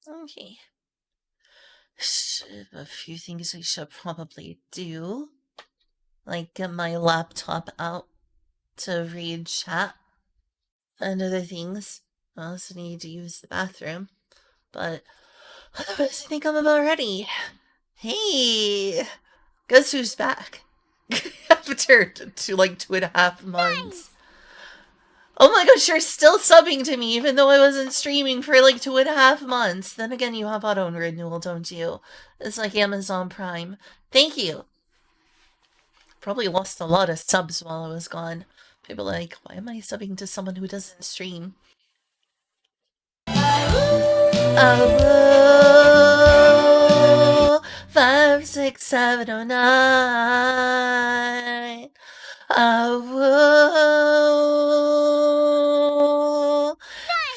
Okay. A few things I should probably do. Like get my laptop out to read chat and other things. I also need to use the bathroom. But otherwise, I think I'm about ready. Hey, guess who's back? After like 2.5 months. Oh my gosh, you're still subbing to me even though I wasn't streaming for like 2.5 months. Then again, you have auto renewal, don't you? It's like Amazon Prime. Thank you. Probably lost a lot of subs while I was gone. People like, why am I subbing to someone who doesn't stream? Oh, 56709. Oh,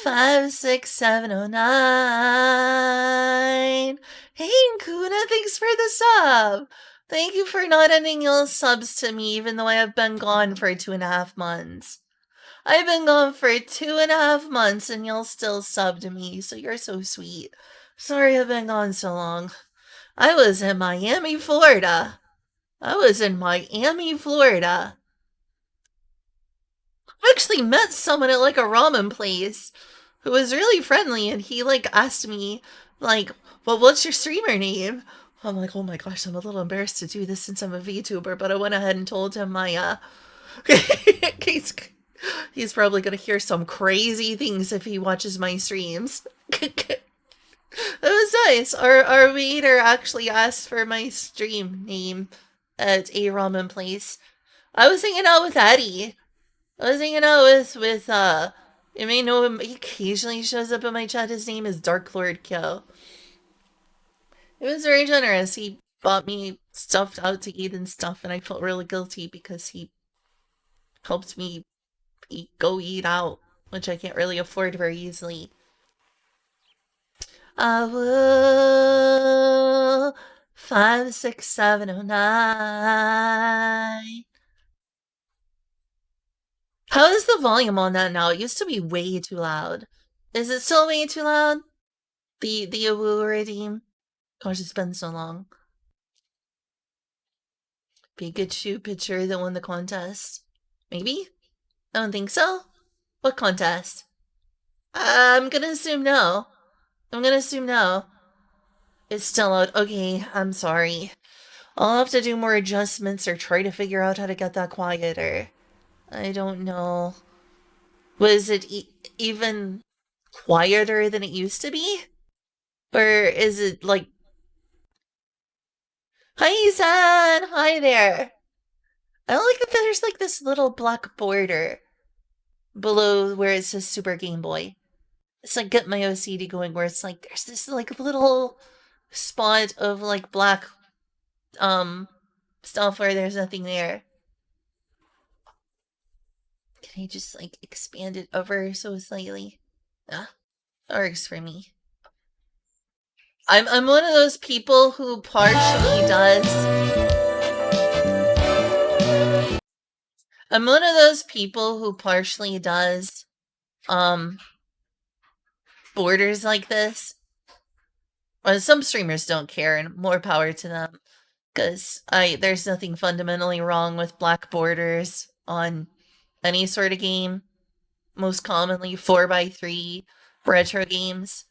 56709. Hey, Kuna, thanks for the sub. Thank you for not ending your subs to me, even though I have been gone for 2.5 months. I've been gone for 2.5 months and you'll still sub to me, so you're so sweet. Sorry I've been gone so long. I was in Miami, Florida. I actually met someone at like a ramen place who was really friendly, and he like asked me, like, well, what's your streamer name? I'm like, oh my gosh, I'm a little embarrassed to do this since I'm a VTuber, but I went ahead and told him my he's probably gonna hear some crazy things if he watches my streams. It was nice. Our waiter actually asked for my stream name at a ramen place. I was hanging out with Eddie. I was hanging out with you may know him. He occasionally shows up in my chat. His name is Dark Lord Kyo. It was very generous. He bought me stuff out to eat and stuff, and I felt really guilty because he helped me go eat out, which I can't really afford very easily. Whoa, 56709. How is the volume on that now? It used to be way too loud. Is it still way too loud? The Awoo redeem? Gosh, it's been so long. Pikachu picture that won the contest. Maybe? I don't think so. What contest? I'm gonna assume no. It's still out. Okay, I'm sorry. I'll have to do more adjustments or try to figure out how to get that quieter. I don't know. Was it even quieter than it used to be? Or is it like... Hi, San! Hi there! I don't like that there's like this little black border below where it says Super Game Boy. It's like get my OCD going where it's like there's this like little spot of like black stuff where there's nothing there. Can I just like expand it over so slightly? Yeah, that works for me. I'm one of those people who partially does. I'm one of those people who partially does borders like this. Well, some streamers don't care, and more power to them. Because there's nothing fundamentally wrong with black borders on any sort of game. Most commonly 4x3 retro games.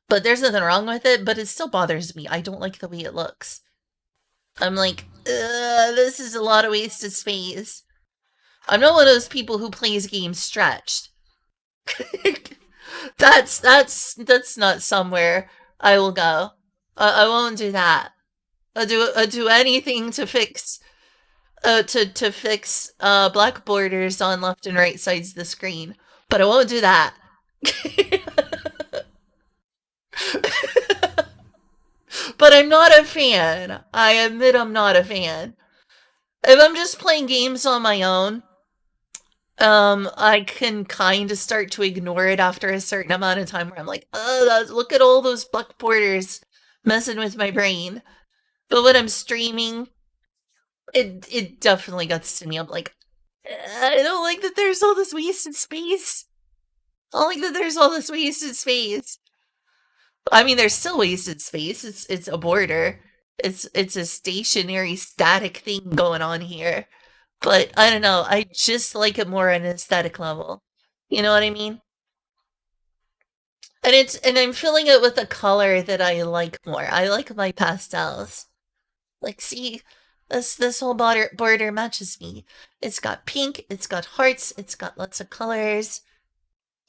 But there's nothing wrong with it, but it still bothers me. I don't like the way it looks. I'm like, this is a lot of wasted space. I'm not one of those people who plays games stretched. that's not somewhere I will go. I won't do that. I'll do anything to fix to fix black borders on left and right sides of the screen, but I won't do that. But I'm not a fan. I admit I'm not a fan. If I'm just playing games on my own, I can kind of start to ignore it after a certain amount of time where I'm like, oh, look at all those black borders messing with my brain. But when I'm streaming, it definitely gets to me. I'm like, I don't like that there's all this wasted space. I don't like that there's all this wasted space. I mean, there's still wasted space. It's a border. It's a stationary static thing going on here. But I don't know. I just like it more on an aesthetic level. You know what I mean? And I'm filling it with a color that I like more. I like my pastels. Like, see, this whole border matches me. It's got pink, it's got hearts, it's got lots of colors.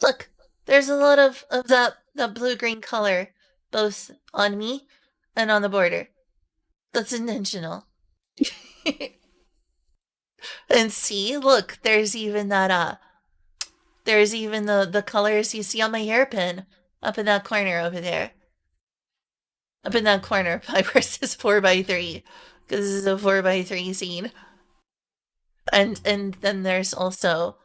Look, there's a lot of that blue green color, both on me and on the border. That's intentional. And see, look, there's even the colors you see on my hairpin up in that corner over there. Up in that corner by versus 4x3. Because this is a 4x3 scene. And then there's also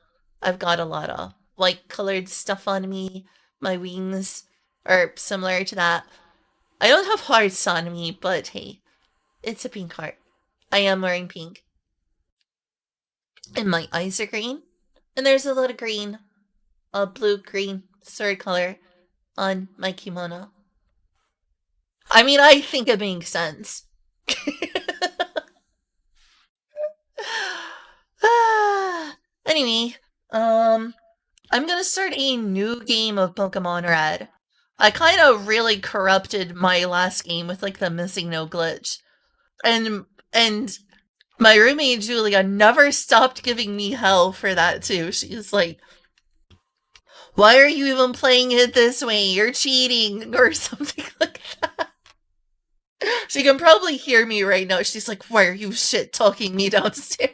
I've got a lot of like colored stuff on me. My wings are similar to that. I don't have hearts on me, but hey, it's a pink heart. I am wearing pink. And my eyes are green. And there's a lot of green, a blue green sword color on my kimono. I mean, I think it makes sense. Anyway, I'm gonna start a new game of Pokemon Red. I kind of really corrupted my last game with like the missing no glitch, and my roommate Julia never stopped giving me hell for that too. She's like, "Why are you even playing it this way? You're cheating," or something like that. She can probably hear me right now. She's like, "Why are you shit talking me downstairs?"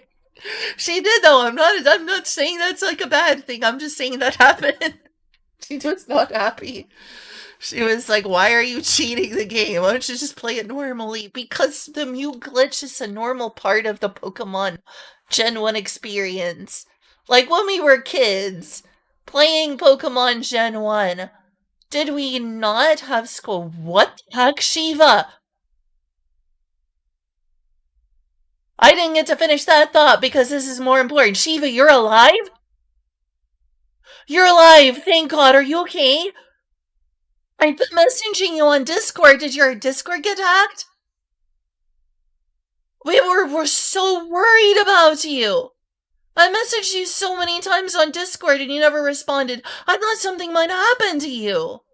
She did though. I'm not saying that's like a bad thing. I'm just saying that happened. She was not happy. She was like, "Why are you cheating the game? Why don't you just play it normally?" Because the Mew glitch is a normal part of the Pokemon Gen 1 experience. Like when we were kids, playing Pokemon Gen 1, did we not have school? What the heck, Shiva? I didn't get to finish that thought because this is more important. Shiva, you're alive? You're alive, thank God. Are you okay? I've been messaging you on Discord. Did your Discord get hacked? We're so worried about you. I messaged you so many times on Discord and you never responded. I thought something might happen to you.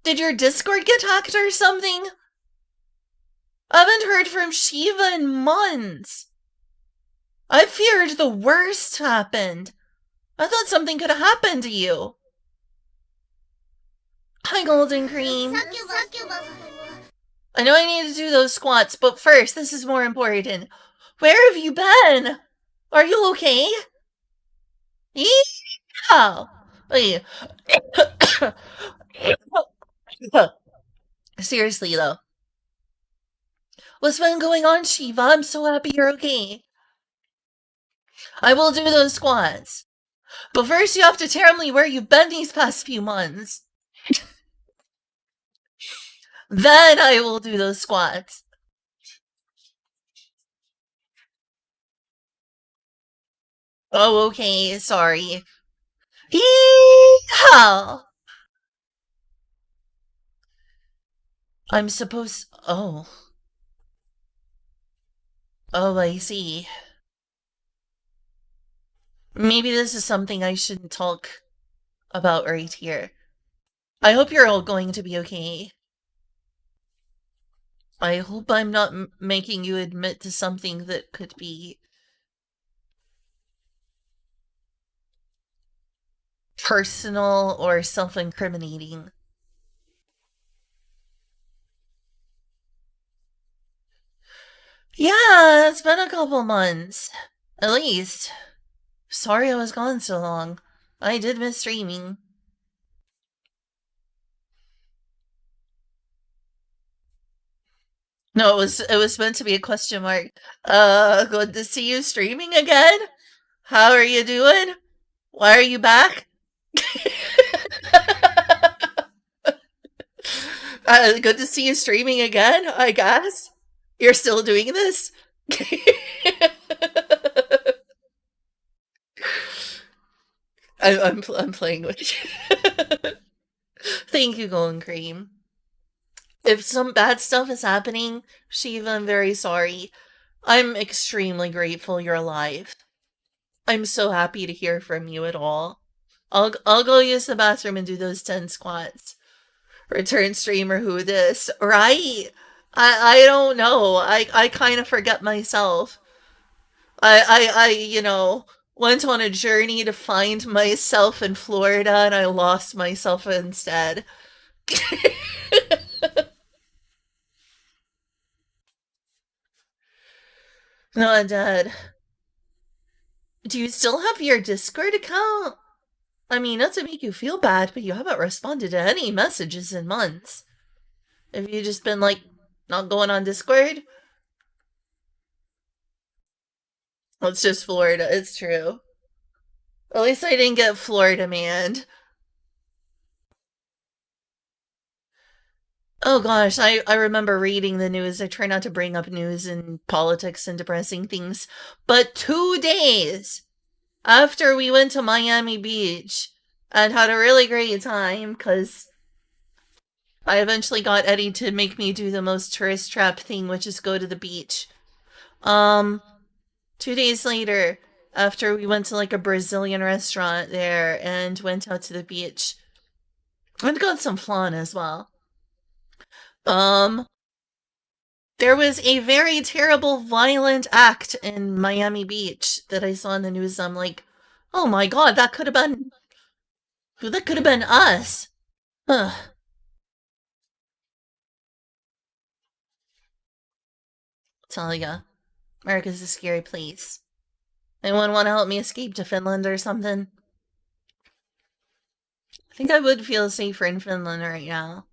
Did your Discord get hacked or something? I haven't heard from Shiva in months. I feared the worst happened. I thought something could happen to you. Hi, Golden Cream. I know I need to do those squats, but first, this is more important. Where have you been? Are you okay? Yeah. Wait. Seriously, though. What's been going on, Shiva? I'm so happy you're okay. I will do those squats. But first, you have to tell me where you've been these past few months. Then I will do those squats. Oh, okay. Sorry. Yeehaw! I'm supposed. Oh. Oh, I see. Maybe this is something I shouldn't talk about right here. I hope you're all going to be okay. I hope I'm not making you admit to something that could be personal or self-incriminating. Yeah, it's been a couple months. At least. Sorry I was gone so long. I did miss streaming. No, it was meant to be a question mark. Good to see you streaming again. How are you doing? Why are you back? Good to see you streaming again, I guess. You're still doing this? I'm playing with you. Thank you, Golden Cream. If some bad stuff is happening, Shiva, I'm very sorry. I'm extremely grateful you're alive. I'm so happy to hear from you at all. I'll go use the bathroom and do those 10 squats. Return streamer who this, right? I don't know. I kind of forget myself. I went on a journey to find myself in Florida and I lost myself instead. Not dead. Do you still have your Discord account? I mean, not to make you feel bad, but you haven't responded to any messages in months. Have you just been like not going on Discord? Well, it's just Florida. It's true. At least I didn't get Florida man. Oh gosh, I remember reading the news. I try not to bring up news and politics and depressing things. But 2 days after we went to Miami Beach and had a really great time, because I eventually got Eddie to make me do the most tourist trap thing, which is go to the beach. Um, 2 days later, after we went to like a Brazilian restaurant there and went out to the beach, and got some flan as well. Um, there was a very terrible, violent act in Miami Beach that I saw in the news. I'm like, oh my god, that could have been us. Ugh. Tell ya, America's a scary place. Anyone want to help me escape to Finland or something? I think I would feel safer in Finland right now.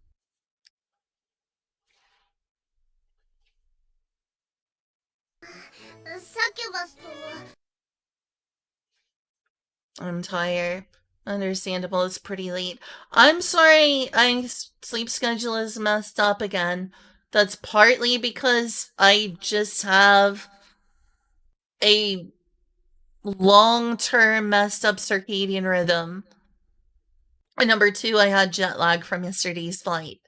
I'm tired. Understandable, it's pretty late. I'm sorry, sleep schedule is messed up again. That's partly because I just have a long term messed up circadian rhythm. And number two, I had jet lag from yesterday's flight.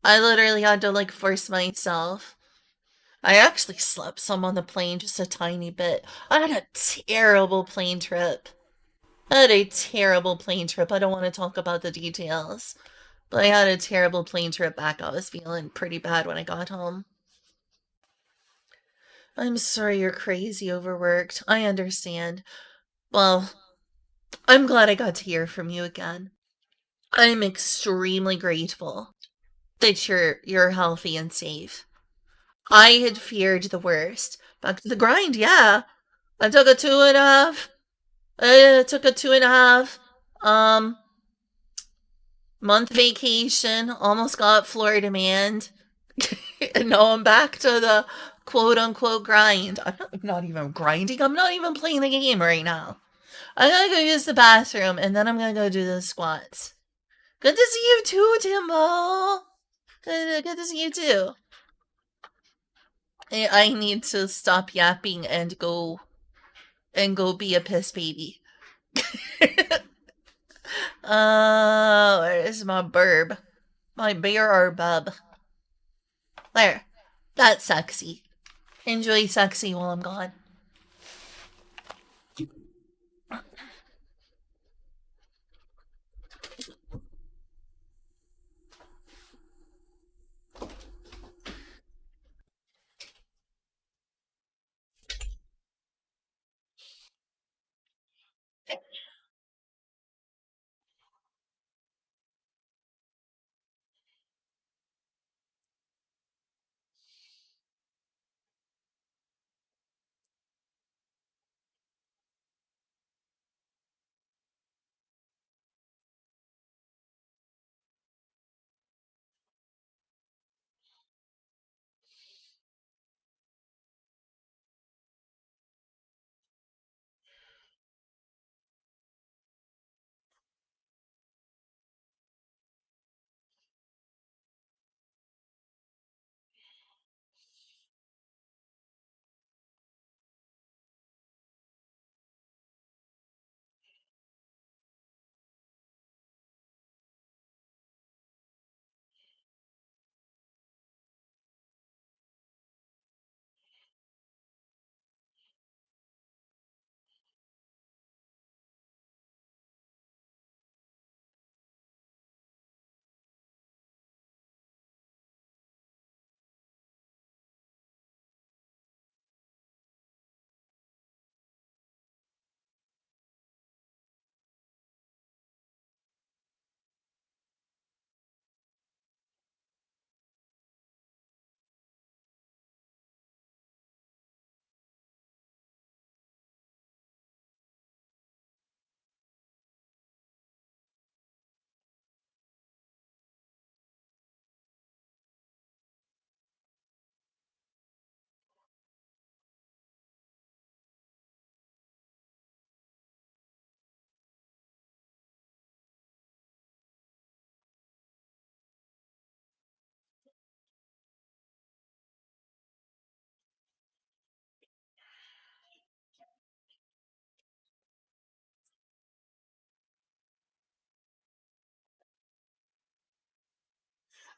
I literally had to like force myself. I actually slept some on the plane, just a tiny bit. I had a terrible plane trip. I had a terrible plane trip. I don't want to talk about the details, but I had a terrible plane trip back. I was feeling pretty bad when I got home. I'm sorry you're crazy overworked. I understand. Well, I'm glad I got to hear from you again. I'm extremely grateful that you're healthy and safe. I had feared the worst. Back to the grind, yeah. I took a two and a half. I took a 2.5 um month vacation. Almost got Florida demand. And now I'm back to the quote unquote grind. I'm not even grinding. I'm not even playing the game right now. I'm gonna go use the bathroom and then I'm gonna go do the squats. Good to see you too, Timbo. Good to see you too. I need to stop yapping and go be a piss baby. Where is my burb? My bear or bub? There. That's sexy. Enjoy sexy while I'm gone.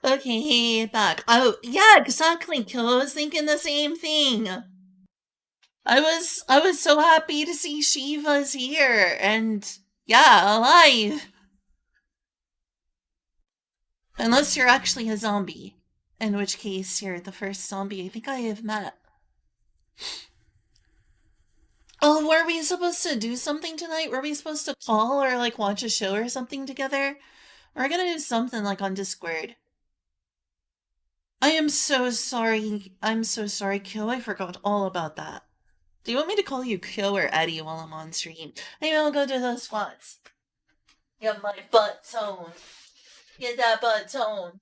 Okay, back. Oh, yeah, exactly, Kill. I was thinking the same thing. I was so happy to see Shiva's here and yeah, alive. Unless you're actually a zombie. In which case you're the first zombie I think I have met. Oh, were we supposed to do something tonight? Were we supposed to call or like watch a show or something together? We're gonna do something like on Discord. I am so sorry. I'm so sorry, Kyo. I forgot all about that. Do you want me to call you Kyo or Eddie while I'm on stream? Maybe I'll go do those squats. Get my butt toned. Get that butt toned.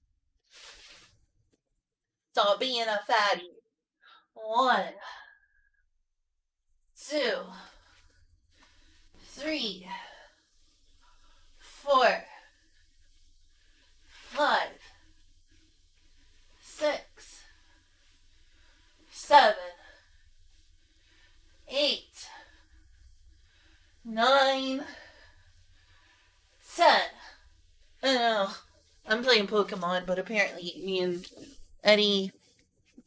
Stop being a fatty. 1, 2, 3, 4, 5, 6, 7, 8, 9, 10. I don't know. I'm playing Pokemon, but apparently me and Eddie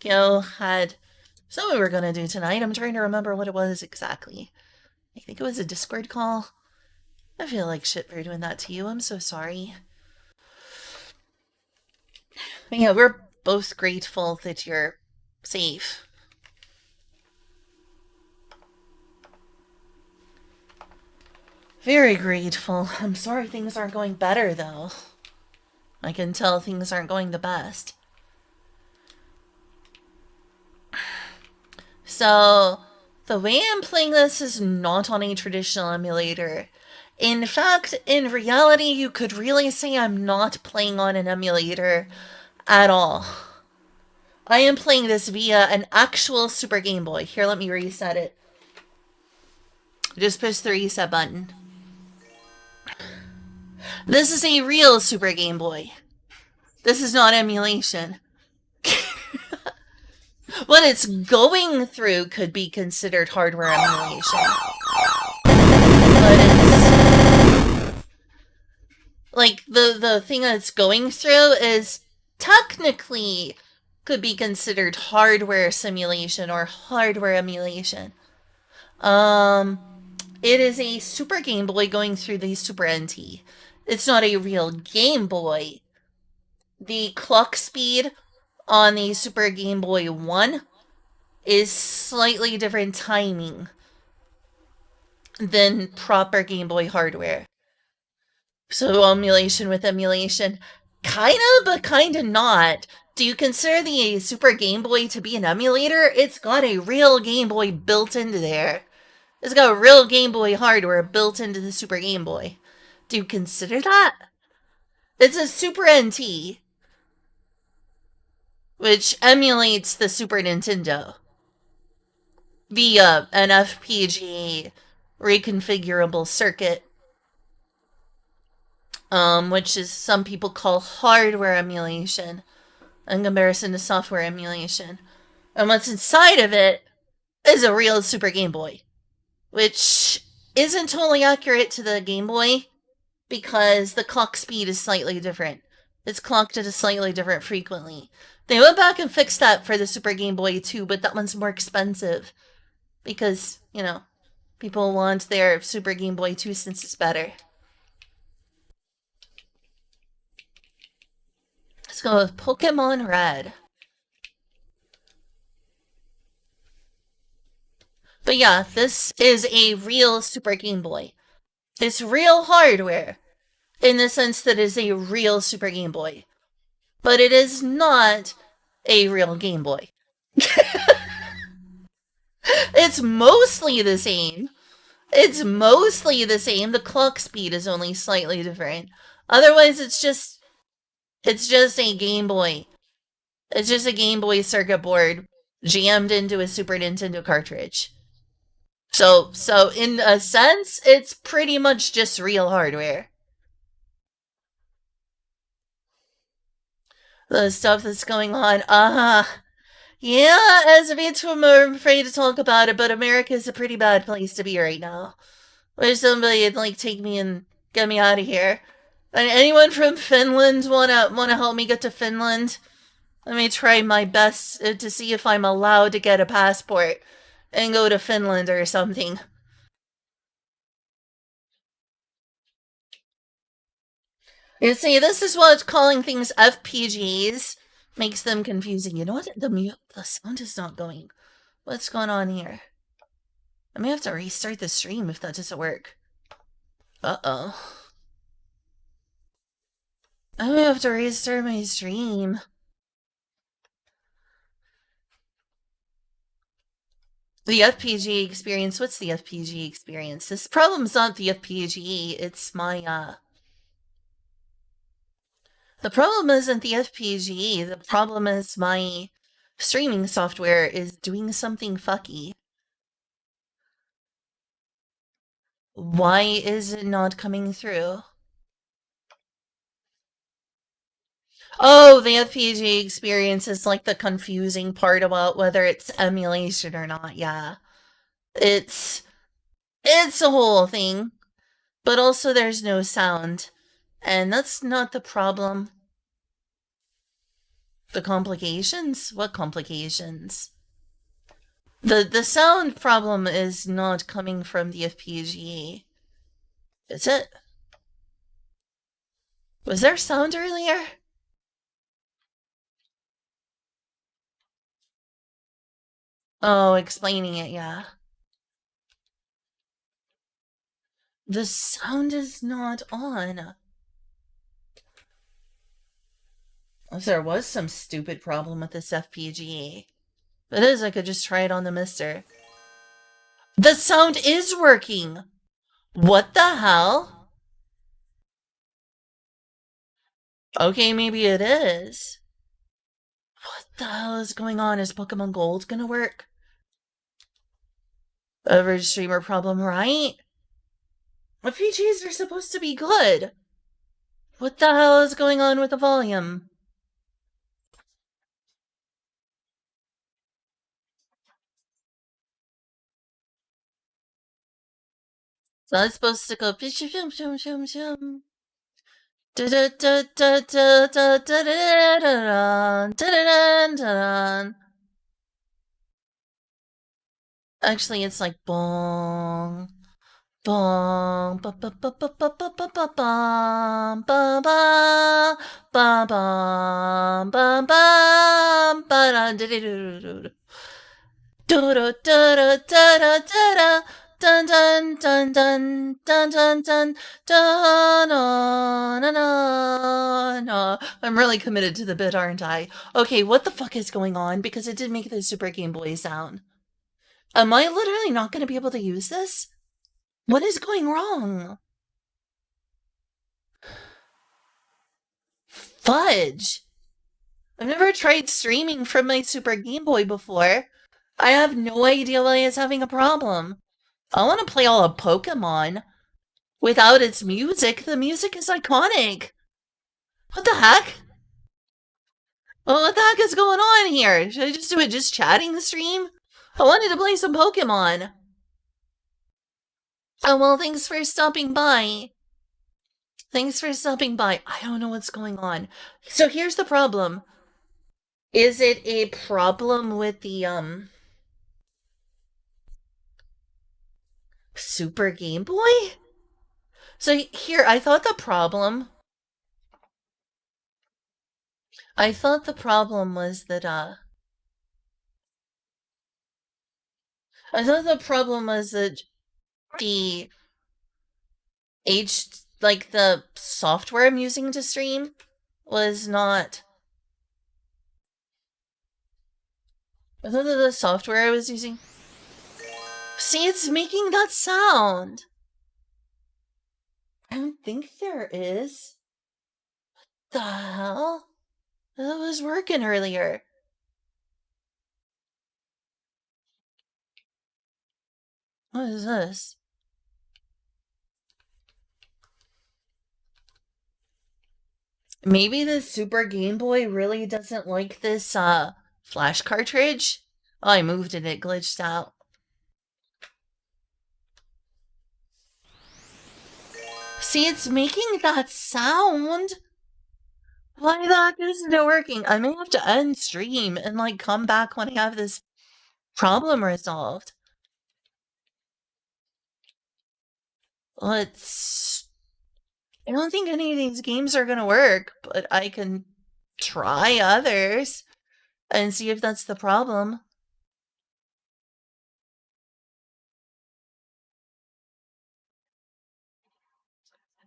Gil had something we were gonna do tonight. I'm trying to remember what it was exactly. I think it was a Discord call. I feel like shit for doing that to you. I'm so sorry. But yeah, we're both grateful that you're safe. Very grateful. I'm sorry things aren't going better, though. I can tell things aren't going the best. So, the way I'm playing this is not on a traditional emulator. In fact, in reality, you could really say I'm not playing on an emulator at all. I am playing this via an actual Super Game Boy. Here, let me reset it. Just push the reset button. This is a real Super Game Boy. This is not emulation. What it's going through could be considered hardware emulation. But it's like the thing that it's going through is technically could be considered hardware simulation or hardware emulation. It is a Super Game Boy going through the Super NT. It's not a real Game Boy. The clock speed on the Super Game Boy 1 is slightly different timing than proper Game Boy hardware. So emulation with emulation. Kind of, but kind of not. Do you consider the Super Game Boy to be an emulator? It's got a real Game Boy built into there. It's got real Game Boy hardware built into the Super Game Boy. Do you consider that? It's a Super NT, which emulates the Super Nintendo via an FPGA reconfigurable circuit, which is some people call hardware emulation in comparison to software emulation. And what's inside of it is a real Super Game Boy, which isn't totally accurate to the Game Boy because the clock speed is slightly different. It's clocked at a slightly different frequency. They went back and fixed that for the Super Game Boy too, but that one's more expensive because, you know, people want their Super Game Boy 2 since it's better. Let's go with Pokemon Red. But yeah, this is a real Super Game Boy. It's real hardware in the sense that it is a real Super Game Boy. But it is not a real Game Boy. It's mostly the same. It's mostly the same. The clock speed is only slightly different. Otherwise, it's just a Game Boy. It's just a Game Boy circuit board jammed into a Super Nintendo cartridge. So in a sense, it's pretty much just real hardware. The stuff that's going on, yeah, as a bit I'm afraid to talk about it, but America's a pretty bad place to be right now. Wish somebody would, like, take me and get me out of here. And anyone from Finland wanna help me get to Finland? Let me try my best to see if I'm allowed to get a passport and go to Finland or something. You see, this is what calling things FPGs makes them confusing. You know what? The sound is not going. What's going on here? I may have to restart the stream if that doesn't work. Uh-oh. I may have to restart my stream. The FPG experience. What's the FPG experience? This problem's not the FPG. It's my, The problem isn't the FPG. The problem is my streaming software is doing something fucky. Why is it not coming through? Oh, the FPG experience is like the confusing part about whether it's emulation or not. Yeah. It's a whole thing. But also there's no sound. And that's not the problem. The complications? What complications? The sound problem is not coming from the FPGA. Is it? Was there sound earlier? Oh, explaining it, yeah. The sound is not on. There was some stupid problem with this FPGA. It is, I could just try it on the mister. The sound is working! What the hell? Okay, maybe it is. What the hell is going on? Is Pokemon Gold gonna work? Average streamer problem, right? FPGAs are supposed to be good. What the hell is going on with the volume? So I'm supposed to go shum shum shum shum. Actually, it's like bong, bong, ba ba ba ba ba ba ba ba bum, ba ba ba bum, ba ba ba da da da da da da da da da da da. Dun dun dun dun dun dun dun dun no no no no. I'm really committed to the bit, aren't I? Okay, what the fuck is going on? Because it did make the Super Game Boy sound. Am I literally not going to be able to use this? What is going wrong? Fudge! I've never tried streaming from my Super Game Boy before. I have no idea why it's having a problem. I want to play all of Pokemon without its music. The music is iconic. What the heck? Well, what the heck is going on here? Should I just do it just chatting stream? I wanted to play some Pokemon. Oh, well, thanks for stopping by. Thanks for stopping by. I don't know what's going on. So here's the problem. Is it a problem with the, Super Game Boy? So here, I thought the problem was that, I thought the problem was that the like the software I'm using to stream was not. I thought that the software I was using. See, it's making that sound. I don't think there is. What the hell? That was working earlier. What is this? Maybe the Super Game Boy really doesn't like this flash cartridge? Oh, I moved and it glitched out. See, it's making that sound. Why the heck isn't it working? I may have to end stream and like come back when I have this problem resolved. Let's. I don't think any of these games are gonna work, but I can try others and see if that's the problem.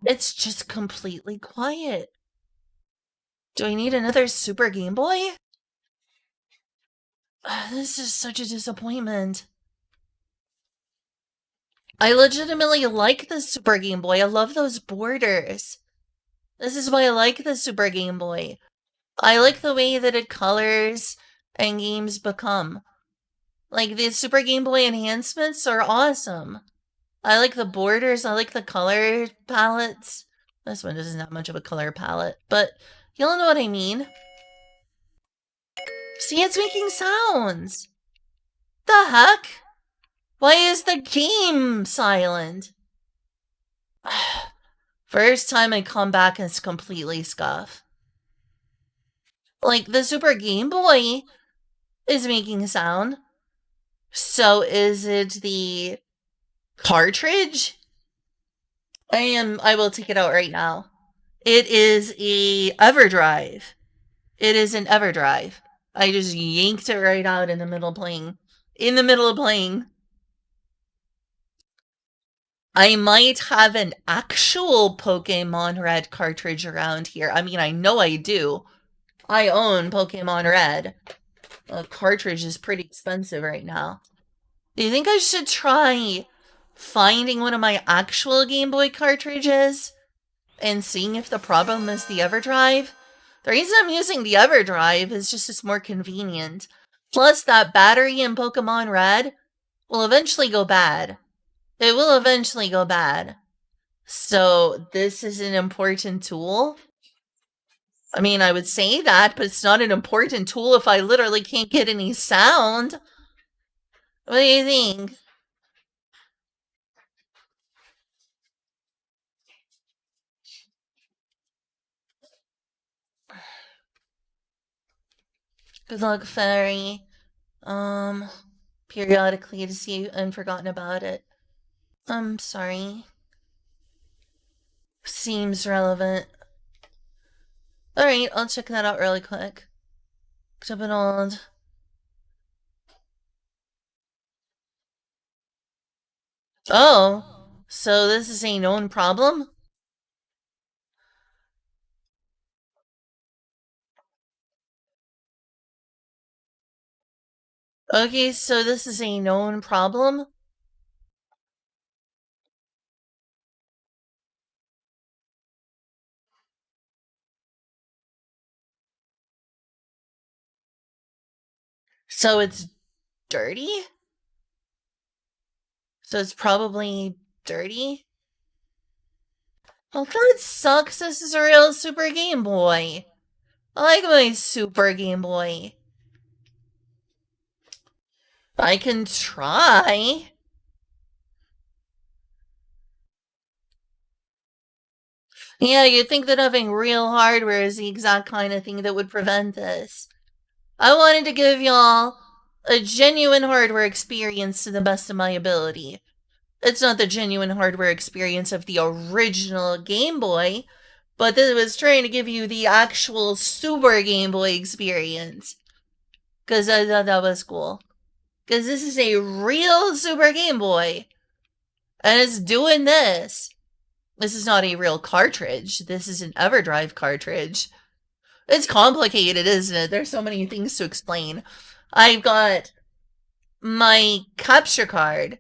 It's just completely quiet. Do I need another Super Game Boy? This is such a disappointment. I legitimately like the Super Game Boy. I love those borders. This is why I like the Super Game Boy. I like the way that it colors and games become. Like, the Super Game Boy enhancements are awesome. I like the borders, I like the color palettes. This one doesn't have much of a color palette, but you'll know what I mean. See, it's making sounds. The heck? Why is the game silent? First time I come back and it's completely scuff. Like, the Super Game Boy is making sound. So is it the cartridge? I will take it out right now. It is a EverDrive. It is an EverDrive. I just yanked it right out in the middle of playing. I might have an actual Pokemon Red cartridge around here. I mean, I know I do. I own Pokemon Red. A cartridge is pretty expensive right now. Do you think I should try finding one of my actual Game Boy cartridges and seeing if the problem is the EverDrive? The reason I'm using the EverDrive is just it's more convenient. Plus, that battery in Pokemon Red will eventually go bad. It will eventually go bad. So, this is an important tool. I mean, I would say that, but it's not an important tool if I literally can't get any sound. What do you think? Good luck, Fairy. Periodically to see and forgotten about it. I'm sorry. Seems relevant. Alright, I'll check that out really quick. Jumping old. Oh, so this is a known problem? Okay, so this is a known problem? So it's dirty? So it's probably dirty? Well, that sucks. This is a real Super Game Boy. I like my Super Game Boy. I can try. Yeah, you'd think that having real hardware is the exact kind of thing that would prevent this. I wanted to give y'all a genuine hardware experience to the best of my ability. It's not the genuine hardware experience of the original Game Boy, but this was trying to give you the actual Super Game Boy experience. Because I thought that was cool. Because this is a real Super Game Boy. And it's doing this. This is not a real cartridge. This is an EverDrive cartridge. It's complicated, isn't it? There's so many things to explain. I've got my capture card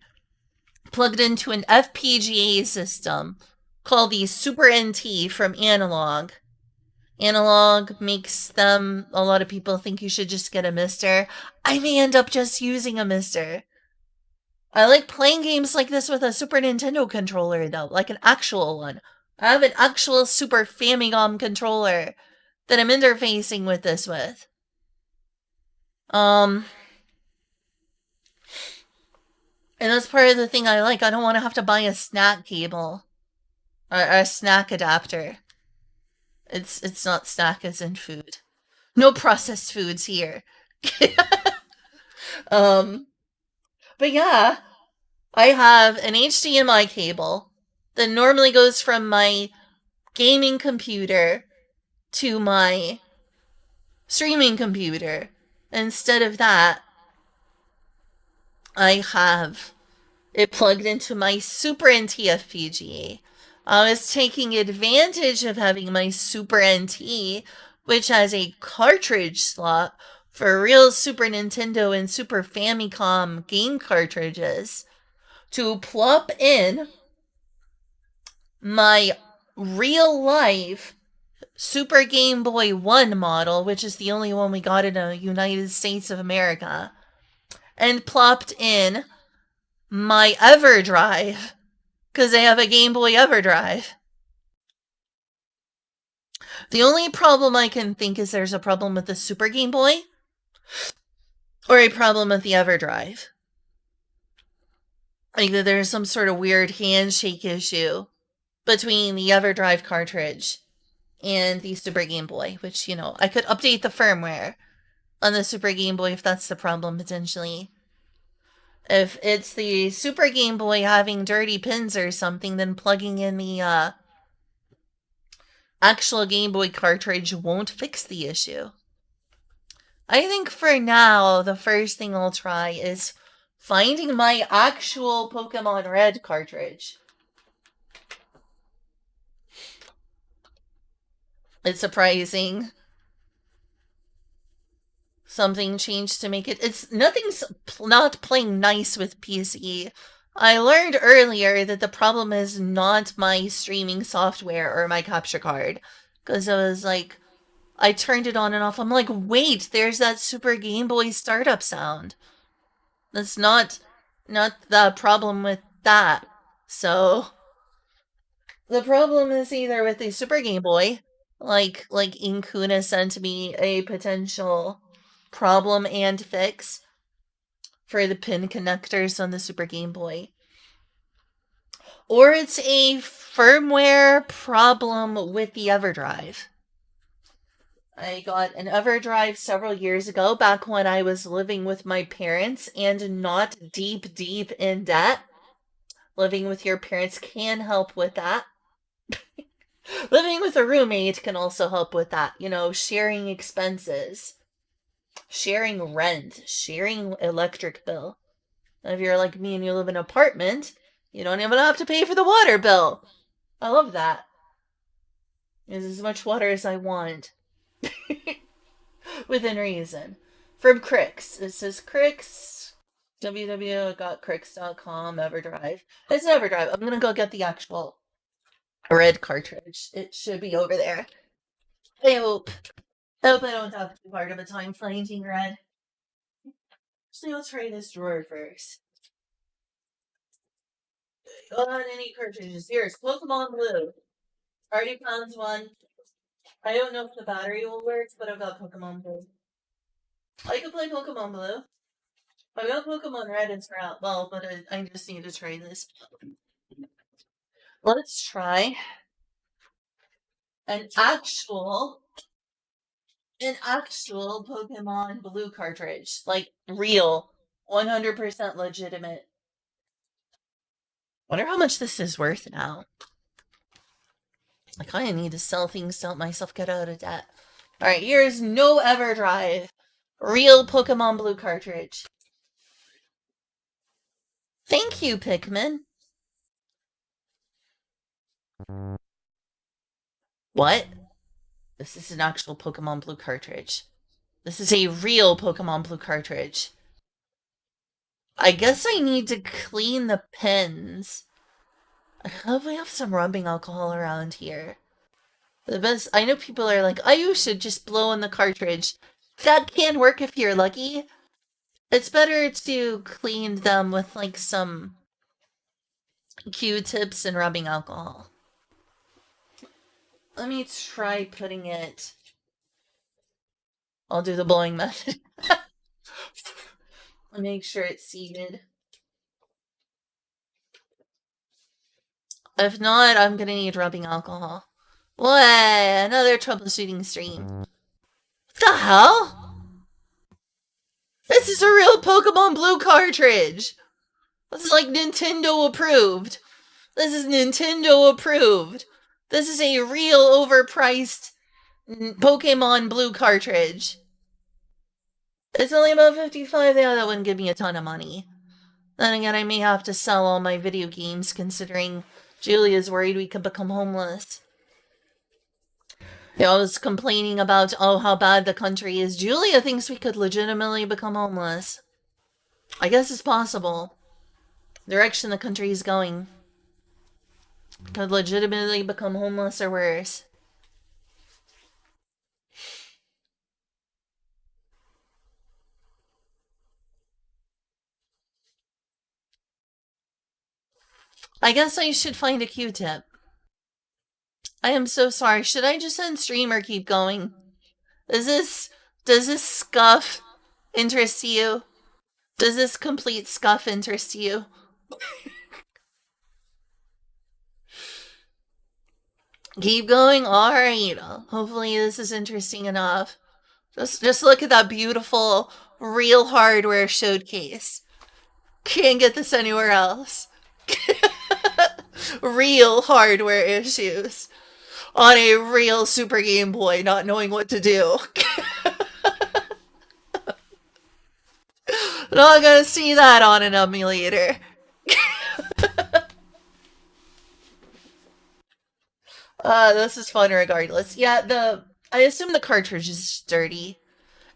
plugged into an FPGA system called the Super NT from Analog. Analog makes them, a lot of people think you should just get a Mister. I may end up just using a Mister. I like playing games like this with a Super Nintendo controller, though, like an actual one. I have an actual Super Famicom controller that I'm interfacing with this with. And that's part of the thing I like. I don't want to have to buy a snack cable. A snack adapter. It's not snack as in food. No processed foods here. um, but yeah, I have an HDMI cable that normally goes from my gaming computer to my streaming computer. Instead of that, I have it plugged into my Super NT FPGA. I was taking advantage of having my Super NT, which has a cartridge slot for real Super Nintendo and Super Famicom game cartridges, to plop in my real life Super Game Boy 1 model, which is the only one we got in the United States of America, and plopped in my EverDrive, because they have a Game Boy EverDrive. The only problem I can think is there's a problem with the Super Game Boy or a problem with the EverDrive. Like that there's some sort of weird handshake issue between the EverDrive cartridge and the Super Game Boy, which, you know, I could update the firmware on the Super Game Boy if that's the problem potentially. If it's the Super Game Boy having dirty pins or something, then plugging in the actual Game Boy cartridge won't fix the issue. I think for now, the first thing I'll try is finding my actual Pokemon Red cartridge. It's surprising. Something changed to make it. It's nothing's not playing nice with PC. I learned earlier that the problem is not my streaming software or my capture card. Because I was like, I turned it on and off. I'm like, wait, there's that Super Game Boy startup sound. That's not the problem with that. So the problem is either with the Super Game Boy, like Inkuna sent me a potential problem and fix for the pin connectors on the Super Game Boy, or it's a firmware problem with the EverDrive. I got an EverDrive several years ago, back when I was living with my parents and not deep in debt. Living with your parents can help with that. Living with a roommate can also help with that. You know, sharing expenses, sharing rent, sharing electric bill. If you're like me and you live in an apartment, you don't even have to pay for the water bill. I love that. It's as much water as I want. Within reason. From Crix. It says Crix. www.crix.com. EverDrive. It's an EverDrive. I'm gonna go get the actual red cartridge. It should be over there. I hope. I hope I don't have too hard of a time finding red. So let's try this drawer first. On any cartridges. Here's Pokemon Blue. Already found one. I don't know if the battery will work, but I've got Pokemon Blue. I could play Pokemon Blue. I've got Pokemon Red and Sprout. Well, but I just need to try this. Let's try an actual Pokemon Blue cartridge. Like, real. 100% legitimate. Wonder how much this is worth now. I kind of need to sell things to help myself get out of debt. Alright, here's no EverDrive. Real Pokemon Blue cartridge. Thank you, Pikmin. What? This is an actual Pokemon Blue cartridge. This is a real Pokemon Blue cartridge. I guess I need to clean the pins. I hope we have some rubbing alcohol around here. The best, I know people are like, oh, you should just blow in the cartridge. That can work if you're lucky. It's better to clean them with like some Q-tips and rubbing alcohol. Let me try putting it. I'll do the blowing method. Make sure it's seated. If not, I'm gonna need rubbing alcohol. What? Another troubleshooting stream. What the hell? This is a real Pokemon Blue cartridge! This is like Nintendo approved. This is Nintendo approved. This is a real overpriced Pokemon Blue cartridge. It's only about 55. Yeah, that wouldn't give me a ton of money. Then again, I may have to sell all my video games considering Julia's worried we could become homeless. I was complaining about, how bad the country is. Julia thinks we could legitimately become homeless. I guess it's possible. The direction the country is going. Could legitimately become homeless or worse. I guess I should find a Q-tip. I am so sorry. Should I just end stream or keep going? Does this scuff interest you? Does this complete scuff interest you? Keep going? Alright. Hopefully this is interesting enough. Just look at that beautiful real hardware showcase. Can't get this anywhere else. Real hardware issues. On a real Super Game Boy, not knowing what to do. Not gonna see that on an emulator. This is fun regardless. Yeah, I assume the cartridge is dirty.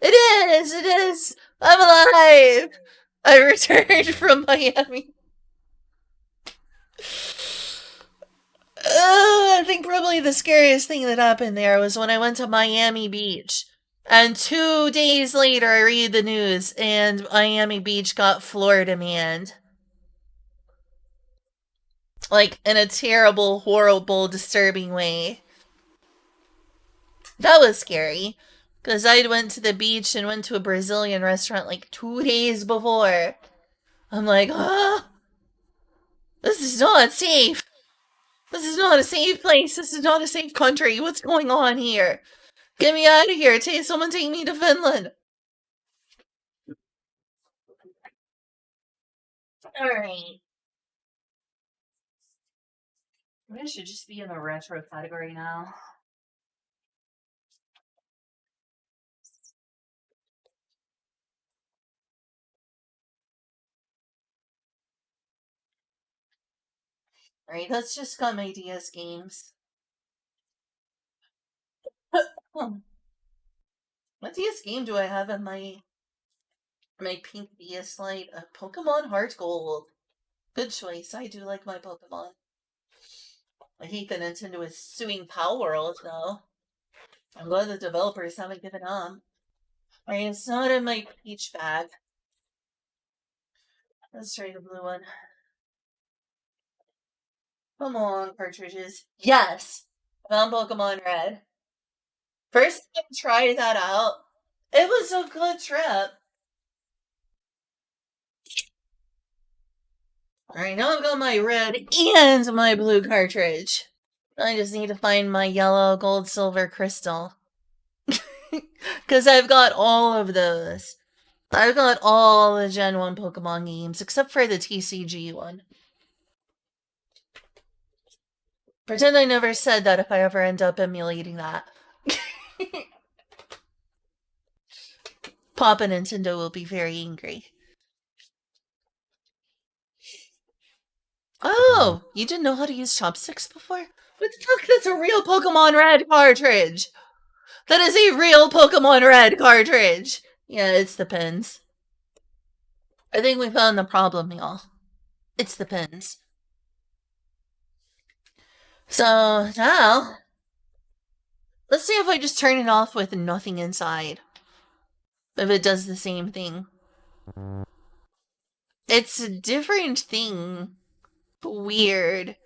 It is! I'm alive! I returned from Miami. I think probably the scariest thing that happened there was when I went to Miami Beach. And 2 days later, I read the news, and Miami Beach got Florida manned. Like, in a terrible, horrible, disturbing way. That was scary. Because I went to the beach and went to a Brazilian restaurant like 2 days before. I'm like, this is not safe. This is not a safe place. This is not a safe country. What's going on here? Get me out of here. Someone take me to Finland. Alright. I should just be in the retro category now. Alright, let's just got my DS games. What DS game do I have in my pink DS Lite? Pokemon Heart Gold. Good choice. I do like my Pokemon. I hate that Nintendo is suing Palworld, though. I'm glad the developers haven't given up. Alright, it's not in my peach bag. Let's try the blue one. Come on, cartridges. Yes! Found Pokemon Red. First time I tried that out. It was a good trip. Alright, now I've got my red and my blue cartridge. I just need to find my yellow, gold, silver, crystal. Because I've got all of those. I've got all the Gen 1 Pokemon games, except for the TCG one. Pretend I never said that if I ever end up emulating that. Papa Nintendo will be very angry. Oh, you didn't know how to use chopsticks before? What the fuck? That's a real Pokemon Red cartridge! That is a real Pokemon Red cartridge! Yeah, it's the pins. I think we found the problem, y'all. It's the pins. So, now... let's see if I just turn it off with nothing inside. If it does the same thing. It's a different thing. Weird.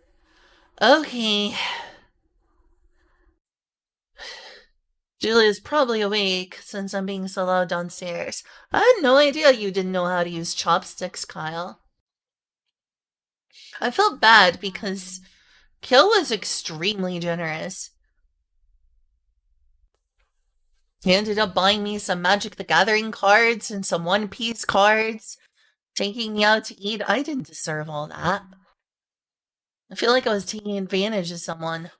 Okay. Julia's probably awake since I'm being so loud downstairs. I had no idea you didn't know how to use chopsticks, Kyle. I felt bad because Kill was extremely generous. He ended up buying me some Magic the Gathering cards and some One Piece cards, taking me out to eat. I didn't deserve all that. I feel like I was taking advantage of someone.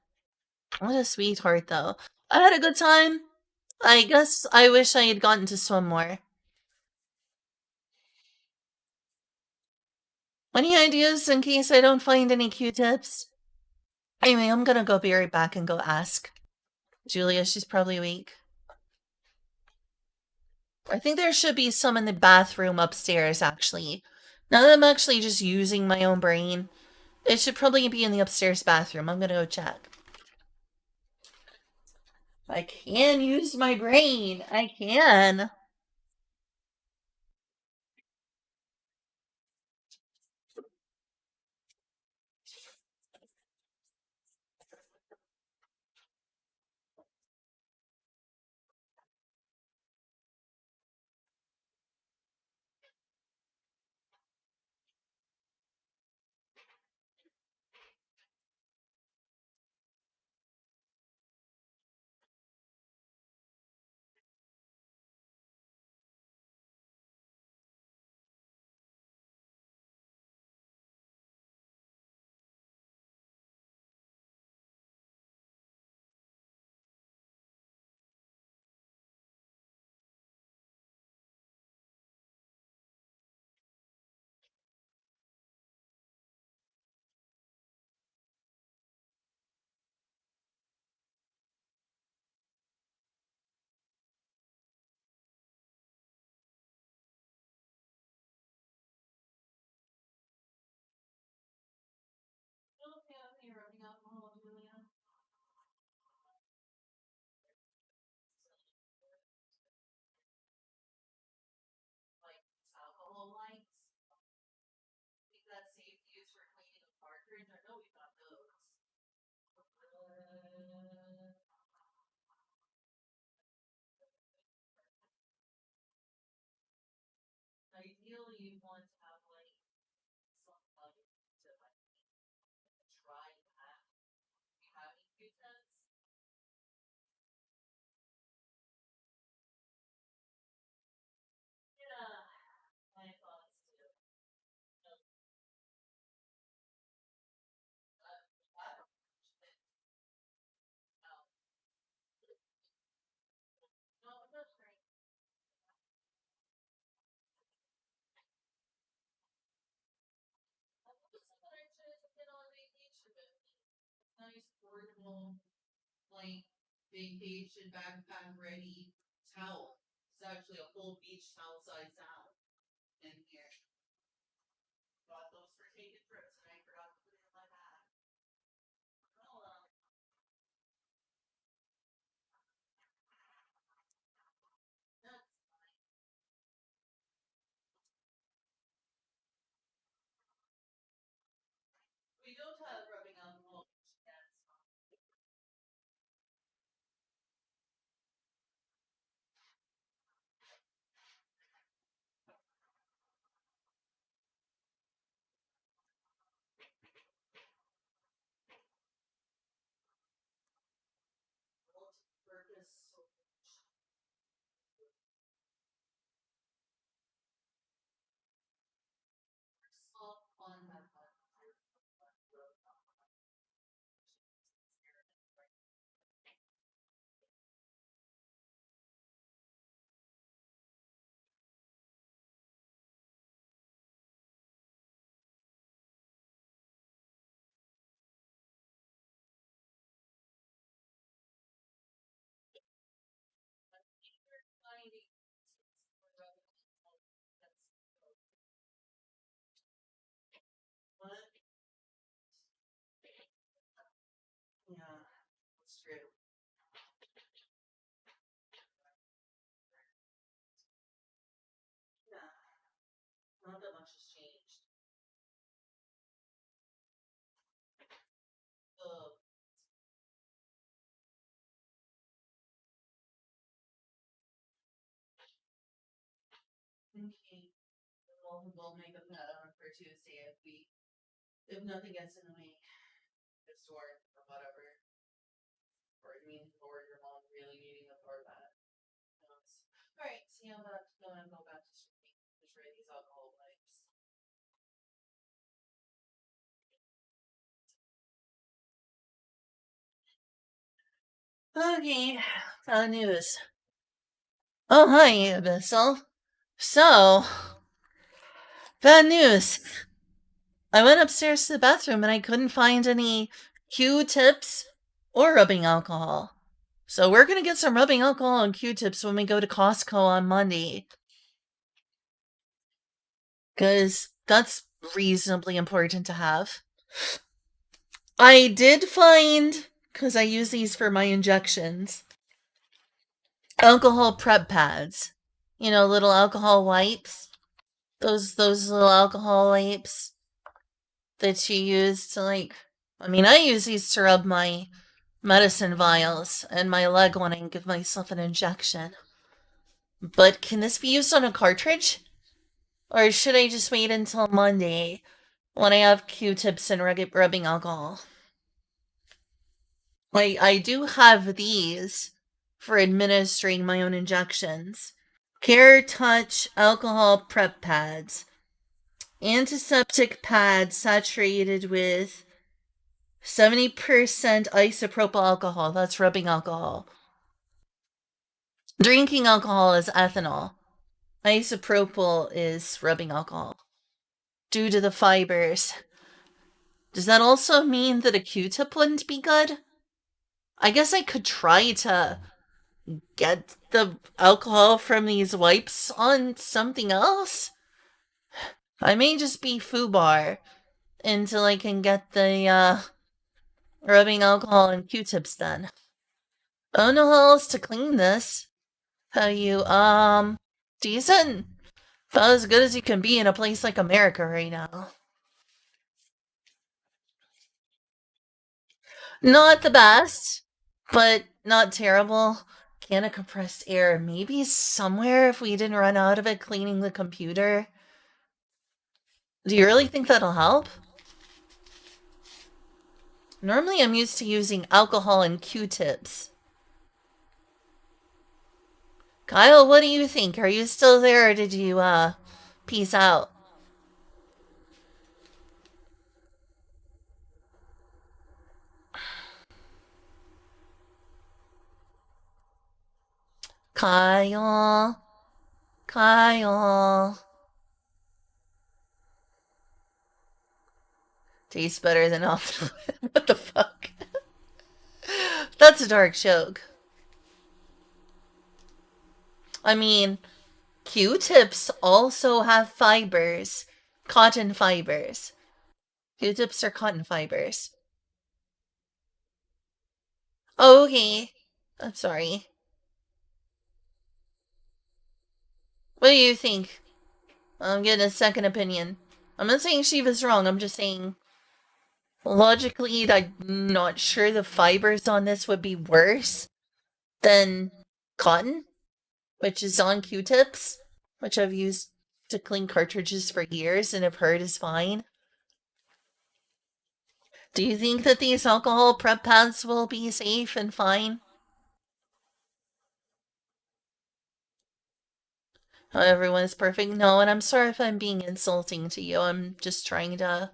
What a sweetheart, though. I had a good time. I guess I wish I had gotten to swim more. Any ideas in case I don't find any Q-tips? Anyway, I'm gonna go be right back and go ask. Julia, she's probably weak. I think there should be some in the bathroom upstairs, actually. Now that I'm actually just using my own brain, it should probably be in the upstairs bathroom. I'm gonna go check. I can use my brain. I can. We'll make a plan for Tuesday if nothing gets in the way. Okay, bad news. Oh, hi, Abyssal. So, bad news. I went upstairs to the bathroom and I couldn't find any Q-tips or rubbing alcohol. So we're gonna get some rubbing alcohol and Q-tips when we go to Costco on Monday. Because that's reasonably important to have. I did find, because I use these for my injections, alcohol prep pads. You know, little alcohol wipes. Those little alcohol wipes that you use to I use these to rub my medicine vials and my leg when I give myself an injection. But can this be used on a cartridge? Or should I just wait until Monday when I have Q-tips and rubbing alcohol? I do have these for administering my own injections. Care Touch alcohol prep pads. Antiseptic pad saturated with 70% isopropyl alcohol. That's rubbing alcohol. Drinking alcohol is ethanol. Isopropyl is rubbing alcohol. Due to the fibers. Does that also mean that a Q-tip wouldn't be good? I guess I could try to get the alcohol from these wipes on something else. I may just be foobar until I can get the rubbing alcohol and Q-tips done. I don't know how else to clean this. How you, decent? About as good as you can be in a place like America right now. Not the best, but not terrible. Can of compressed air maybe somewhere if we didn't run out of it cleaning the computer? Do you really think that'll help? Normally I'm used to using alcohol and Q-tips. Kyle, what do you think? Are you still there or did you, peace out? Kyle? Kyle? Tastes better than all. What the fuck? That's a dark joke. I mean, Q-tips also have fibers. Cotton fibers. Q-tips are cotton fibers. Oh, okay. I'm sorry. What do you think? I'm getting a second opinion. I'm not saying Shiva's wrong, I'm just saying logically I'm not sure the fibers on this would be worse than cotton, which is on Q-tips, which I've used to clean cartridges for years and have heard is fine. Do you think that these alcohol prep pads will be safe and fine? Oh, everyone's perfect. No, and I'm sorry if I'm being insulting to you. I'm just trying to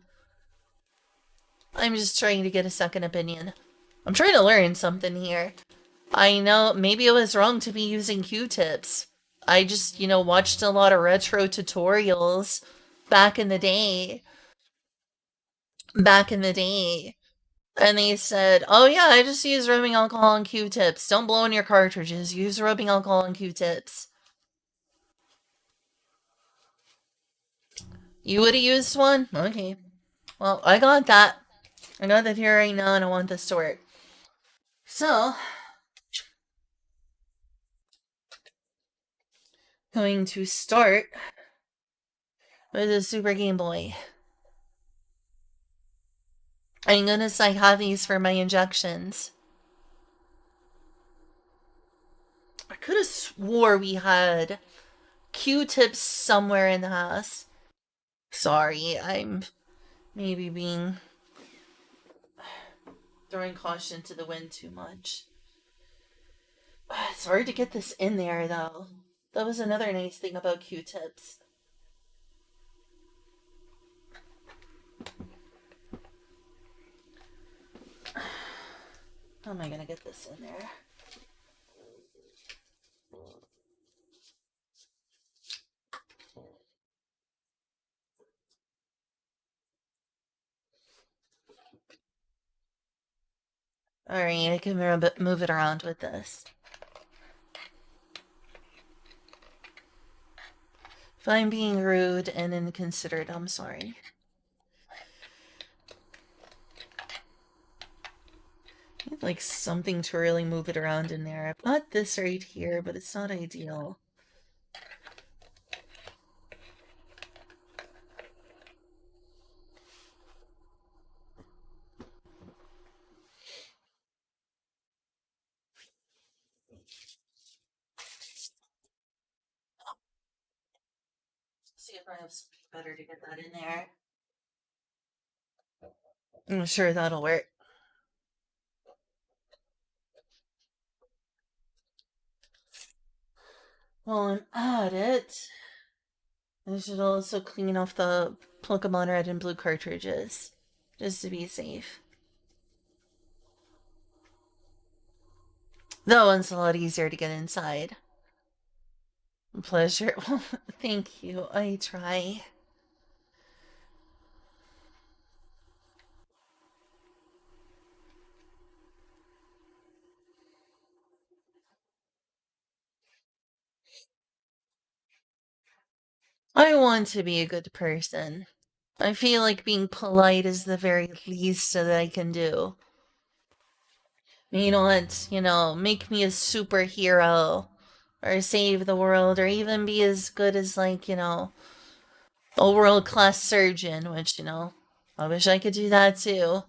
get a second opinion. I'm trying to learn something here. I know maybe it was wrong to be using Q-tips. I just, watched a lot of retro tutorials back in the day. Back in the day. And they said, oh yeah, I just use rubbing alcohol and Q-tips. Don't blow in your cartridges. Use rubbing alcohol and Q-tips. You would have used one? Okay. Well, I got that. I got that here right now and I want this to work. So, going to start with the Super Game Boy. I'm gonna say have these for my injections. I could have swore we had Q-tips somewhere in the house. Sorry, I'm maybe being throwing caution to the wind too much. It's hard to get this in there, though. That was another nice thing about Q-tips. How am I gonna get this in there? Alright, I can move it around with this. If I'm being rude and inconsiderate, I'm sorry. I need, like, something to really move it around in there. I've got this right here, but it's not ideal. See if I have something better to get that in there. I'm sure that'll work. While I'm at it, I should also clean off the Pokemon Red and Blue cartridges, just to be safe. That one's a lot easier to get inside. Pleasure. Well, thank you. I try. I want to be a good person. I feel like being polite is the very least that I can do. You know what? Make me a superhero or save the world or even be as good as, like, a world class surgeon, which, I wish I could do that too.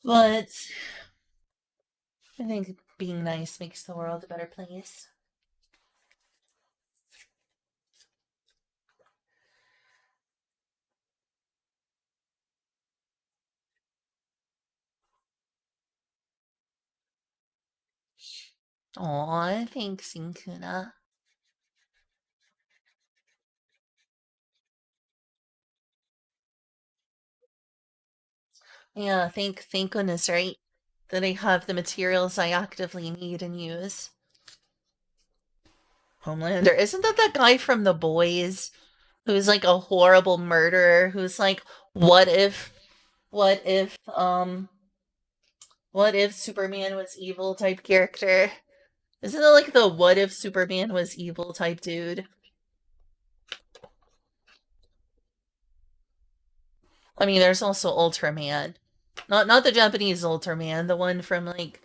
But I think being nice makes the world a better place. Aw, thanks, Inkuna. Yeah, thank goodness, right? That I have the materials I actively need and use. Homelander, isn't that guy from The Boys who's like a horrible murderer who's like, what if, what if, what if Superman was evil type character? Isn't it like the what if Superman was evil type dude? I mean, there's also Ultraman. Not the Japanese Ultraman, the one from like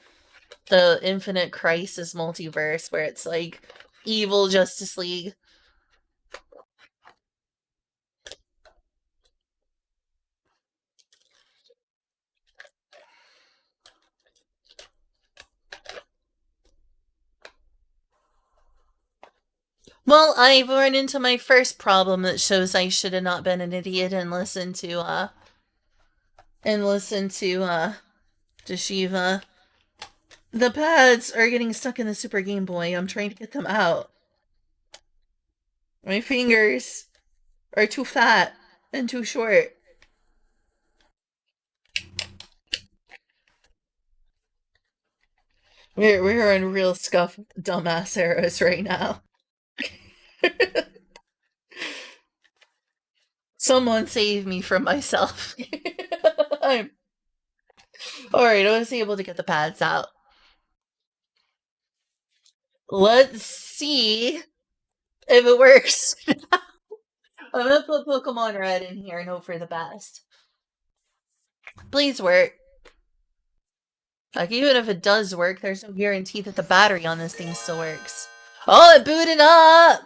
the Infinite Crisis multiverse where it's like evil Justice League. Well, I've run into my first problem that shows I should have not been an idiot and listened to Shiva. The pads are getting stuck in the Super Game Boy. I'm trying to get them out. My fingers are too fat and too short. We're in real scuff dumbass eras right now. Someone save me from myself. Alright, I was able to get the pads out. Let's see if it works. I'm gonna put Pokemon Red in here and hope for the best. Please work. Like, even if it does work, there's no guarantee that the battery on this thing still works. Oh, it booted up!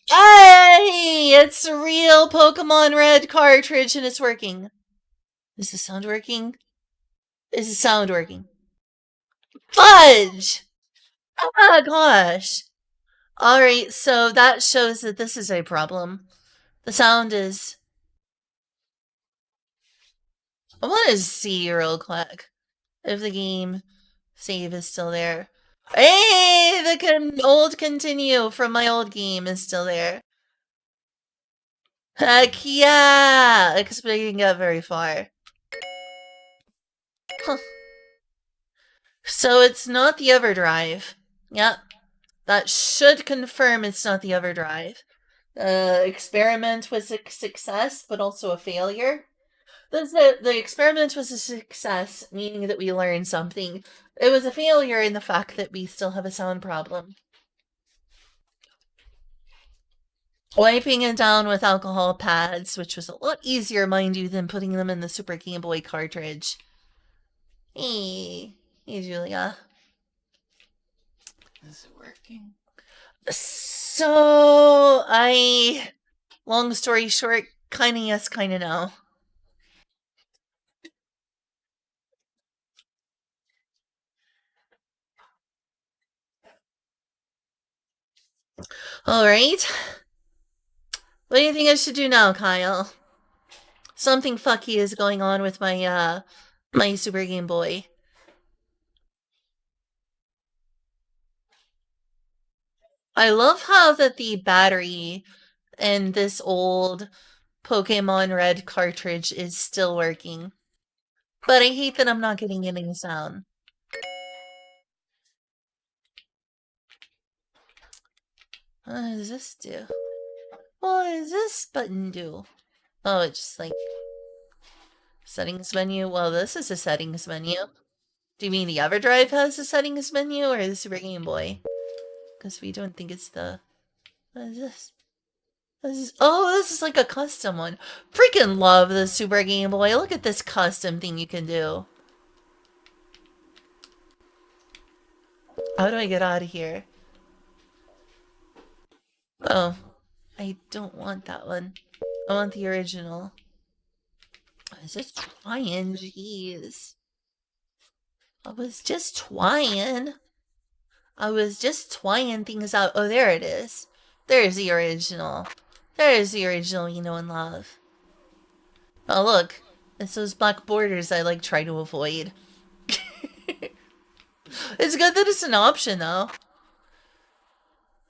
Hey! It's a real Pokemon Red cartridge and it's working. Is the sound working? Is the sound working? Fudge! Oh my gosh. Alright, so that shows that this is a problem. The sound is. I want to see real quick if the game save is still there. Hey, the old continue from my old game is still there. Heck yeah! Because we didn't get very far. Huh. So it's not the EverDrive. Yep. That should confirm it's not the EverDrive. Experiment was a success, but also a failure. The experiment was a success, meaning that we learned something. It was a failure in the fact that we still have a sound problem. Wiping it down with alcohol pads, which was a lot easier, mind you, than putting them in the Super Game Boy cartridge. Hey, Julia. Is it working? So, long story short, kinda yes, kinda no. Alright. What do you think I should do now, Kyle? Something fucky is going on with my, my Super Game Boy. I love how that the battery in this old Pokemon Red cartridge is still working. But I hate that I'm not getting any sound. What does this do? What does this button do? Oh, it's just like settings menu. Well, this is a settings menu. Do you mean the EverDrive has a settings menu or the Super Game Boy? Because we don't think it's the... What is this? This is like a custom one. Freaking love the Super Game Boy. Look at this custom thing you can do. How do I get out of here? Oh, I don't want that one. I want the original. I was just trying, jeez. I was just trying things out. Oh, there it is. There's the original. There's the original you know and love. Oh, look. It's those black borders I, like, try to avoid. It's good that it's an option, though.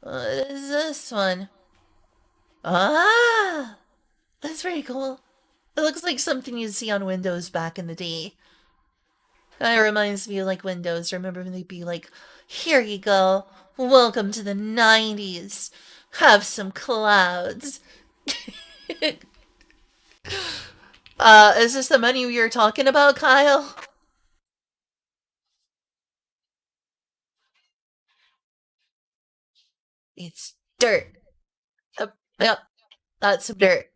What is this one? Ah! That's very cool. It looks like something you'd see on Windows back in the day. It reminds me of, like, Windows. Remember when they'd be like, here you go. Welcome to the 90s. Have some clouds. Is this the menu you're talking about, Kyle? It's dirt. Yep, that's some dirt.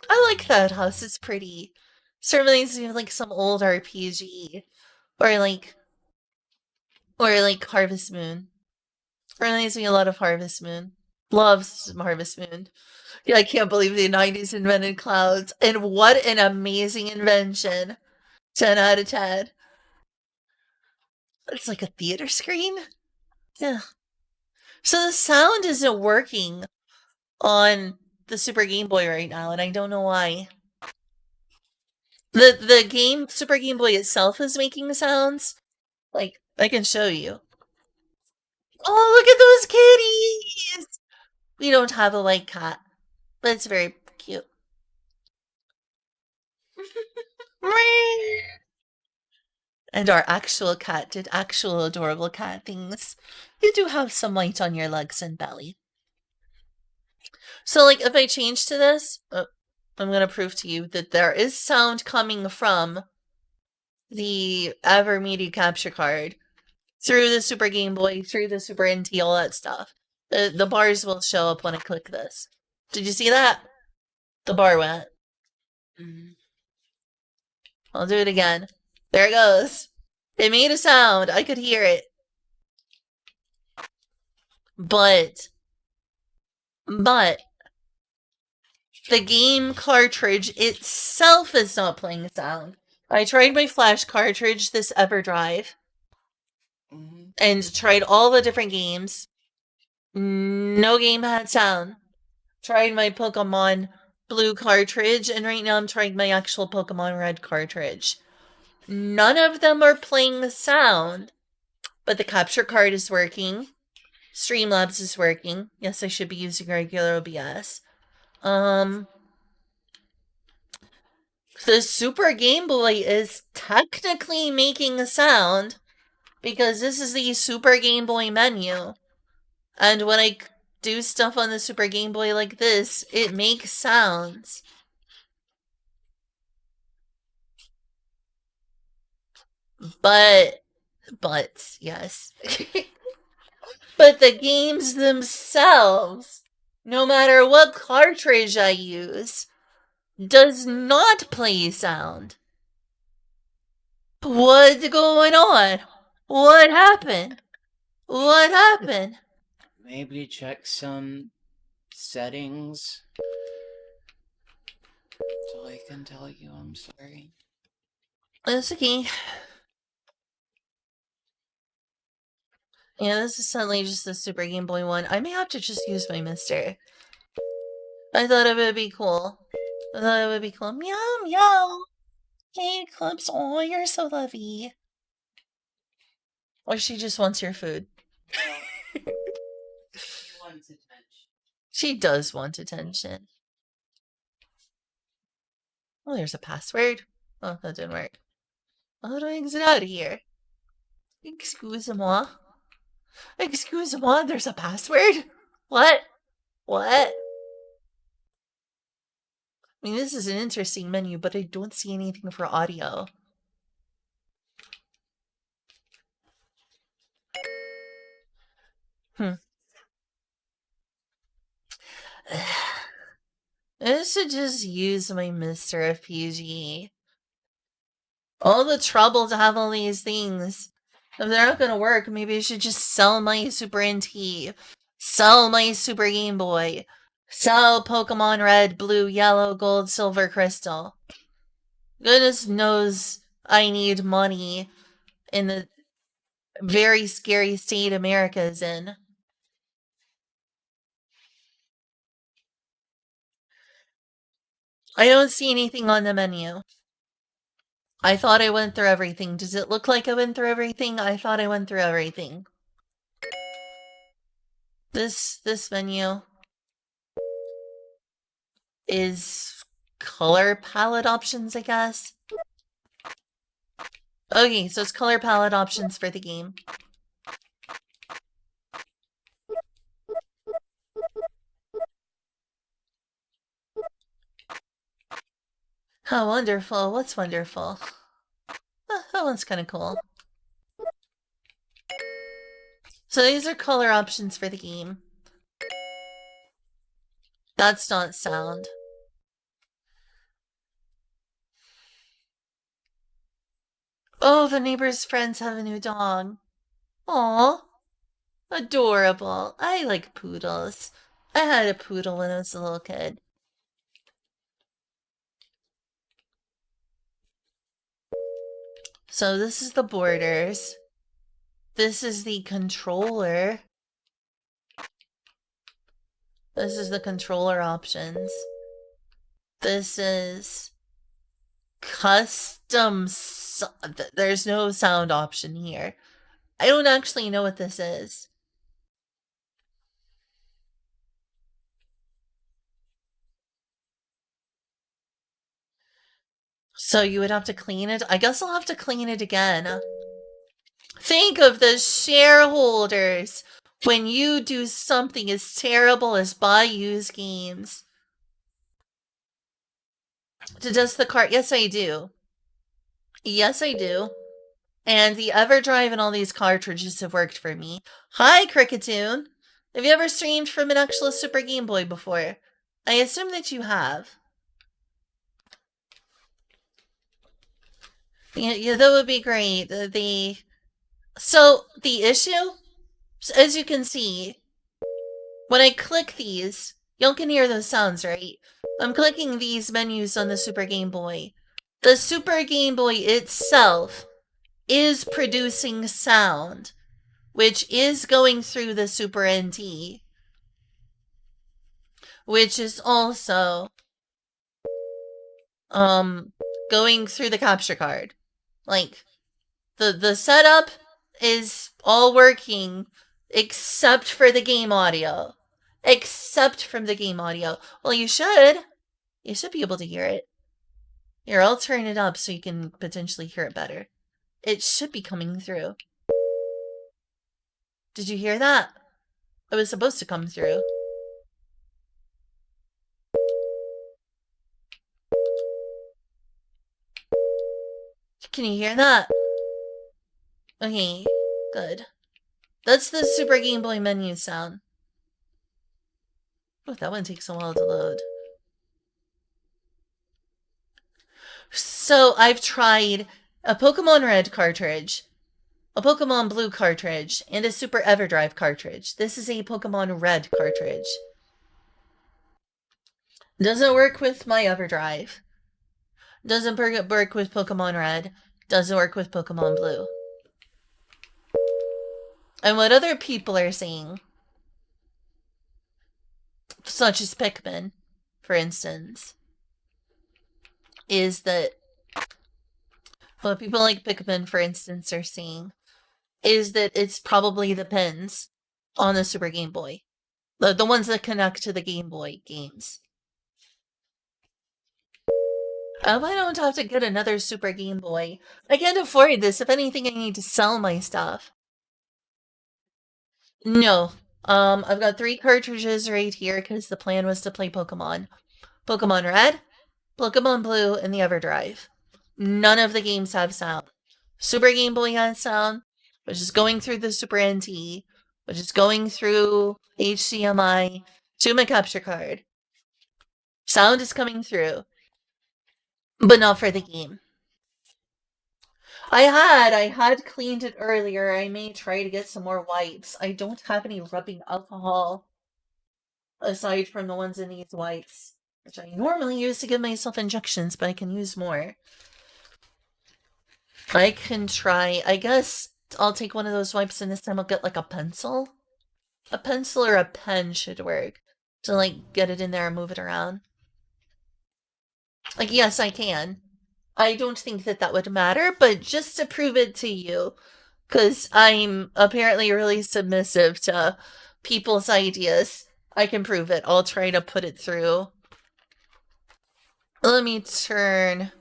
I like that house. It's pretty. Certainly reminds me of like some old RPG. Or like Harvest Moon. Reminds me a lot of Harvest Moon. Loves Harvest Moon. Yeah, I can't believe the 90s invented clouds. And what an amazing invention. 10 out of 10. It's like a theater screen? Yeah. So the sound isn't working on the Super Game Boy right now, and I don't know why. The game Super Game Boy itself is making sounds. Like, I can show you. Oh, look at those kitties! We don't have a white cat, but it's very cute. And our actual cat did actual adorable cat things. You do have some white on your legs and belly. So, like, if I change to this, I'm going to prove to you that there is sound coming from the AverMedia capture card through the Super Game Boy, through the Super NT, all that stuff. The bars will show up when I click this. Did you see that? The bar went. Mhm. I'll do it again. There it goes. It made a sound. I could hear it. But the game cartridge itself is not playing sound. I tried my flash cartridge, this EverDrive, Mhm. and tried all the different games. No game had sound. Tried my Pokemon Blue cartridge, and right now I'm trying my actual Pokemon Red cartridge. None of them are playing the sound, but the capture card is working. Streamlabs is working. Yes, I should be using regular OBS. The Super Game Boy is technically making a sound because this is the Super Game Boy menu. And when I do stuff on the Super Game Boy like this, it makes sounds. But, yes. But the games themselves, no matter what cartridge I use, does not play sound. What's going on? What happened? What happened? Maybe check some settings. That's all I can tell you. I'm sorry. That's okay. Yeah, this is suddenly just the Super Game Boy one. I may have to just use my mister. I thought it would be cool. Meow, meow. Hey, Eclipse. Oh, you're so lovely. Or she just wants your food. She wants attention. She does want attention. Oh, there's a password. Oh, that didn't work. How do I exit out of here? Excuse-moi. Excuse-moi, there's a password? What? I mean, this is an interesting menu, but I don't see anything for audio. I should just use my Mr. FPG. All the trouble to have all these things. If they're not gonna work, maybe I should just sell my Super NT. Sell my Super Game Boy. Sell Pokemon Red, Blue, Yellow, Gold, Silver, Crystal. Goodness knows I need money in the very scary state America is in. I don't see anything on the menu. I thought I went through everything. Does it look like I went through everything? I thought I went through everything. This menu is color palette options, I guess. Okay, so it's color palette options for the game. How wonderful. What's wonderful? That one's kind of cool. So these are color options for the game. That's not sound. Oh, the neighbor's friends have a new dog. Aw. Adorable. I like poodles. I had a poodle when I was a little kid. So this is the borders. This is the controller. This is the controller options. This is custom. There's no sound option here. I don't actually know what this is. So you would have to clean it? I guess I'll have to clean it again. Think of the shareholders when you do something as terrible as buy used games. To dust the cart? Yes, I do. Yes, I do. And the EverDrive and all these cartridges have worked for me. Hi, Cricketoon! Have you ever streamed from an actual Super Game Boy before? I assume that you have. Yeah, that would be great. So, the issue, as you can see, when I click these, y'all can hear those sounds, right? I'm clicking these menus on the Super Game Boy. The Super Game Boy itself is producing sound. which is going through the Super NT, which is also going through the capture card. Like, the setup is all working except for the game audio. Except from the game audio. Well, you should be able to hear it. Here, I'll turn it up so you can potentially hear it better. It should be coming through. Did you hear that? It was supposed to come through. Can you hear that? Okay, good. That's the Super Game Boy menu sound. Oh, that one takes a while to load. So I've tried a Pokemon Red cartridge, a Pokemon Blue cartridge, and a Super EverDrive cartridge. This is a Pokemon Red cartridge. Doesn't work with my EverDrive. Doesn't work with Pokemon Red. Doesn't work with Pokemon Blue. And what other people are saying, such as Pikmin, for instance, is that what people like Pikmin, for instance, are saying is that it's probably the pins on the Super Game Boy. The ones that connect to the Game Boy games. I don't have to get another Super Game Boy. I can't afford this. If anything, I need to sell my stuff. No. I've got 3 cartridges right here because the plan was to play Pokemon. Pokemon Red, Pokemon Blue, and the EverDrive. None of the games have sound. Super Game Boy has sound, which is going through the Super NT, which is going through HDMI to my capture card. Sound is coming through, but not for the game. I had cleaned it earlier. I may try to get some more wipes. I don't have any rubbing alcohol aside from the ones in these wipes, which I normally use to give myself injections, but I can use more. I can try. I guess I'll take one of those wipes and this time I'll get like a pencil. A pencil or a pen should work to like get it in there and move it around. Like, yes, I can. I don't think that would matter, but just to prove it to you, because I'm apparently really submissive to people's ideas, I can prove it. I'll try to put it through. Let me turn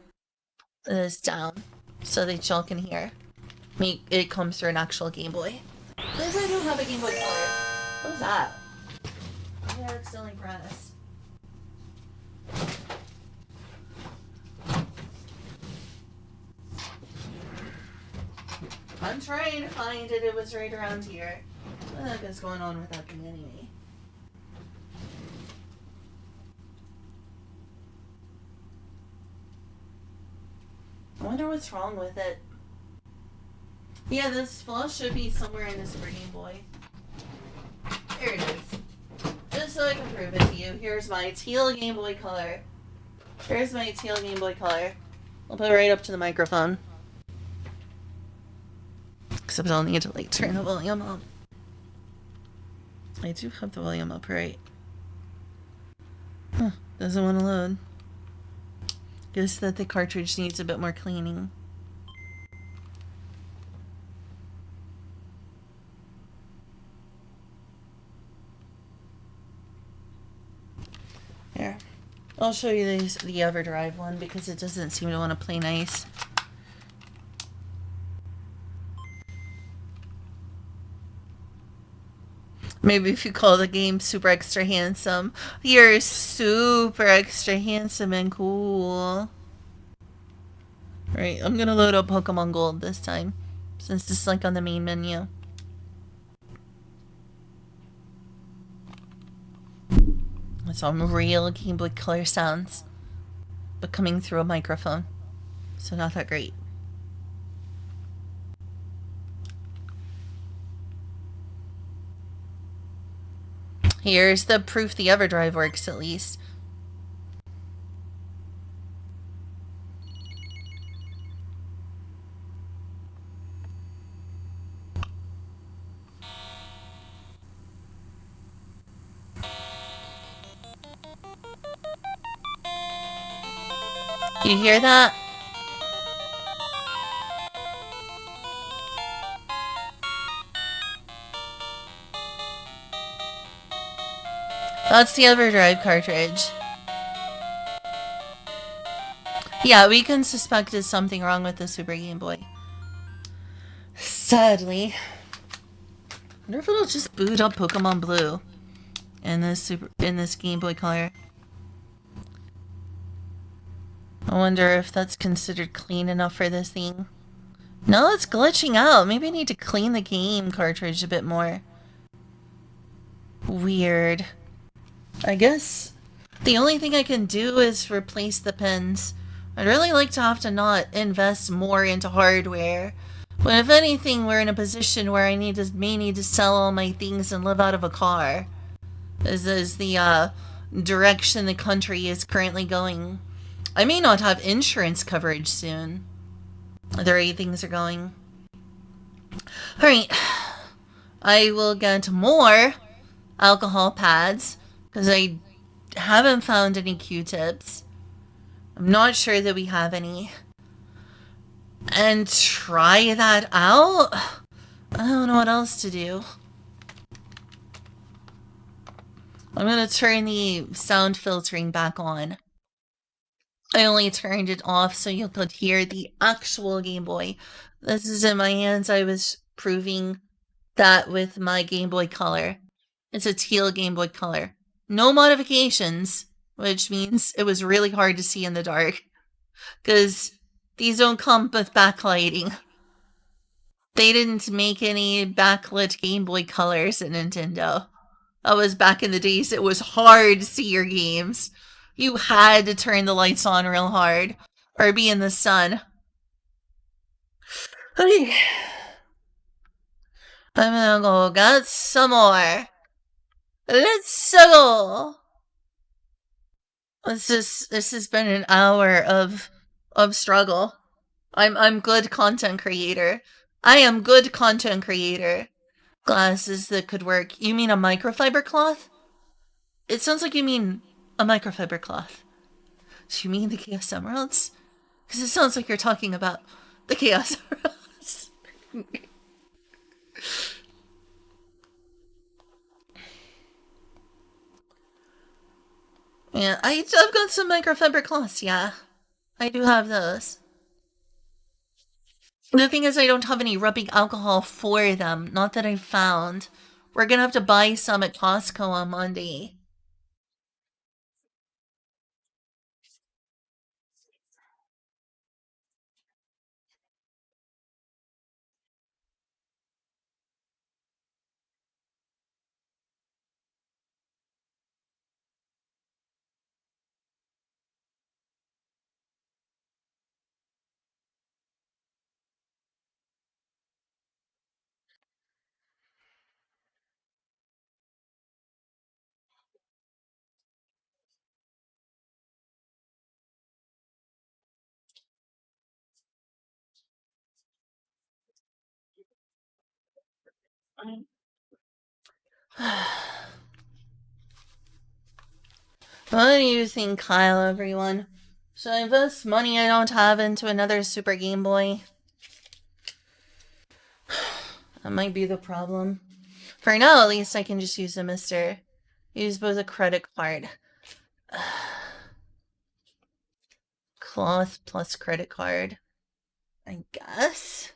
this down so that y'all can hear. It comes through an actual Game Boy. Because I do have a Game Boy Color. What was that? I accidentally pressed. I'm trying to find it. It was right around here. What the heck is going on with that thing anyway? I wonder what's wrong with it. Yeah, this flash should be somewhere in the Super Game Boy. There it is. Just so I can prove it to you. Here's my teal Game Boy Color. Here's my teal Game Boy Color. I'll put it right up to the microphone. Except I'll need to like turn the volume up. I do have the volume up, right? Huh, doesn't want to load. Guess that the cartridge needs a bit more cleaning. Here. I'll show you the EverDrive one because it doesn't seem to want to play nice. Maybe if you call the game Super Extra Handsome. You're super extra handsome and cool. Right, I'm gonna load up Pokemon Gold this time, since it's like on the main menu. Some real Game Boy Color sounds, but coming through a microphone, so not that great. Here's the proof the EverDrive works, at least. You hear that? That's the EverDrive cartridge. Yeah, we can suspect there's something wrong with the Super Game Boy. Sadly. I wonder if it'll just boot up Pokemon Blue in this Game Boy Color. I wonder if that's considered clean enough for this thing. No, it's glitching out. Maybe I need to clean the game cartridge a bit more. Weird. I guess the only thing I can do is replace the pins. I'd really like to have to not invest more into hardware. But if anything, we're in a position where I may need to sell all my things and live out of a car. This is the direction the country is currently going. I may not have insurance coverage soon. The way things are going. Alright. I will get more alcohol pads because I haven't found any Q-tips. I'm not sure that we have any. And try that out? I don't know what else to do. I'm gonna turn the sound filtering back on. I only turned it off so you could hear the actual Game Boy. This is in my hands. I was proving that with my Game Boy Color. It's a teal Game Boy Color. No modifications, which means it was really hard to see in the dark. Because these don't come with backlighting. They didn't make any backlit Game Boy Colors at Nintendo. That was back in the days. It was hard to see your games. You had to turn the lights on real hard or be in the sun. Okay. I'm gonna go get some more. Let's go. This has been an hour of struggle. I'm good content creator. I am good content creator. Glasses that could work. You mean a microfiber cloth? It sounds like you mean a microfiber cloth. Do you mean the Chaos Emeralds? Because it sounds like you're talking about the Chaos Emeralds. Yeah, I've got some microfiber cloths, yeah. I do have those. The thing is, I don't have any rubbing alcohol for them. Not that I've found. We're gonna have to buy some at Costco on Monday. What do you think, Kyle, everyone? Should I invest money I don't have into another Super Game Boy? That might be the problem. For now, at least I can just use a Mr. Use both a credit card. Cloth plus credit card. I guess?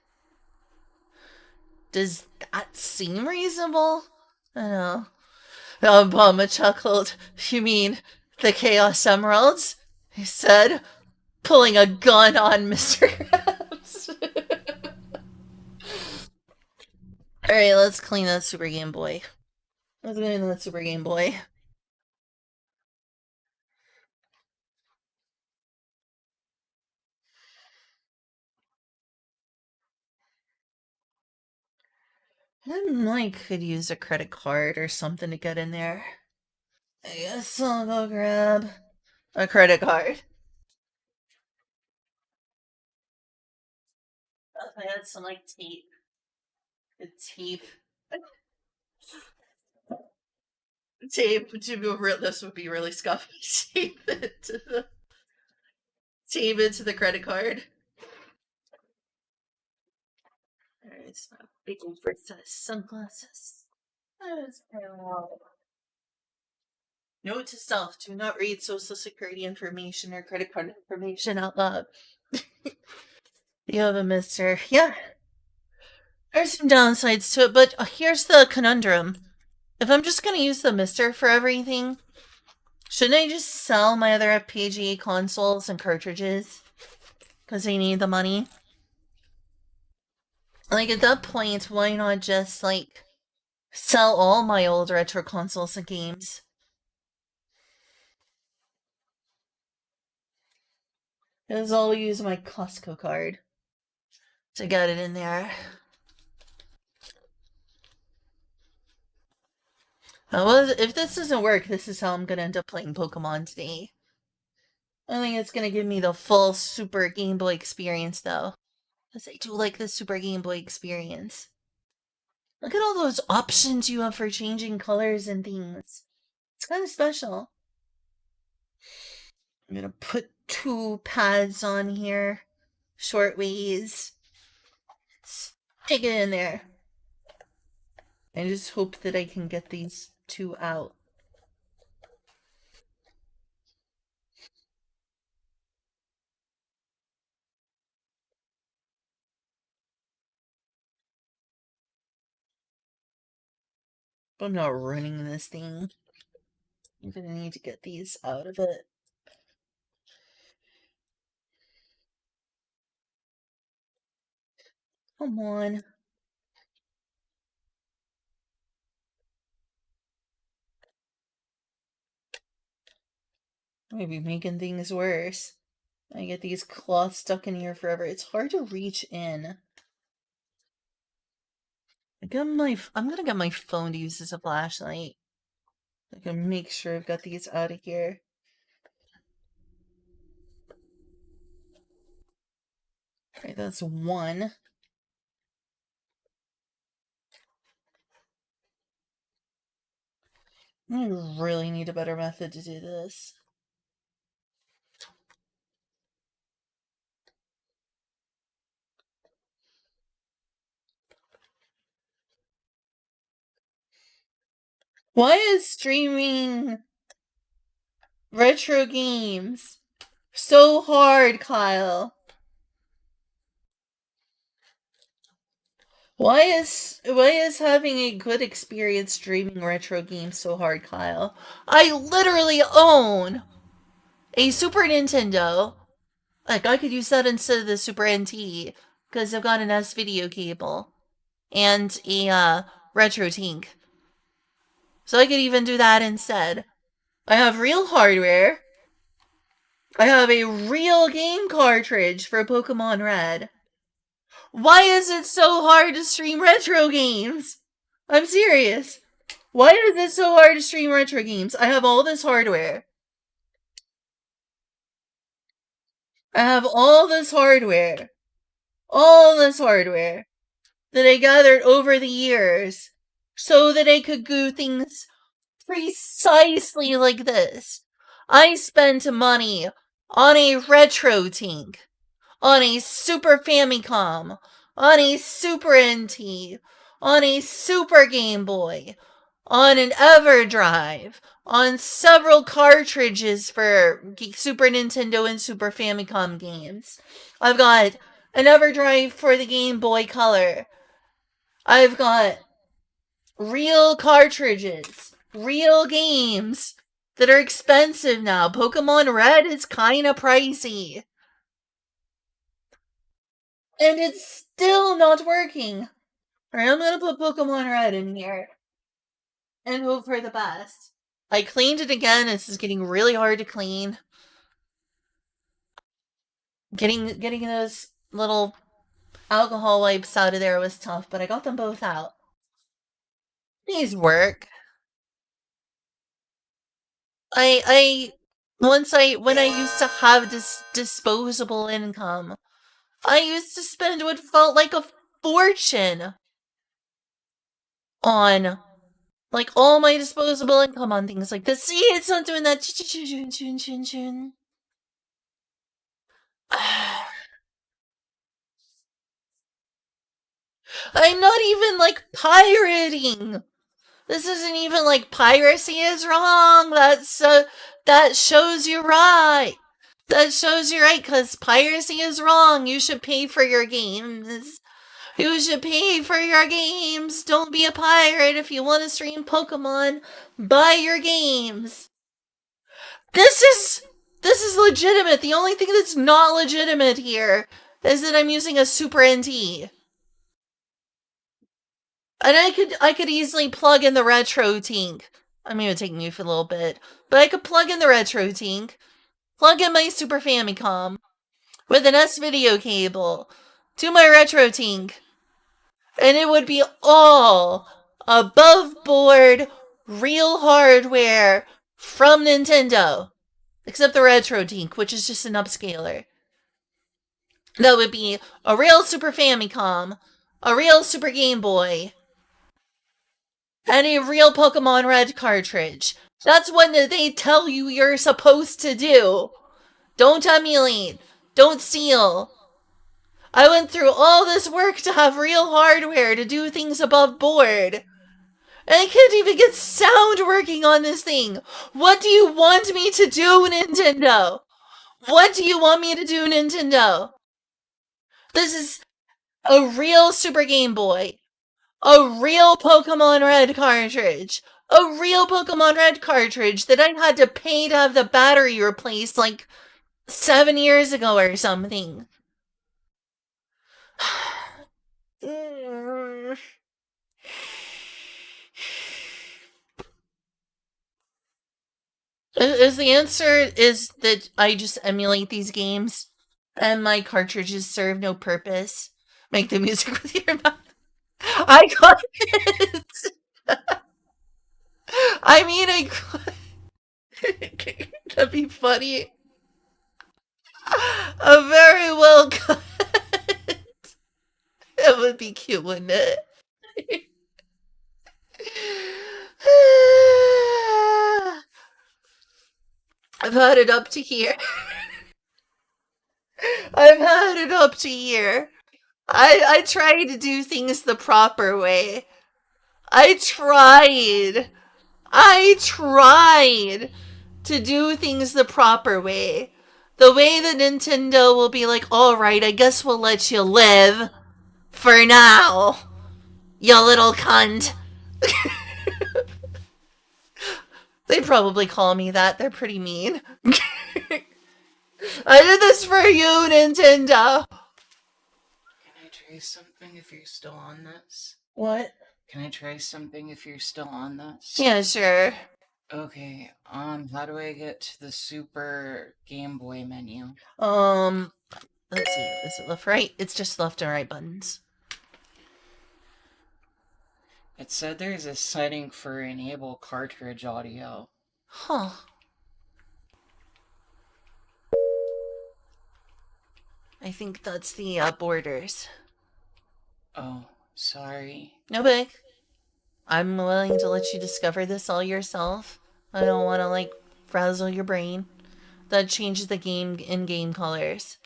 Does that seem reasonable? I don't know. Obama chuckled. You mean the Chaos Emeralds? He said, pulling a gun on Mr. Krabs. Alright, let's clean that Super Game Boy. Let's clean that Super Game Boy. I could use a credit card or something to get in there. I guess I'll go grab a credit card. I had some like tape. The tape. Tape to be real. This would be really scuffy. Tape it to the Save it to the credit card. Alright, it's my big oversized sunglasses. Note to self, do not read social security information or credit card information out loud. You have a mister. Yeah. There's some downsides to it, but here's the conundrum. If I'm just gonna use the mister for everything, shouldn't I just sell my other FPGA consoles and cartridges? Because I need the money? Like, at that point, why not just, like, sell all my old retro consoles and games? Because I'll use my Costco card to get it in there. Well, if this doesn't work, this is how I'm gonna end up playing Pokemon today. I think it's gonna give me the full Super Game Boy experience, though. Because I do like the Super Game Boy experience. Look at all those options you have for changing colors and things. It's kind of special. I'm gonna put 2 pads on here. Short ways. Stick it in there. I just hope that I can get these 2 out. I'm not running this thing. I'm gonna need to get these out of it. Come on. Maybe making things worse. I get these cloths stuck in here forever. It's hard to reach in. I'm gonna get my phone to use as a flashlight. I can make sure I've got these out of here. Alright, that's 1. I really need a better method to do this. Why is streaming retro games so hard, Kyle? Why is having a good experience streaming retro games so hard, Kyle? I literally own a Super Nintendo. Like, I could use that instead of the Super NT, because I've got an S-Video cable and a RetroTink. So I could even do that instead. I have real hardware. I have a real game cartridge for Pokemon Red. Why is it so hard to stream retro games? I'm serious. Why is it so hard to stream retro games? I have all this hardware. I have all this hardware. All this hardware that I gathered over the years so that I could do things precisely like this. I spent money on a RetroTink, on a Super Famicom, on a Super NT, on a Super Game Boy, on an EverDrive, on several cartridges for Super Nintendo and Super Famicom games. I've got an EverDrive for the Game Boy Color. I've got real cartridges, real games that are expensive now. Pokemon Red is kind of pricey. And it's still not working. Alright, I'm gonna put Pokemon Red in here. And hope for the best. I cleaned it again. This is getting really hard to clean. Getting those little alcohol wipes out of there was tough, but I got them both out. These work. When I used to have this disposable income, I used to spend what felt like a fortune on, like, all my disposable income on things like this. See, it's not doing that. I'm not even like pirating. This isn't even like piracy is wrong. That shows you right. That shows you right because piracy is wrong. You should pay for your games. You should pay for your games. Don't be a pirate if you want to stream Pokemon. Buy your games. This is legitimate. The only thing that's not legitimate here is that I'm using a Super NT. And I could easily plug in the Retro Tink. I mean, it would take me for a little bit, but I could plug in the Retro Tink, plug in my Super Famicom with an S video cable to my Retro Tink, and it would be all above board real hardware from Nintendo. Except the Retro Tink, which is just an upscaler. That would be a real Super Famicom, a real Super Game Boy, and a real Pokemon Red cartridge. That's what they tell you you're supposed to do. Don't emulate. Don't steal. I went through all this work to have real hardware to do things above board. And I can't even get sound working on this thing. What do you want me to do, Nintendo? What do you want me to do, Nintendo? This is a real Super Game Boy. A real Pokemon Red cartridge. A real Pokemon Red cartridge that I had to pay to have the battery replaced like 7 years ago or something. Is the answer is that I just emulate these games and my cartridges serve no purpose? Make the music with your mouth. I got it. I mean, that'd be funny. A very well cut. It would be cute, wouldn't it? I've had it up to here. I've had it up to here. I tried to do things the proper way. I tried to do things the proper way. The way that Nintendo will be like, alright, I guess we'll let you live. For now. You little cunt. They probably call me that. They're pretty mean. I did this for you, Nintendo. Can I try something if you're still on this? What? Can I try something if you're still on this? Yeah, sure. Okay, how do I get to the Super Game Boy menu? Let's see. Is it left, right? It's just left and right buttons. It said there's a setting for enable cartridge audio. Huh. I think that's the borders. Oh, sorry. No big. I'm willing to let you discover this all yourself. I don't want to, like, frazzle your brain. That changes the game in-game colors.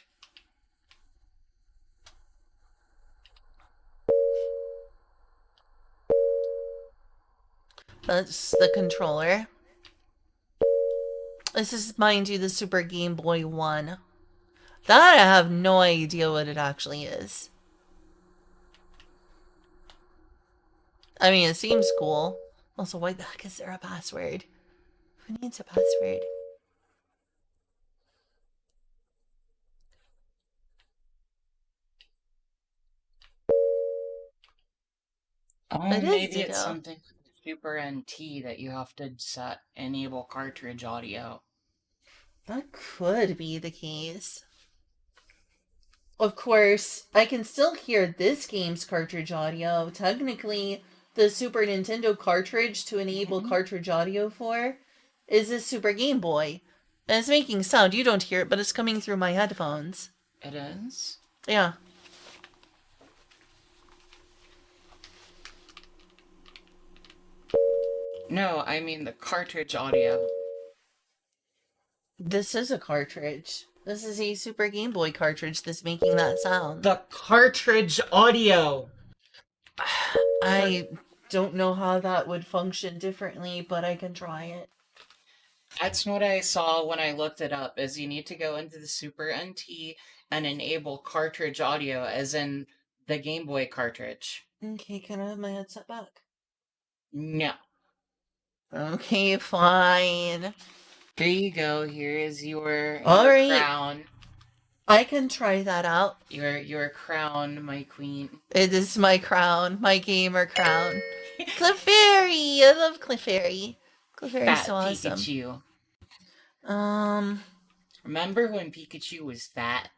That's the controller. This is, mind you, the Super Game Boy 1. That I have no idea what it actually is. I mean, it seems cool. Also, why the heck is there a password? Who needs a password? Oh, It is maybe it's Ditto. something with Super NT that you have to set enable cartridge audio. That could be the case. Of course, I can still hear this game's cartridge audio. Technically, the Super Nintendo cartridge to enable cartridge audio for is a Super Game Boy. And it's making sound. You don't hear it, but it's coming through my headphones. It is? Yeah. No, I mean the cartridge audio. This is a cartridge. This is a Super Game Boy cartridge that's making that sound. The cartridge audio. I don't know how that would function differently, but I can try it. That's what I saw when I looked it up, is you need to go into the Super NT and enable cartridge audio, as in the Game Boy cartridge. Okay, can I have my headset back? No. Okay, fine. Here you go. Here is your All right. crown. I can try that out. Your crown, my queen. It is my crown, my gamer crown. Clefairy! I love Clefairy. Clefairy's Fat so awesome. Pikachu. Um, Remember when Pikachu was fat?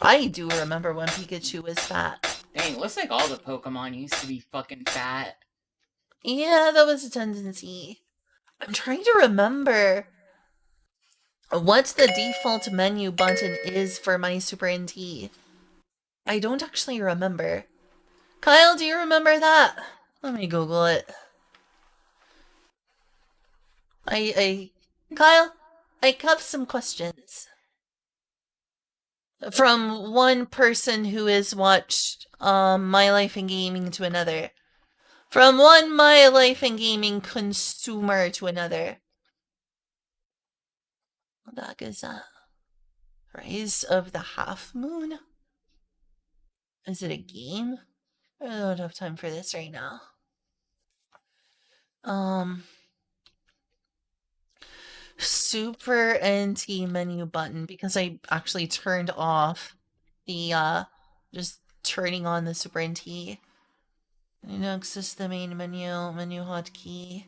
I do remember when Pikachu was fat. Dang, it looks like all the Pokemon used to be fucking fat. Yeah, that was a tendency. I'm trying to remember what the default menu button is for my Super NT. I don't actually remember. Kyle, do you remember that? Let me Google it. Kyle, I have some questions. From one person who has watched My Life in Gaming to another. From one My Life in Gaming consumer to another. What the heck is that? Rise of the Half Moon? Is it a game? I don't have time for this right now. Super NT menu button, because I actually turned off the just turning on the Super NT. And access the main menu hotkey.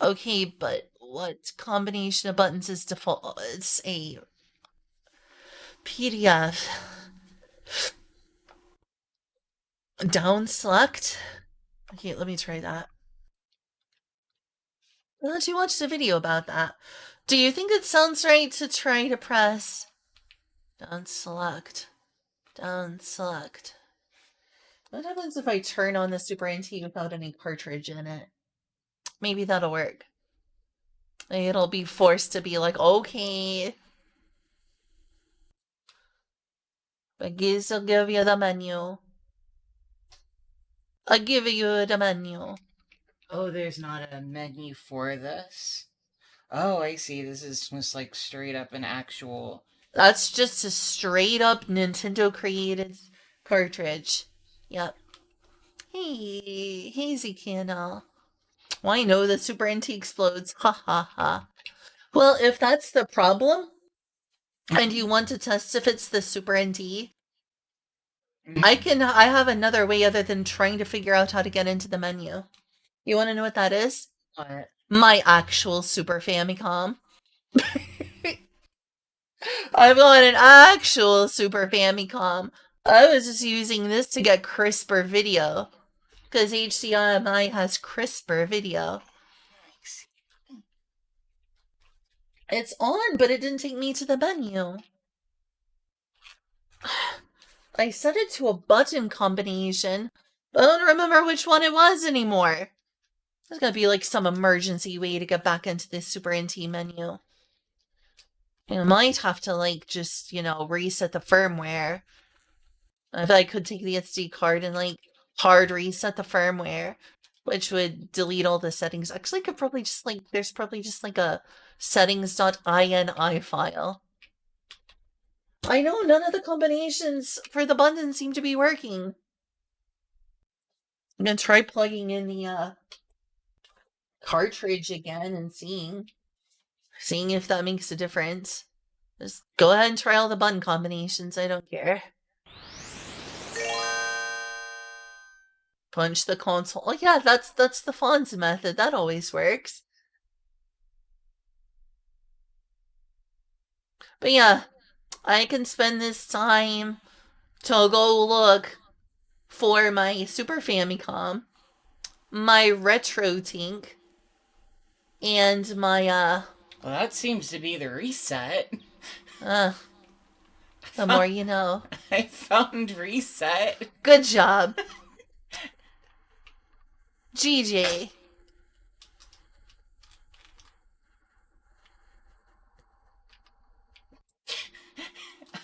Okay, but what combination of buttons is default? It's a PDF. Down select? Okay, let me try that. Well, you watched a video about that. Do you think it sounds right to try to press down select? Down select. What happens if I turn on the Super NT without any cartridge in it? Maybe that'll work. It'll be forced to be like, okay. I guess I'll give you the menu. I'll give you the menu. Oh, there's not a menu for this? Oh, I see. This is just like straight up an actual... That's just a straight up Nintendo created cartridge. Yep. Hey, Hazy Candle. Well, I know the Super NT explodes. Ha ha ha. Well, if that's the problem, and you want to test if it's the Super NT, I have another way other than trying to figure out how to get into the menu. You want to know what that is? What? My actual Super Famicom. I've got an actual Super Famicom. I was just using this to get crisper video. Because HDMI has crisper video. It's on, but it didn't take me to the menu. I set it to a button combination, but I don't remember which one it was anymore. There's gotta be like some emergency way to get back into this Super NT menu. I might have to like just, reset the firmware. If I could take the SD card and like hard reset the firmware, which would delete all the settings. Actually, I could probably just like, there's probably just like a settings.ini file. I know none of the combinations for the buttons seem to be working. I'm gonna try plugging in the cartridge again and seeing if that makes a difference. Just go ahead and try all the button combinations. I don't care. Punch the console. Oh yeah, that's the Fonz method. That always works. But yeah, I can spend this time to go look for my Super Famicom, my RetroTink, and my Well, that seems to be the reset. the more you know. I found reset. Good job. GJ.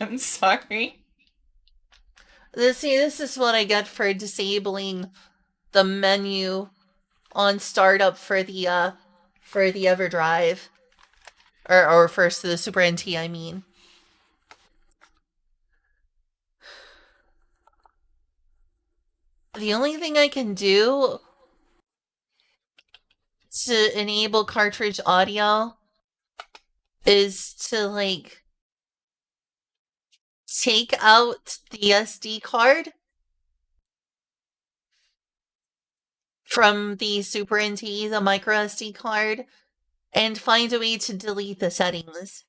I'm sorry. This is what I get for disabling the menu on startup for the EverDrive. Or first the Super NT, I mean. The only thing I can do to enable cartridge audio is to, like, take out the SD card from the Super NT, the micro SD card, and find a way to delete the settings.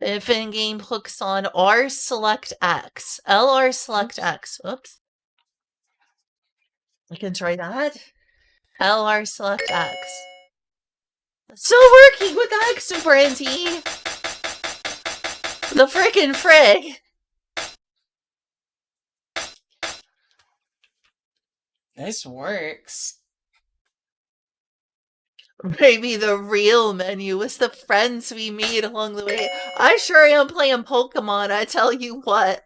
If in-game hooks on R select X, LR select X. Oops. I can try that. LR select X. Still working with the X Super NT. The frickin' frig. This works. Maybe the real menu was the friends we made along the way. I sure am playing Pokemon, I tell you what.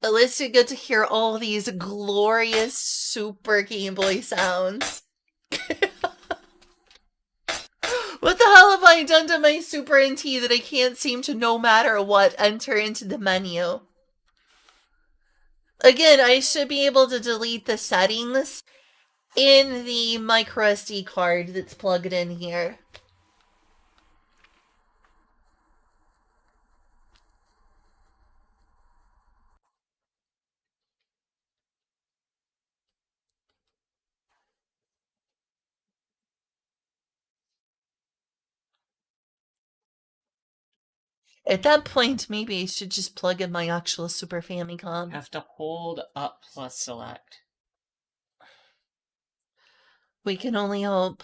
At least you get to hear all these glorious Super Game Boy sounds. What the hell have I done to my Super NT that I can't seem to, no matter what, enter into the menu? Again, I should be able to delete the settings in the micro SD card that's plugged in here. At that point, maybe I should just plug in my actual Super Famicom. You have to hold up plus select. We can only hope.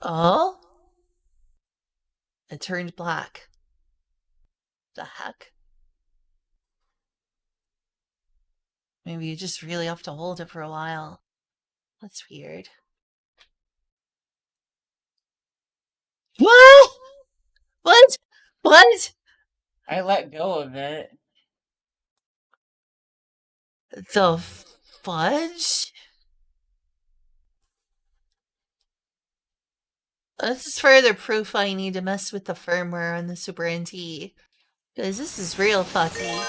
Oh? It turned black. The heck? Maybe you just really have to hold it for a while. That's weird. What? What? What? I let go of it. The fudge? This is further proof I need to mess with the firmware on the Super NT. Because this is real fucky.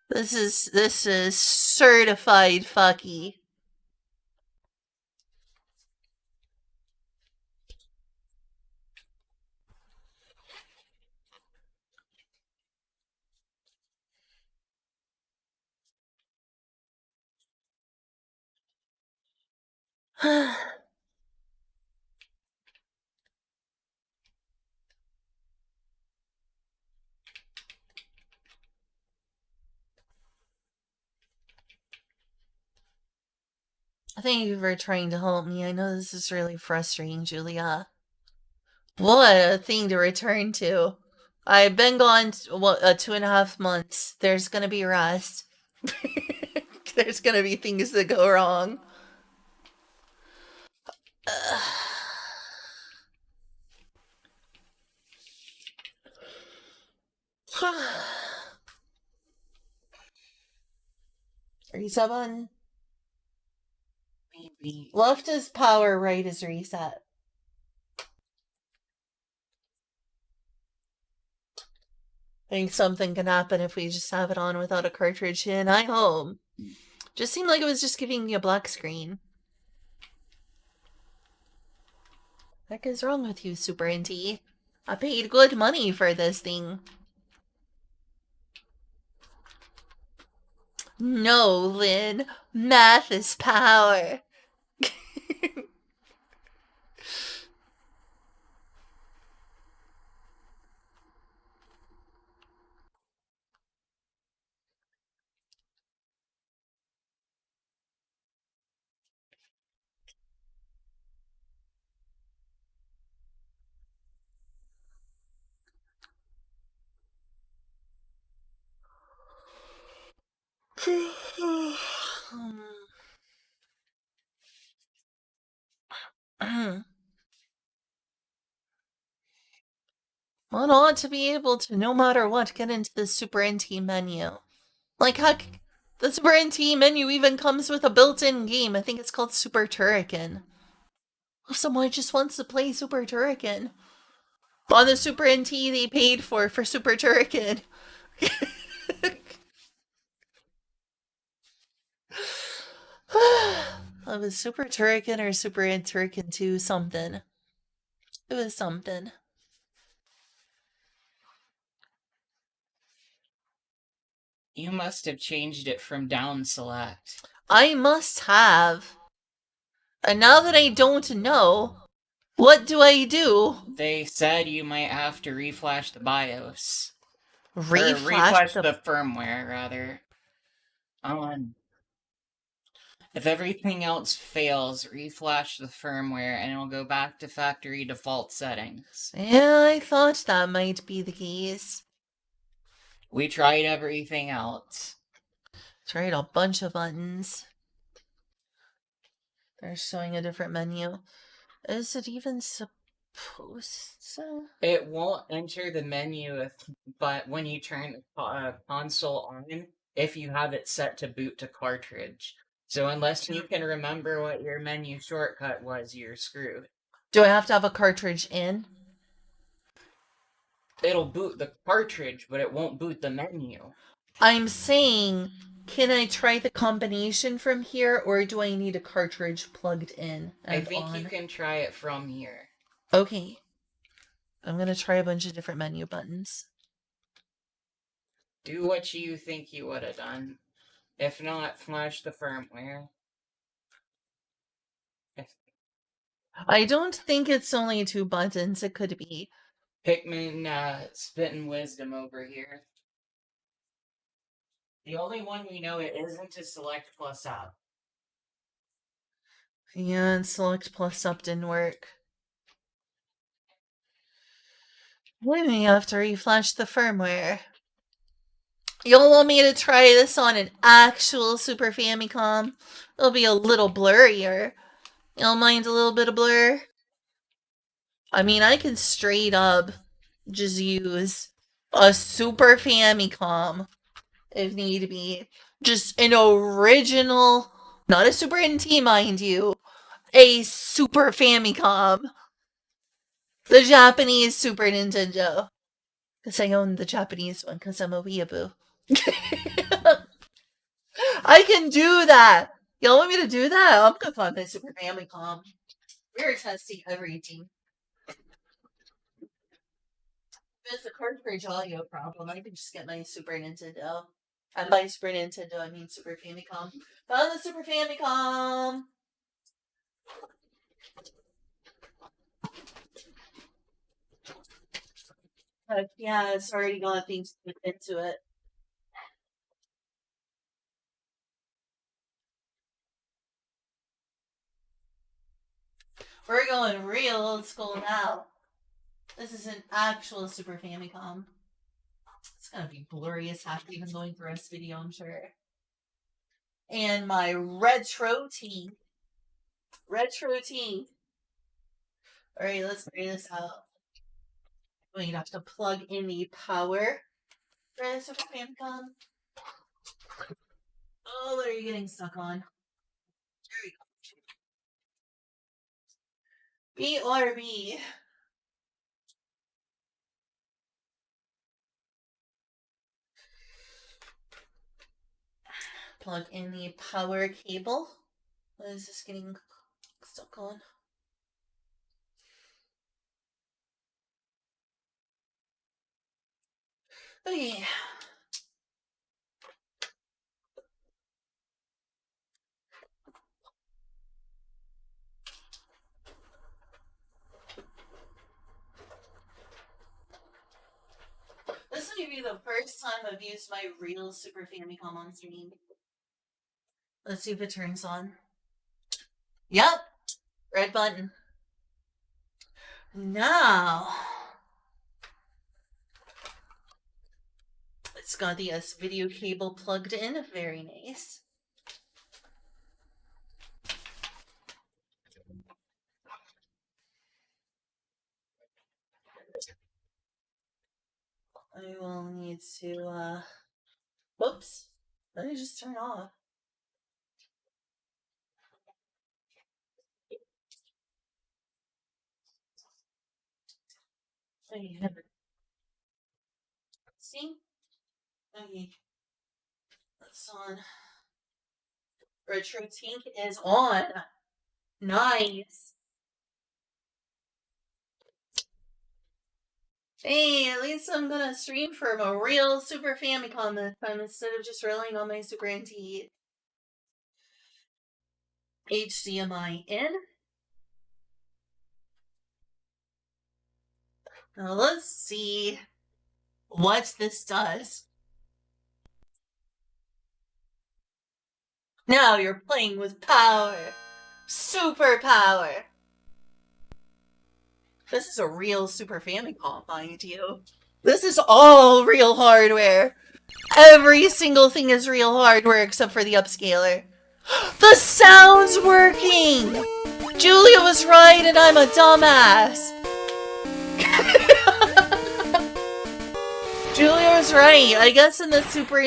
This is certified fucky. Thank you for trying to help me. I know this is really frustrating, Julia. What a thing to return to. I've been gone 2.5 months. There's gonna be rest. There's gonna be things that go wrong. Reset button. Maybe. Left is power, right is reset. I think something can happen if we just have it on without a cartridge in. I hope. Just seemed like it was just giving me a black screen. What the heck is wrong with you, Super NT? I paid good money for this thing. No, Lynn. Math is power. One ought to be able to, no matter what, get into the Super NT menu. Like, heck, the Super NT menu even comes with a built-in game. I think it's called Super Turrican. If someone just wants to play Super Turrican on the Super NT they paid for Super Turrican. It was Super Turrican or Super Turrican 2 something. It was something. You must have changed it from down select. I must have. And now that I don't know, what do I do? They said you might have to reflash the BIOS. Or Reflash the firmware, rather. If everything else fails, reflash the firmware and it'll go back to factory default settings. Yeah, I thought that might be the case. We tried everything else. Tried a bunch of buttons. They're showing a different menu. Is it even supposed to? It won't enter the menu but when you turn console on, if you have it set to boot to cartridge. So unless you can remember what your menu shortcut was, you're screwed. Do I have to have a cartridge in? It'll boot the cartridge, but it won't boot the menu. I'm saying, can I try the combination from here, or do I need a cartridge plugged in and I think on? you can try it from here. Okay. I'm gonna try a bunch of different menu buttons. Do what you think you would have done. If not, flash the firmware. I don't think it's only 2 buttons. It could be. Pikmin spitting wisdom over here. The only one we know it isn't is select plus up. Yeah, and select plus up didn't work. We may have to reflash the firmware. You'll want me to try this on an actual Super Famicom? It'll be a little blurrier. You'll mind a little bit of blur? I mean, I can straight up just use a Super Famicom if need be. Just an original, not a Super NT, mind you, a Super Famicom. The Japanese Super Nintendo. Because I own the Japanese one because I'm a weeaboo. I can do that. Y'all want me to do that? I'm gonna find my Super Famicom. We're testing everything. If it's a cartridge audio problem, I can just get my Super Nintendo. And by Super Nintendo, I mean Super Famicom. Found the Super Famicom! Yeah, it's already got things put into it. We're going real old school now. This is an actual Super Famicom. It's gonna be blurry as heck even going through this video, I'm sure. And my retro tea. Retro tea. Alright, let's try this out. We have to plug in the power for the Super Famicom. Oh, what are you getting stuck on? There we go. BRB. Plug in the power cable. What is this getting stuck on? Okay. This may be the first time I've used my real Super Famicom on stream. Let's see if it turns on. Yep. Red button. Now. It's got the video cable plugged in. Very nice. I will need to, whoops. Let me just turn off. See? Okay. That's on. Retro Tink is on. Nice. Hey, at least I'm gonna stream from a real Super Famicom this time instead of just relying on my Super NT. HDMI in. Now let's see what this does. Now you're playing with power. Super power. This is a real Super Famicom, mind you. This is all real hardware. Every single thing is real hardware except for the upscaler. The sound's working! Julia was right and I'm a dumbass. Julia was right. I guess in the Super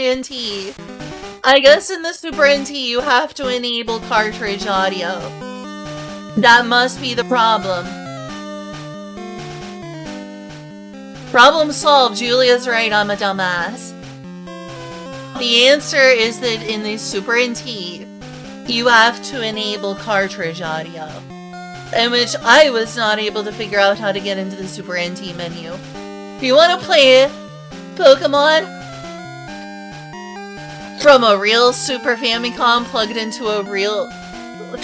NT you have to enable cartridge audio. That must be the problem. Problem solved. Julia's right, I'm a dumbass. The answer is that in the Super NT, you have to enable cartridge audio. In which I was not able to figure out how to get into the Super NT menu. If you want to play Pokemon from a real Super Famicom plugged into a real...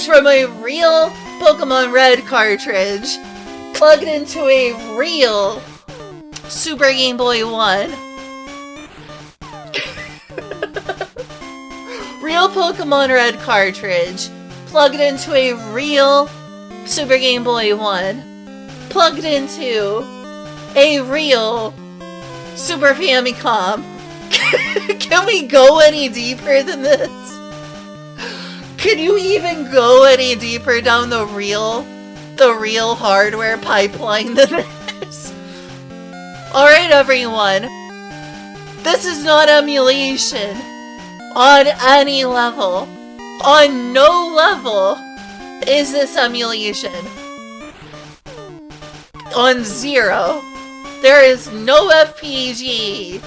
From a real Pokemon Red cartridge plugged into a real Super Game Boy 1. Real Pokemon Red cartridge plugged into a real Super Game Boy 1 plugged into a real Super Famicom. Can we go any deeper than this? Can you even go any deeper down the real hardware pipeline than this? Alright, everyone. This is not emulation. On any level. On no level is this emulation. On zero. There is no FPG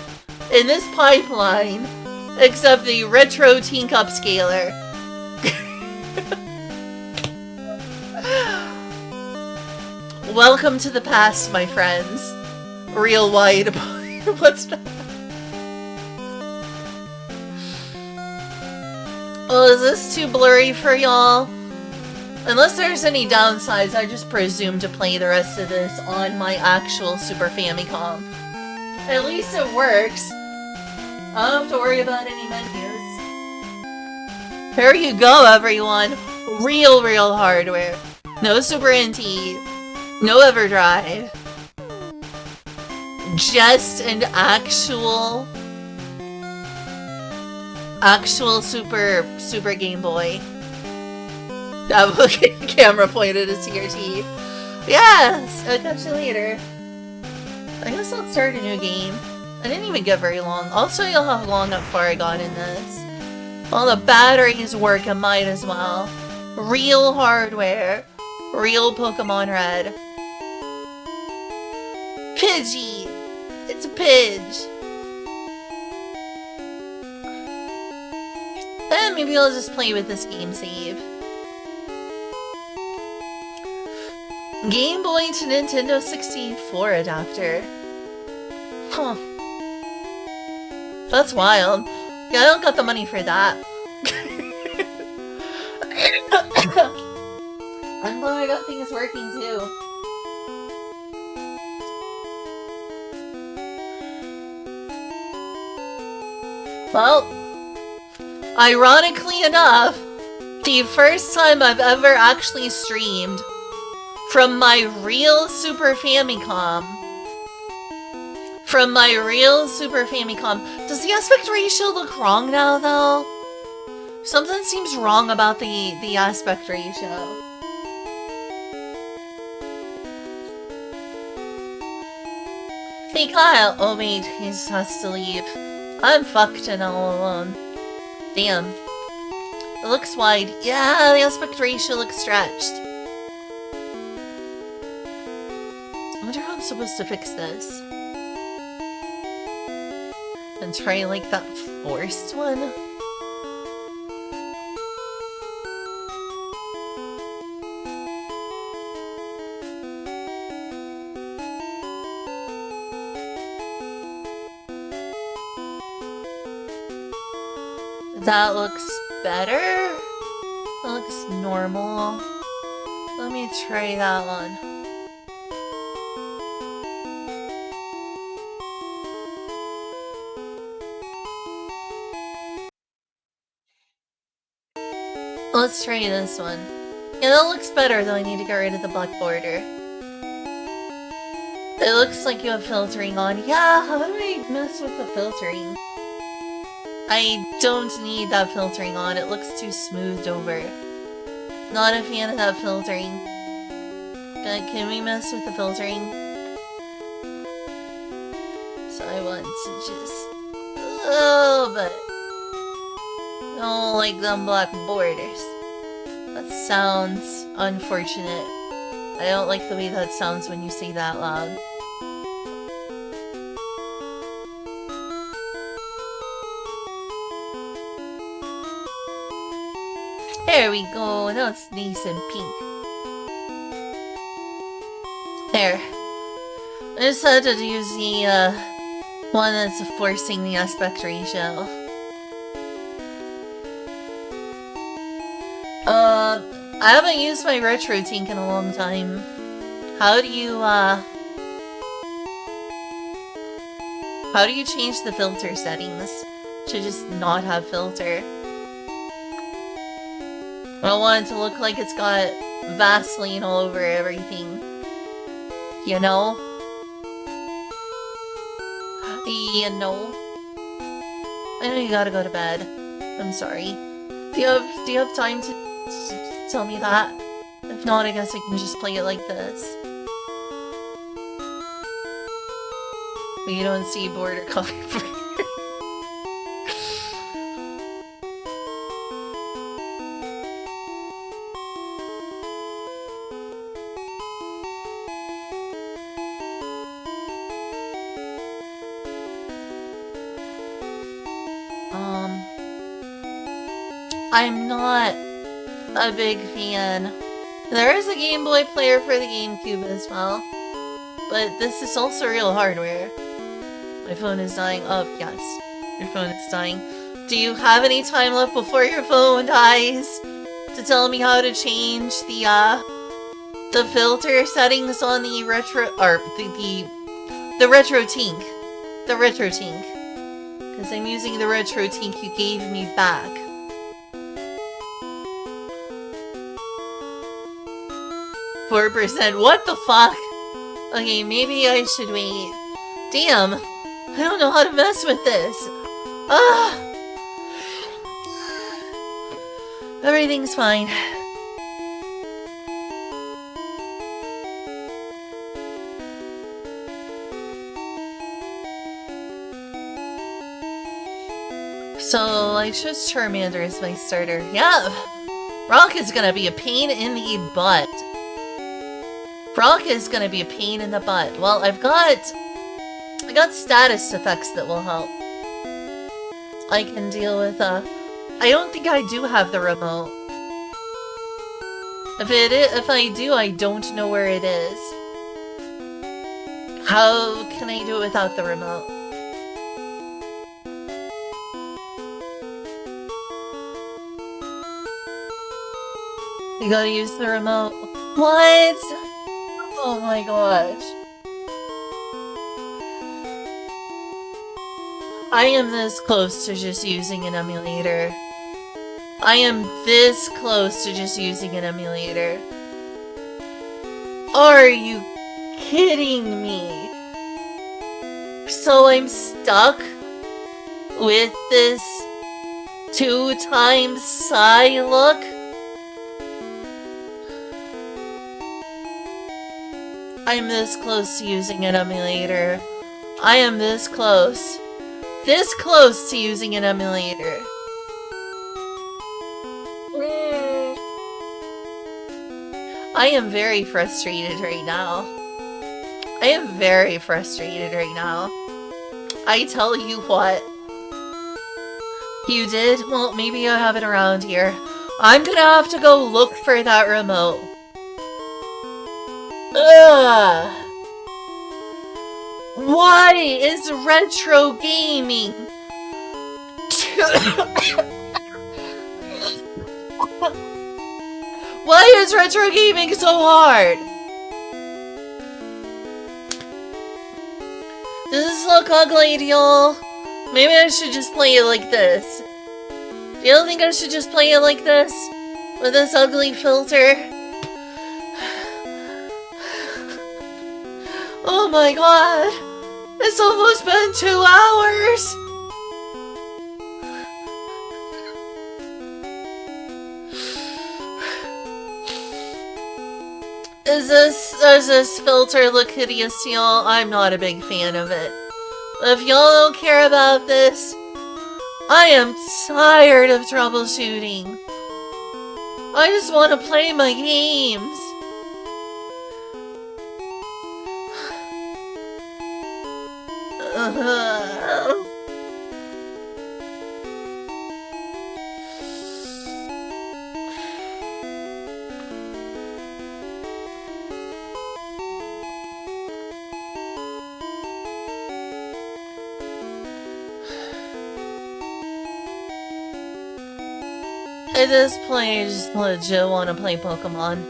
in this pipeline except the Retro Tink upscaler. Welcome to the past, my friends. Real wide. What's that? Well, is this too blurry for y'all? Unless there's any downsides, I just presume to play the rest of this on my actual Super Famicom. At least it works. I don't have to worry about any menus. There you go, everyone. Real hardware. No Super NT. No EverDrive. Just an actual Super Game Boy. That camera pointed at CRT. Yes! I'll catch you later. I guess I'll start a new game. I didn't even get very long. I'll show you how long how far I got in this. Well, the batteries work, I might as well. Real hardware. Real Pokemon Red. Pidgey! It's a Pidge! Then maybe I'll just play with this game save. Game Boy to Nintendo 64 adapter. Huh. That's wild. Yeah, I don't got the money for that. I'm glad I got things working too. Well, ironically enough, the first time I've ever actually streamed from my real Super Famicom. Does the aspect ratio look wrong now, though? Something seems wrong about the aspect ratio. Hey Kyle! Oh wait, he just has to leave. I'm fucked and all alone. Damn. It looks wide. Yeah, the aspect ratio looks stretched. I wonder how I'm supposed to fix this. And try like that forced one? That looks better? That looks normal. Let me try that one. Let's try this one. Yeah, that looks better, though I need to get rid of the black border. It looks like you have filtering on. Yeah, how do I mess with the filtering? I don't need that filtering on. It looks too smoothed over. Not a fan of that filtering. Can we mess with the filtering? So I want to just... Oh, but... I don't like them black borders. That sounds unfortunate. I don't like the way that sounds when you say that loud. There we go, now it's nice and pink. There. I just had to use the one that's forcing the aspect ratio. I haven't used my retro tank in a long time. How do you change the filter settings to just not have filter? I don't want it to look like it's got Vaseline all over everything. You know? You know? I know you gotta go to bed. I'm sorry. Do you have time to tell me that? If not, I guess I can just play it like this. But you don't see border color. I'm not a big fan. There is a Game Boy player for the GameCube as well, but this is also real hardware. My phone is dying. Oh, yes. Your phone is dying. Do you have any time left before your phone dies to tell me how to change the filter settings on the retro, or the retro tank? The retro tank. Because I'm using the retro tank you gave me back. %. What the fuck? Okay, maybe I should wait. Damn. I don't know how to mess with this. Ah. Everything's fine. So I chose Charmander as my starter. Yeah. Rock is gonna be a pain in the butt. Brock is gonna be a pain in the butt. Well, I got status effects that will help. I can deal with, I don't think I do have the remote. If I do, I don't know where it is. How can I do it without the remote? You gotta use the remote. What? Oh my gosh. I am this close to just using an emulator. I am this close to just using an emulator. Are you kidding me? So I'm stuck with this 2x psi look? I'm this close to using an emulator. I am this close. This close to using an emulator. I am very frustrated right now. I am very frustrated right now. I tell you what. You did? Well, maybe I have it around here. I'm gonna have to go look for that remote. Ugh. Why is retro gaming? Why is retro gaming so hard? Does this look ugly to y'all? Maybe I should just play it like this. Do you think I should just play it like this? With this ugly filter? Oh my god! It's almost been 2 hours! Does this filter look hideous to y'all? I'm not a big fan of it. If y'all don't care about this, I am tired of troubleshooting. I just want to play my games. At this point, I just legit want to play Pokemon.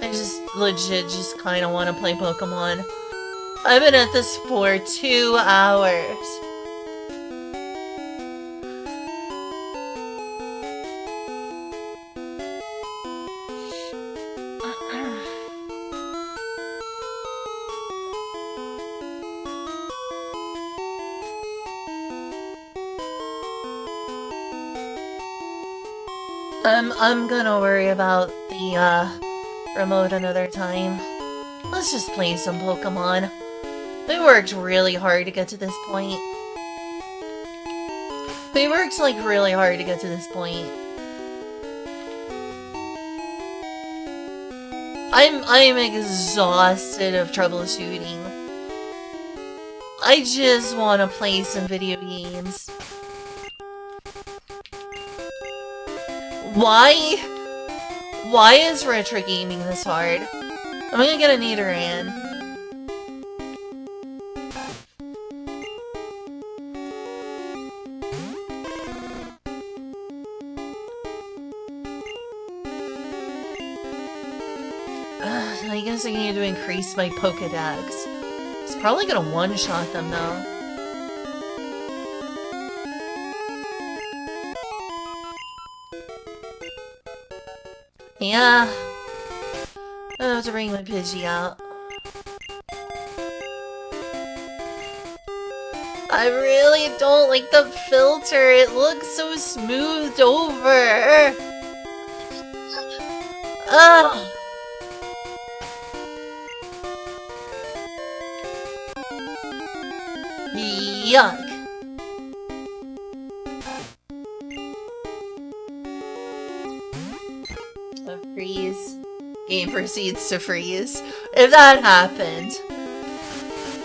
I just legit just kind of want to play Pokemon. I've been at this for 2 hours. I'm gonna worry about the remote another time. Let's just play some Pokemon. We worked really hard to get to this point. We worked like really hard to get to this point. I'm exhausted of troubleshooting. I just want to play some video games. Why is retro gaming this hard? I'm gonna get a Nidoran. I guess I need to increase my Pokedex. It's probably gonna one-shot them though. Yeah. I have to bring my Pidgey out. I really don't like the filter. It looks so smoothed over. Ugh. Yuck. Freeze. Game proceeds to freeze. If that happened,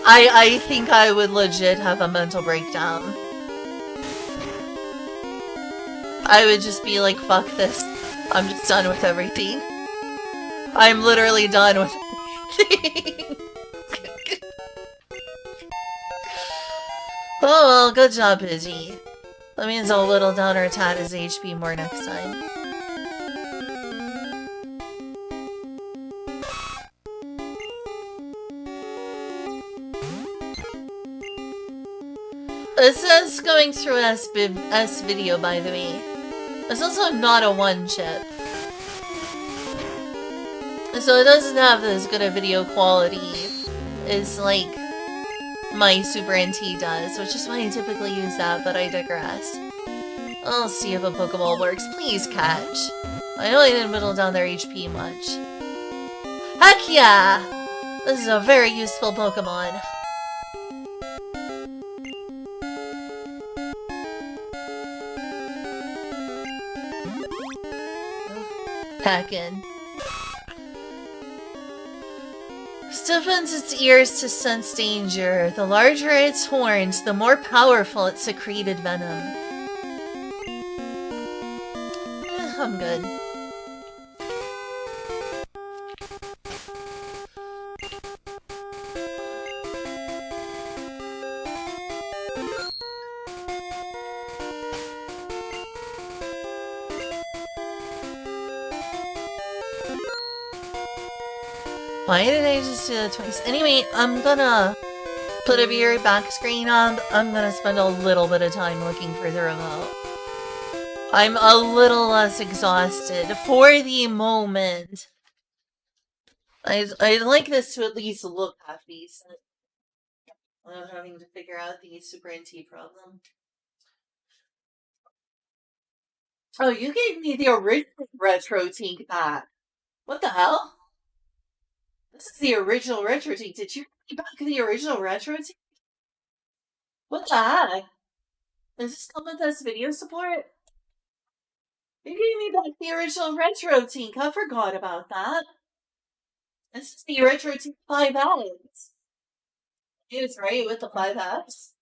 I think I would legit have a mental breakdown. I would just be like, fuck this. I'm just done with everything. I'm literally done with everything. Oh well, good job, Pidgey. That means I'll whittle down our Tata's HP more next time. It says going through S video, by the way. It's also not a 1-chip. So it doesn't have as good a video quality as, like, my Super NT does, which is why I typically use that, but I digress. I'll see if a Pokeball works. Please catch. I know I didn't whittle down their HP much. Heck yeah! This is a very useful Pokemon. Heckin'. Stiffens its ears to sense danger. The larger its horns, the more powerful its secreted venom. I'm good. Why did I just do that twice? Anyway, I'm gonna put a VR back screen on. I'm gonna spend a little bit of time looking for the remote. I'm a little less exhausted for the moment. I'd like this to at least look half decent without having to figure out the Super NT problem. Oh, you gave me the original Retro Tink back. What the hell? This is the original Retro Tink. Did you give me back the original Retro Tink? What the heck? Does this come with this video support? You gave me back the original Retro Tink. I forgot about that. This is the Retro Tink 5X. Maybe it's right with the 5X.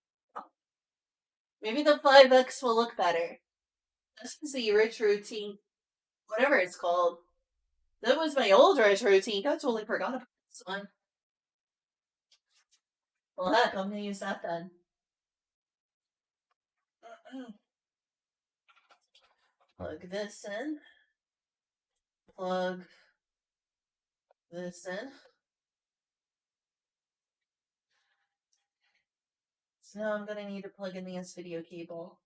Maybe the 5X will look better. This is the Retro Tink, whatever it's called. That was my old Retro Tink. I totally forgot about this one. Well, heck, I'm gonna use that then. Plug this in. Plug this in. So now I'm gonna need to plug in the S-Video cable.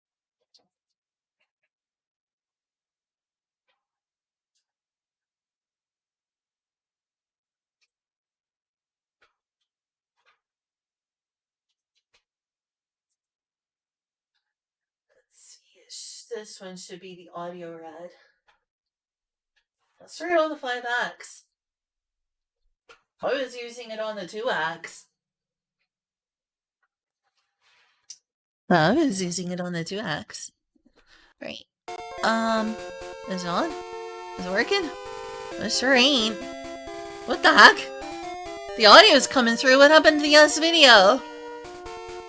Let's see, this one should be the audio red. Let's try it on the 5X. I was using it on the 2X. I was using it on the 2X. Right. Is it on? Is it working? It sure ain't. What the heck? The audio's coming through. What happened to the S-Video?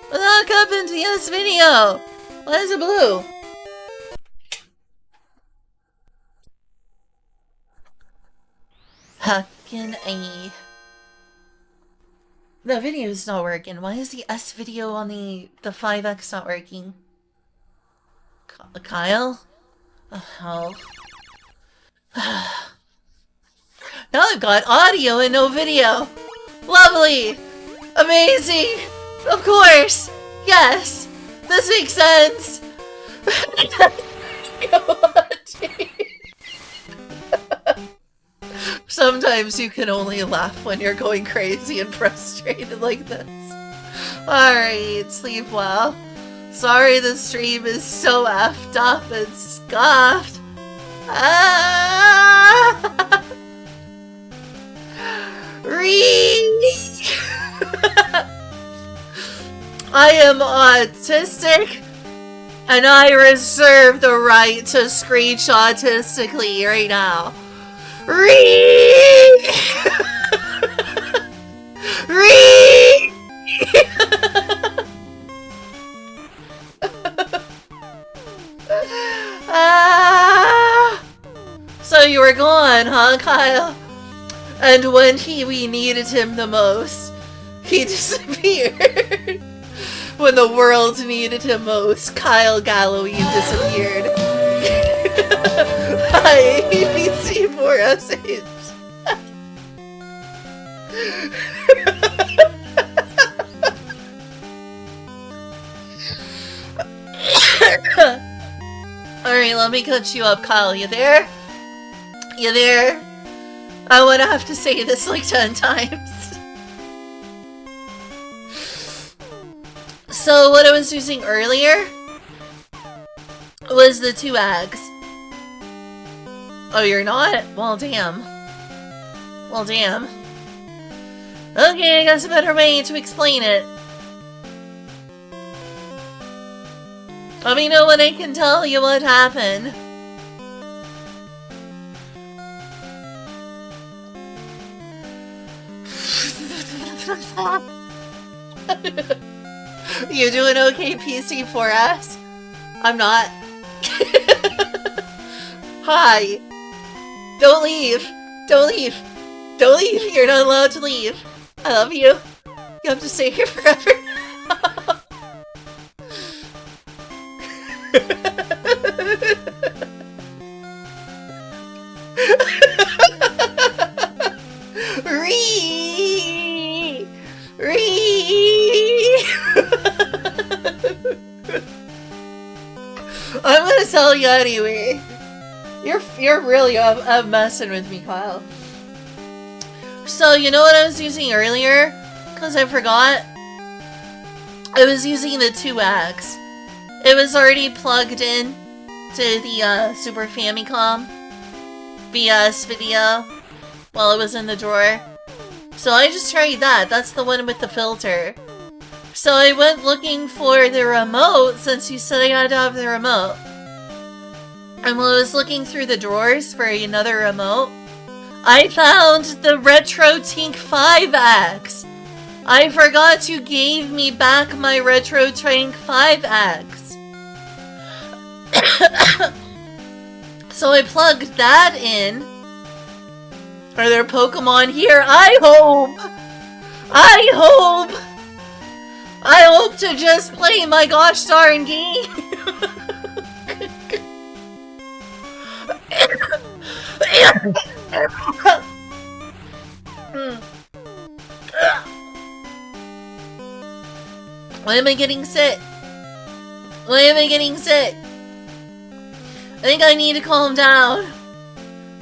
What the heck happened to the S-Video? Why is it blue? Heckin' A. The video's not working. Why is the S-Video on the 5X not working? Kyle? Oh, hell. Now I've got audio and no video. Lovely! Amazing! Of course! Yes! This makes sense! Sometimes you can only laugh when you're going crazy and frustrated like this. Alright, sleep well. Sorry the stream is so effed up and scuffed. I am autistic, and I reserve the right to screech autistically right now. So you were gone, huh, Kyle? And when we needed him the most, he disappeared. When the world needed him most, Kyle Galloway disappeared. Hi, ABC4SH. Alright, let me catch you up, Kyle. You there? You there? I would have to say this like 10 times. So what I was using earlier was the 2X. Oh, you're not? Well, damn. Well, damn. Okay, I guess a better way to explain it. Let me know when I can tell you what happened. You doing okay, PC4S? I'm not. Hi. Don't leave. Don't leave. Don't leave. You're not allowed to leave. I love you. You have to stay here forever. I'm gonna tell you anyway. You're really messing with me, Kyle. So you know what I was using earlier? Cause I forgot. I was using the 2X. It was already plugged in to the Super Famicom via video while it was in the drawer. So I just tried that. That's the one with the filter. So I went looking for the remote since you said I had to have the remote. And while I was looking through the drawers for another remote, I found the RetroTink 5X. I forgot you gave me back my RetroTink 5X. So I plugged that in. Are there Pokemon here? I hope to just play my gosh darn game. Why am I getting sick? Why am I getting sick? I think I need to calm down.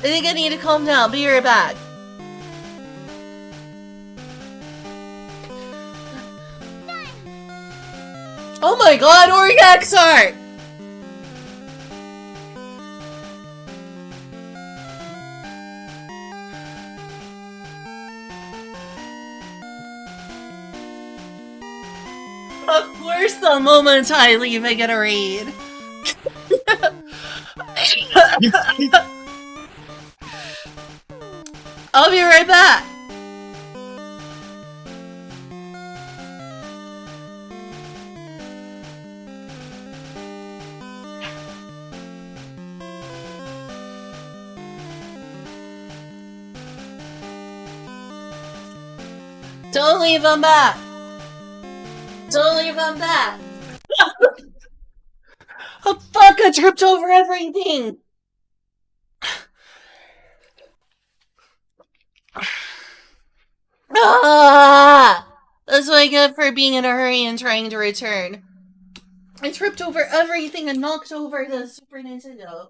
Be right back. Oh my god, Oriexart! Of course, the moment I leave, I get a raid. I'll be right back. Don't leave, I'm back. Don't leave, I'm back. Oh fuck, I tripped over everything. Ah! That's what I get for being in a hurry and trying to return. I tripped over everything and knocked over the Super Nintendo.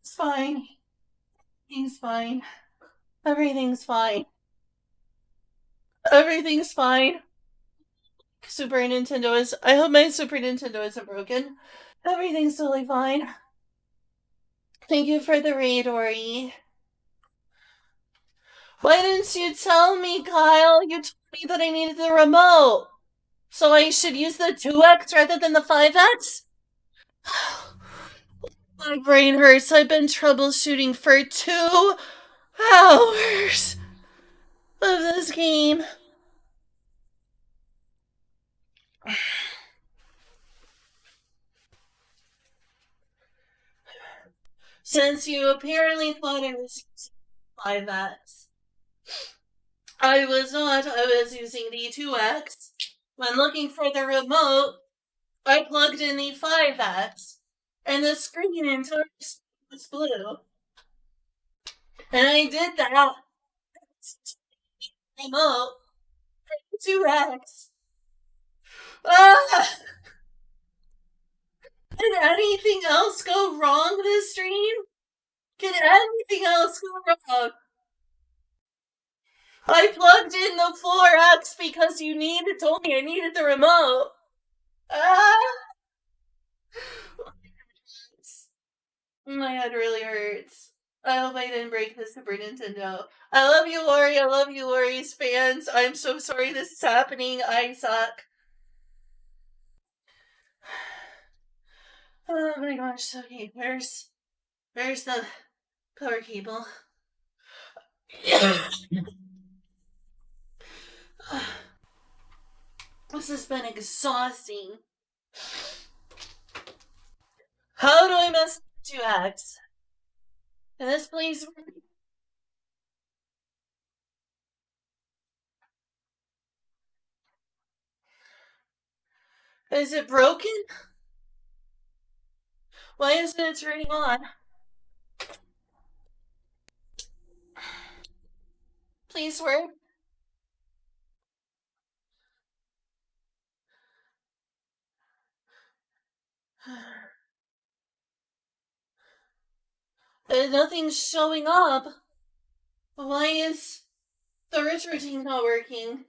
It's fine. Everything's fine. Everything's fine. Everything's fine. Super Nintendo is. I hope my Super Nintendo isn't broken. Everything's totally fine. Thank you for the raid, Ori. Why didn't you tell me, Kyle? You told me that I needed the remote. So I should use the 2X rather than the 5X? My brain hurts. I've been troubleshooting for 2 hours of this game. Since you apparently thought I was using 5X. I was not. I was using the 2X. When looking for the remote, I plugged in the 5X, and the screen entire was blue. And I did that remote for the 2X. Ah! Can anything else go wrong this stream? Can anything else go wrong? I plugged in the 4X because you told me I needed the remote. Ah! My head really hurts. I hope I didn't break the Super Nintendo. I love you, Ori. I love you, Ori's fans. I'm so sorry this is happening. I suck. Oh my gosh, okay, where's the power cable? This has been exhausting. How do I mess with 2X? Can this please work? Is it broken? Why isn't it turning on? Please work. Nothing's showing up. Why is the rich routine not working?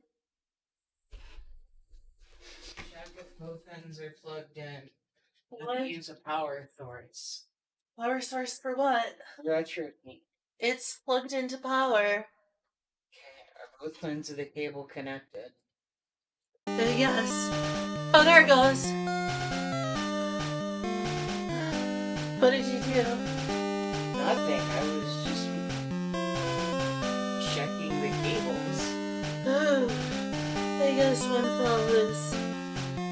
Check if both ends are plugged in. What? Let me use a power source. Power source for what? Retro heat. It's plugged into power. Are both ends of the cable connected? Yes. Oh, there it goes. What did you do? Nothing. I was just checking the cables. Oh, I guess one fell loose.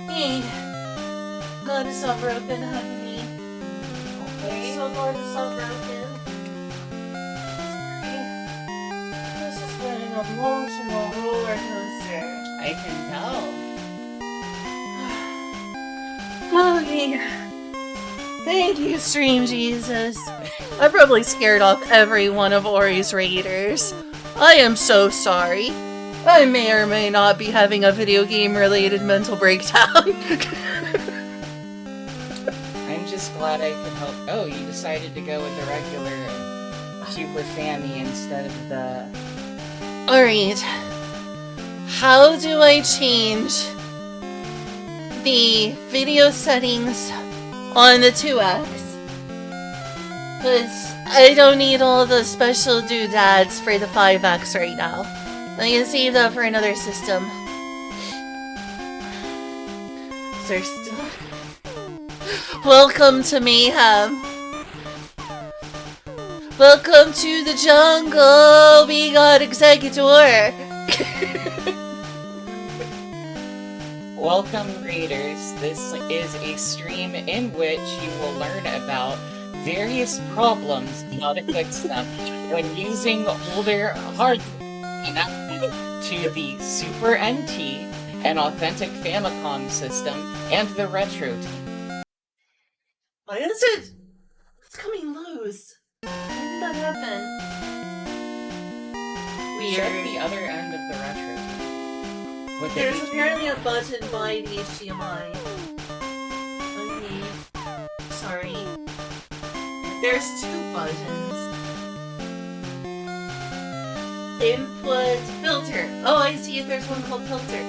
Hey, glad it's not broken, honey. Okay. So glad it's not broken. Sorry. This has been an emotional roller coaster. I can tell. Okay. Thank you, Stream Jesus. I probably scared off every one of Ori's raiders. I am so sorry. I may or may not be having a video game related mental breakdown. I'm just glad I could help. Oh, you decided to go with the regular Super Fammy instead of the... Alright. How do I change the video settings on the 2X? Because I don't need all the special doodads for the 5X right now. I can save that for another system. There's still... Welcome to Mayhem. Welcome to the jungle. We got Executor. Welcome, readers. This is a stream in which you will learn about various problems and how to fix them when using older hardware connected to the Super NT and authentic Famicom system and the Retro team. Why is it? It's coming loose. When did that happen? Check Weird. the other end of the Retro team. With the There's HDMI. apparently a button by the HDMI. Okay. Sorry. There's 2 buttons. Input filter. Oh, I see if there's one called filter.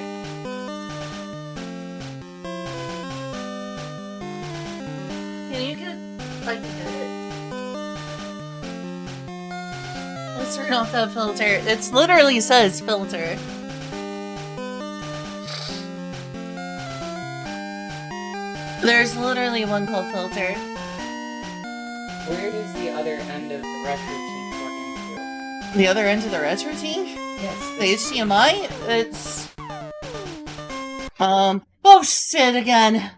Can you get... I can get it. Let's turn off that filter. It literally says filter. There's literally one called filter. Where does the other end of the Retro team plug into? The other end of the retro team? Yes. The HDMI? It's... Oh shit again!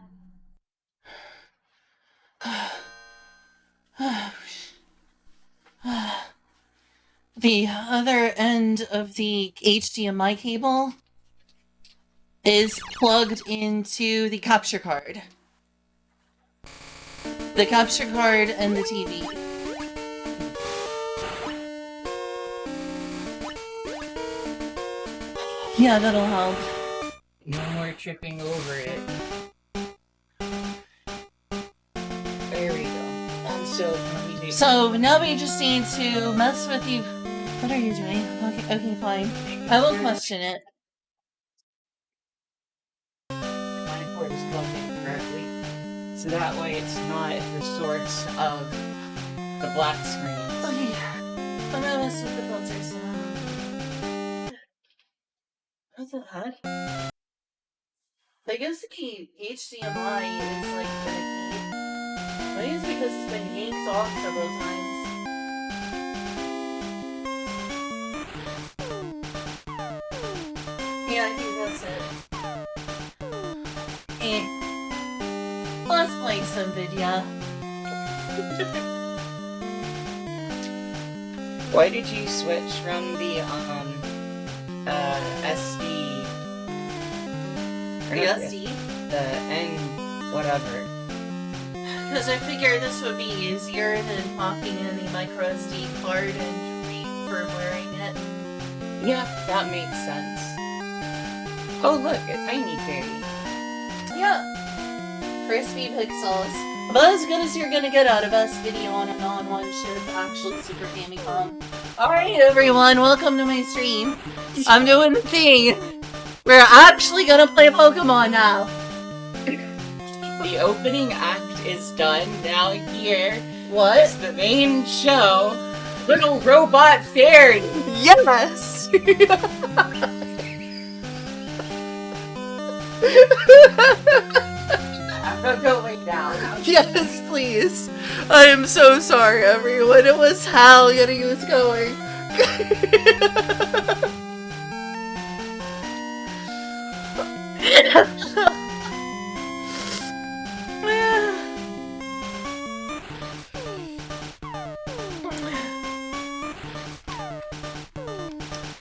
The other end of the HDMI cable is plugged into the capture card. The capture card and the TV. Yeah, that'll help. No more tripping over it. There we go. So now we just need to mess with you. What are you doing? Okay, fine. I will question it. My cord is plugged in correctly, so that way it's not the source of the black screen. Okay, I'm gonna mess with the filters now. What the heck? I guess the HDMI is like finicky. I think it's because it's been yanked off several times. Yeah, I think that's it. Let's play some video. Why did you switch from the SD? or The not SD? The N whatever. Because I figured this would be easier than popping in the micro SD card and re-firmwaring it. Yeah, that makes sense. Oh look, a tiny fairy. Yeah. Crispy pixels. About as good as you're gonna get out of us video on an on-one ship, actually Super Famicom. Alright everyone, welcome to my stream. I'm doing the thing. We're actually gonna play Pokemon now. The opening act is done. Now here What? is the main show. Little Robot Fairy. Yes! I'm gonna go lay down. Yes, please. I am so sorry, everyone. It was hell getting this going.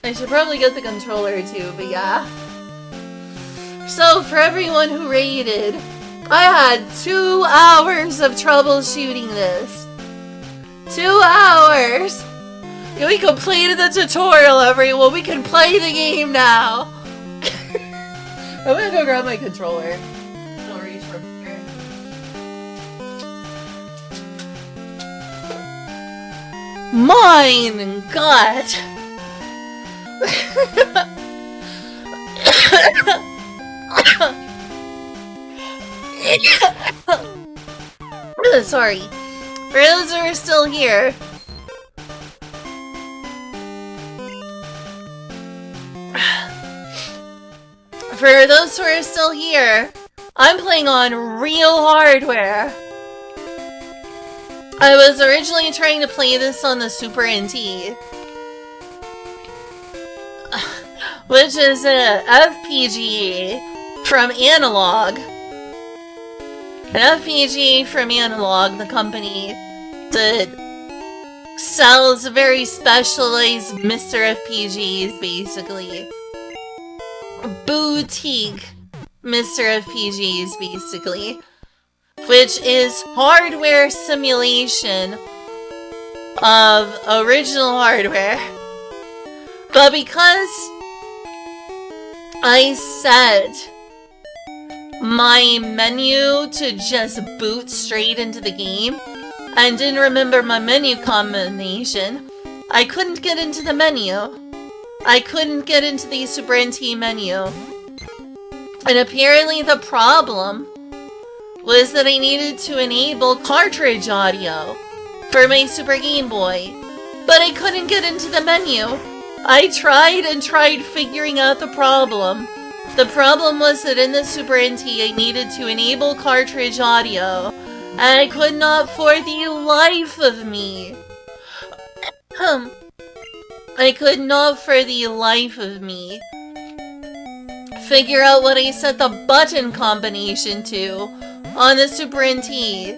I should probably get the controller too, but yeah. So, for everyone who raided, I had 2 hours of troubleshooting this. 2 hours! Yeah, we completed the tutorial, everyone. We can play the game now. I'm gonna go grab my controller. Don't reach from here. Mine God! Sorry. For those who are still here. For those who are still here, I'm playing on real hardware. I was originally trying to play this on the Super NT, which is a FPGA from Analog. An FPGA from Analog, the company that sells very specialized Mr. FPGAs, basically. Boutique Mr. FPGAs, basically. Which is hardware simulation of original hardware. But because I set my menu to just boot straight into the game and didn't remember my menu combination, I couldn't get into the menu. I couldn't get into the Super NT menu. And apparently the problem was that I needed to enable cartridge audio for my Super Game Boy. But I couldn't get into the menu. I tried and tried figuring out the problem. The problem was that in the Super NT I needed to enable cartridge audio, and I could not for the life of me. I could not for the life of me figure out what I set the button combination to on the Super NT.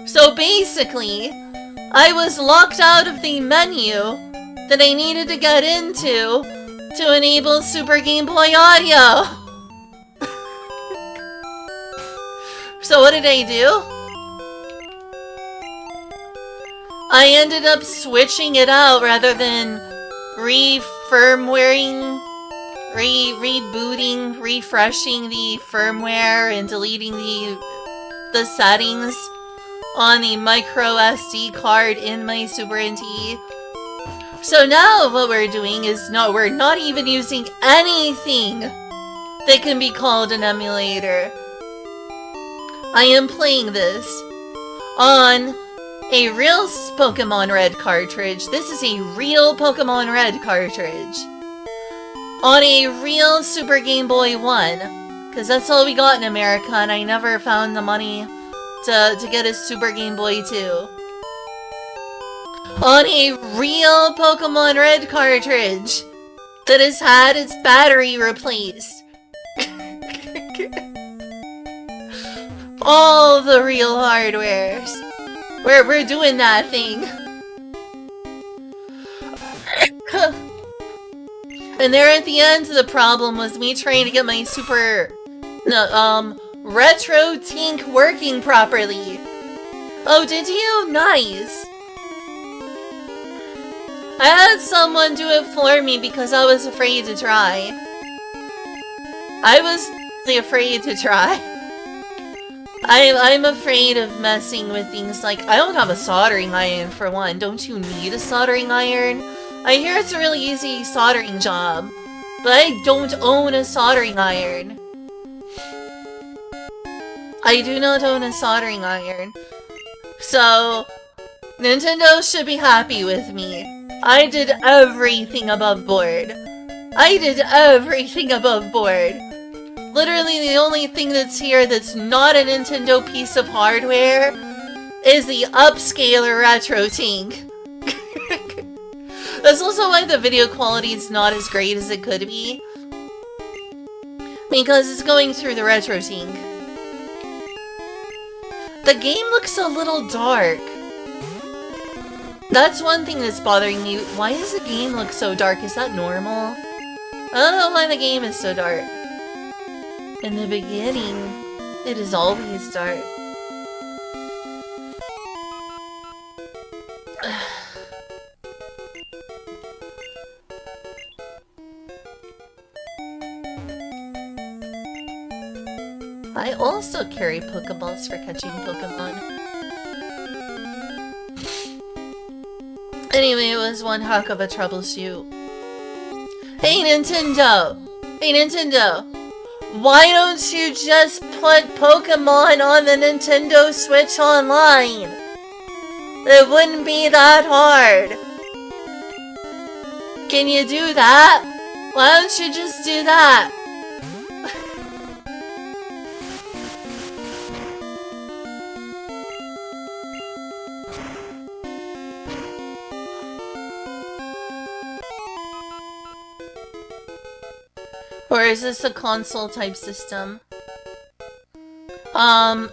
So basically, I was locked out of the menu that I needed to get into to enable Super Game Boy audio. So what did I do? I ended up switching it out rather than rebooting, refreshing the firmware and deleting the settings on the micro SD card in my Super NT. So now what we're doing is we're not even using anything that can be called an emulator. I am playing this on a real Pokemon Red cartridge. This is a real Pokemon Red cartridge. On a real Super Game Boy 1. Because that's all we got in America, and I never found the money to get a Super Game Boy too. On a real Pokemon Red cartridge that has had its battery replaced. All the real hardwares. We're doing that thing. And there at the end, the problem was me trying to get my Retro Tink working properly. Oh, did you? Nice. I had someone do it for me because I was afraid to try. I was afraid to try. I'm afraid of messing with things like, I don't have a soldering iron for one. Don't you need a soldering iron? I hear it's a really easy soldering job, but I don't own a soldering iron. I do not own a soldering iron. So, Nintendo should be happy with me. I did everything above board. I did everything above board. Literally the only thing that's here that's not a Nintendo piece of hardware is the upscaler Retro Tink. That's also why the video quality is not as great as it could be. Because it's going through the Retro Tink. The game looks a little dark. That's one thing that's bothering me. Why does the game look so dark? Is that normal? I don't know why the game is so dark. In the beginning, it is always dark. I also carry Pokeballs for catching Pokemon. Anyway, it was one heck of a troubleshoot. Hey Nintendo! Hey Nintendo! Why don't you just put Pokemon on the Nintendo Switch Online? It wouldn't be that hard. Can you do that? Why don't you just do that? Or is this a console type system?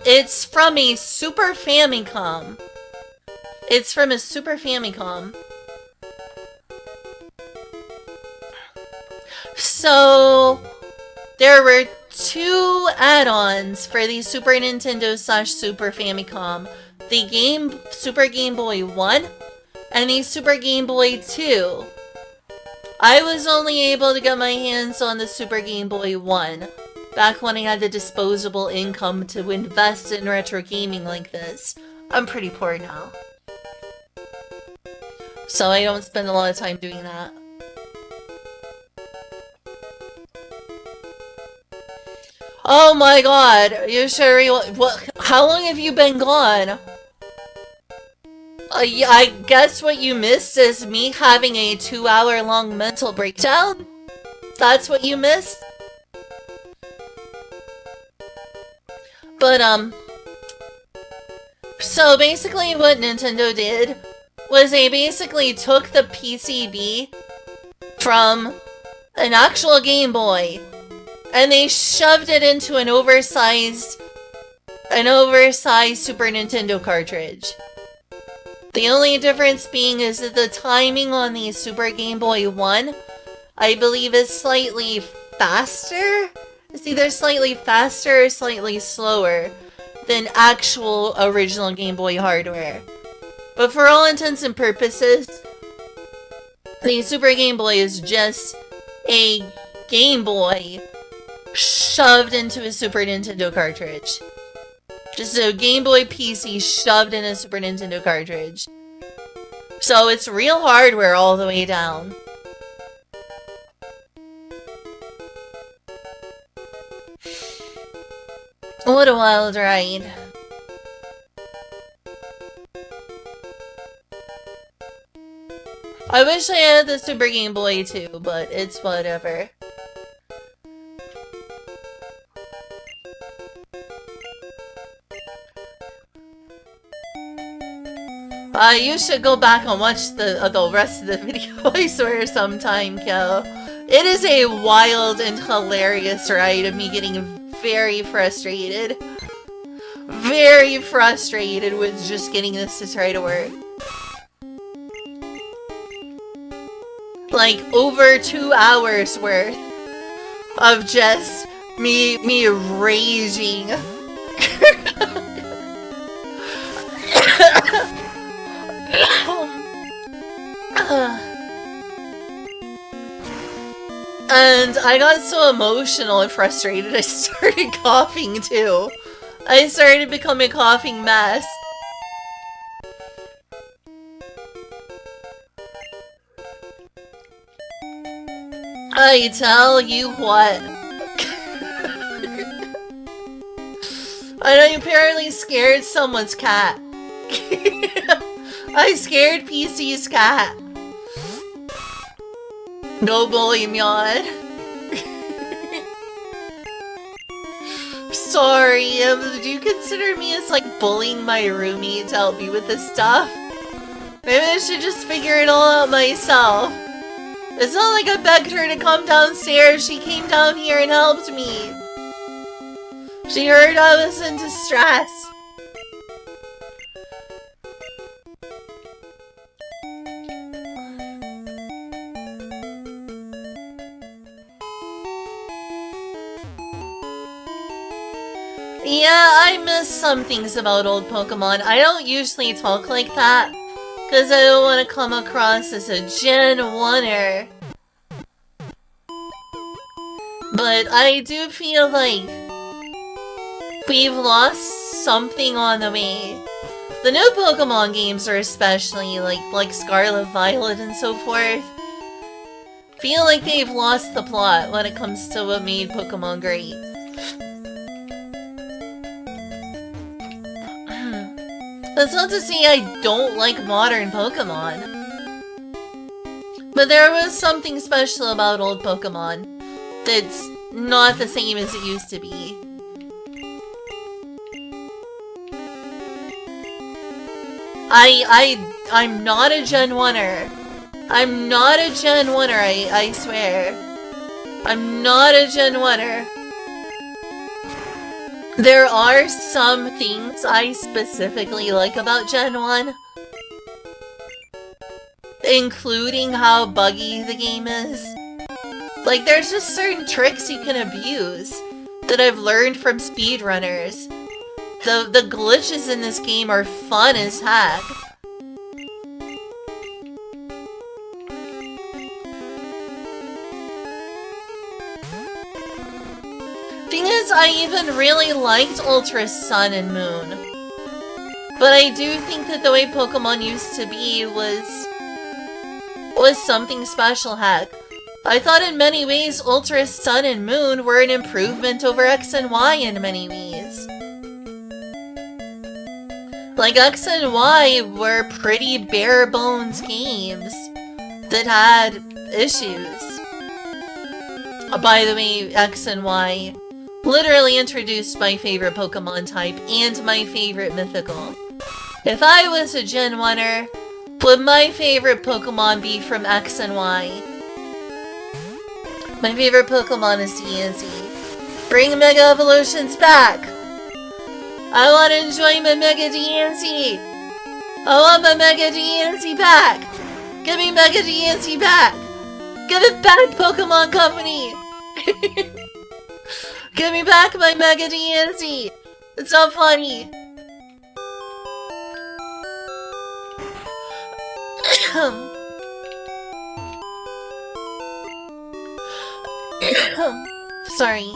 It's from a Super Famicom. It's from a Super Famicom. So, there were two add-ons for the Super Nintendo / Super Famicom. The Super Game Boy 1 and the Super Game Boy 2. I was only able to get my hands on the Super Game Boy 1, back when I had the disposable income to invest in retro gaming like this. I'm pretty poor now, so I don't spend a lot of time doing that. Oh my god, you sure? What? How long have you been gone? Yeah, I guess what you missed is me having a 2-hour-long mental breakdown? That's what you missed? But, so basically what Nintendo did was they basically took the PCB from an actual Game Boy and they shoved it into an oversized Super Nintendo cartridge. The only difference being is that the timing on the Super Game Boy 1, I believe, is slightly faster? It's either slightly faster or slightly slower than actual original Game Boy hardware. But for all intents and purposes, the Super Game Boy is just a Game Boy shoved into a Super Nintendo cartridge. Just a Game Boy PC shoved in a Super Nintendo cartridge. So it's real hardware all the way down. What a wild ride. I wish I had the Super Game Boy too, but it's whatever. You should go back and watch the rest of the video, I swear, sometime, Kyo. It is a wild and hilarious ride of me getting very frustrated. Very frustrated with just getting this to try to work. Like, over 2 hours worth of just me raging. And I got so emotional and frustrated, I started coughing too. I started becoming a coughing mess. I tell you what. I apparently scared someone's cat. I scared PC's cat. No bully, Myon. Sorry, do you consider me as like bullying my roomie to help me with this stuff? Maybe I should just figure it all out myself. It's not like I begged her to come downstairs. She came down here and helped me. She heard I was in distress. Yeah, I miss some things about old Pokemon. I don't usually talk like that, because I don't want to come across as a Gen 1er. But I do feel like we've lost something on the way. The new Pokemon games are especially, like Scarlet Violet and so forth, feel like they've lost the plot when it comes to what made Pokemon great. That's not to say I don't like modern Pokemon. But there was something special about old Pokemon that's not the same as it used to be. I'm not a Gen 1er. I'm not a Gen 1er, I swear. I'm not a Gen 1er. There are some things I specifically like about Gen 1. Including how buggy the game is. Like, there's just certain tricks you can abuse that I've learned from speedrunners. The glitches in this game are fun as heck. Thing is, I even really liked Ultra Sun and Moon. But I do think that the way Pokemon used to be was something special, heck. I thought in many ways Ultra Sun and Moon were an improvement over X and Y in many ways. Like, X and Y were pretty bare bones games that had issues. By the way, X and Y literally introduced my favorite Pokemon type and my favorite mythical. If I was a Gen 1er, would my favorite Pokemon be from X and Y? My favorite Pokemon is Diancie. Bring Mega Evolutions back! I want to enjoy my Mega Diancie! I want my Mega Diancie back! Give me Mega Diancie back! Give it back, Pokemon Company! Give me back my Mega Diancie! It's not funny! Sorry.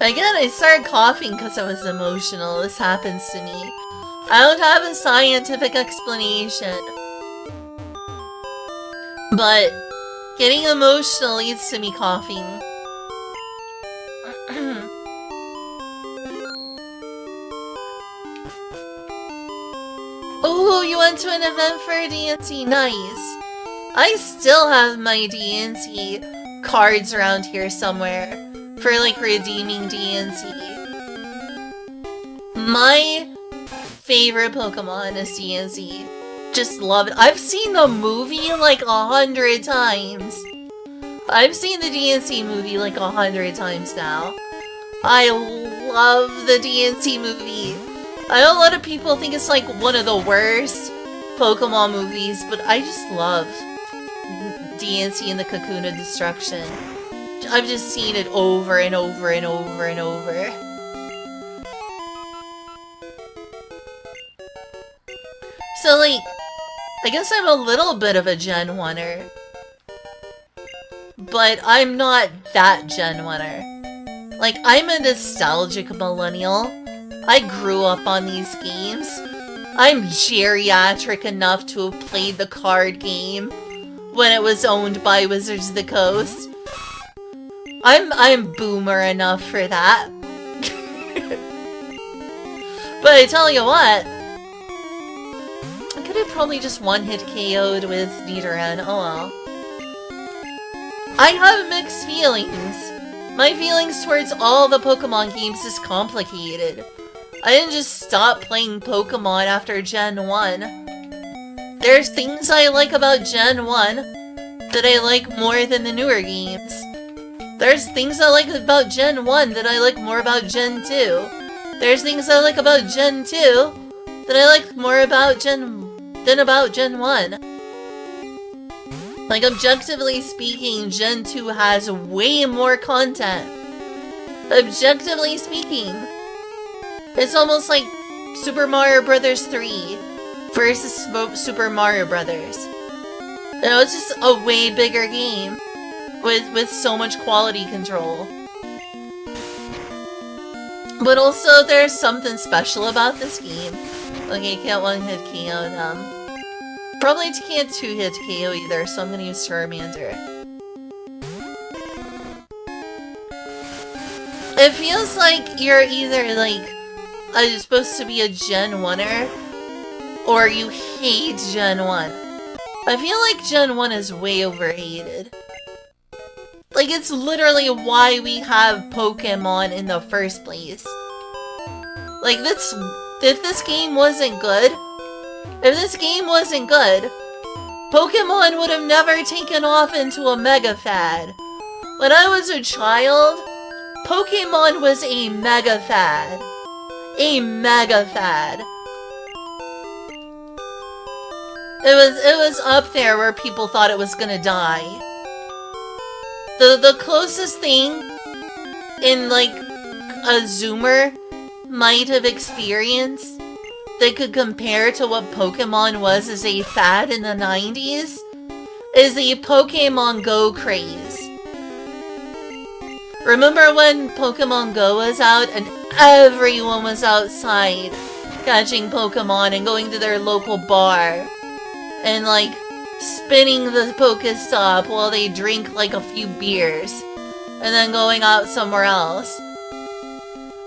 Again, I started coughing because I was emotional. This happens to me. I don't have a scientific explanation. But getting emotional leads to me coughing. Oh, you went to an event for Diancie. Nice. I still have my Diancie cards around here somewhere for, like, redeeming Diancie. My favorite Pokemon is DNC. Just love it. I've seen the movie like 100 times. I've seen the DNC movie like 100 times now. I love the DNC movie. I know a lot of people think it's like one of the worst Pokemon movies, but I just love DNC and the Cocoon of Destruction. I've just seen it over and over and over and over. So like, I guess I'm a little bit of a Gen 1er. But I'm not that Gen 1er. Like, I'm a nostalgic millennial. I grew up on these games. I'm geriatric enough to have played the card game when it was owned by Wizards of the Coast. I'm boomer enough for that. But I tell you what, I could have probably just one-hit KO'd with Nidoran. Oh well. I have mixed feelings. My feelings towards all the Pokemon games is complicated. I didn't just stop playing Pokemon after Gen 1. There's things I like about Gen 1 that I like more than the newer games. There's things I like about Gen 1 that I like more about Gen 2. There's things I like about Gen 2 that I like more about than about Gen 1. Like, objectively speaking, Gen 2 has way more content. Objectively speaking. It's almost like Super Mario Bros. 3 versus Super Mario Bros. You know, it's just a way bigger game with so much quality control. But also, there's something special about this game. Okay, can't one-hit KO them. Probably can't two-hit KO either, so I'm gonna use Charmander. It feels like you're either like supposed to be a Gen 1er, or you hate Gen 1. I feel like Gen 1 is way overhated. Like, it's literally why we have Pokemon in the first place. Like, if this game wasn't good, Pokemon would have never taken off into a mega fad. When I was a child, Pokemon was a mega fad. A mega fad. It was up there where people thought it was gonna die. The closest thing in like a Zoomer might have experienced that could compare to what Pokemon was as a fad in the 90s is the Pokemon Go craze. Remember when Pokemon Go was out and everyone was outside catching Pokemon and going to their local bar and like spinning the Pokestop while they drink like a few beers and then going out somewhere else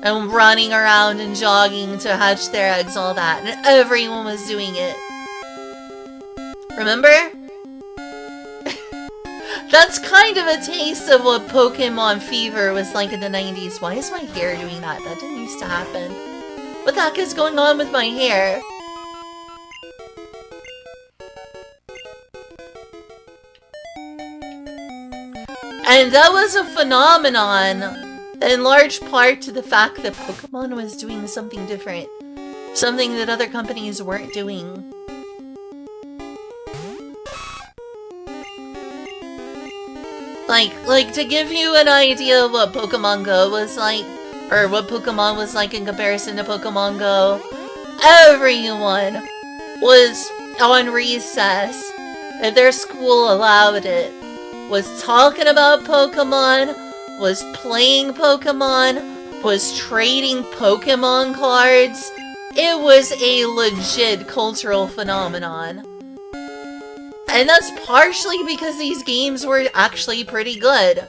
and running around and jogging to hatch their eggs, all that, and everyone was doing it. Remember? That's kind of a taste of what Pokemon Fever was like in the 90s. Why is my hair doing that? That didn't used to happen. What the heck is going on with my hair? And that was a phenomenon in large part to the fact that Pokemon was doing something different. Something that other companies weren't doing. Like, to give you an idea of what Pokemon Go was like, or what Pokemon was like in comparison to Pokemon Go, everyone was on recess, if their school allowed it, was talking about Pokemon, was playing Pokemon, was trading Pokemon cards. It was a legit cultural phenomenon. And that's partially because these games were actually pretty good.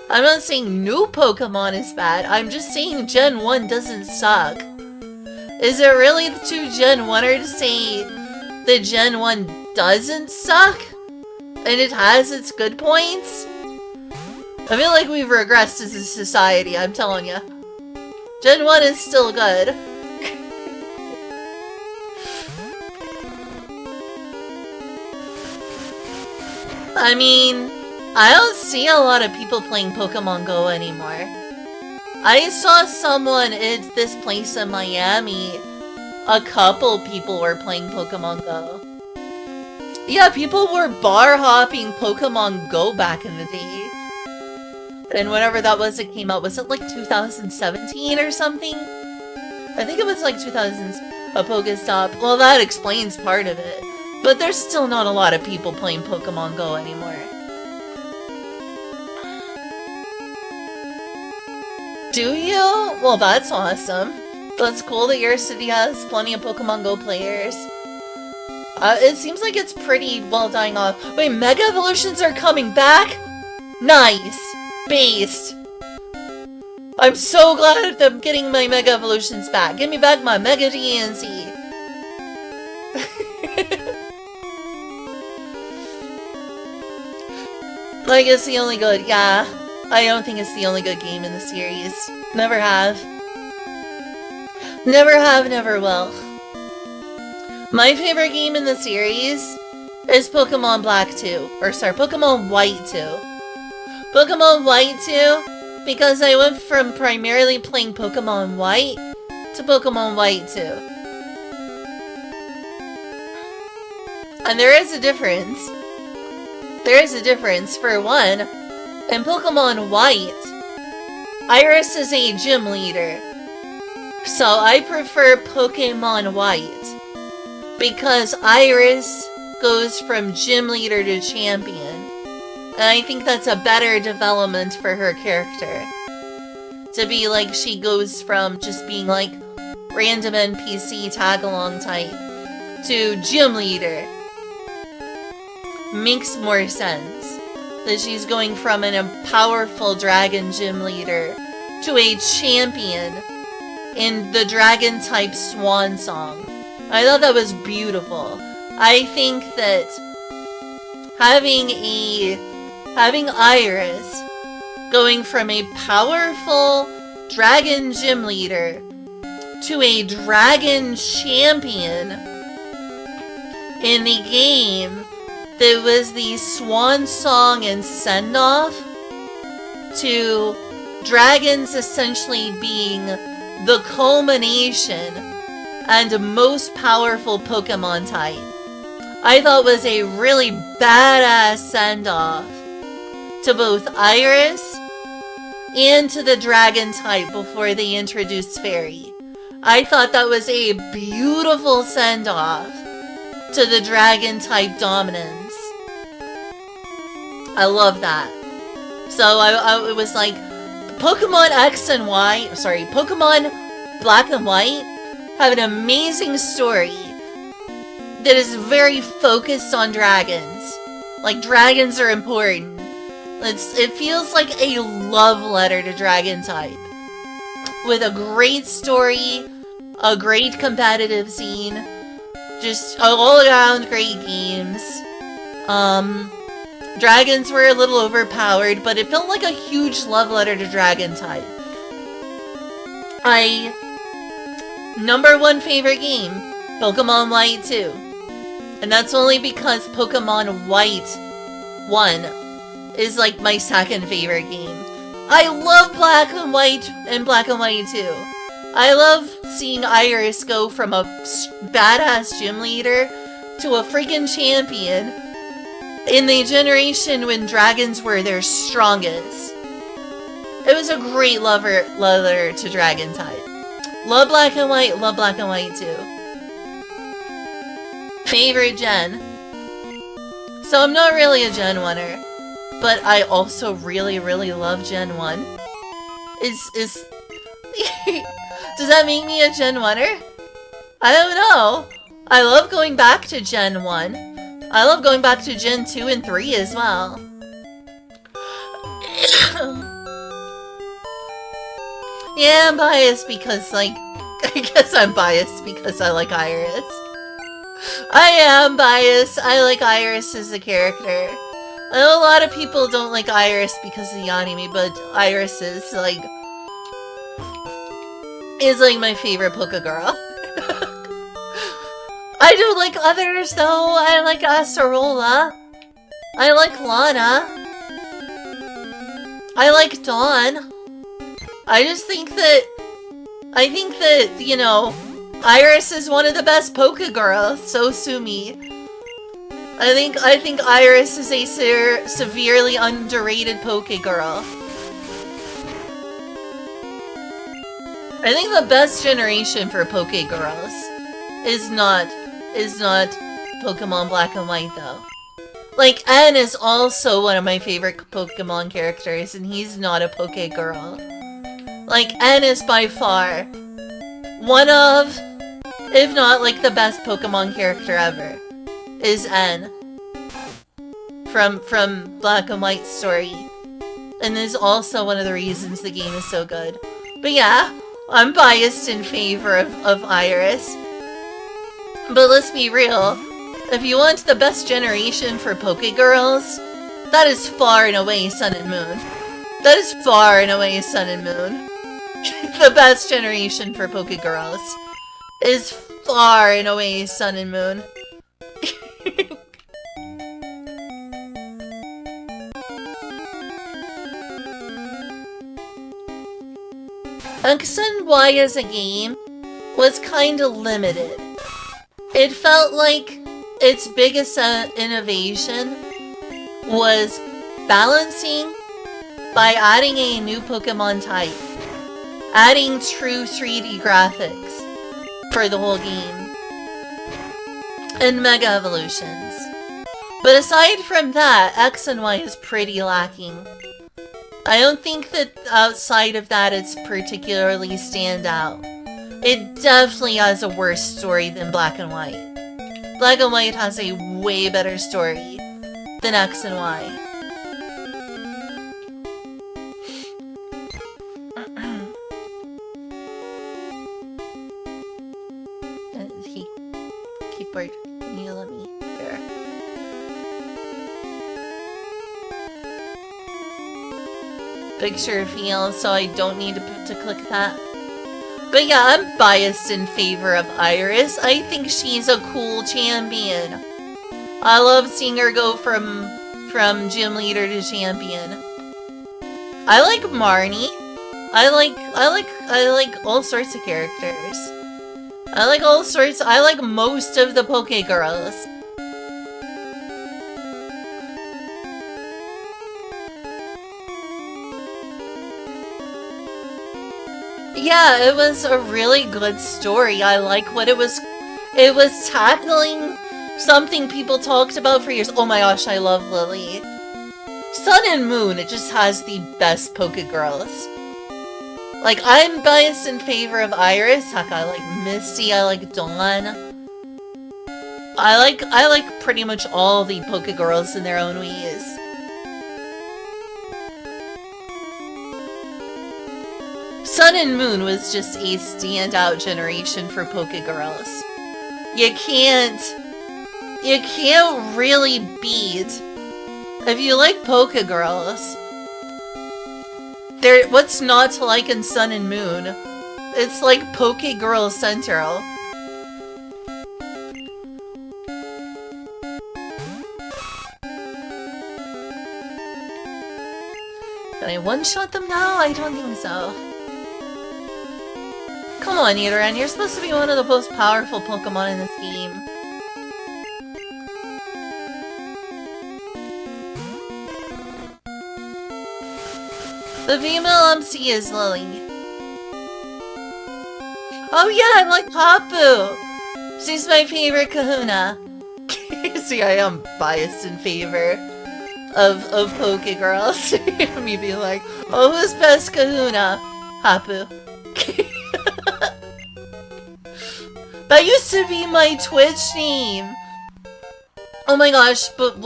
I'm not saying new Pokemon is bad, I'm just saying Gen 1 doesn't suck. Is it really too Gen 1er to say that Gen 1 doesn't suck? And it has its good points? I feel like we've regressed as a society, I'm telling you. Gen 1 is still good. I mean, I don't see a lot of people playing Pokemon Go anymore. I saw someone at this place in Miami. A couple people were playing Pokemon Go. Yeah, people were bar hopping Pokemon Go back in the day. And whenever that was, it came out. Was it like 2017 or something? I think it was like 2000s. A Pokestop. Well, that explains part of it. But there's still not a lot of people playing Pokemon Go anymore. Do you? Well, that's awesome. That's cool that your city has plenty of Pokemon Go players. It seems like it's pretty well dying off. Wait, Mega Evolutions are coming back? Nice. Based. I'm so glad I'm getting my Mega Evolutions back. Give me back my Mega DNC. Like, it's the only good, yeah. I don't think it's the only good game in the series. Never have. Never have, never will. My favorite game in the series is Pokemon Black 2. Or sorry, Pokemon White 2. Pokemon White 2, because I went from primarily playing Pokemon White to Pokemon White 2. And there is a difference. There is a difference. For one, in Pokemon White, Iris is a gym leader. So I prefer Pokemon White because Iris goes from gym leader to champion. And I think that's a better development for her character. To be like, she goes from just being like random NPC tag-along type to gym leader. Makes more sense. That she's going from a powerful dragon gym leader to a champion in the dragon type Swan Song. I thought that was beautiful. I think that having Iris going from a powerful dragon gym leader to a dragon champion in the game that was the Swan Song and send-off to dragons essentially being the culmination and most powerful Pokemon type. I thought was a really badass send-off to both Iris and to the dragon type before they introduced Fairy. I thought that was a beautiful send-off to the dragon type dominance. I love that. So it was like Pokemon X and Y, sorry, Pokemon Black and White have an amazing story that is very focused on dragons. Like, dragons are important. It feels like a love letter to dragon type. With a great story, a great competitive scene, just all around great games. Dragons were a little overpowered, but it felt like a huge love letter to dragon type. Number one favorite game, Pokemon White 2. And that's only because Pokemon White 1 is like my second favorite game. I love Black and White and Black and White 2. I love seeing Iris go from a badass gym leader to a freaking champion in the generation when dragons were their strongest. It was a great letter to dragon type. Love Black and White, love Black and White 2. Favorite gen. So I'm not really a Gen 1er, but I also really, really love Gen 1. Does that make me a Gen 1er? I don't know. I love going back to Gen 1. I love going back to Gen 2 and 3 as well. Yeah, I'm biased because, like, I guess I'm biased because I like Iris. I am biased. I like Iris as a character. I know a lot of people don't like Iris because of the anime, but Iris is like my favorite Pokegirl. I do like others though. I like Acerola. I like Lana. I like Dawn. I just think that... you know, Iris is one of the best Poké Girls, so sue me. I think Iris is a severely underrated Poké Girl. I think the best generation for Poké Girls is not Pokemon Black and White though. Like, N is also one of my favorite Pokemon characters, and he's not a Poké Girl. Like, N is by far one of, if not like the best Pokemon character ever, is N. From Black and White story. And is also one of the reasons the game is so good. But yeah, I'm biased in favor of Iris. But let's be real, if you want the best generation for Poké Girls, that is far and away Sun and Moon. That is far and away Sun and Moon. The best generation for Poké Girls is far and away Sun and Moon. X and Y as a game was kinda limited. It felt like its biggest innovation was balancing by adding a new Pokemon type. Adding true 3D graphics for the whole game. And Mega Evolutions. But aside from that, X and Y is pretty lacking. I don't think that outside of that it's particularly standout. It definitely has a worse story than Black and White. Black and White has a way better story than X and Y. Keyboard, can you let me there? Picture of Heal, so I don't need to click that. But yeah, I'm biased in favor of Iris. I think she's a cool champion. I love seeing her go from gym leader to champion. I like Marnie. I like all sorts of characters. I like most of the Poké Girls. Yeah, it was a really good story. I like what it was tackling something people talked about for years. Oh my gosh, I love Lily. Sun and Moon, it just has the best Poké Girls. Like, I'm biased in favor of Iris. Heck, I like Misty, I like Dawn. I like pretty much all the Poké Girls in their own ways. Sun and Moon was just a standout generation for Poké Girls. You can't really beat. If you like Poké Girls, what's not to like in Sun and Moon? It's like Poké Girl Central. Can I one-shot them now? I don't think so. Come on, Nidoran, you're supposed to be one of the most powerful Pokemon in this game. The female MC is Lily. Oh yeah, I like Hapu! She's my favorite Kahuna. See, I am biased in favor of Poké Girls. Me being like, oh, who's best Kahuna? Hapu. That used to be my Twitch name. Oh my gosh, but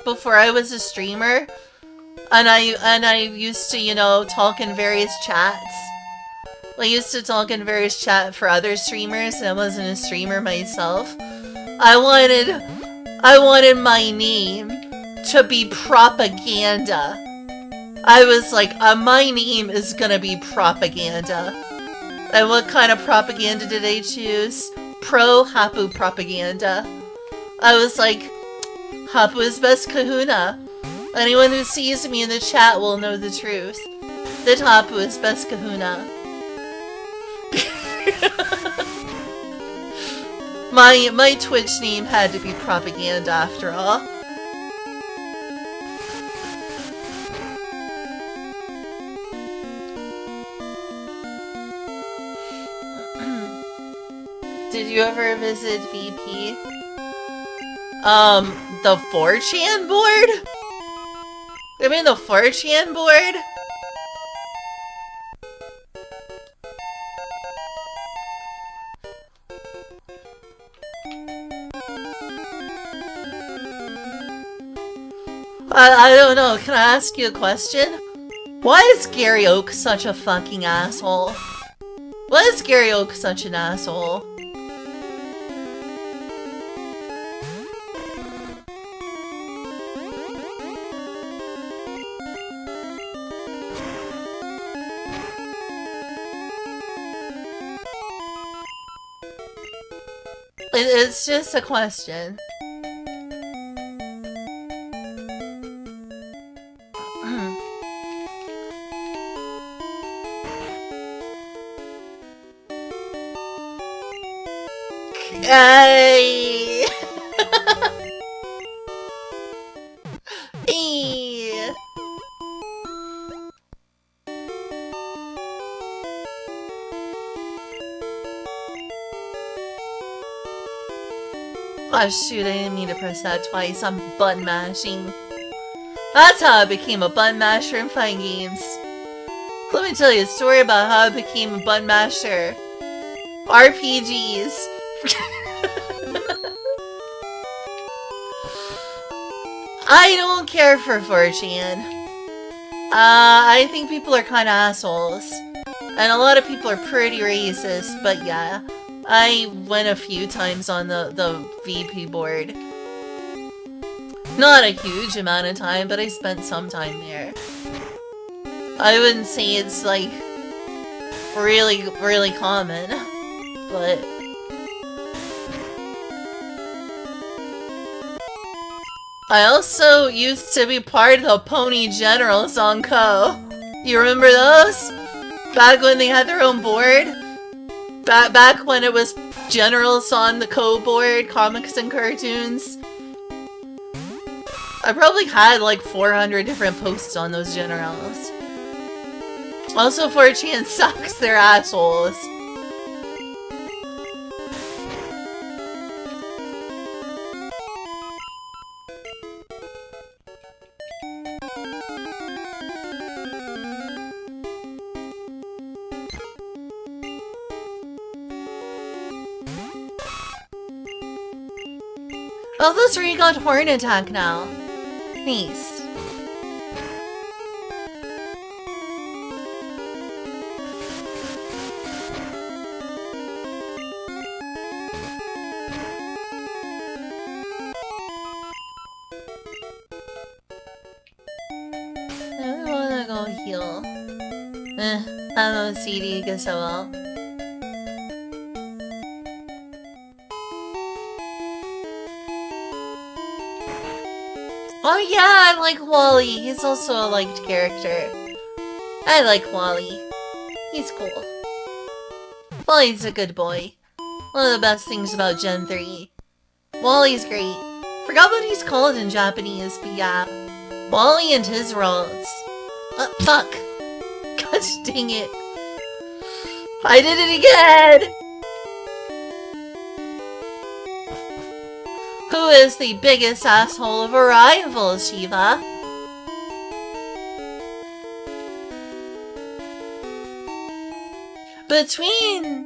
before I was a streamer, and I used to, you know, talk in various chats. I used to talk in various chat for other streamers, and I wasn't a streamer myself. I wanted my name to be Propaganda. I was like, my name is gonna be Propaganda. And what kind of propaganda did I choose? Pro Hapu Propaganda. I was like, Hapu's best kahuna. Anyone who sees me in the chat will know the truth. That Hapu is best kahuna. My Twitch name had to be propaganda after all. Did you ever visit VP? The 4chan board? I mean the 4chan board? I don't know, can I ask you a question? Why is Gary Oak such a fucking asshole? Why is Gary Oak such an asshole? It's just a question. Hey. Hey. Oh shoot, I didn't mean to press that twice. I'm button mashing. That's how I became a button masher in fighting games. Let me tell you a story about how I became a button masher. RPGs. I don't care for 4chan. I think people are kind of assholes. And a lot of people are pretty racist, but yeah. I went a few times on the VP board. Not a huge amount of time, but I spent some time there. I wouldn't say it's like really, really common, but I also used to be part of the Pony Generals on Ko. You remember those? Back when they had their own board? Back when it was Generals on the Ko board, comics and cartoons. I probably had like 400 different posts on those Generals. Also, 4chan sucks, they're assholes. Oh, this ring got horn attack now. Nice. I wanna go heal. I'm OCD, guess I will. Oh yeah, I like Wally. He's also a liked character. I like Wally. He's cool. Wally's a good boy. One of the best things about Gen 3. Wally's great. Forgot what he's called in Japanese, but yeah. Wally and his worlds. Fuck. Gosh dang it. I did it again! Who is the biggest asshole of Arrival, Shiva? Between...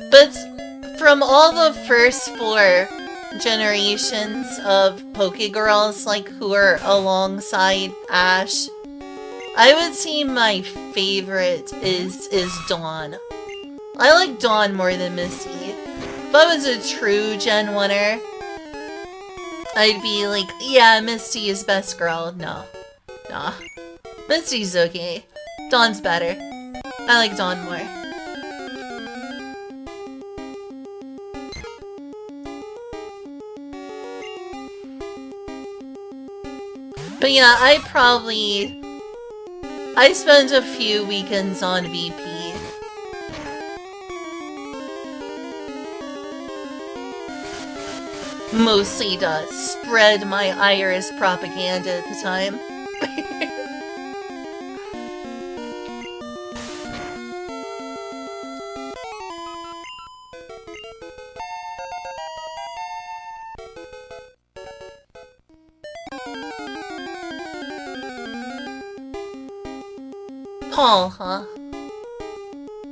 But from all the first 4 generations of Pokegirls, like, who are alongside Ash, I would say my favorite is Dawn. I like Dawn more than Misty. If I was a true Gen 1er, I'd be like, yeah, Misty is best girl. No. Nah. Misty's okay. Dawn's better. I like Dawn more. But yeah, I spent a few weekends on VP. Mostly to spread my Iris propaganda at the time. Paul, huh?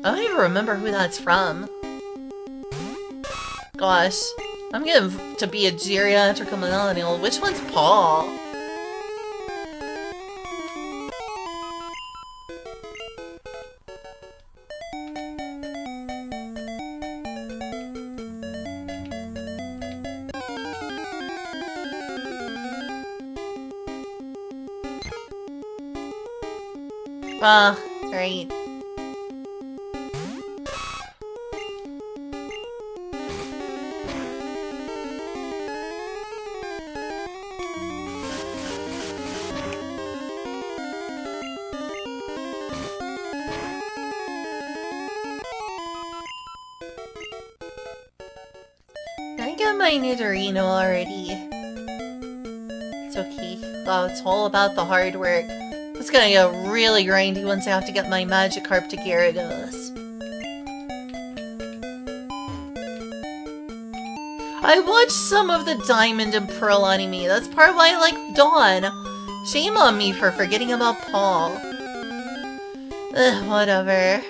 I don't even remember who that's from. Gosh, I'm getting to be a geriatric millennial. Which one's Paul? Right. I got my Nidorino already. It's okay. Oh, it's all about the hard work. It's gonna get really grindy once I have to get my Magikarp to Gyarados. I watched some of the Diamond and Pearl anime. That's part of why I like Dawn. Shame on me for forgetting about Paul. Ugh, whatever.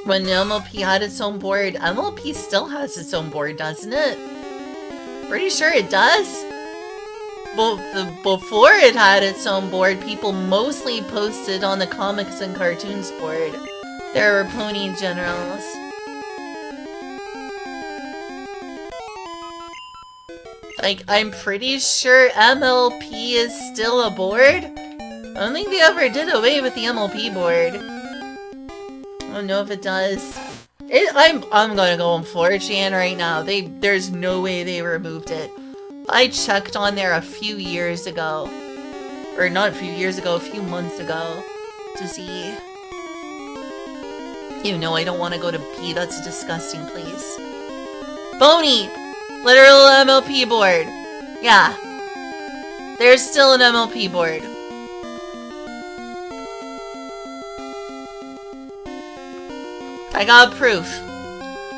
When MLP had its own board, MLP still has its own board, doesn't it? Pretty sure it does. Well, before it had its own board, people mostly posted on the comics and cartoons board. There were Pony Generals. Like, I'm pretty sure MLP is still a board. I don't think they ever did away with the MLP board. I don't know if it does. I'm gonna go on 4chan right now. There's no way they removed it. I checked on there a few years ago. Or not a few years ago, a few months ago. To see. You know I don't want to go to B. That's a disgusting place. Boney! Literal MLP board. Yeah. There's still an MLP board. I got proof.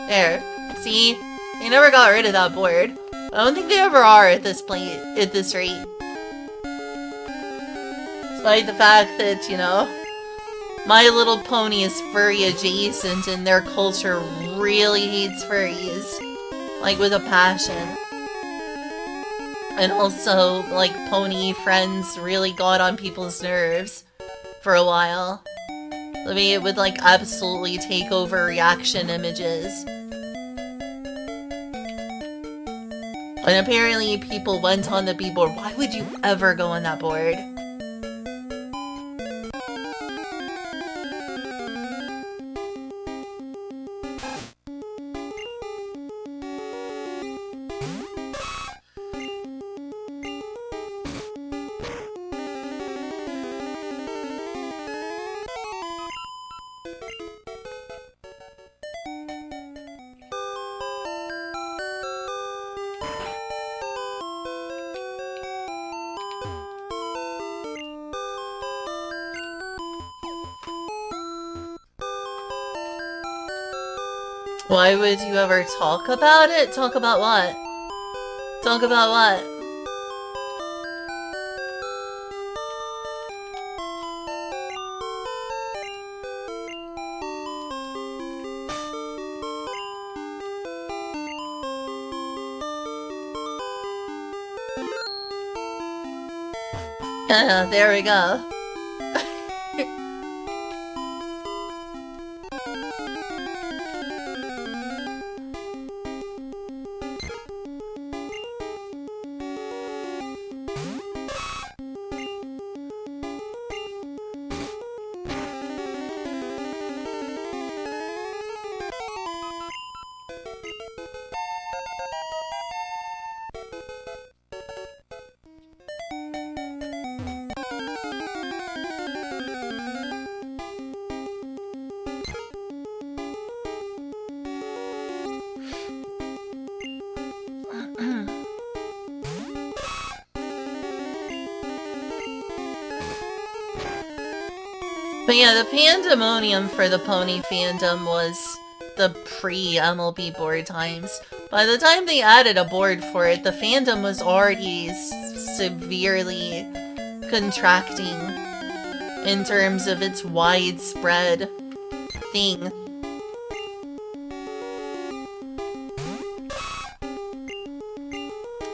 There. See? They never got rid of that board. I don't think they ever are at this rate. Despite the fact that, you know, My Little Pony is furry adjacent and their culture really hates furries. Like, with a passion. And also, like, pony friends really got on people's nerves for a while. I mean, it would, like, absolutely take over reaction images. And apparently people went on the B-board. Why would you ever go on that board? Why would you ever talk about it? Talk about what? Talk about what? There we go. But yeah, the pandemonium for the pony fandom was the pre-MLB board times. By the time they added a board for it, the fandom was already severely contracting in terms of its widespread thing.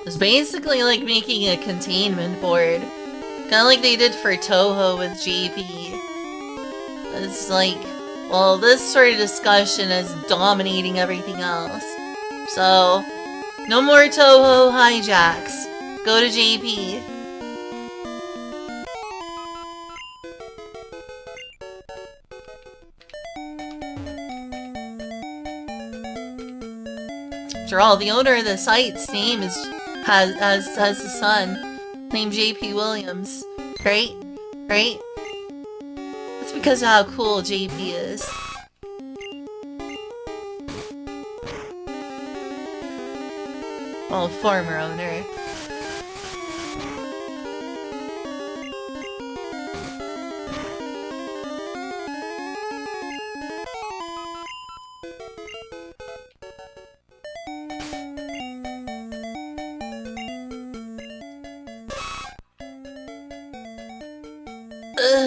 It's basically like making a containment board. Kind of like they did for Toho with JP. It's like, well, this sort of discussion is dominating everything else. So, no more Toho hijacks. Go to JP. After all, the owner of the site's name has a son named JP Williams. Right? Right? That's because of how cool JP is. Well, former owner.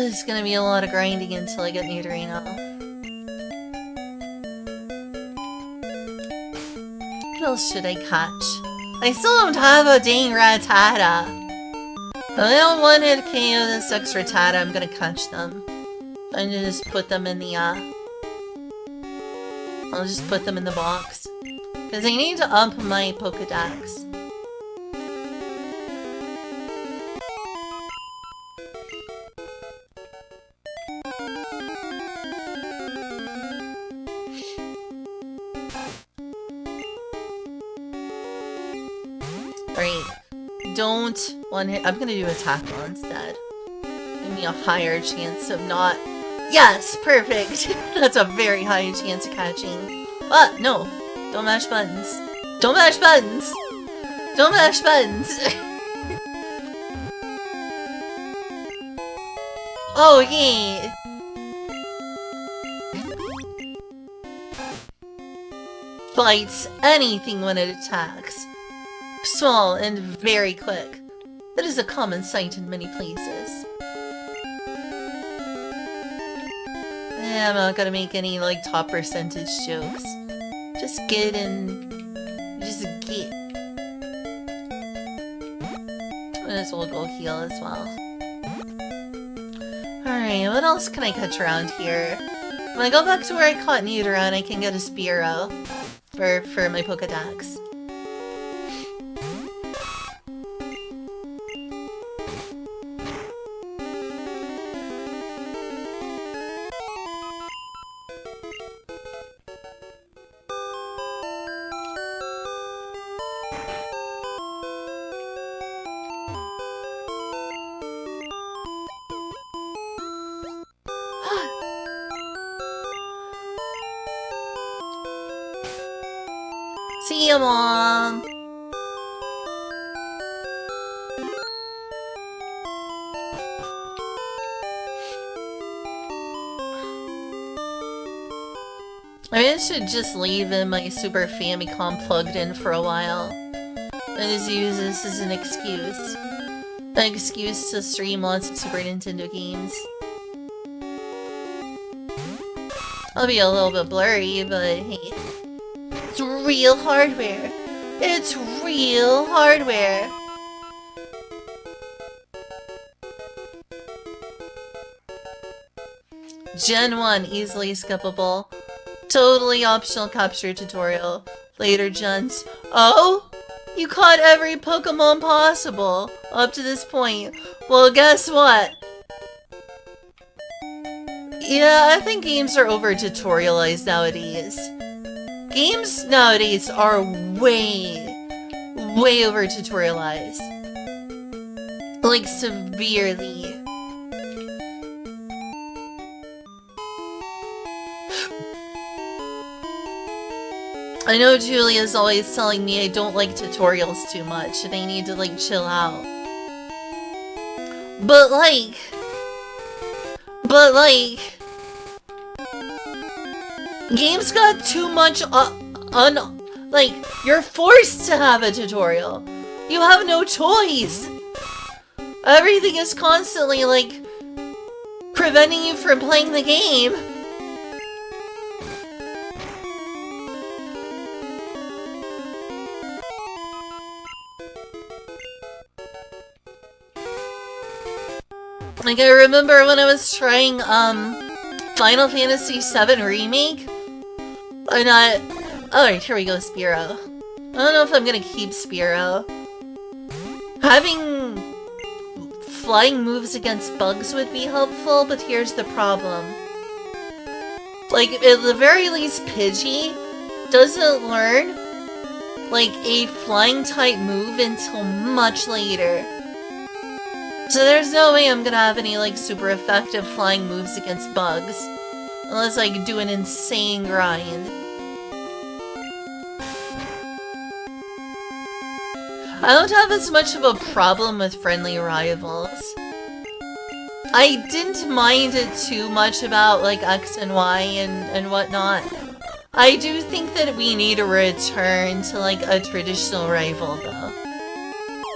It's gonna be a lot of grinding until I get Nidorino. What else should I catch? I still don't have a dang Rattata. If I don't want to KO this extra Rattata, I'm gonna catch them. I'm gonna just put them in the, I'll just put them in the box. Because I need to up my Pokedex. Don't one hit. I'm gonna do attack ball instead. Give me a higher chance of not. Yes, perfect. That's a very high chance of catching. But no, don't mash buttons. Don't mash buttons. Don't mash buttons. Oh yeah. Bites anything when it attacks. Small and very quick. That is a common sight in many places. I'm not gonna make any, like, top percentage jokes. Just get and... just get. Might as well go heal as well. Alright, what else can I catch around here? When I go back to where I caught Nidoran, I can get a Spearow for my Pokedex. See you, Mom! I should just leave in my Super Famicom plugged in for a while. And just use this as an excuse. An excuse to stream lots of Super Nintendo games. I'll be a little bit blurry, but hey. It's real hardware. It's real hardware. Gen 1, easily skippable. Totally optional capture tutorial. Later gens. Oh? You caught every Pokemon possible up to this point. Well, guess what? Yeah, I think games are over-tutorialized nowadays. Games nowadays are way over-tutorialized. Like, severely. I know Julia's always telling me I don't like tutorials too much, and I need to, like, chill out. But, like... But, like, games got too much, like, you're forced to have a tutorial. You have no choice. Everything is constantly, like, preventing you from playing the game. Like, I remember when I was trying, Final Fantasy VII Remake, and alright, here we go, Spearow. I don't know if I'm gonna keep Spearow. Having flying moves against bugs would be helpful, but here's the problem. Like, at the very least, Pidgey doesn't learn, like, a flying type move until much later. So there's no way I'm gonna have any, like, super effective flying moves against bugs. Unless I do an insane grind. I don't have as much of a problem with friendly rivals. I didn't mind it too much about, like, X and Y and whatnot. I do think that we need a return to, like, a traditional rival, though.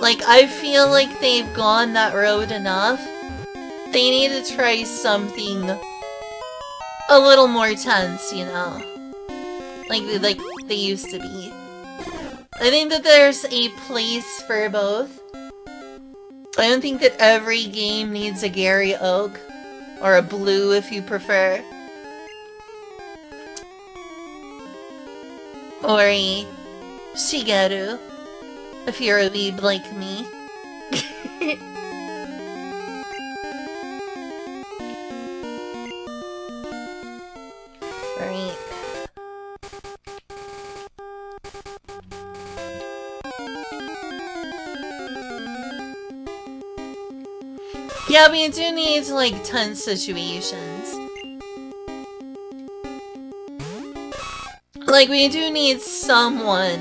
Like, I feel like they've gone that road enough. They need to try something a little more tense, you know? Like they used to be. I think that there's a place for both. I don't think that every game needs a Gary Oak. Or a Blue, if you prefer. Or a Shigeru, if you're a weeb like me. Right. Yeah, we do need, like, tense situations. Like, we do need someone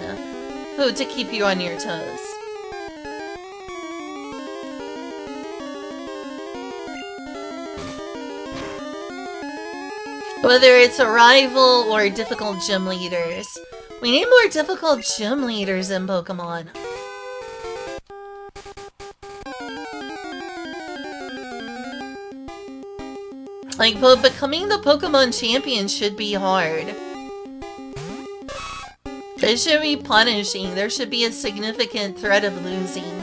who to keep you on your toes. Whether it's a rival or difficult gym leaders. We need more difficult gym leaders in Pokemon. Like, becoming the Pokemon champion should be hard. It should be punishing. There should be a significant threat of losing.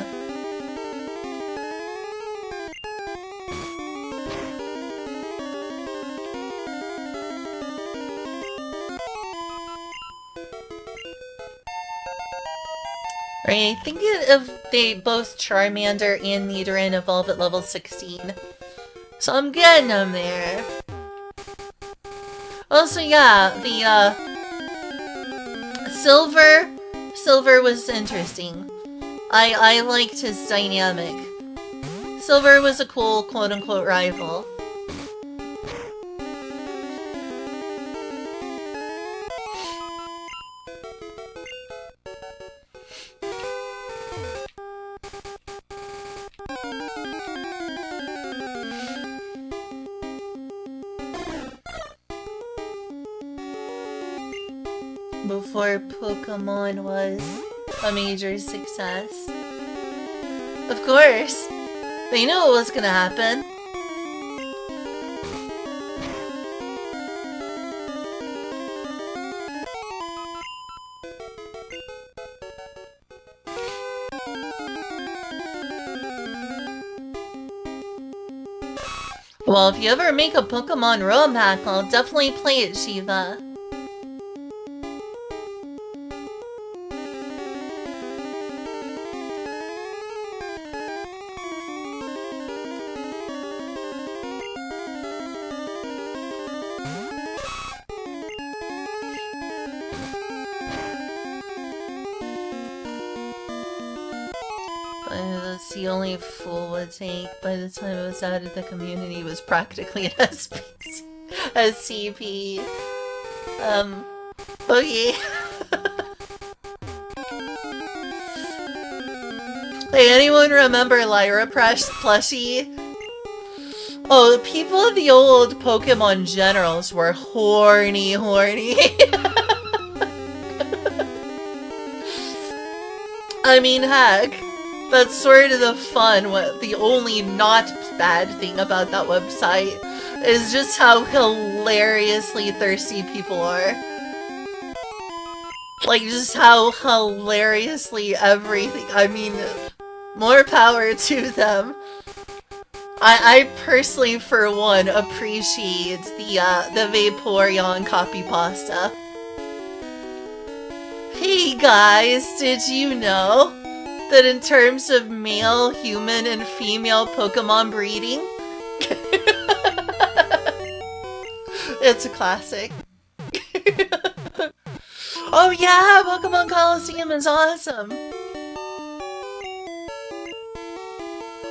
Right, I think if they both Charmander and Nidoran evolve at level 16. So I'm getting them there. Also, yeah, the, Silver was interesting. I liked his dynamic. Silver was a cool quote-unquote rival. Before Pokemon was a major success. Of course! They knew what was gonna happen. Well, if you ever make a Pokemon ROM hack, I'll definitely play it, Shiva. The only fool would take by the time it was added the community was practically an SPC, SCP. Okay. Hey, anyone remember Lyra plushie? Oh, the people of the old Pokemon generals were horny. I mean, heck, that's sort of the fun. What the only not bad thing about that website is just how hilariously thirsty people are. Like, just how hilariously everything. I mean, more power to them. I personally, for one, appreciate the Vaporeon copy pasta. Hey guys, did you know that in terms of male, human, and female Pokemon breeding, it's a classic. Oh yeah, Pokemon Coliseum is awesome.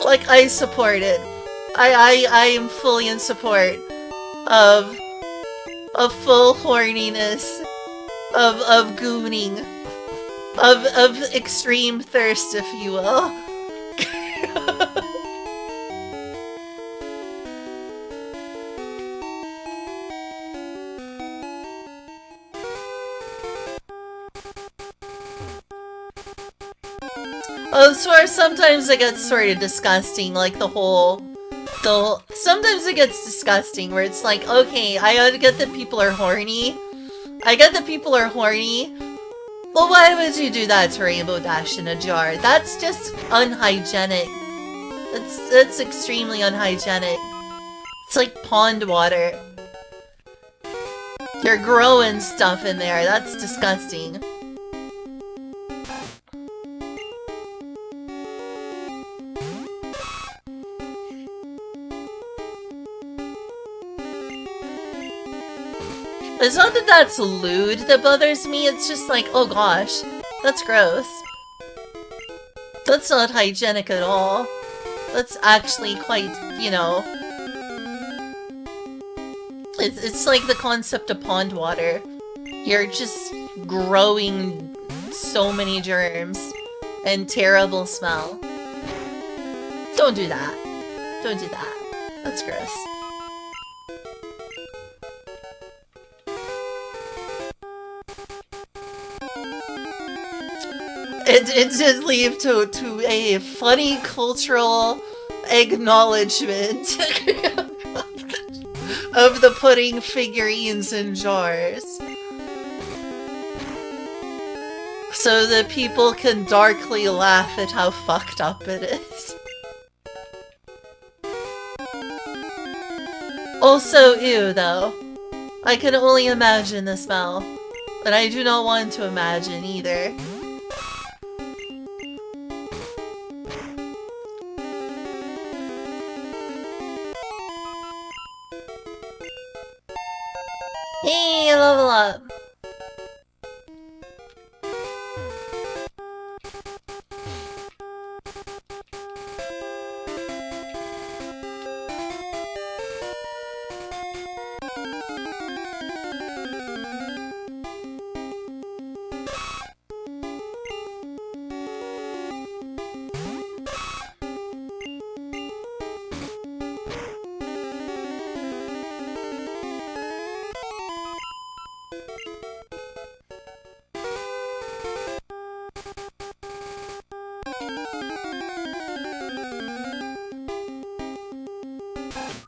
Like, I support it. I am fully in support of full horniness, of gooning, of extreme thirst, if you will. Oh, so sometimes it gets sort of disgusting, like sometimes it gets disgusting where it's like, okay, I get that people are horny. Well, why would you do that to Rainbow Dash in a jar? That's just unhygienic. That's extremely unhygienic. It's like pond water. You're growing stuff in there. That's disgusting. It's not that that's lewd that bothers me, it's just like, oh gosh, that's gross. That's not hygienic at all. That's actually quite, you know... It's like the concept of pond water. You're just growing so many germs and terrible smell. Don't do that. Don't do that. That's gross. It did lead to a funny cultural acknowledgement of the putting figurines in jars. So that people can darkly laugh at how fucked up it is. Also, ew, though. I can only imagine the smell. And I do not want to imagine either. Hey, level up.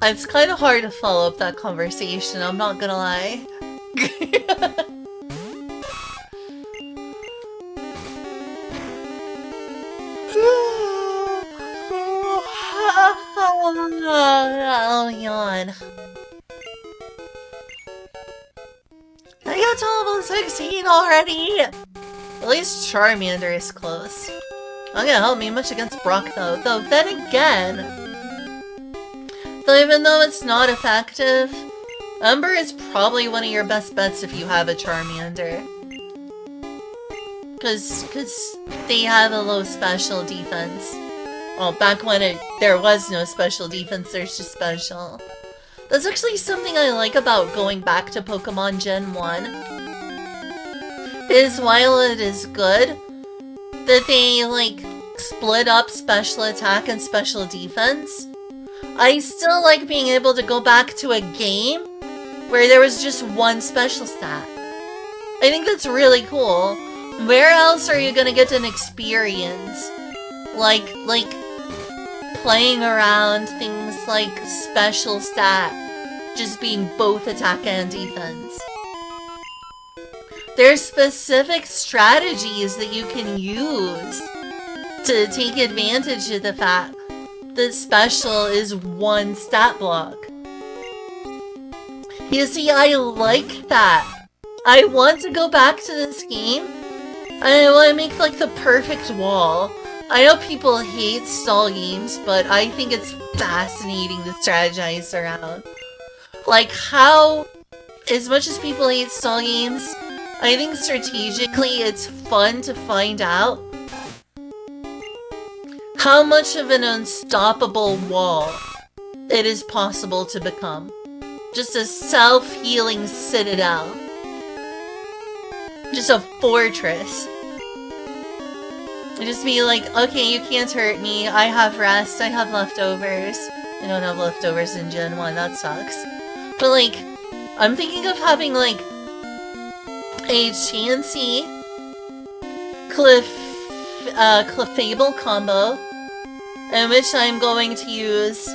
It's kind of hard to follow up that conversation, I'm not gonna lie. Oh, yawn. I got to level 16 already! At least Charmander is close. Not gonna help me much against Brock though. Though then again, even though it's not effective, Ember is probably one of your best bets if you have a Charmander. Cause they have a low special defense. Well, back when there was no special defense, there's just special. That's actually something I like about going back to Pokemon Gen 1. Is while it is good that they, like, split up special attack and special defense, I still like being able to go back to a game where there was just one special stat. I think that's really cool. Where else are you gonna get an experience? Like playing around things like special stat just being both attack and defense. There's specific strategies that you can use to take advantage of the fact that special is one stat block. You see, I like that. I want to go back to this game, and I want to make like the perfect wall. I know people hate stall games, but I think it's fascinating to strategize around. Like how, as much as people hate stall games, I think strategically it's fun to find out how much of an unstoppable wall it is possible to become. Just a self-healing citadel. Just a fortress. Just be like, okay, you can't hurt me. I have rest. I have leftovers. I don't have leftovers in Gen 1. That sucks. But like, I'm thinking of having like a Chansey Clefable combo in which I'm going to use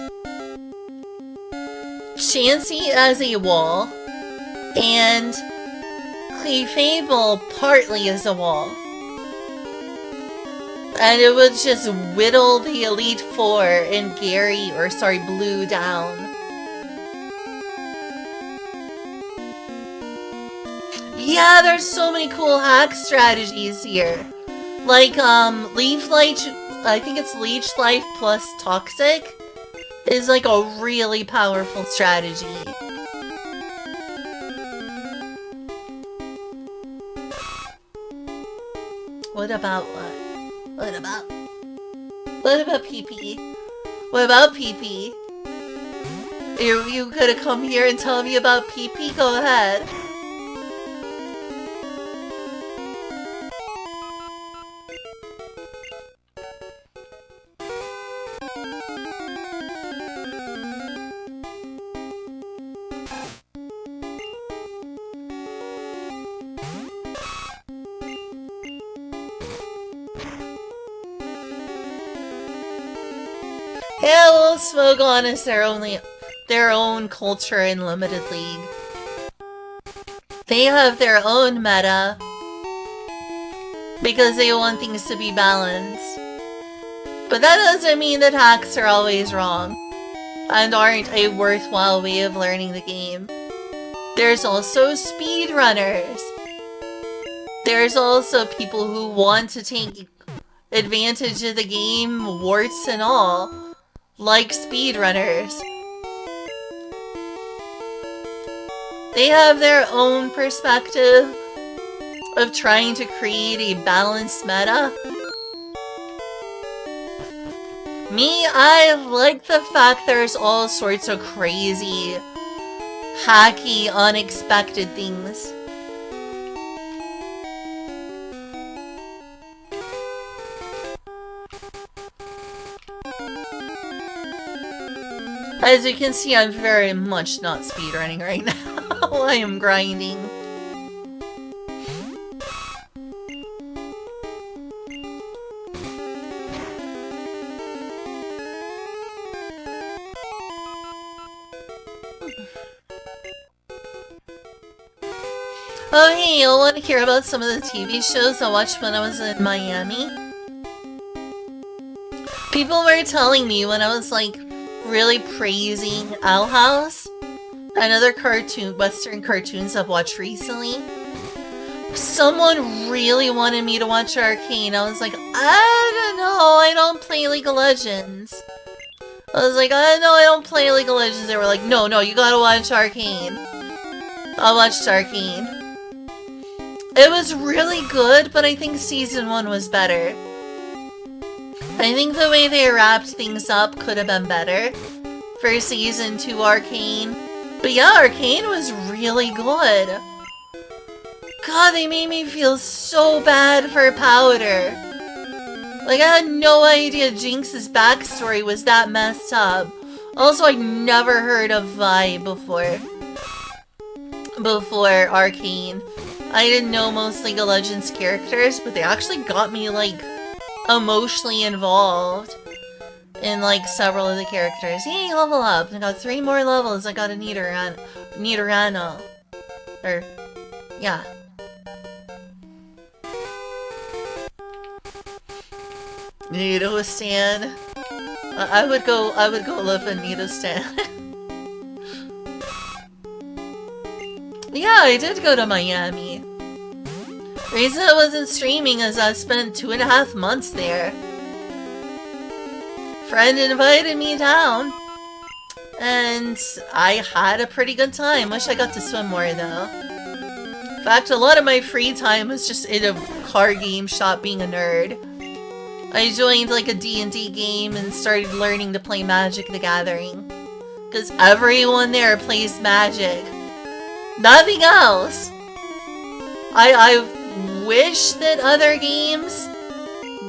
Chansey as a wall and Clefable partly as a wall. And it would just whittle the Elite Four and Blue down. Yeah, there's so many cool hack strategies here. Like, Leech Life, I think it's Leech Life plus Toxic is like a really powerful strategy. What about what? What about PP? What about PP? You gonna come here and tell me about PP? Go ahead. Yeah, well, Smogon is their own culture in Limited League. They have their own meta because they want things to be balanced. But that doesn't mean that hacks are always wrong and aren't a worthwhile way of learning the game. There's also speedrunners. There's also people who want to take advantage of the game, warts and all. Like speedrunners. They have their own perspective of trying to create a balanced meta. Me, I like the fact there's all sorts of crazy, hacky, unexpected things. As you can see, I'm very much not speedrunning right now. I am grinding. Oh hey, you'll want to hear about some of the TV shows I watched when I was in Miami? People were telling me when I was like really praising Owl House and other Western cartoons I've watched recently. Someone really wanted me to watch Arcane. I was like, I don't know, I don't play League of Legends. I was like, I know I don't play League of Legends. They were like, no, you gotta watch Arcane. I watched Arcane. It was really good, but I think Season 1 was better. I think the way they wrapped things up could have been better for Season 2 Arcane. But yeah, Arcane was really good. God, they made me feel so bad for Powder. Like, I had no idea Jinx's backstory was that messed up. Also, I never heard of Vi before Arcane. I didn't know most League of Legends characters, but they actually got me, like, emotionally involved in, like, several of the characters. Yay, level up! I got 3 more levels. I got a Nidorano. Or, yeah. Nido Stan. I would go live in Nido Stan. Yeah, I did go to Miami. Reason I wasn't streaming is I spent 2.5 months there. Friend invited me down. And I had a pretty good time. Wish I got to swim more though. In fact, a lot of my free time was just in a card game shop being a nerd. I joined like a D&D game and started learning to play Magic the Gathering. Because everyone there plays Magic. Nothing else! I wish that other games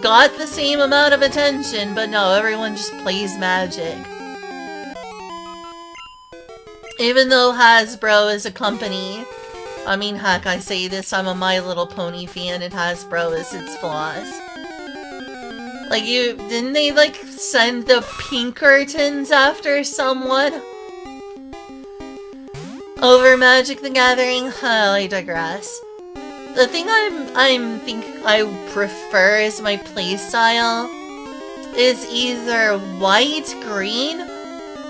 got the same amount of attention, but no, everyone just plays Magic. Even though Hasbro is a company, I mean, heck, I say this, I'm a My Little Pony fan, and Hasbro is its flaws. Like, didn't they, like, send the Pinkertons after someone? Over Magic the Gathering? I digress. The thing I prefer as my playstyle is either white, green,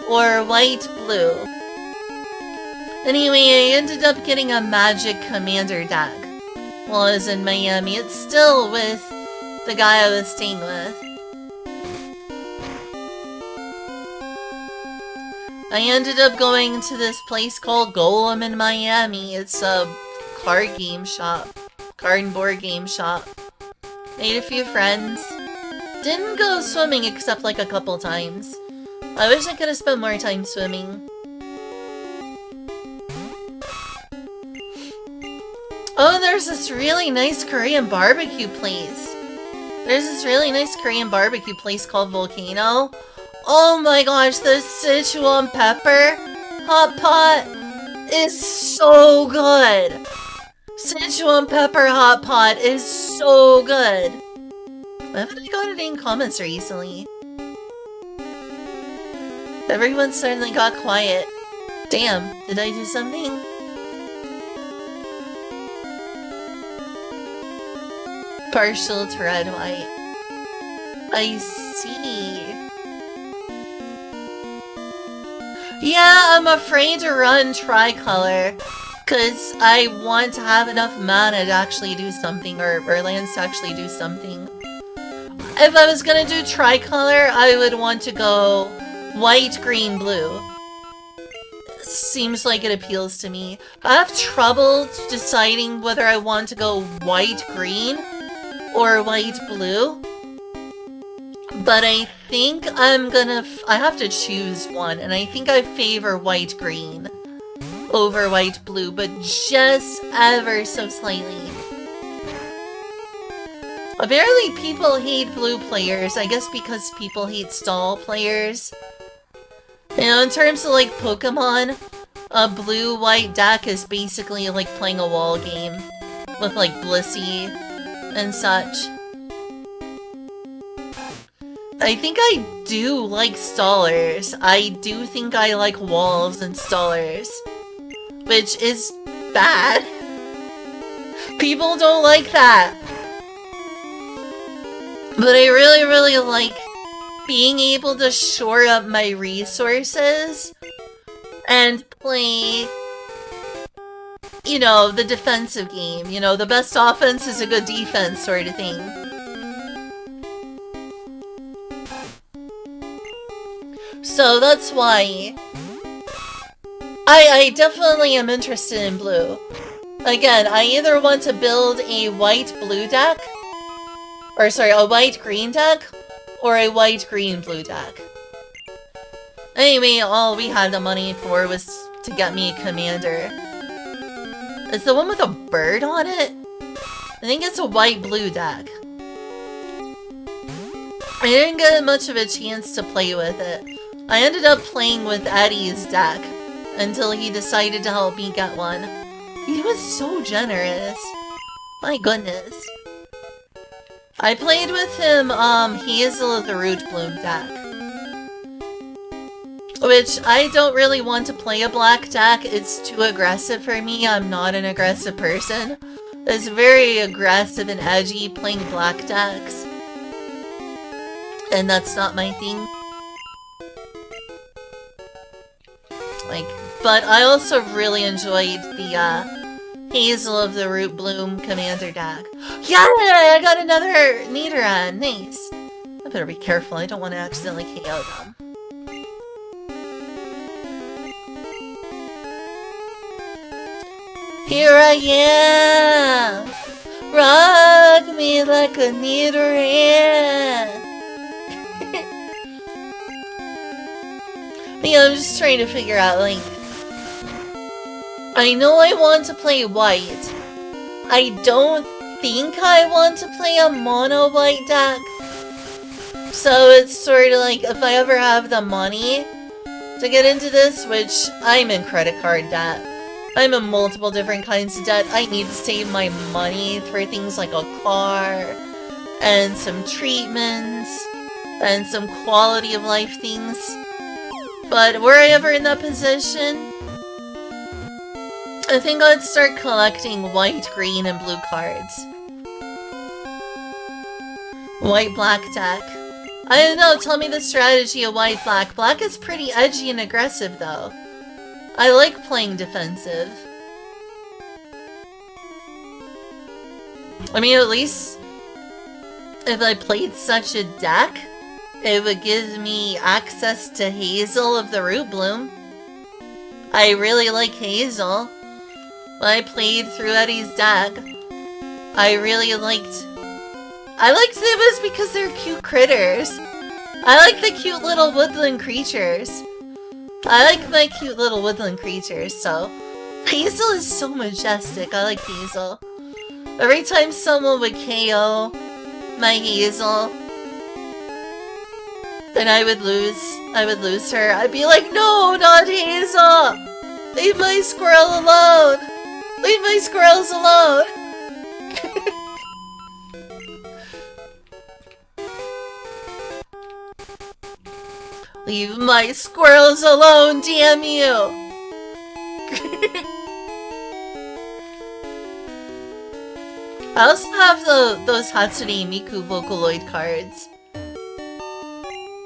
or white, blue. Anyway, I ended up getting a Magic Commander deck while I was in Miami. It's still with the guy I was staying with. I ended up going to this place called Golem in Miami. It's a card game shop. Card and board game shop. Made a few friends. Didn't go swimming except like a couple times. I wish I could have spent more time swimming. Oh, there's this really nice Korean barbecue place. There's this really nice Korean barbecue place called Volcano. Oh my gosh, the Sichuan pepper hot pot is so good. Sichuan pepper hot pot is so good. Why haven't I gotten any comments recently? Everyone suddenly got quiet. Damn, did I do something? Partial to red white. I see. Yeah, I'm afraid to run tricolor. Because I want to have enough mana to actually do something, or lands to actually do something. If I was gonna do tricolor, I would want to go white, green, blue. Seems like it appeals to me. I have trouble deciding whether I want to go white, green, or white, blue. But I think I have to choose one, and I think I favor white, green over white, blue, but just ever so slightly. Apparently people hate blue players, I guess because people hate stall players. You know, in terms of like Pokemon, a blue-white deck is basically like playing a wall game with like Blissey and such. I think I do like stallers. I do think I like walls and stallers. Which is bad. People don't like that. But I really, really like being able to shore up my resources and play, you know, the defensive game. You know, the best offense is a good defense sort of thing. So that's why I definitely am interested in blue. Again, I either want to build a white-blue deck, or sorry, a white-green deck, or a white-green-blue deck. Anyway, all we had the money for was to get me a commander. Is the one with a bird on it? I think it's a white-blue deck. I didn't get much of a chance to play with it. I ended up playing with Eddie's deck until he decided to help me get one. He was so generous. My goodness. I played with him, Hazel of the Root Bloom deck. Which, I don't really want to play a black deck. It's too aggressive for me. I'm not an aggressive person. It's very aggressive and edgy playing black decks. And that's not my thing. Like, but I also really enjoyed the, Hazel of the Root Bloom Commander deck. Yeah, I got another Nidoran. Nice. I better be careful. I don't want to accidentally KO them. Here I am. Rock me like a Nidoran. Yeah, I'm just trying to figure out, like, I know I want to play white. I don't think I want to play a mono white deck. So it's sort of like, if I ever have the money to get into this, which I'm in credit card debt. I'm in multiple different kinds of debt. I need to save my money for things like a car, and some treatments, and some quality of life things. But were I ever in that position, I think I'd start collecting white, green, and blue cards. White-black deck. I don't know, tell me the strategy of white-black. Black is pretty edgy and aggressive, though. I like playing defensive. I mean, at least if I played such a deck, it would give me access to Hazel of the Root Bloom. I really like Hazel. When I played through Eddie's deck, I really liked... I liked them as because they're cute critters. I like the cute little woodland creatures. I like my cute little woodland creatures, so... Hazel is so majestic. I like Hazel. Every time someone would KO my Hazel, then I would lose her. I'd be like, no, not Hazel! Leave my squirrel alone! Leave my squirrels alone! Leave my squirrels alone, damn you! I also have those Hatsune Miku Vocaloid cards.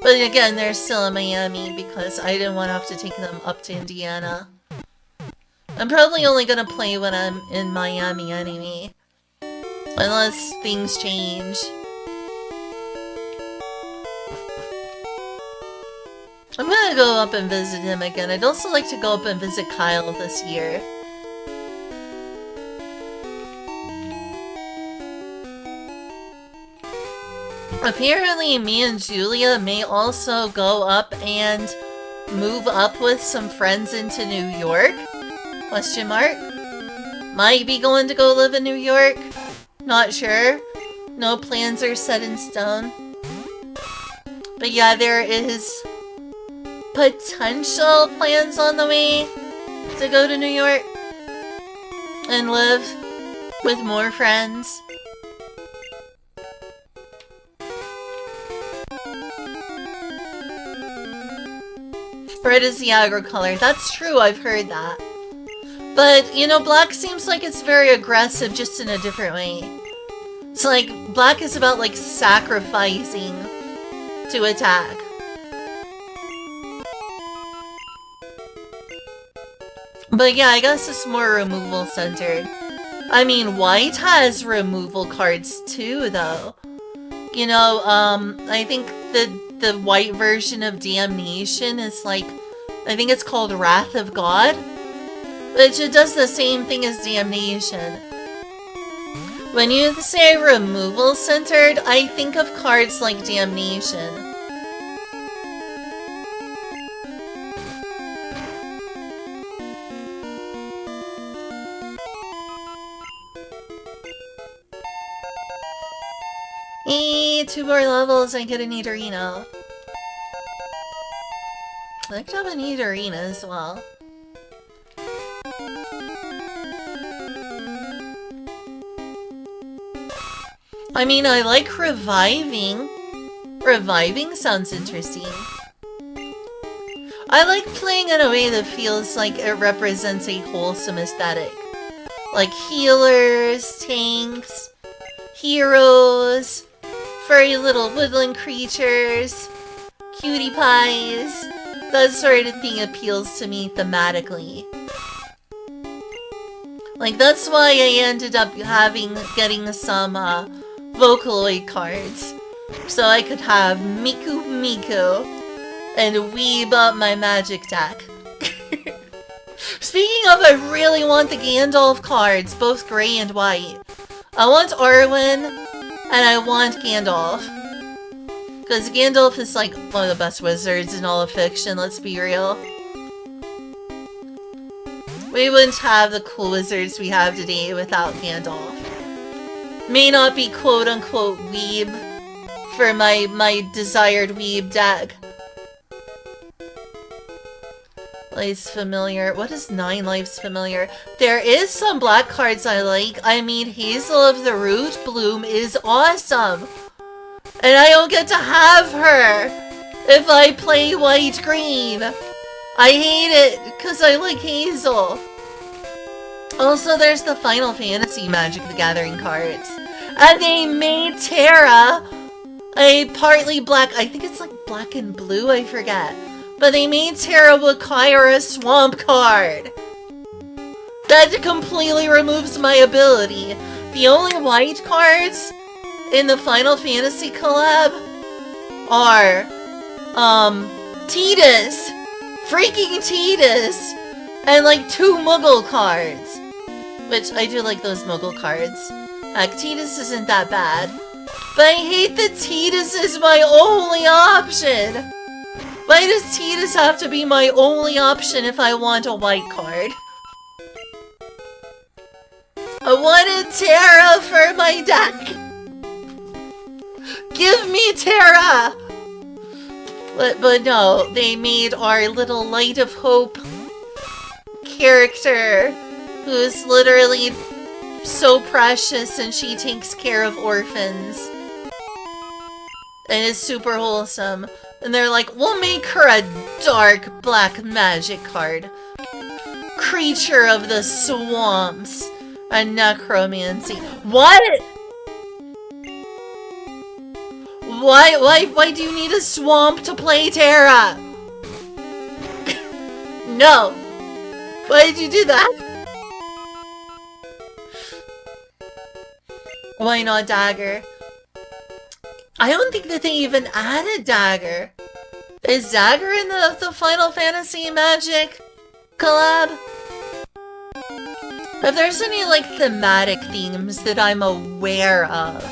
But again, they're still in Miami because I didn't want to have to take them up to Indiana. I'm probably only gonna play when I'm in Miami anyway. Unless things change. I'm gonna go up and visit him again. I'd also like to go up and visit Kyle this year. Apparently, me and Julia may also go up and move up with some friends into New York? Question mark? Might be going to go live in New York? Not sure. No plans are set in stone. But yeah, there is potential plans on the way to go to New York and live with more friends. Red is the aggro color. That's true, I've heard that. But, you know, black seems like it's very aggressive, just in a different way. It's like, black is about, like, sacrificing to attack. But yeah, I guess it's more removal centered. I mean, white has removal cards too, though. You know, I think the white version of Damnation is like, I think it's called Wrath of God, which it does the same thing as Damnation. When you say removal centered, I think of cards like Damnation. Eee, 2 more levels and get a Nidorino. I could have a Nidorina as well. I mean, I like reviving. Reviving sounds interesting. I like playing in a way that feels like it represents a wholesome aesthetic. Like healers, tanks, heroes, furry little woodland creatures, cutie pies. That sort of thing appeals to me thematically. Like, that's why I ended up getting some Vocaloid cards. So I could have Miku and weeb up my magic deck. Speaking of, I really want the Gandalf cards, both gray and white. I want Arwen, and I want Gandalf. Because Gandalf is like one of the best wizards in all of fiction, let's be real. We wouldn't have the cool wizards we have today without Gandalf. May not be quote-unquote weeb for my desired weeb deck. Lives familiar. What is 9 lives familiar? There is some black cards I like. I mean, Hazel of the Root Bloom is awesome. And I don't get to have her if I play white-green. I hate it because I like Hazel. Also, there's the Final Fantasy Magic the Gathering cards. And they made Terra a partly black, I think it's like black and blue, I forget. But they made Terra Wakira Swamp card. That completely removes my ability. The only white cards in the Final Fantasy collab are, Tidus. Freaking Tidus. And like 2 Moogle cards. Which, I do like those Moogle cards. Heck, Tidus isn't that bad. But I hate that Tidus is my only option. Why does Tidus have to be my only option if I want a white card? I wanted Terra for my deck! Give me Terra! But no, they made our little Light of Hope character, who's literally so precious and she takes care of orphans. And is super wholesome. And they're like, we'll make her a dark black magic card. Creature of the swamps. A necromancy. What? Why do you need a swamp to play Terra? No. Why did you do that? Why not Dagger? I don't think that they even added Dagger. Is Dagger in the Final Fantasy Magic collab? If there's any, like, thematic themes that I'm aware of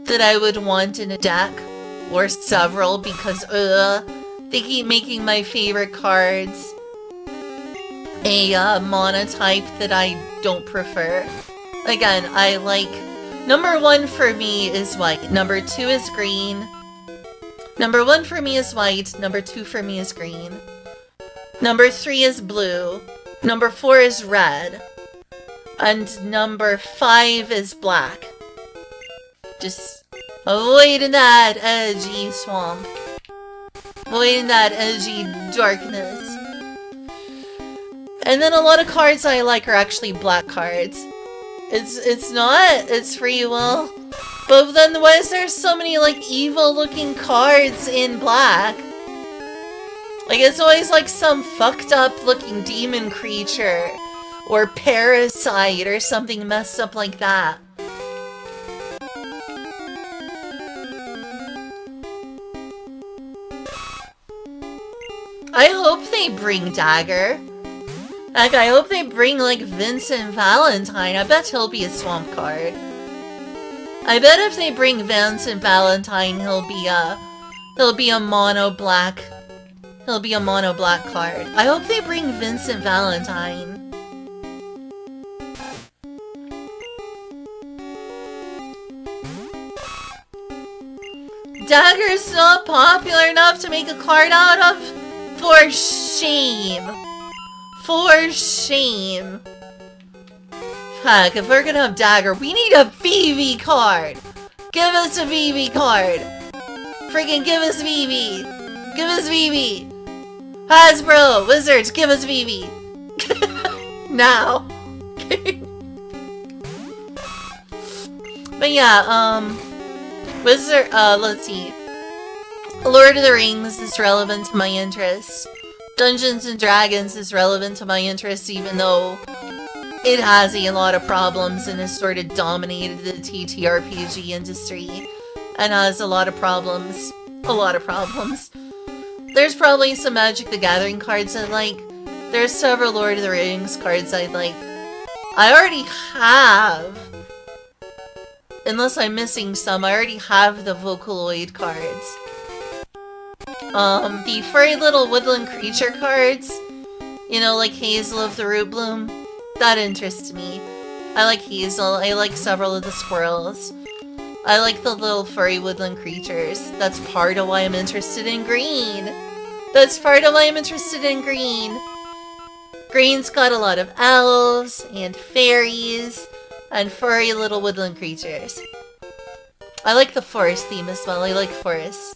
that I would want in a deck, or several, because, they keep making my favorite cards a, monotype that I don't prefer. Again, I like... Number 1 for me is white. Number 2 is green. Number 1 for me is white. Number 2 for me is green. Number 3 is blue. Number 4 is red. And number 5 is black. Just avoiding that edgy swamp. Avoiding that edgy darkness. And then a lot of cards I like are actually black cards. It's not, it's free will. But then why is there so many, like, evil-looking cards in black? Like, it's always, like, some fucked-up-looking demon creature. Or parasite, or something messed up like that. I hope they bring Dagger. Like, I hope they bring, like, Vincent Valentine. I bet he'll be a swamp card. I bet if they bring Vincent Valentine, he'll be a mono black. He'll be a mono black card. I hope they bring Vincent Valentine. Dagger's not popular enough to make a card out of? For shame. For shame. Heck, if we're gonna have Dagger, we need a VV card. Give us a VV card. Freaking give us VV. Give us VV. Hasbro, Wizards, give us VV. Now. But yeah, Wizard, let's see. Lord of the Rings is relevant to my interests. Dungeons and Dragons is relevant to my interests, even though it has a lot of problems and has sort of dominated the TTRPG industry and has a lot of problems. A lot of problems. There's probably some Magic the Gathering cards I like. There's several Lord of the Rings cards I'd like. I already have. Unless I'm missing some, I already have the Vocaloid cards. The furry little woodland creature cards, you know, like Hazel of the Root Bloom, that interests me. I like Hazel, I like several of the squirrels. I like the little furry woodland creatures. That's part of why I'm interested in green. That's part of why I'm interested in green. Green's got a lot of elves and fairies and furry little woodland creatures. I like the forest theme as well. I like forests.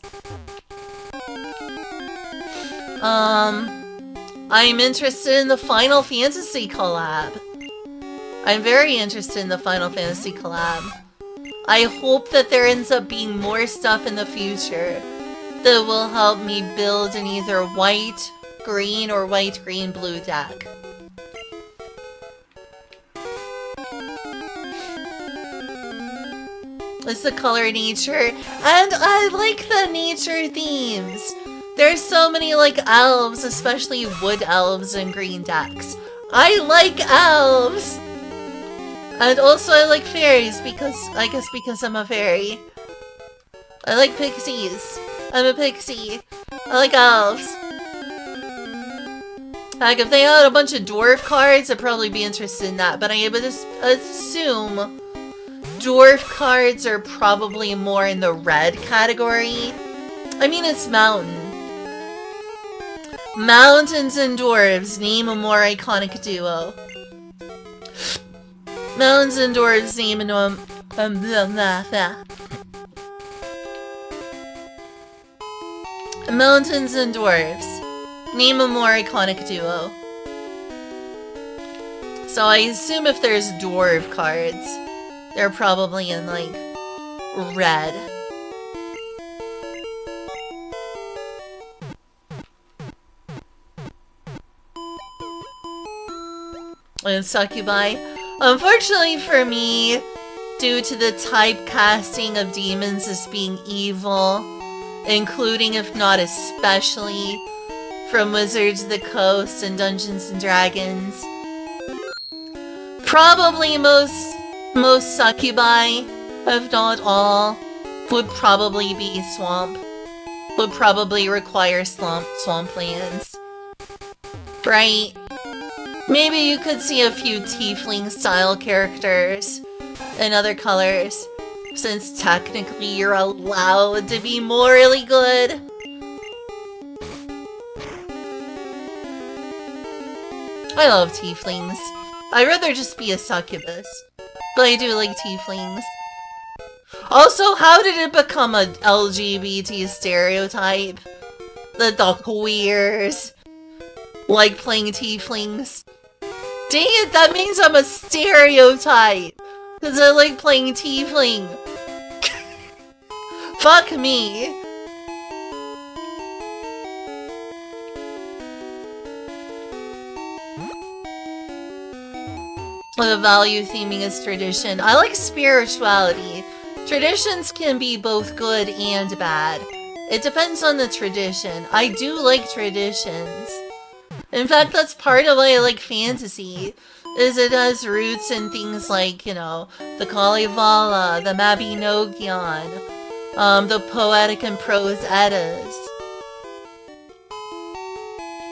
I'm interested in the Final Fantasy collab. I'm very interested in the Final Fantasy collab. I hope that there ends up being more stuff in the future that will help me build an either white, green, or white, green, blue deck. It's the color nature, and I like the nature themes. There's so many like elves, especially wood elves in green decks. I like elves! And also I like fairies because, I guess because I'm a fairy. I like pixies. I'm a pixie. I like elves. Like if they had a bunch of dwarf cards, I'd probably be interested in that, but I would assume dwarf cards are probably more in the red category. I mean, it's mountain. Mountains and dwarves, name a more iconic duo. Mountains and dwarves, name a Mountains and dwarves, name a more iconic duo. So I assume if there's dwarf cards, they're probably in, like, red. And Succubi. Unfortunately for me, due to the typecasting of demons as being evil, including, if not especially, from Wizards of the Coast and Dungeons and Dragons, probably most succubi, if not all, would probably be swamp. Would probably require swamplands. Right? Maybe you could see a few tiefling-style characters in other colors, since technically you're allowed to be morally good. I love tieflings. I'd rather just be a succubus, but I do like tieflings. Also, how did it become a LGBT stereotype? That the queers like playing tieflings? Dang it, that means I'm a stereotype! Because I like playing tiefling. Fuck me. The value theming is tradition. I like spirituality. Traditions can be both good and bad. It depends on the tradition. I do like traditions. In fact, that's part of why I like fantasy, is it has roots in things like, you know, the Kalevala, the Mabinogion, the Poetic and Prose Eddas.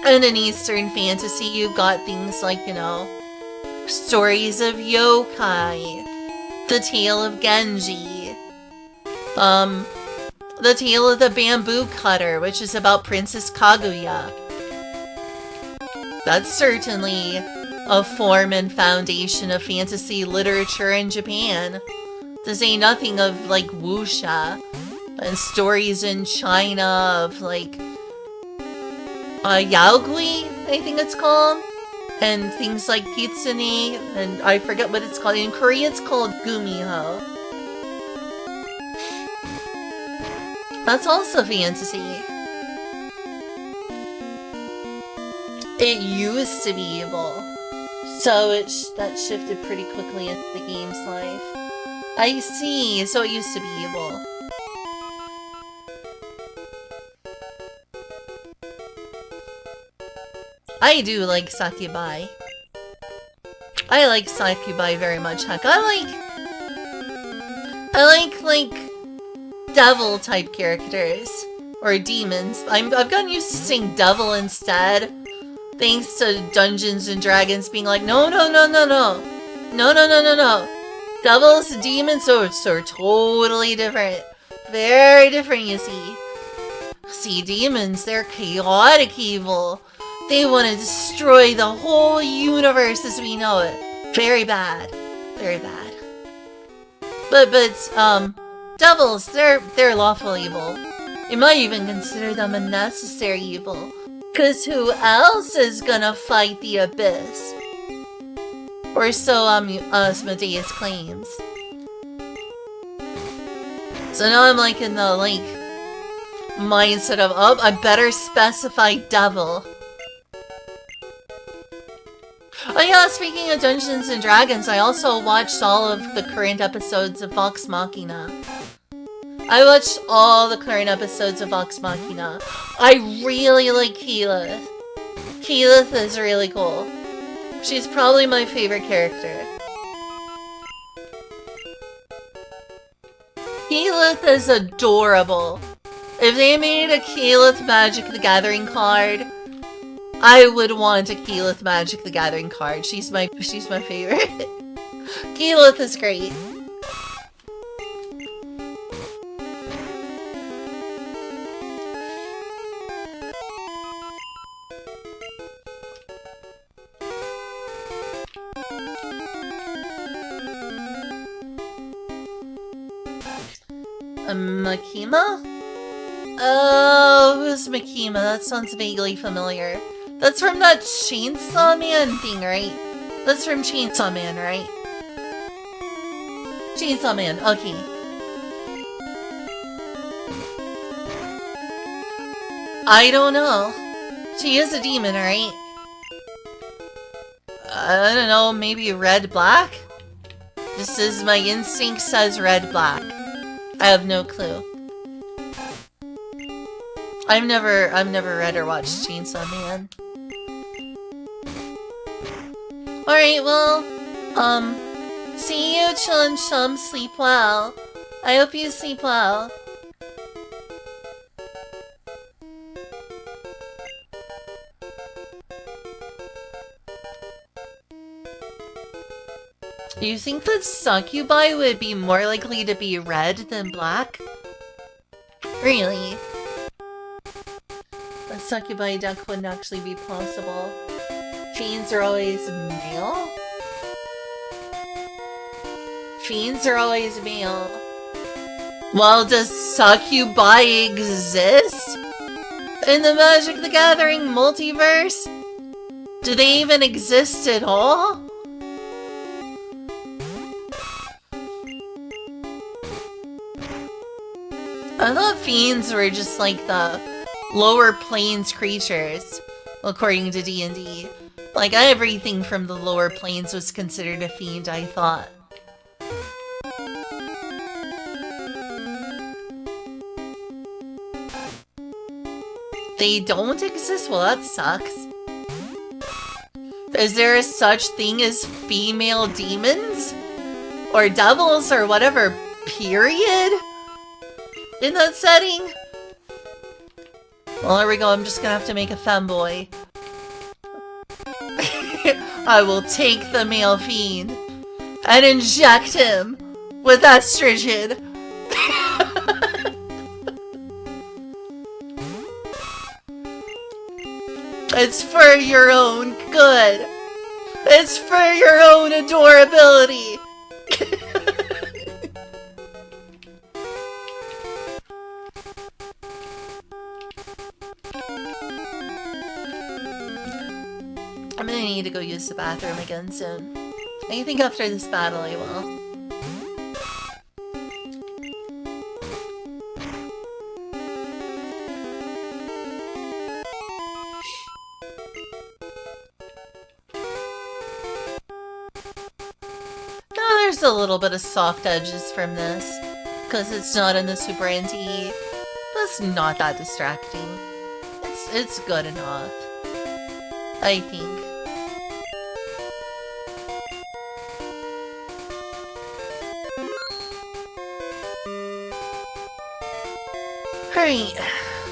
And in Eastern fantasy, you've got things like, you know, stories of yokai, the Tale of Genji, the Tale of the Bamboo Cutter, which is about Princess Kaguya. That's certainly a form and foundation of fantasy literature in Japan. To say nothing of, like, wuxia and stories in China of, like, yaogui, I think it's called, and things like kitsune, and I forget what it's called. In Korea, it's called gumiho. That's also fantasy. It used to be evil, so that shifted pretty quickly into the game's life. I see, so it used to be evil. I do like Sakubai. I like Sakubai very much. Heck, I like devil type characters or demons. I've gotten used to saying devil instead, thanks to Dungeons and Dragons being like, no. Devils, demons, are totally different. Very different, you see. See, demons, they're chaotic evil. They want to destroy the whole universe as we know it. Very bad. Very bad. But devils, they're lawful evil. You might even consider them a necessary evil. Cause who else is gonna fight the abyss? Or so Asmodeus claims. So now I'm like in the mindset of, oh, I better specify devil. Oh yeah, speaking of Dungeons and Dragons, I also watched all of the current episodes of Vox Machina. I watched all the current episodes of Vox Machina. I really like Keyleth. Keyleth is really cool. She's probably my favorite character. Keyleth is adorable. If they made a Keyleth Magic the Gathering card, I would want a Keyleth Magic the Gathering card. She's my favorite. Keyleth is great. Makima? Oh, who's Makima? That sounds vaguely familiar. That's from that Chainsaw Man thing, right? That's from Chainsaw Man, right? Chainsaw Man, okay. I don't know. She is a demon, right? I don't know, maybe red-black? Just as my instinct says red-black. I have no clue. I've never read or watched Chainsaw Man. Alright, well, see you, Chun Chum, sleep well. I hope you sleep well. Do you think that Succubi would be more likely to be red than black? Really? A Succubi deck wouldn't actually be possible. Fiends are always male? Fiends are always male. Well, does Succubi exist? In the Magic the Gathering multiverse? Do they even exist at all? I thought fiends were just like the lower planes creatures, according to D&D. Like, everything from the lower planes was considered a fiend, I thought. They don't exist? Well, that sucks. Is there a such thing as female demons? Or devils, or whatever, period? In that setting? Well, there we go. I'm just gonna have to make a femboy. I will take the male fiend and inject him with estrogen. It's for your own good. It's for your own adorability. I'm gonna need to go use the bathroom again soon. I think after this battle I will. No, there's a little bit of soft edges from this. Because it's not in the Super NT. That's not that distracting. It's good enough. I think. Alright,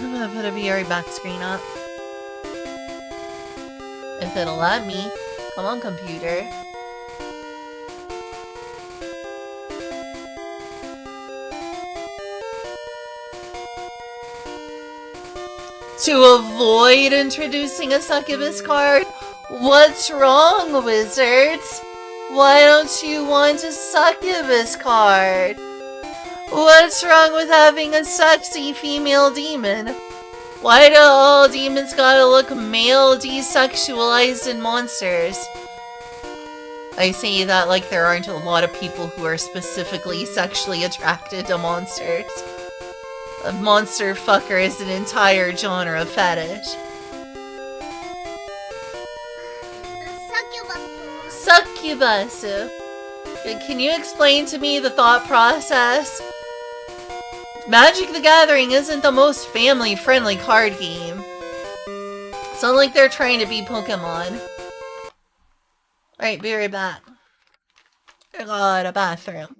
I'm gonna put a VR back screen up. If it'll let me. Come on, computer. To avoid introducing a succubus card? What's wrong, wizards? Why don't you want a succubus card? What's wrong with having a sexy female demon? Why do all demons gotta look male desexualized in monsters? I say that like there aren't a lot of people who are specifically sexually attracted to monsters. A monster fucker is an entire genre of fetish. Succubus! Can you explain to me the thought process? Magic the Gathering isn't the most family-friendly card game. It's not like they're trying to be Pokemon. Alright, be right back. I got a bathroom.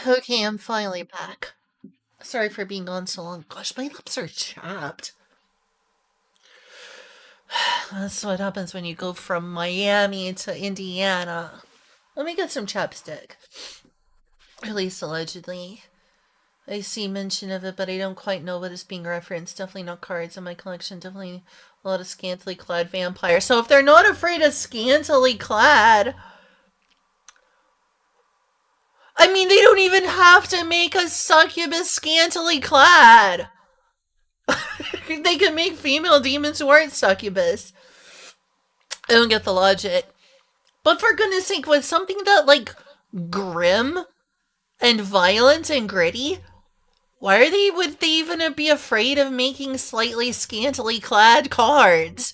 Okay, I'm finally back. Sorry for being gone so long. Gosh, my lips are chapped. That's what happens when you go from Miami to Indiana. Let me get some chapstick. At least allegedly. I see mention of it, but I don't quite know what is being referenced. Definitely not cards in my collection. Definitely a lot of scantily clad vampires. So if they're not afraid of scantily clad, I mean, they don't even have to make a succubus scantily clad. They can make female demons who aren't succubus. I don't get the logic. But for goodness sake, with something that, like, grim and violent and gritty, would they even be afraid of making slightly scantily clad cards?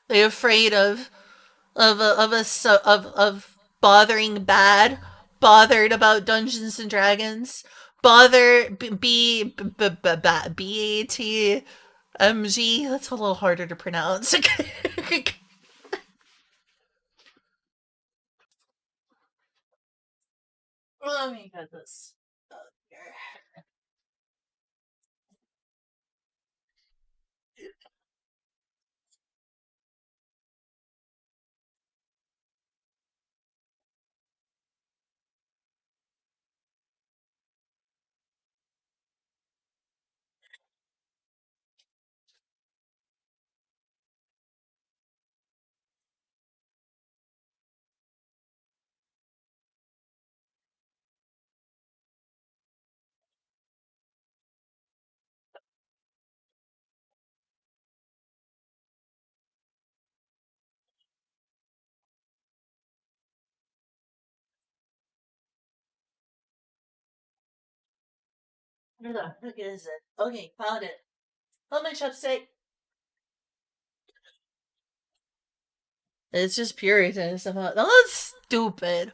They're afraid of bothering bad, bothered about Dungeons and Dragons, BATMG. That's a little harder to pronounce. Let me get this out here. Where the heck is it? Okay, found it. Oh, my chopstick. It's just Puritanism. No, that's stupid.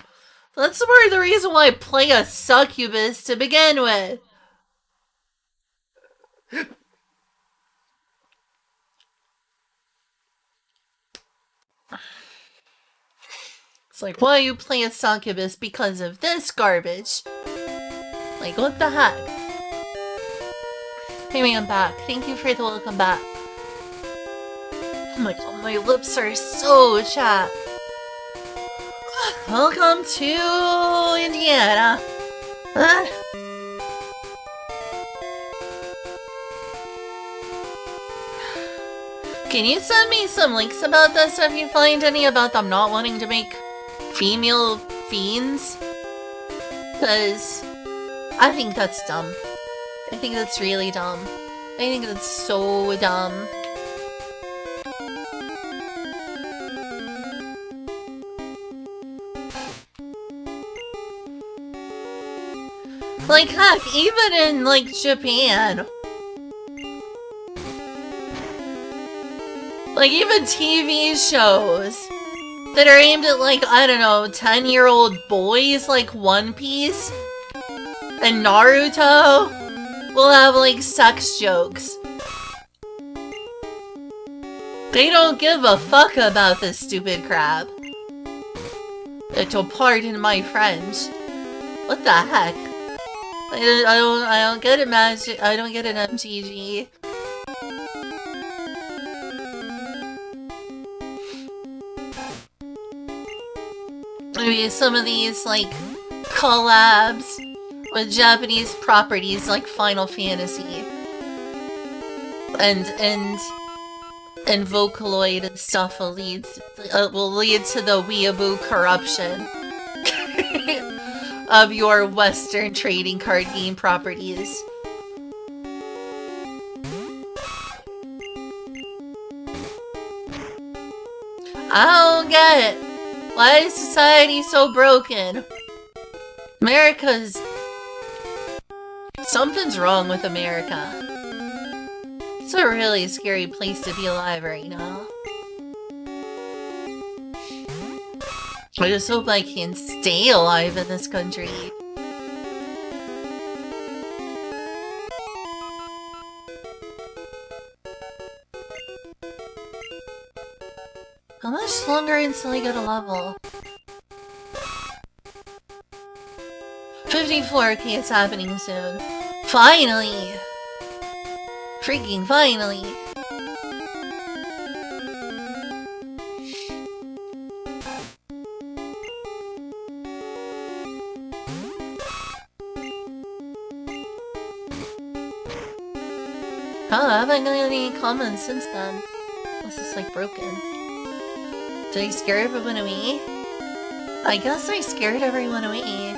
That's more the reason why I play a succubus to begin with. It's like, why you play a succubus? Because of this garbage. Like, what the heck? Hey, I'm back. Thank you for the welcome back. Oh my god, my lips are so chapped. Welcome to Indiana. Can you send me some links about this if you find any about them not wanting to make female fiends? Because I think that's dumb. I think that's really dumb. I think that's so dumb. Like, heck, even in, like, Japan. Like, even TV shows that are aimed at, like, I don't know, 10-year-old boys, like One Piece and Naruto, will have, like, sex jokes. They don't give a fuck about this stupid crap. To pardon my French. What the heck? I don't get it, Magic. I don't get it, MTG. Maybe some of these, like, collabs with Japanese properties like Final Fantasy and Vocaloid and stuff will lead to the weeaboo corruption of your Western trading card game properties. I don't get it. Why is society so broken? America's... Something's wrong with America. It's a really scary place to be alive right now. I just hope I can stay alive in this country. How much longer until I get a level? 54k, it's happening soon. Finally! Freaking finally! Huh, I haven't got any comments since then. Unless it's like broken. Did I scare everyone away? I guess I scared everyone away.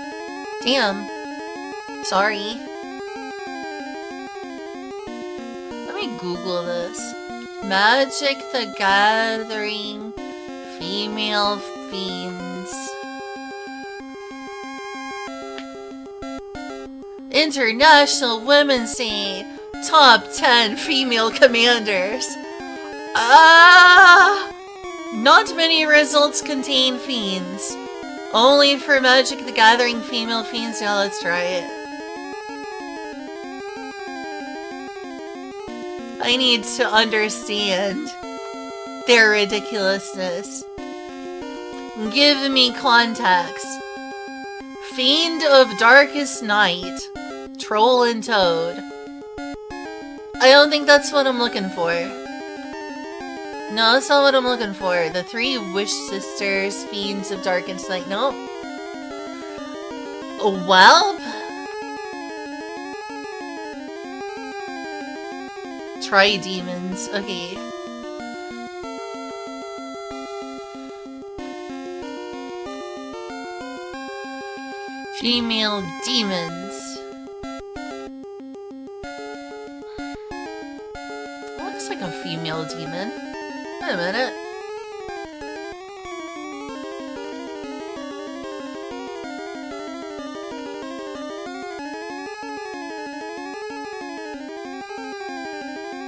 Damn. Sorry. Let me Google this. Magic the Gathering female fiends. International Women's Day. Top 10 female commanders. Not many results contain fiends. Only for Magic the Gathering female fiends. Now let's try it. I need to understand their ridiculousness. Give me context. Fiend of Darkest Night. Troll and Toad. I don't think that's what I'm looking for. No, that's not what I'm looking for. The three Wish Sisters, Fiends of Darkest Night. Nope. Well. Try demons. Okay. Female demons. Looks like a female demon. Wait a minute.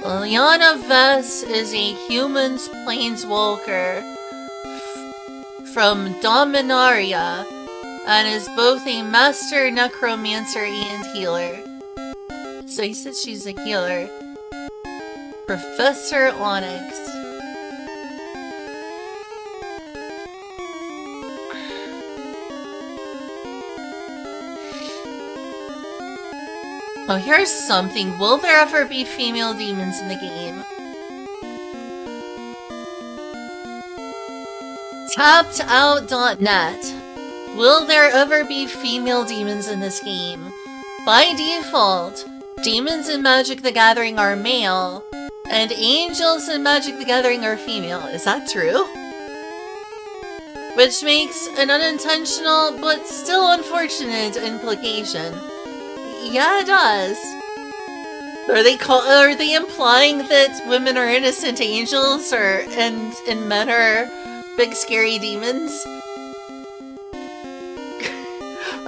Liliana Vess is a human's planeswalker from Dominaria and is both a master necromancer and healer. So he says she's a healer. Professor Onyx. Oh, here's something. Will there ever be female demons in the game? TappedOut.net. Will there ever be female demons in this game? By default, demons in Magic the Gathering are male, and angels in Magic the Gathering are female. Is that true? Which makes an unintentional but still unfortunate implication. Yeah, it does. Are they implying that women are innocent angels, and men are big scary demons?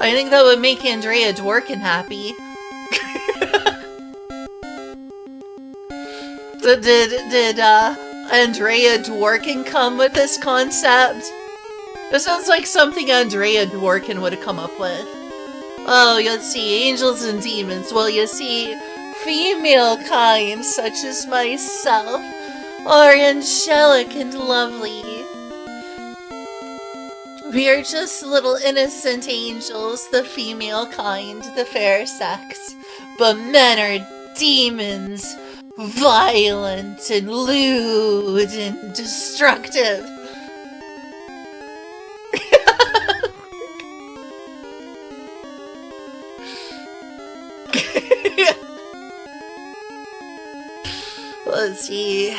I think that would make Andrea Dworkin happy. Did Andrea Dworkin come with this concept? This sounds like something Andrea Dworkin would have come up with. Oh, you'll see angels and demons. Well, you see female kind, such as myself, are angelic and lovely. We are just little innocent angels, the female kind, the fair sex. But men are demons, violent and lewd and destructive. Let's see.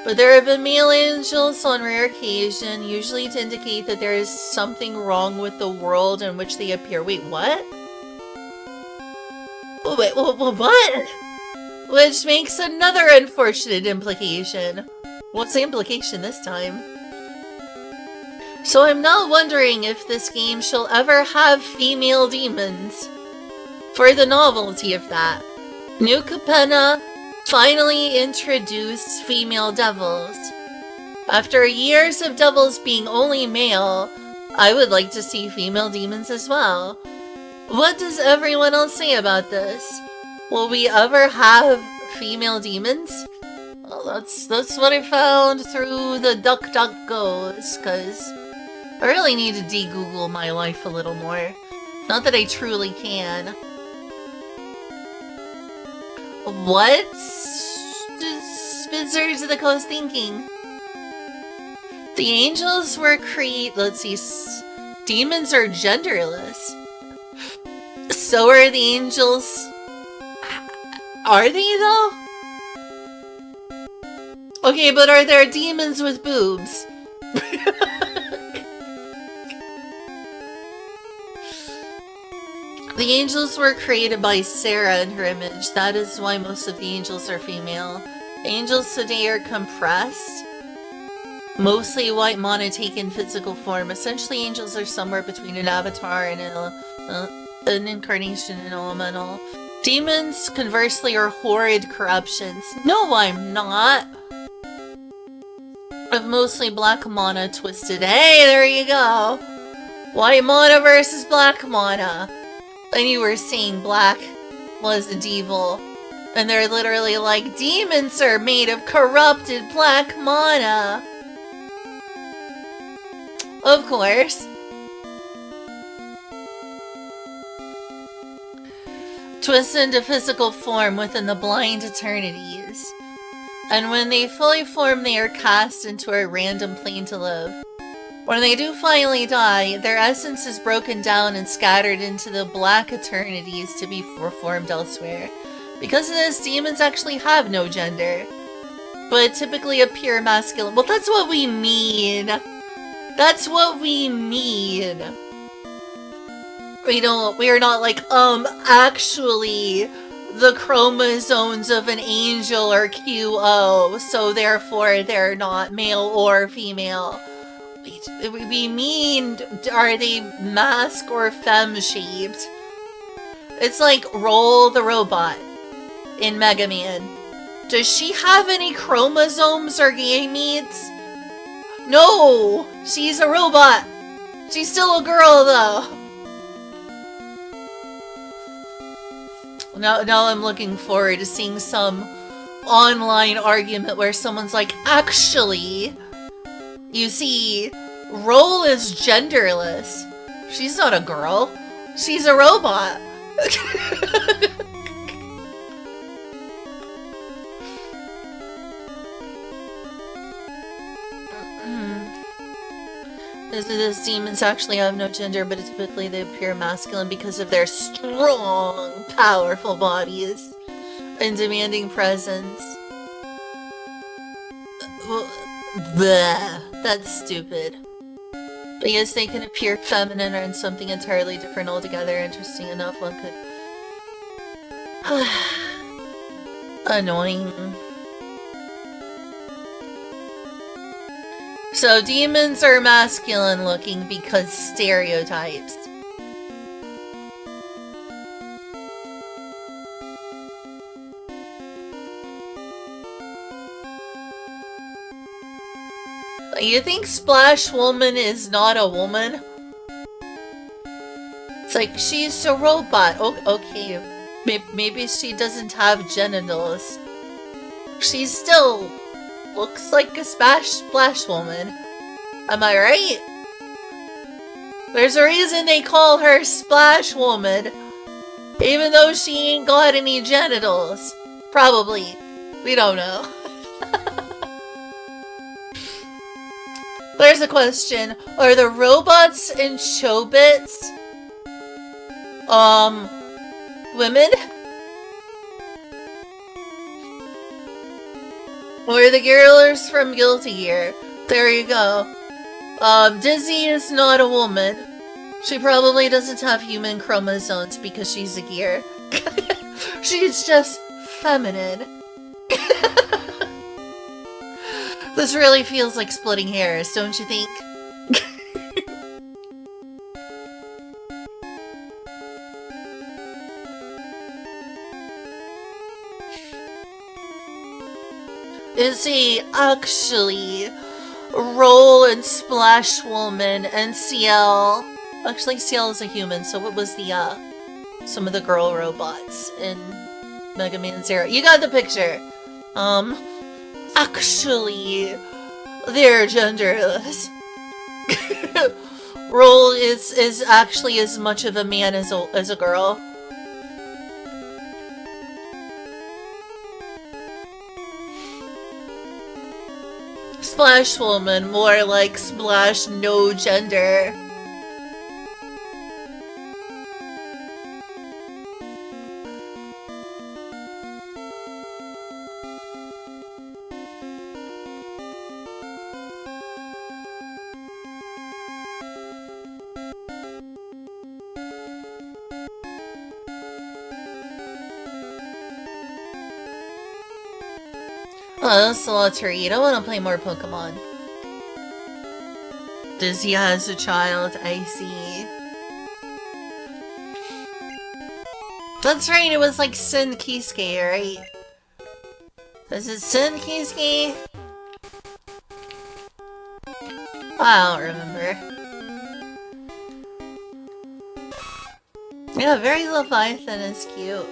But there have been male angels on rare occasion, usually to indicate that there is something wrong with the world in which they appear. Wait, what? Wait, what? Which makes another unfortunate implication. What's the implication this time? So I'm now wondering if this game shall ever have female demons. For the novelty of that, New Capenna finally introduced female devils. After years of devils being only male, I would like to see female demons as well. What does everyone else say about this? Will we ever have female demons? Well, that's what I found through the DuckDuckGoes, because I really need to de-Google my life a little more. Not that I truly can. What's Wizards of the Coast thinking? The angels were let's see, demons are genderless. So are the angels. Are they though? Okay, but are there demons with boobs? The angels were created by Sarah in her image. That is why most of the angels are female. Angels today are compressed. Mostly white mana taken physical form. Essentially, angels are somewhere between an avatar and an incarnation and elemental. Demons, conversely, are horrid corruptions. No, I'm not. Of mostly black mana twisted. Hey, there you go. White mana versus black mana. And you were saying black was the devil. And they're literally like, demons are made of corrupted black mana. Of course. Twist into physical form within the blind eternities. And when they fully form, they are cast into a random plane to live. When they do finally die, their essence is broken down and scattered into the black eternities to be reformed elsewhere. Because of this, demons actually have no gender, but typically appear masculine. Well, that's what we mean. That's what we mean. We are not like, actually, the chromosomes of an angel are QO, so therefore they're not male or female. We mean, are they masc or femme shaped? It's like Roll the robot in Mega Man. Does she have any chromosomes or gametes? No! She's a robot! She's still a girl, though! Now I'm looking forward to seeing some online argument where someone's like, actually, you see, Roll is genderless. She's not a girl. She's a robot. These demons actually have no gender, but typically they appear masculine because of their strong, powerful bodies and demanding presence. Bleh, that's stupid. But yes, they can appear feminine or in something entirely different altogether. Interesting enough, one could... Annoying. So demons are masculine looking because stereotypes. You think Splash Woman is not a woman? It's like, she's a robot. Okay, maybe she doesn't have genitals. She still looks like a Splash Woman. Am I right? There's a reason they call her Splash Woman. Even though she ain't got any genitals. Probably. We don't know. There's a question. Are the robots in Chobits women? Or the girls from Guilty Gear? There you go. Dizzy is not a woman. She probably doesn't have human chromosomes because she's a gear. She's just feminine. This really feels like splitting hairs, don't you think? Is he actually Roll and Splash Woman and CL? Actually, CL is a human, so what was the, some of the girl robots in Mega Man Zero? You got the picture. Actually, they're genderless. role is actually as much of a man as a girl. Splash woman, more like splash no gender. Oh, that's a lot to read. I want to play more Pokemon. Dizzy has a child, I see. That's right, it was like Sin Kisuke, right? Was it Sin Kisuke? I don't remember. Yeah, Very Leviathan is cute.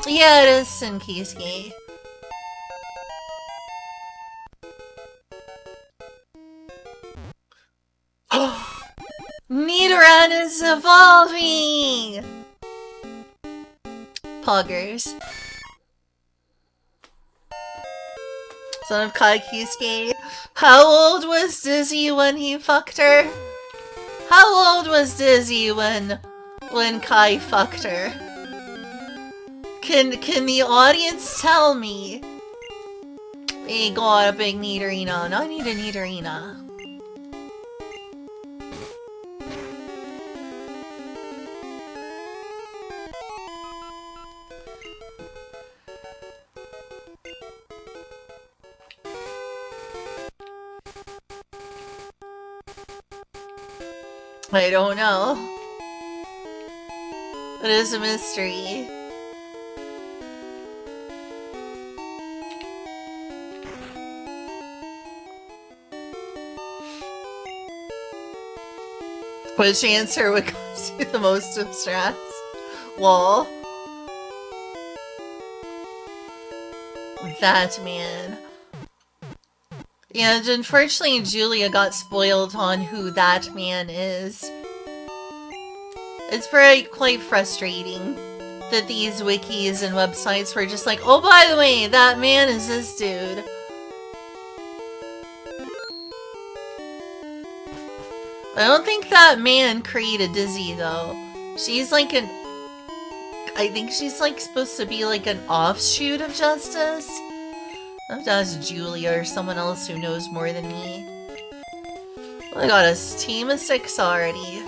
Yeah, it is Sin Kisuke. Nidoran is evolving! Poggers. Son of Kai Kisuke. How old was Dizzy when he fucked her? How old was Dizzy when Kai fucked her? Can the audience tell me? We got a big Nidorina. No, I need a Nidorina. I don't know. It is a mystery. Which answer would cause you the most distress? Lol. That man. And unfortunately, Julia got spoiled on who that man is. It's quite frustrating that these wikis and websites were just like, oh, by the way, that man is this dude. I don't think that man created Dizzy, though. She's like an... I think she's like supposed to be like an offshoot of Justice. I have to ask Julia or someone else who knows more than me. I got a team of 6 already.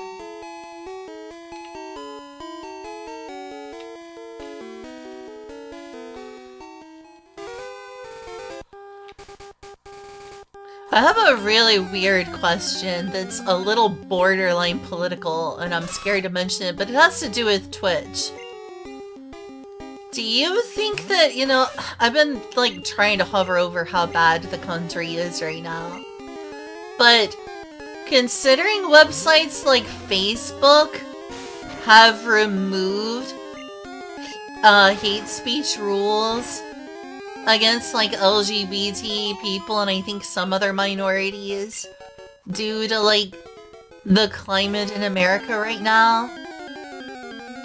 I have a really weird question that's a little borderline political, and I'm scared to mention it, but it has to do with Twitch. Do you think that, you know, I've been, like, trying to hover over how bad the country is right now. But, considering websites like Facebook have removed hate speech rules against, like, LGBT people and I think some other minorities due to, like, the climate in America right now,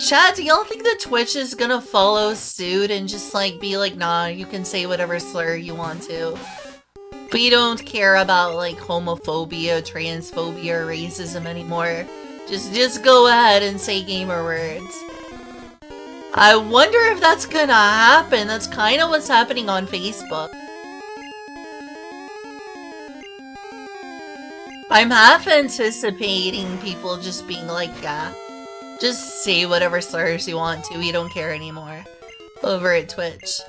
chat, do y'all think that Twitch is gonna follow suit and just, like, be like, nah, you can say whatever slur you want to. We don't care about, like, homophobia, transphobia, or racism anymore. Just go ahead and say gamer words. I wonder if that's gonna happen. That's kind of what's happening on Facebook. I'm half anticipating people just being like, yeah, just say whatever slurs you want to, we don't care anymore. Over at Twitch.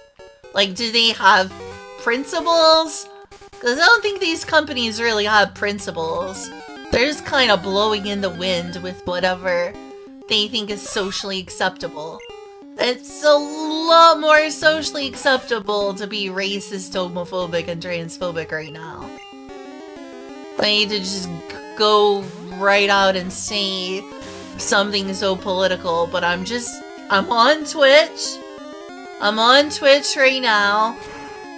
Like, do they have principles? Because I don't think these companies really have principles. They're just kind of blowing in the wind with whatever they think is socially acceptable. It's a lot more socially acceptable to be racist, homophobic, and transphobic right now. I need to just go right out and say something so political, but I'm on Twitch. I'm on Twitch right now.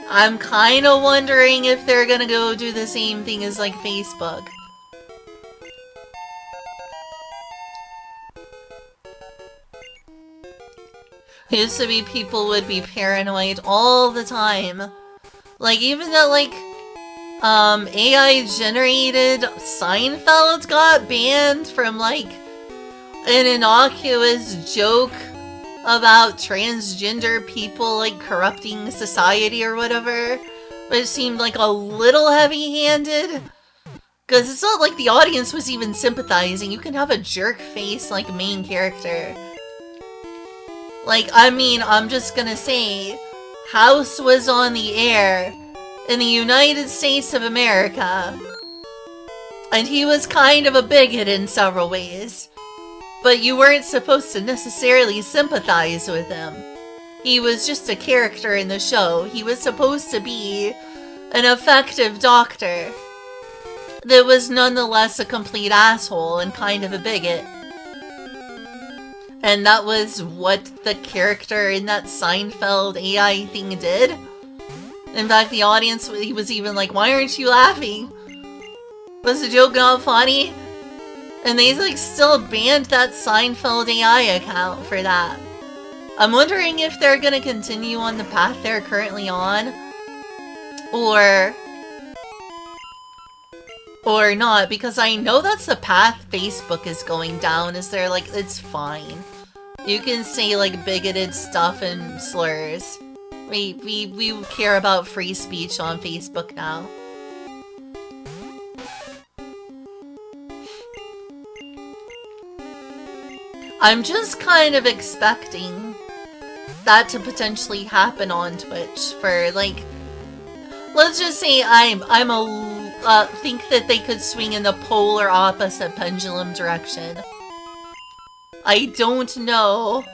I'm kind of wondering if they're gonna go do the same thing as like Facebook. Used to be people would be paranoid all the time. Like even that like AI generated Seinfeld got banned from like an innocuous joke about transgender people like corrupting society or whatever. But it seemed like a little heavy-handed. Because it's not like the audience was even sympathizing. You can have a jerk face like main character. Like, I mean, I'm just gonna say, House was on the air in the United States of America. And he was kind of a bigot in several ways. But you weren't supposed to necessarily sympathize with him. He was just a character in the show. He was supposed to be an effective doctor that was nonetheless a complete asshole and kind of a bigot. And that was what the character in that Seinfeld AI thing did. In fact, the audience, he was even like, why aren't you laughing? Was the joke not funny? And they like still banned that Seinfeld AI account for that. I'm wondering if they're gonna continue on the path they're currently on. Or not, because I know that's the path Facebook is going down, is they're like, it's fine. You can say like bigoted stuff and slurs. We care about free speech on Facebook now. I'm just kind of expecting that to potentially happen on Twitch for like, let's just say think that they could swing in the polar opposite pendulum direction. I don't know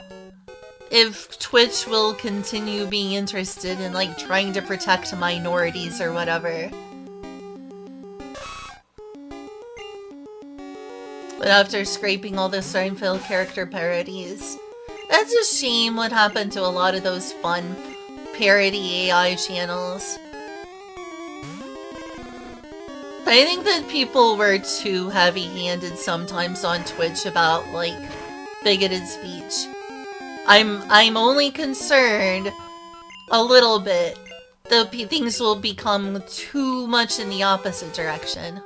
if Twitch will continue being interested in like trying to protect minorities or whatever. But after scraping all the Seinfeld character parodies, it's a shame what happened to a lot of those fun parody AI channels. I think that people were too heavy-handed sometimes on Twitch about, like, bigoted speech. I'm only concerned a little bit that things will become too much in the opposite direction.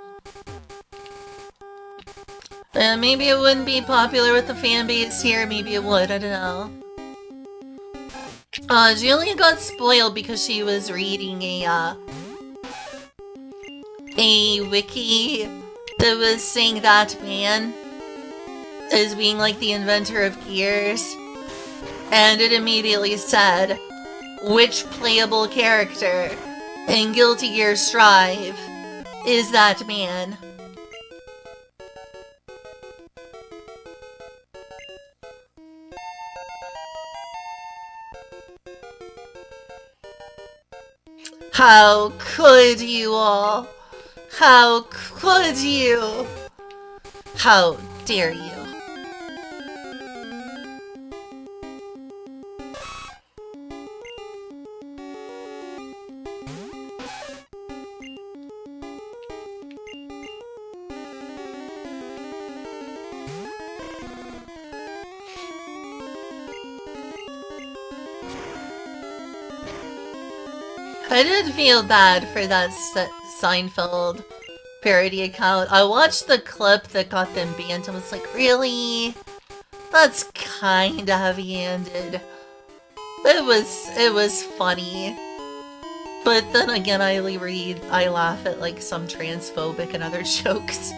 Maybe it wouldn't be popular with the fan base here, maybe it would, I don't know. Julia got spoiled because she was reading a wiki that was saying that man is being like the inventor of Gears. And it immediately said, which playable character in Guilty Gear Strive is that man? How could you all? How could you? How dare you? I did feel bad for that Seinfeld parody account. I watched the clip that got them banned and was like, really? That's kinda heavy-handed. It was funny. But then again, I laugh at like some transphobic and other jokes.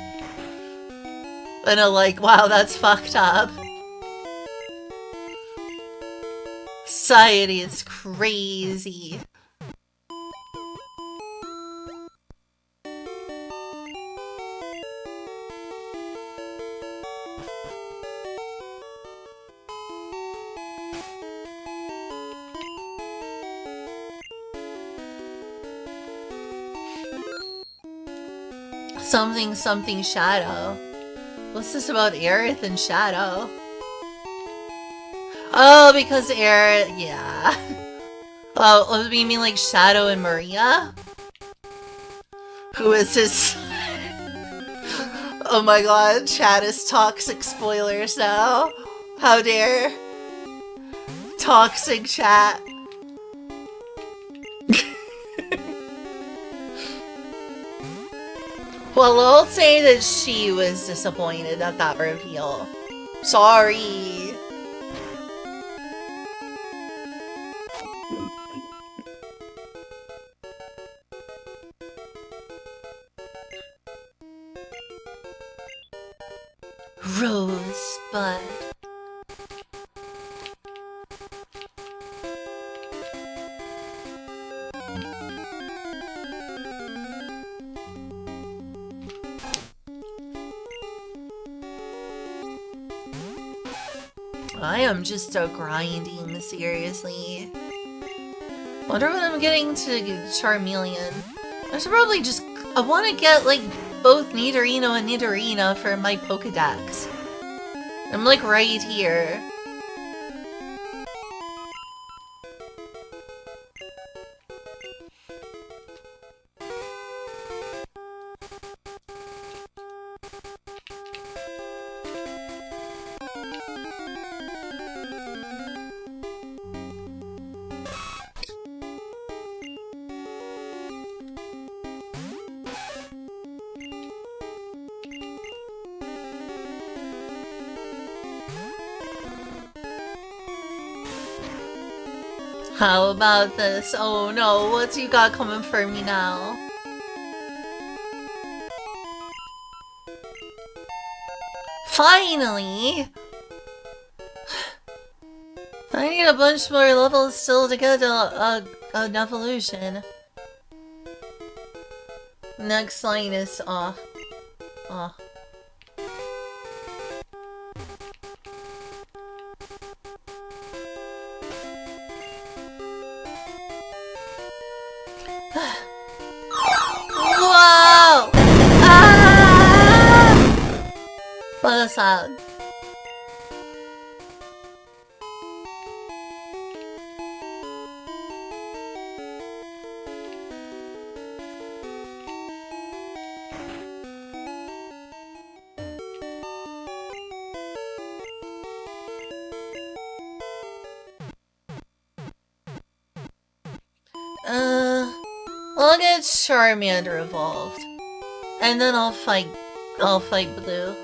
And I'm like, wow, that's fucked up. Society is crazy. Something Shadow. What's this about Aerith and Shadow? Oh, because Aerith, yeah. Oh, you mean like Shadow and Maria? Who is his... Oh my god, chat is toxic spoilers now. How dare. Toxic chat. Well, I'll say that she was disappointed at that reveal. Sorry. Rosebud. I am just grinding, seriously. Wonder what I'm getting to Charmeleon. I should probably just... I want to get, like, both Nidorino and Nidorina for my Pokedex. I'm, like, right here. How about this? Oh no, what's you got coming for me now? Finally! I need a bunch more levels still to get an evolution. Next line is off. Whoa! Ah! What is that? I'll get Charmander evolved. And then I'll fight Blue.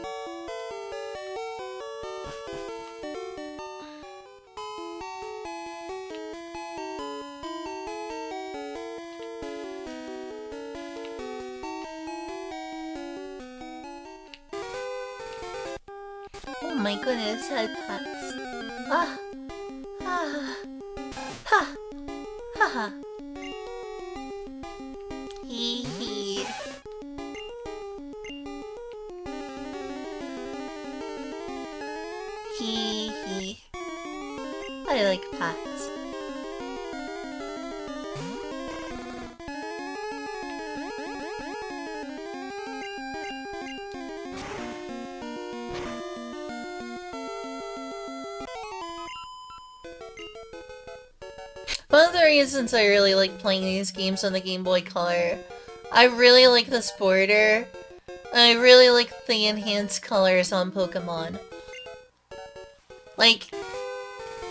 Oh my goodness, head pats. Ah. Ah. Ha. Ha ha. Hee hee. Hee hee. I like pats. One of the reasons I really like playing these games on the Game Boy Color, I really like this border, and I really like the enhanced colors on Pokemon. Like,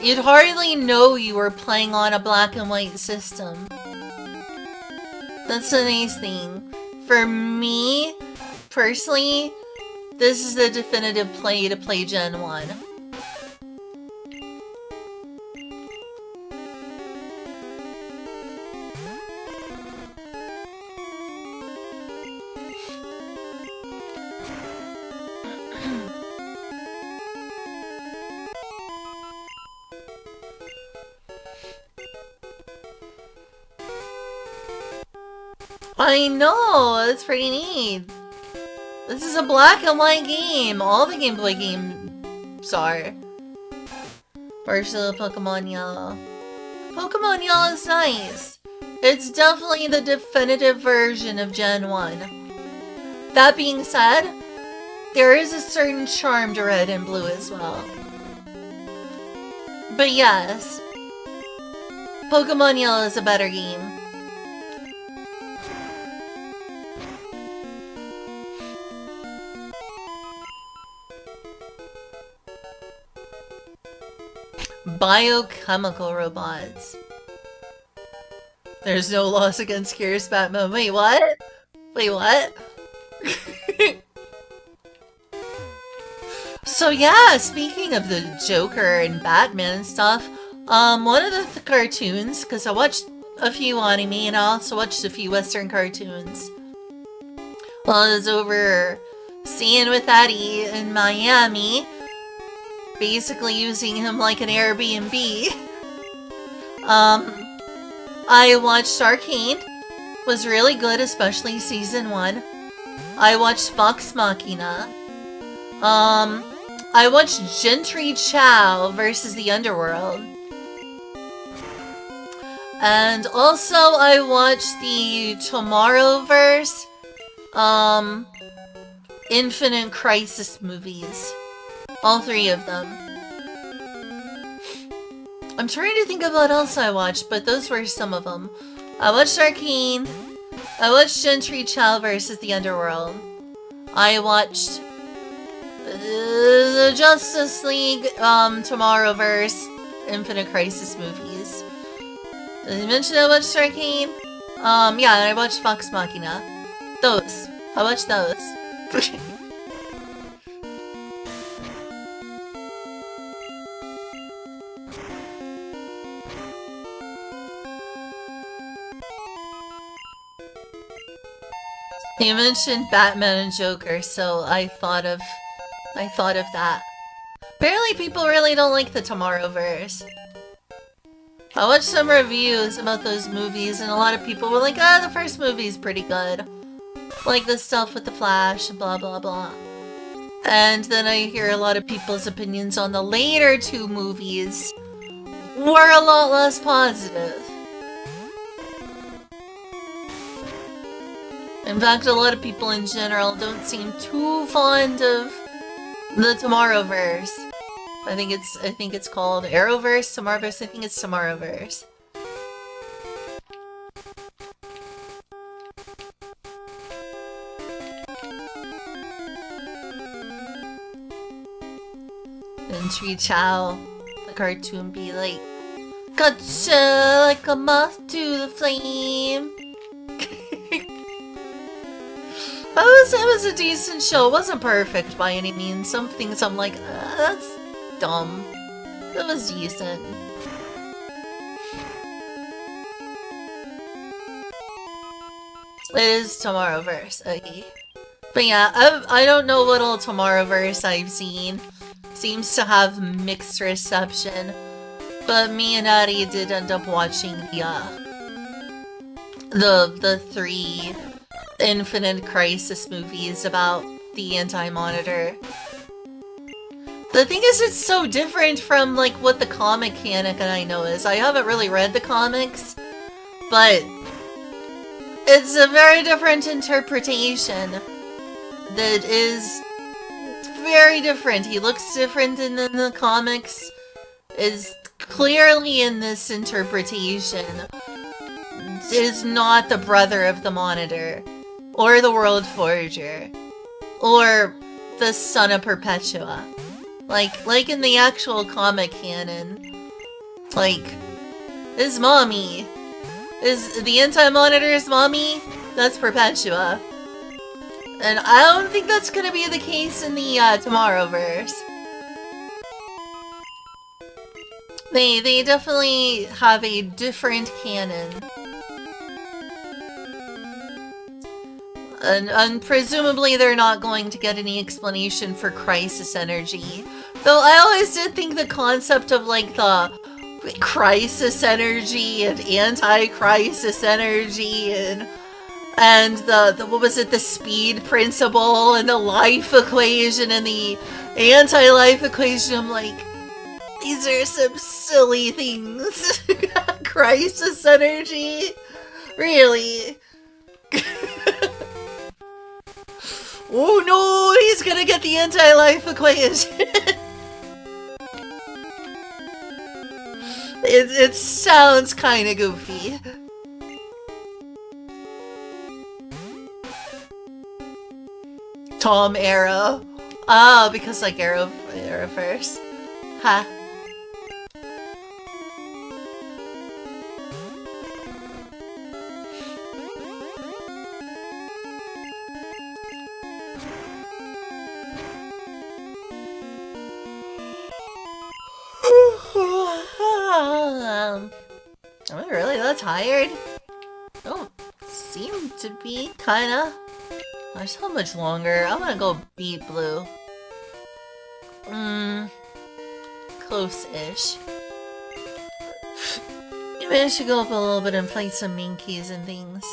you'd hardly know you were playing on a black and white system. That's the nice thing. For me, personally, this is the definitive play to play Gen 1. I know, that's pretty neat. This is a black and white game. All the Game Boy games are. Partial Pokemon Yellow. Pokemon Yellow is nice. It's definitely the definitive version of Gen 1. That being said, there is a certain charm to Red and Blue as well. But yes, Pokemon Yellow is a better game. Biochemical robots. There's no loss against Curious Batman. Wait, what? Wait, what? So yeah, speaking of the Joker and Batman and stuff, one of the cartoons, because I watched a few anime and I also watched a few Western cartoons while I was over staying with Eddie in Miami, basically using him like an Airbnb. I watched Arcane, was really good, especially season 1. I watched Vox Machina. I watched Gentry Chow versus the Underworld. And also I watched the Tomorrowverse, Infinite Crisis movies. All 3 of them. I'm trying to think of what else I watched, but those were some of them. I watched Arcane. I watched Gentry Chow versus the Underworld. I watched the Justice League, Tomorrowverse, Infinite Crisis movies. Did I mention I watched Arcane? Yeah, and I watched Vox Machina. Those. I watched those. You mentioned Batman and Joker, so I thought of that. Apparently people really don't like the Tomorrowverse. I watched some reviews about those movies and a lot of people were like, the first movie's pretty good. Like the stuff with the Flash and blah blah blah. And then I hear a lot of people's opinions on the later 2 movies were a lot less positive. In fact, a lot of people in general don't seem too fond of the Tomorrowverse. I think it's called Arrowverse, Tomorrowverse. I think it's Tomorrowverse. And Tree Chow, the cartoon, be like, gotcha like a moth to the flame. It was a decent show. It wasn't perfect by any means. Some things I'm like, that's dumb. It was decent. It is Tomorrowverse, okay. But yeah, I don't know what all Tomorrowverse I've seen. Seems to have mixed reception. But me and Addie did end up watching the 3 Infinite Crisis movies about the Anti-Monitor. The thing is, it's so different from like what the comic canon I know is. I haven't really read the comics, but it's a very different interpretation that is very different. He looks different in the comics, is clearly in this interpretation is not the brother of the Monitor, or the World Forger, or the son of Perpetua. Like in the actual comic canon, like, his mommy is the Anti-Monitor's mommy. That's Perpetua, and I don't think that's gonna be the case in the Tomorrowverse. They definitely have a different canon. And presumably they're not going to get any explanation for crisis energy. Though I always did think the concept of like the crisis energy and anti-crisis energy and the what was it, the speed principle and the life equation and the anti-life equation, I'm like, these are some silly things. Crisis energy? Really? Oh no, he's gonna get the anti-life equation. It sounds kind of goofy. Tom Arrow. Oh, because like Arrow first. Ha. Am I really that tired? Don't seem to be, kinda. There's so much longer. I'm gonna go beat blue. Close-ish. Maybe I should go up a little bit and play some Minkies and things.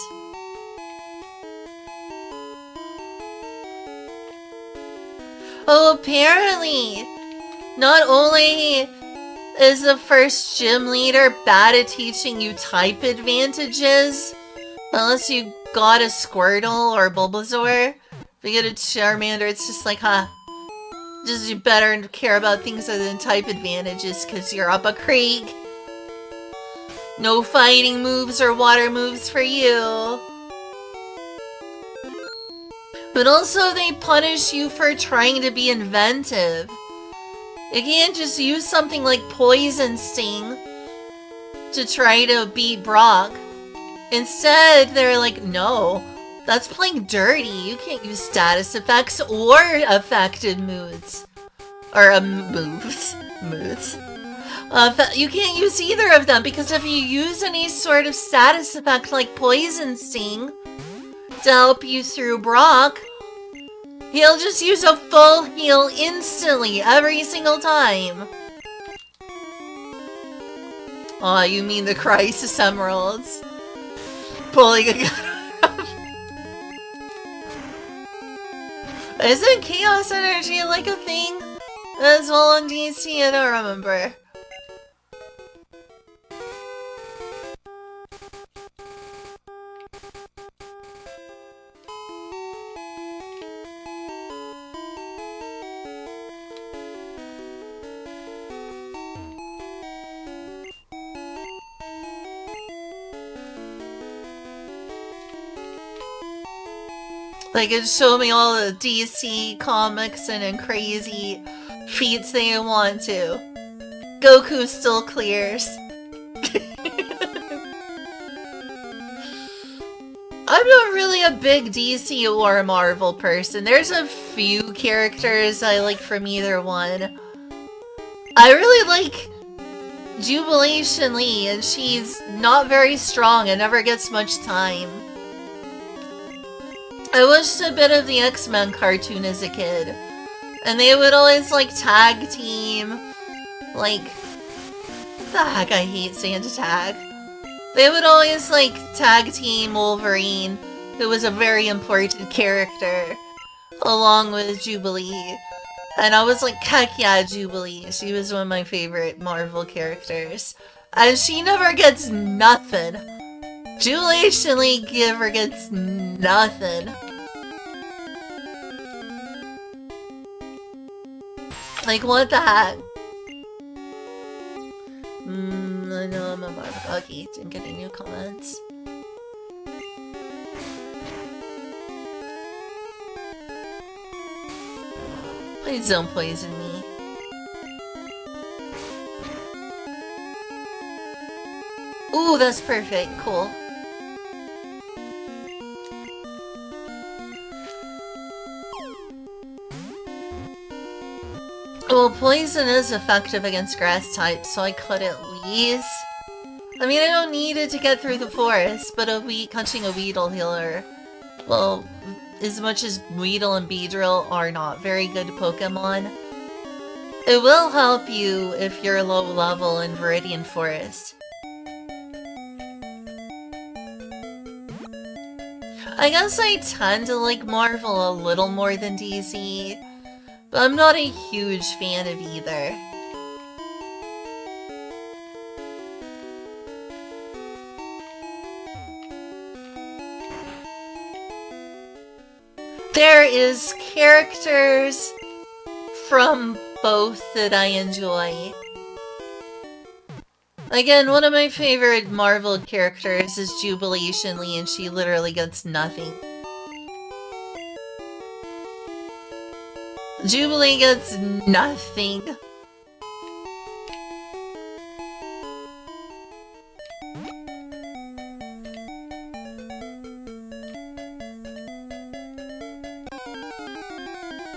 Oh, apparently! Not only is the first gym leader bad at teaching you type advantages, unless you got a Squirtle or Bulbasaur. If you get a Charmander, it's just like, huh, just you better care about things other than type advantages because you're up a creek. No fighting moves or water moves for you. But also they punish you for trying to be inventive. You can't just use something like Poison Sting to try to beat Brock. Instead, they're like, no, that's playing dirty. You can't use status effects or affected moods. Or, moves. Moods. You can't use either of them, because if you use any sort of status effect like Poison Sting to help you through Brock, he'll just use a full heal instantly, every single time. Aw, you mean the Crisis Emeralds. Pulling a gun. Isn't Chaos Energy like a thing as well on DC? I don't remember. Like, it showed me all the DC comics and crazy feats they want to. Goku still clears. I'm not really a big DC or Marvel person. There's a few characters I like from either one. I really like Jubilation Lee, and she's not very strong and never gets much time. I watched a bit of the X-Men cartoon as a kid, and they would always, like, tag team, like, what the heck, I hate saying to tag. They would always, like, tag team Wolverine, who was a very important character, along with Jubilee. And I was like, heck yeah, Jubilee. She was one of my favorite Marvel characters. And she never gets nothing. Jubilation League never gets nothing. Like, what the heck? I know I'm a Marvel. Okay, didn't get any new comments. Please don't poison me. Ooh, that's perfect. Cool. Well, poison is effective against grass types, so I could at least... I mean, I don't need it to get through the forest, but catching a Weedle healer... Well, as much as Weedle and Beedrill are not very good Pokemon, it will help you if you're low level in Viridian Forest. I guess I tend to like Marvel a little more than DC, but I'm not a huge fan of either. There is characters from both that I enjoy. Again, one of my favorite Marvel characters is Jubilation Lee, and she literally gets nothing. Jubilee gets nothing.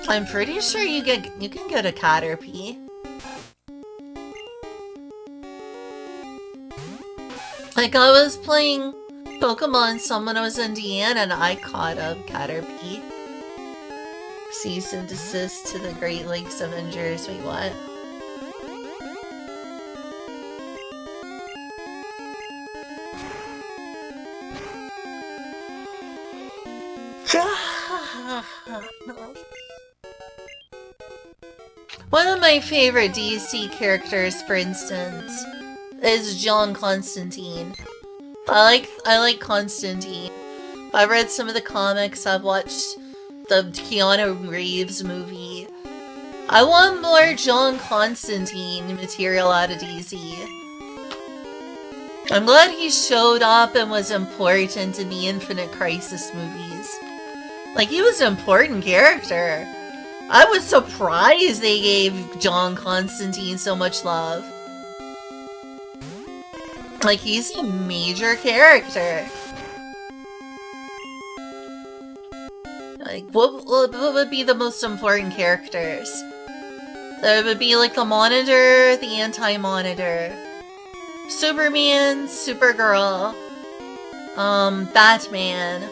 I'm pretty sure you can get a Caterpie. Like, I was playing Pokemon Sun when I was in Indiana and I caught a Caterpie. Cease and desist to the Great Lakes Avengers. Wait, what? One of my favorite DC characters, for instance, is John Constantine. I like Constantine. I've read some of the comics, I've watched the Keanu Reeves movie. I want more John Constantine material out of DC. I'm glad he showed up and was important in the Infinite Crisis movies. Like, he was an important character. I was surprised they gave John Constantine so much love. Like, he's a major character. Like, what would be the most important characters? There would be, like, the Monitor, the Anti-Monitor, Superman, Supergirl, Batman,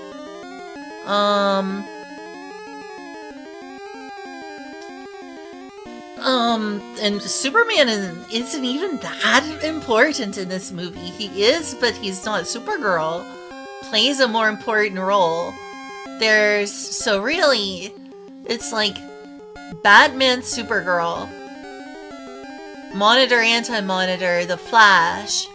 and Superman isn't even that important in this movie. He is, but he's not. Supergirl plays a more important role. So really, it's like Batman, Supergirl, Monitor, Anti-Monitor, The Flash,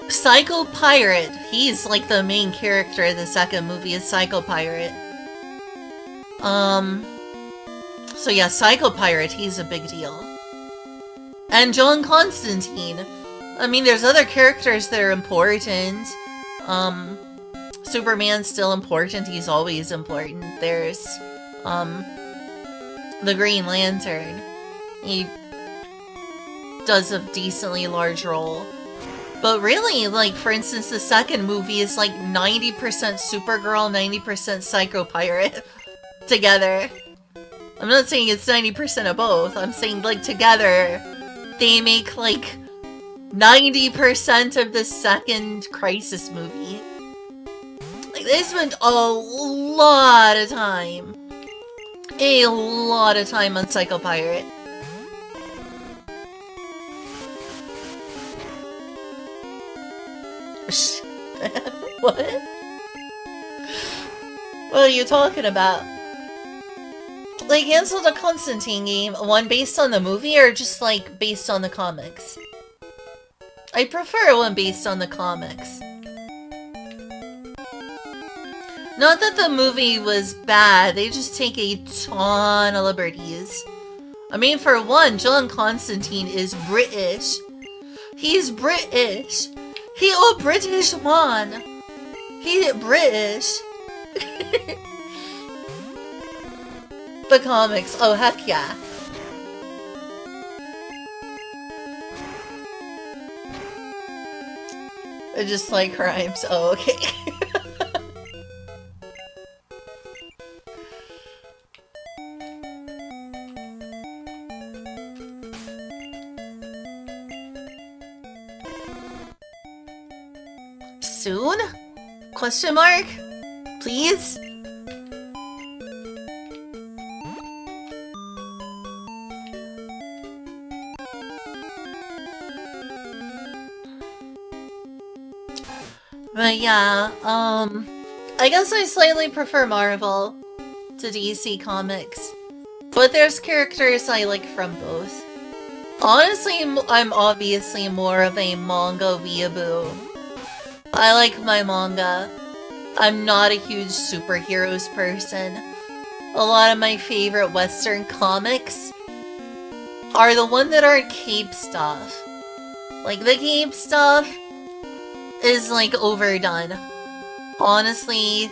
Psycho Pirate. He's like the main character of the second movie is Psycho Pirate. So yeah, Psycho Pirate, he's a big deal. And John Constantine. I mean, there's other characters that are important. Superman's still important, he's always important. There's, the Green Lantern. He does a decently large role. But really, like, for instance, the second movie is like 90% Supergirl, 90% Psycho Pirate together. I'm not saying it's 90% of both. I'm saying, like, together, they make, like, 90% of the second Crisis movie. Like, they spent a lot of time. A lot of time on Psycho Pirate. What? What are you talking about? Like, Ansel the Constantine game, one based on the movie or just, like, based on the comics? I prefer one based on the comics. Not that the movie was bad, they just take a ton of liberties. I mean, for one, John Constantine is British. He's British. He a British man. He British. The comics. Oh, heck yeah. I just like rhymes. Oh, okay. Soon? Question mark? Please? But yeah, I guess I slightly prefer Marvel to DC Comics. But there's characters I like from both. Honestly, I'm obviously more of a manga weeaboo. I like my manga. I'm not a huge superheroes person. A lot of my favorite Western comics are the one that aren't cape stuff. Like, the cape stuff is, like, overdone. Honestly,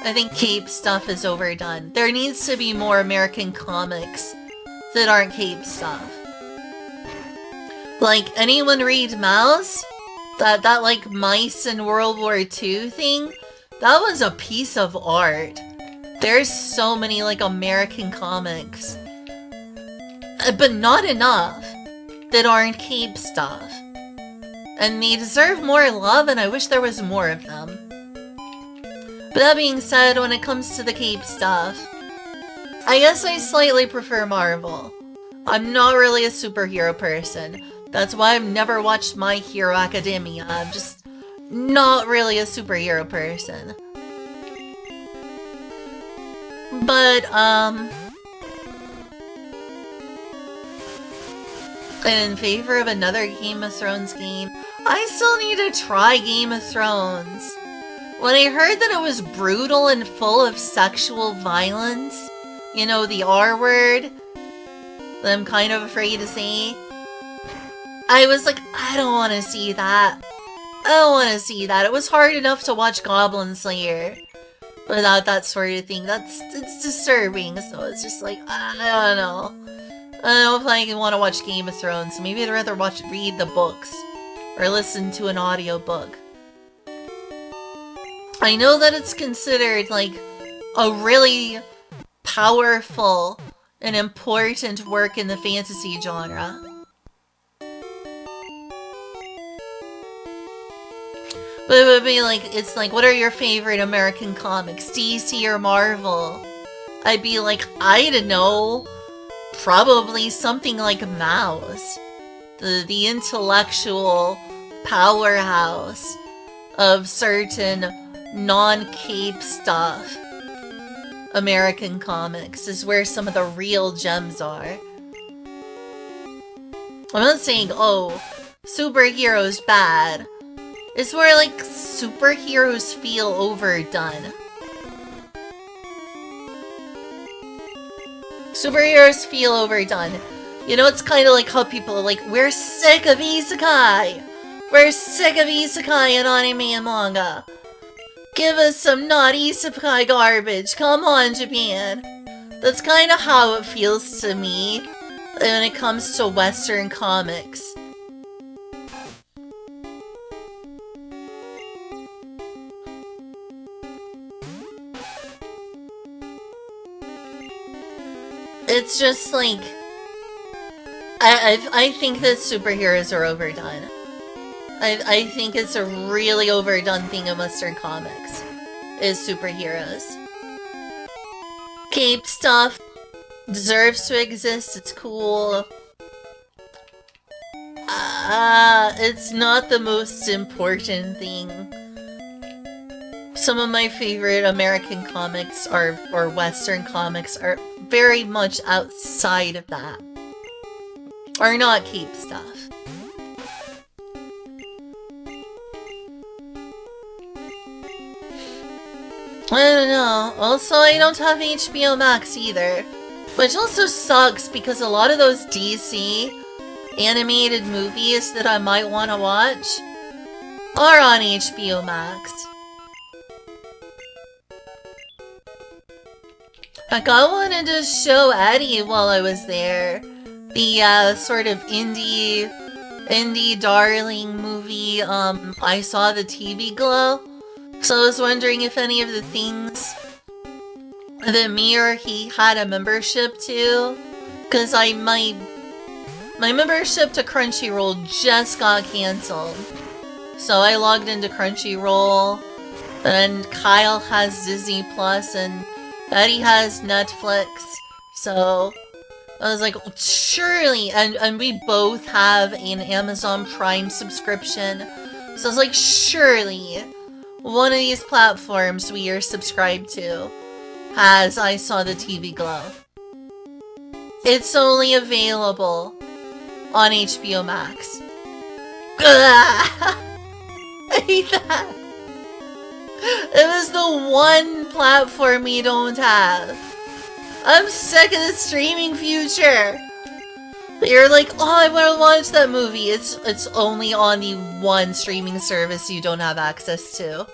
I think cape stuff is overdone. There needs to be more American comics that aren't cape stuff. Like, anyone read Mouse? That like, mice in World War II thing? That was a piece of art. There's so many, like, American comics. But not enough that aren't cape stuff. And they deserve more love, and I wish there was more of them. But that being said, when it comes to the cape stuff, I guess I slightly prefer Marvel. I'm not really a superhero person. That's why I've never watched My Hero Academia. I'm just not really a superhero person. But, in favor of another Game of Thrones game, I still need to try Game of Thrones. When I heard that it was brutal and full of sexual violence, you know, the R word that I'm kind of afraid to say, I was like, I don't want to see that. I don't want to see that. It was hard enough to watch Goblin Slayer without that sort of thing. It's disturbing, so it's just like, I don't know. I don't know if I want to watch Game of Thrones. Maybe I'd rather read the books or listen to an audiobook. I know that it's considered like a really powerful and important work in the fantasy genre. But it would be like, it's like, what are your favorite American comics? DC or Marvel? I'd be like, I don't know. Probably something like Mouse. The intellectual powerhouse of certain non-cape stuff. American comics is where some of the real gems are. I'm not saying, oh, superheroes bad. It's where, like, superheroes feel overdone. Superheroes feel overdone. You know, it's kind of like how people are like, we're sick of isekai! We're sick of isekai in anime and manga! Give us some not isekai garbage! Come on, Japan! That's kind of how it feels to me when it comes to Western comics. It's just like, I think that superheroes are overdone. I think it's a really overdone thing in Western comics, is superheroes. Cape stuff deserves to exist, it's cool. It's not the most important thing. Some of my favorite American comics or Western comics are very much outside of that. Are not cape stuff. I don't know. Also, I don't have HBO Max either. Which also sucks because a lot of those DC animated movies that I might want to watch are on HBO Max. Like, I wanted to show Eddie while I was there the sort of indie darling movie, I Saw the TV Glow. So I was wondering if any of the things that me or he had a membership to, because my membership to Crunchyroll just got cancelled. So I logged into Crunchyroll, and Kyle has Disney Plus, and Eddie has Netflix, so I was like, surely, and we both have an Amazon Prime subscription, so I was like, surely, one of these platforms we are subscribed to has I Saw the TV Glow. It's only available on HBO Max. I hate that. It was the one platform we don't have. I'm sick of the streaming future. You're like, oh, I want to watch that movie. It's only on the one streaming service you don't have access to.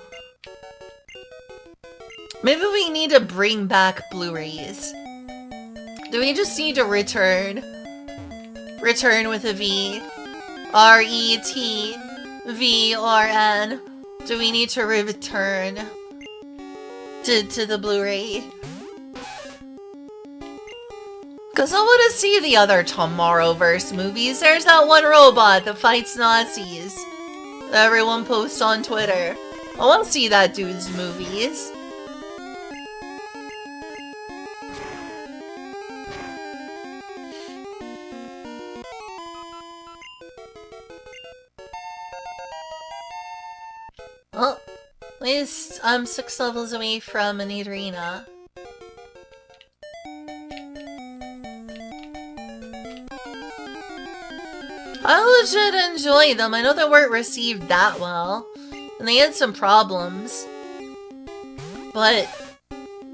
Maybe we need to bring back Blu-rays. Do we just need to return? Return with a V. R-E-T-V-R-N. Do we need to return to the Blu-ray? Because I want to see the other Tomorrowverse movies. There's that one robot that fights Nazis that everyone posts on Twitter. I want to see that dude's movies. Well, at least I'm 6 levels away from an arena. I legit enjoy them. I know they weren't received that well, and they had some problems. But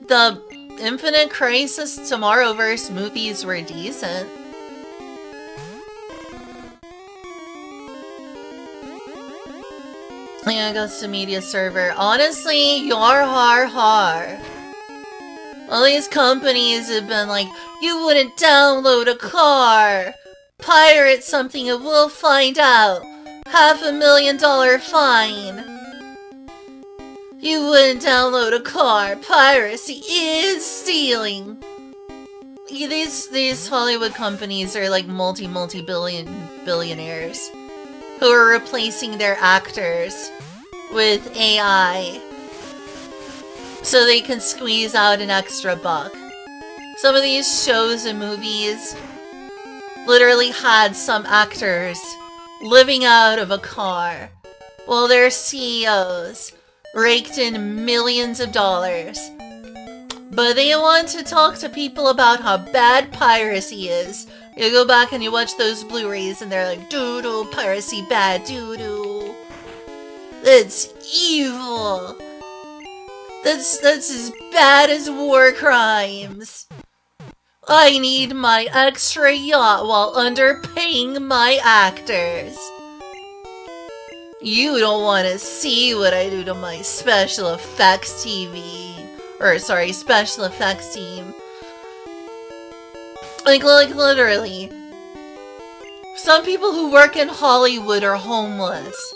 the Infinite Crisis Tomorrowverse movies were decent. Yeah, Ghost of Media Server. Honestly, you're har. All these companies have been like, you wouldn't download a car. Pirate something and we'll find out. $500,000 fine. You wouldn't download a car. Piracy is stealing. Yeah, these Hollywood companies are like billionaires who are replacing their actors with AI so they can squeeze out an extra buck. Some of these shows and movies literally had some actors living out of a car while their CEOs raked in millions of dollars. But they want to talk to people about how bad piracy is. You go back and you watch those Blu-rays and they're like, doo-doo, piracy bad, doo-doo. That's evil. That's as bad as war crimes. I need my extra yacht while underpaying my actors. You don't want to see what I do to my special effects special effects team. Like literally. Some people who work in Hollywood are homeless.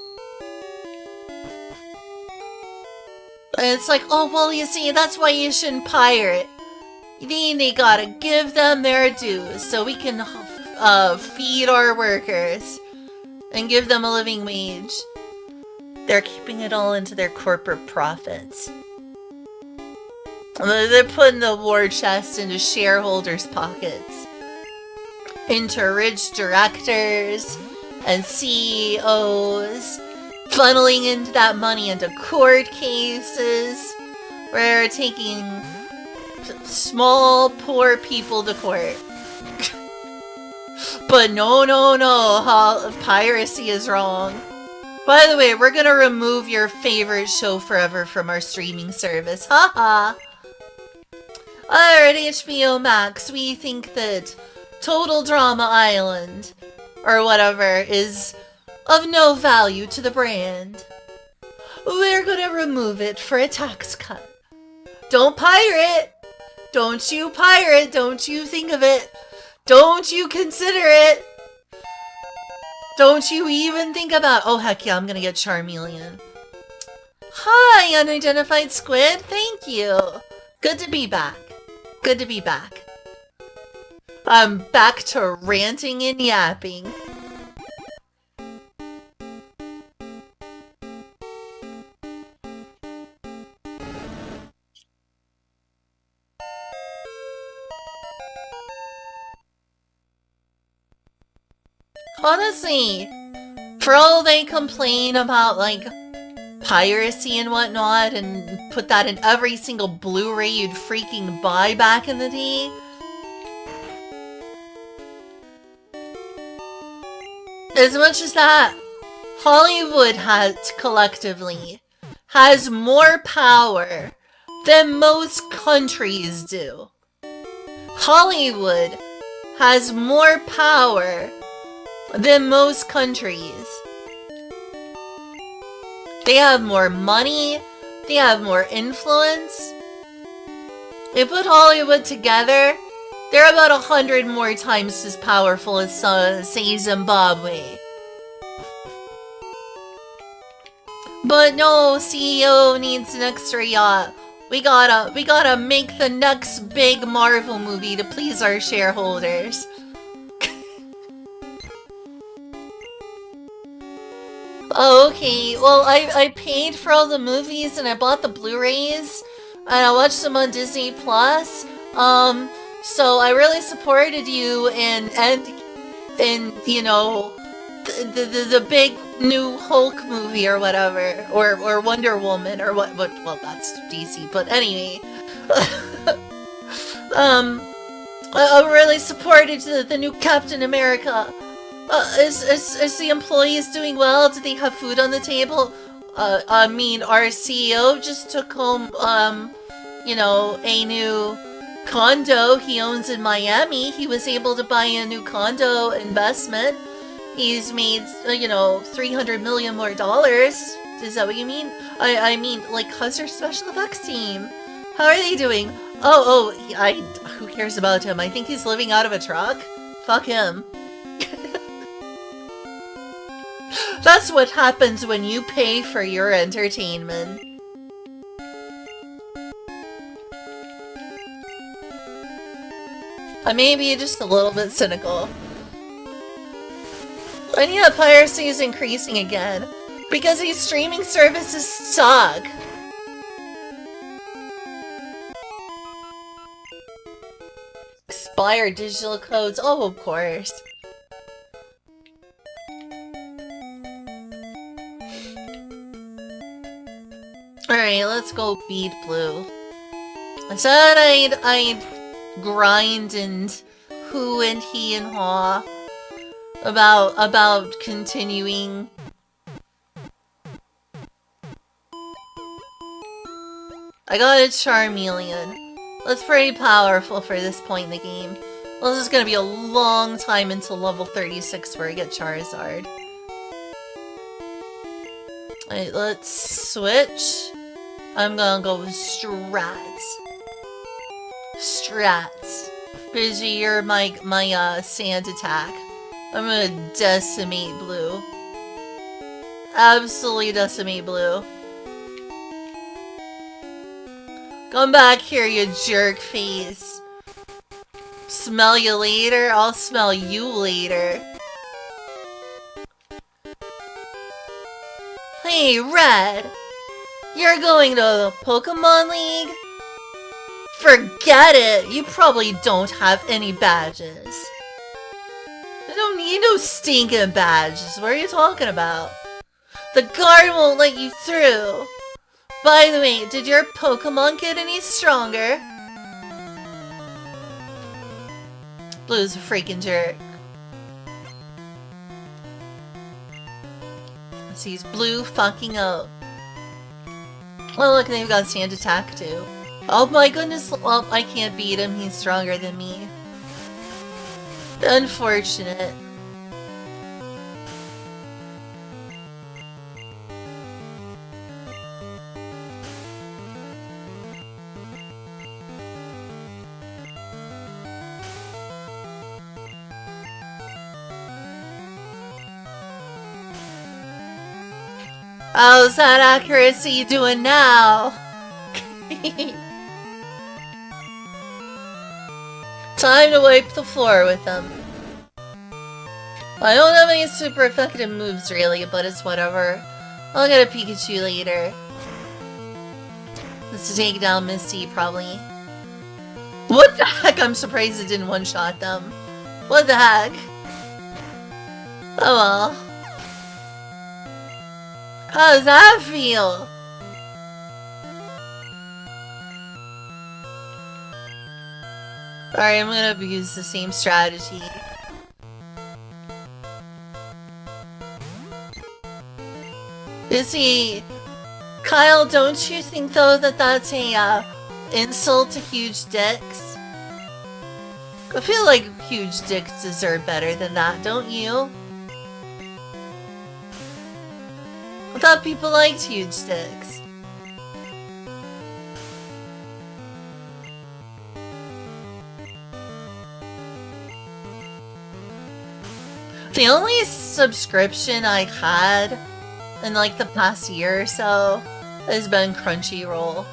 And it's like, oh, well, you see, that's why you shouldn't pirate. They gotta give them their dues so we can feed our workers and give them a living wage. They're keeping it all into their corporate profits. They're putting the war chest into shareholders' pockets. Into rich directors and CEOs. Funneling into that money into court cases. Where they're taking small, poor people to court. But no. Piracy is wrong. By the way, we're gonna remove your favorite show forever from our streaming service. Haha. Alright, HBO Max, we think that Total Drama Island, or whatever, is of no value to the brand. We're gonna remove it for a tax cut. Don't pirate! Don't you pirate! Don't you think of it! Don't you consider it! Don't you even think about— oh heck yeah, I'm gonna get Charmeleon. Hi, unidentified squid, thank you! Good to be back. Good to be back. I'm back to ranting and yapping. Honestly, for all they complain about, like, piracy and whatnot, and put that in every single Blu-ray you'd freaking buy back in the day, as much as that, Hollywood collectively has more power than most countries do. Hollywood has more power than most countries. They have more money, they have more influence. They put Hollywood together, they're about 100 more times as powerful as, say, Zimbabwe. But no, CEO needs an extra yacht. We gotta make the next big Marvel movie to please our shareholders. Okay, well, I paid for all the movies and I bought the Blu-rays and I watched them on Disney Plus. So I really supported you and you know, the big new Hulk movie or whatever, or Wonder Woman or what? Well, that's DC, but anyway, I really supported the new Captain America. Is the employees doing well? Do they have food on the table? I mean, our CEO just took home, you know, a new condo he owns in Miami. He was able to buy a new condo investment. He's made, you know, $300 million more. Is that what you mean? I mean, like, how's their special effects team? How are they doing? Who cares about him? I think he's living out of a truck. Fuck him. That's what happens when you pay for your entertainment. I may be just a little bit cynical. And yeah, piracy is increasing again because these streaming services suck. Expired digital codes, oh, of course. Alright, let's go beat blue. I said I'd grind and who and he and haw about continuing. I got a Charmeleon. That's pretty powerful for this point in the game. Well, this is gonna be a long time until level 36 where I get Charizard. Alright, let's switch. I'm gonna go with Strats. Strats. Busy, you're my sand attack. I'm gonna decimate blue. Absolutely decimate blue. Come back here, you jerk face. Smell you later? I'll smell you later. Hey, Red! You're going to the Pokemon League? Forget it! You probably don't have any badges. I don't need no stinking badges. What are you talking about? The guard won't let you through. By the way, did your Pokemon get any stronger? Blue's a freaking jerk. He's blue fucking up. Oh look, they've got sand attack too. Oh my goodness, well, I can't beat him, he's stronger than me. Unfortunate. How's that accuracy doing now? Time to wipe the floor with them. I don't have any super effective moves really, but it's whatever. I'll get a Pikachu later. Let's take down Misty, probably. What the heck? I'm surprised it didn't one-shot them. What the heck? Oh well. How does that feel? Alright, I'm gonna use the same strategy. Busy. Kyle, don't you think though that that's a insult to huge dicks? I feel like huge dicks deserve better than that, don't you? I thought people liked huge dicks. The only subscription I had in like the past year or so has been Crunchyroll.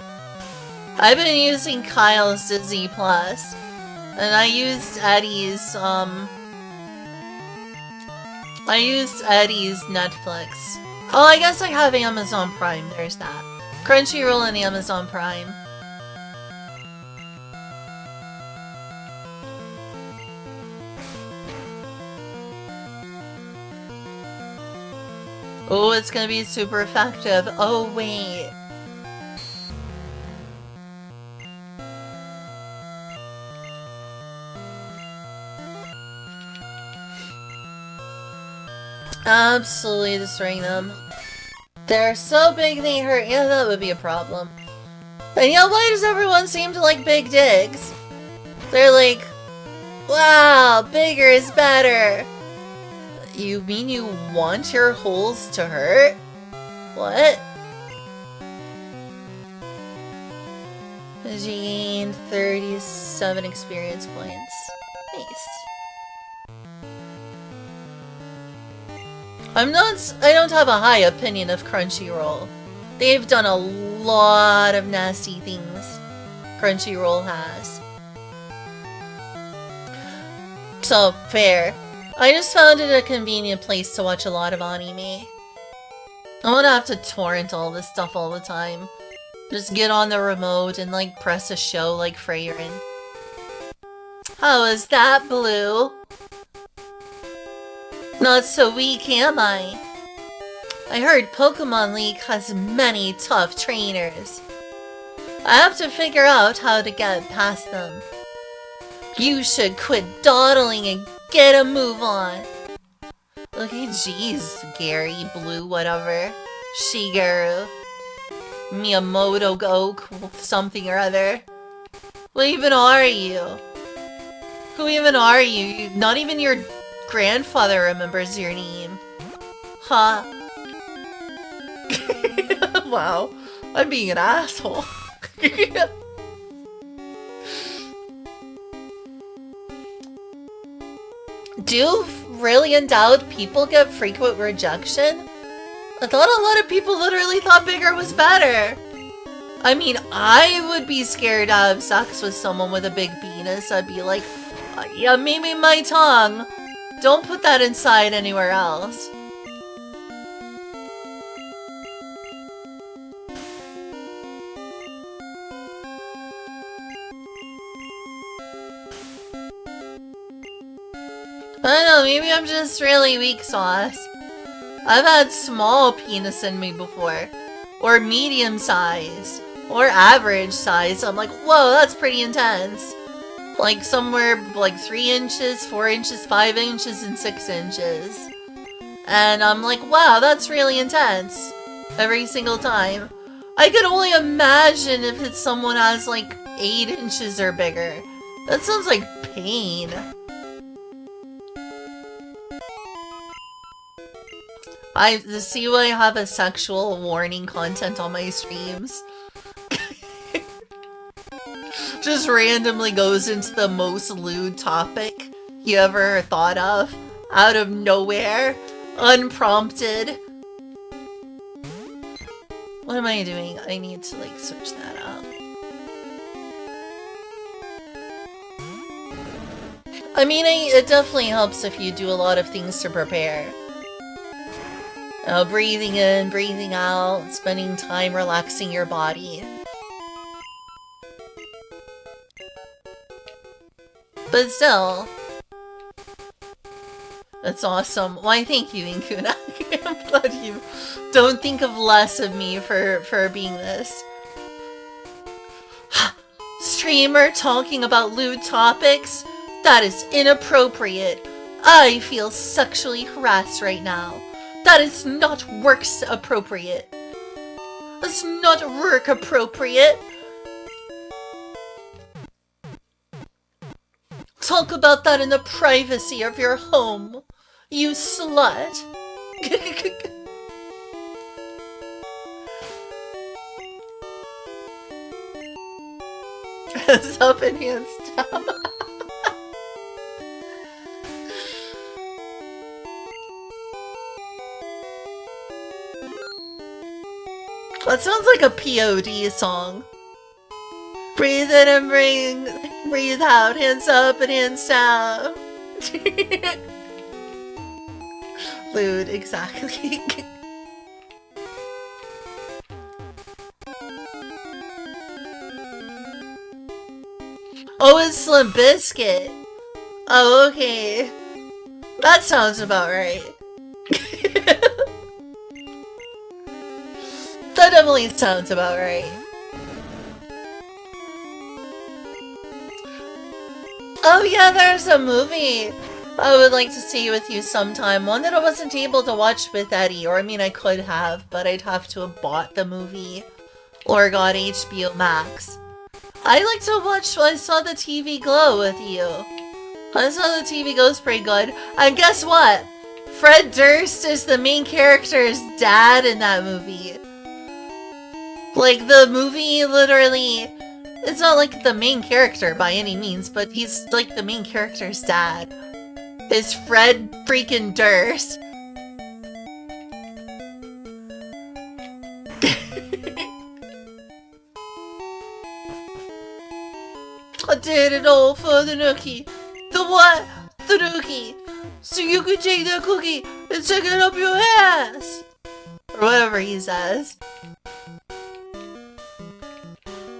I've been using Kyle's Disney Plus, and I used Eddie's Netflix. Oh, I guess I have Amazon Prime. There's that. Crunchyroll and Amazon Prime. Oh, it's gonna be super effective. Oh, wait. Absolutely destroying them. They're so big they hurt. Yeah, that would be a problem. And yeah, why does everyone seem to like big dicks? They're like, wow, bigger is better. You mean you want your holes to hurt? What? You gained 37 experience points. Nice. I don't have a high opinion of Crunchyroll. They've done a lot of nasty things. Crunchyroll has. So, fair. I just found it a convenient place to watch a lot of anime. I won't have to torrent all this stuff all the time. Just get on the remote and like press a show like Freyrin. How is that, Blue? Not so weak, am I? I heard Pokemon League has many tough trainers. I have to figure out how to get past them. You should quit dawdling and get a move on. Okay, jeez, Gary, Blue, whatever. Shigeru. Miyamoto Oak, something or other. What even are you? Who even are you? Not even your grandfather remembers your name. Huh? Wow, I'm being an asshole. Do really endowed people get frequent rejection? I thought a lot of people literally thought bigger was better. I mean, I would be scared to have sex with someone with a big penis. I'd be like, yeah, maybe my tongue. Don't put that inside anywhere else. I don't know, maybe I'm just really weak sauce. I've had small penis in me before. Or medium size. Or average size. So I'm like, whoa, that's pretty intense. Like somewhere like 3 inches, 4 inches, 5 inches, and 6 inches. And I'm like, wow, that's really intense. Every single time. I could only imagine if it's someone has like 8 inches or bigger. That sounds like pain. I see why I have a sexual warning content on my streams. Just randomly goes into the most lewd topic you ever thought of. Out of nowhere. Unprompted. What am I doing? I need to like search that up. I mean, it definitely helps if you do a lot of things to prepare. Breathing in, breathing out, spending time relaxing your body. But still, that's awesome. Why, thank you, Inkuna. I'm glad you don't think of less of me for being this. Streamer talking about lewd topics? That is inappropriate. I feel sexually harassed right now. That is not works appropriate. That's not work appropriate. It's talk about that in the privacy of your home, you slut. Hands up and hands down. That sounds like a POD song. Breathe in and breathe out, hands up and hands down. Lewd, exactly. Oh, it's Limp Bizkit. Oh, okay. That sounds about right. That definitely sounds about right. Oh yeah, there's a movie I would like to see with you sometime. One that I wasn't able to watch with Eddie, or I mean I could have, but I'd have to have bought the movie or got HBO Max. I like to watch I Saw the TV Glow with you. I Saw the TV Glow's pretty good. And guess what? Fred Durst is the main character's dad in that movie. Like, the movie literally, it's not like the main character by any means, but he's like the main character's dad. Is Fred freaking Durst. I did it all for the nookie. The what? The nookie. So you could take that cookie and stick it up your ass. Or whatever he says.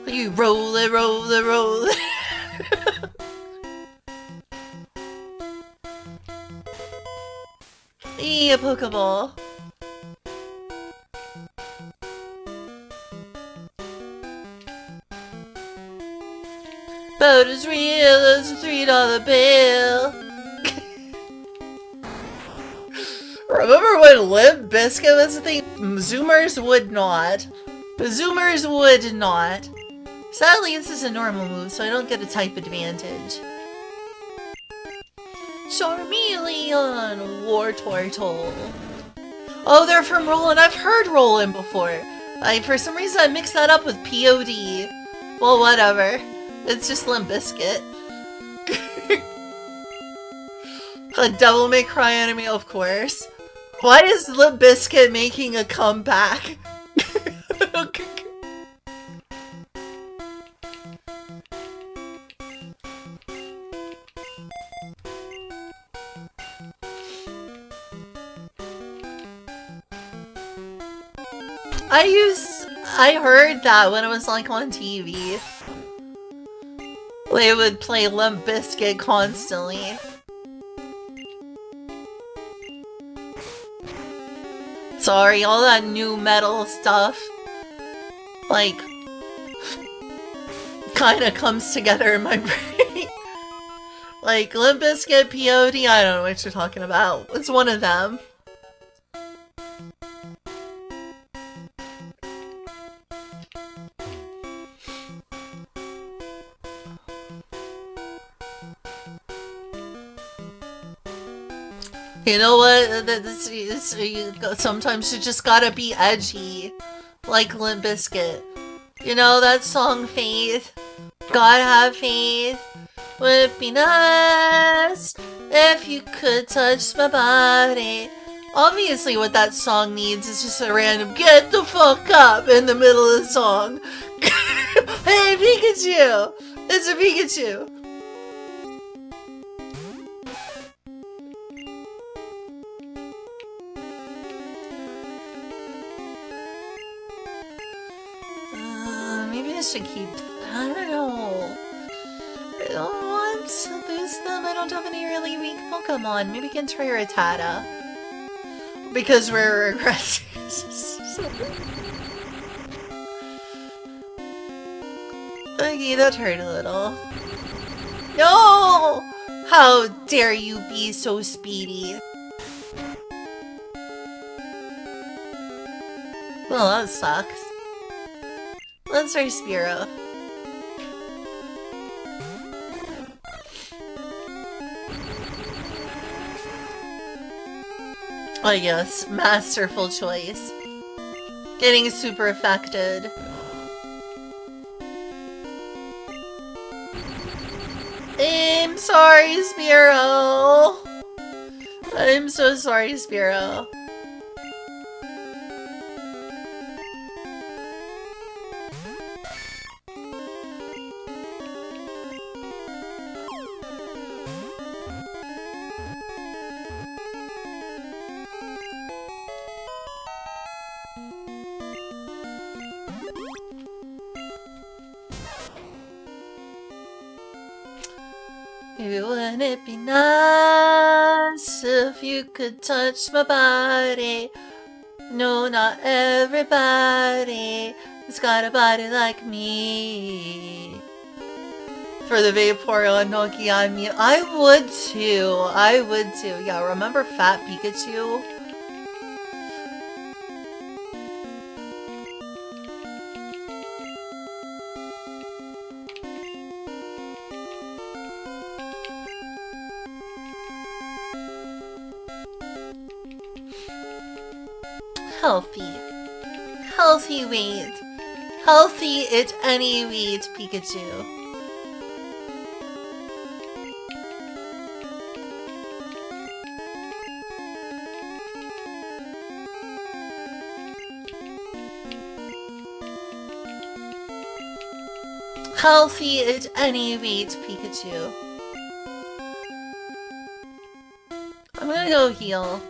You roll it, roll it, roll it. A Pokeball. But as real as a $3 bill. Remember when Limp Bizkit was a thing? Zoomers would not. Zoomers would not. Sadly, this is a normal move, so I don't get a type advantage. Charmeleon, War Turtle. Oh, they're from Roland. I've heard Roland before. For some reason, I mixed that up with POD. Well, whatever. It's just Limp Bizkit. A Devil May Cry anime, of course. Why is Limp Bizkit making a comeback? I heard that when it was like on TV. They would play Limp Bizkit constantly. Sorry, all that new metal stuff, like, kinda comes together in my brain. Like, Limp Bizkit, POD, I don't know what you're talking about. It's one of them. You know what? Sometimes you just gotta be edgy, like Limp Bizkit. You know that song, Faith? Gotta have faith. Would it be nice if you could touch my body? Obviously, what that song needs is just a random "get the fuck up" in the middle of the song. Hey, Pikachu! It's a Pikachu! Maybe I should keep... I don't know. I don't want to lose them. I don't have any really weak Pokemon. Maybe I can try Rattata. Because we're regressing. Okay, that hurt a little. No! How dare you be so speedy? Well, that sucks. Let's try Spearow. yes, masterful choice. Getting super affected. I'm sorry, Spiro. I'm so sorry, Spiro. Wouldn't it be nice if you could touch my body? No, not everybody has got a body like me. For the Vaporeon Nokia on me, I would too. I would too. Yeah, remember Fat Pikachu? Healthy. Healthy weight. Healthy at any weight, Pikachu. Healthy at any weight, Pikachu. I'm gonna go heal.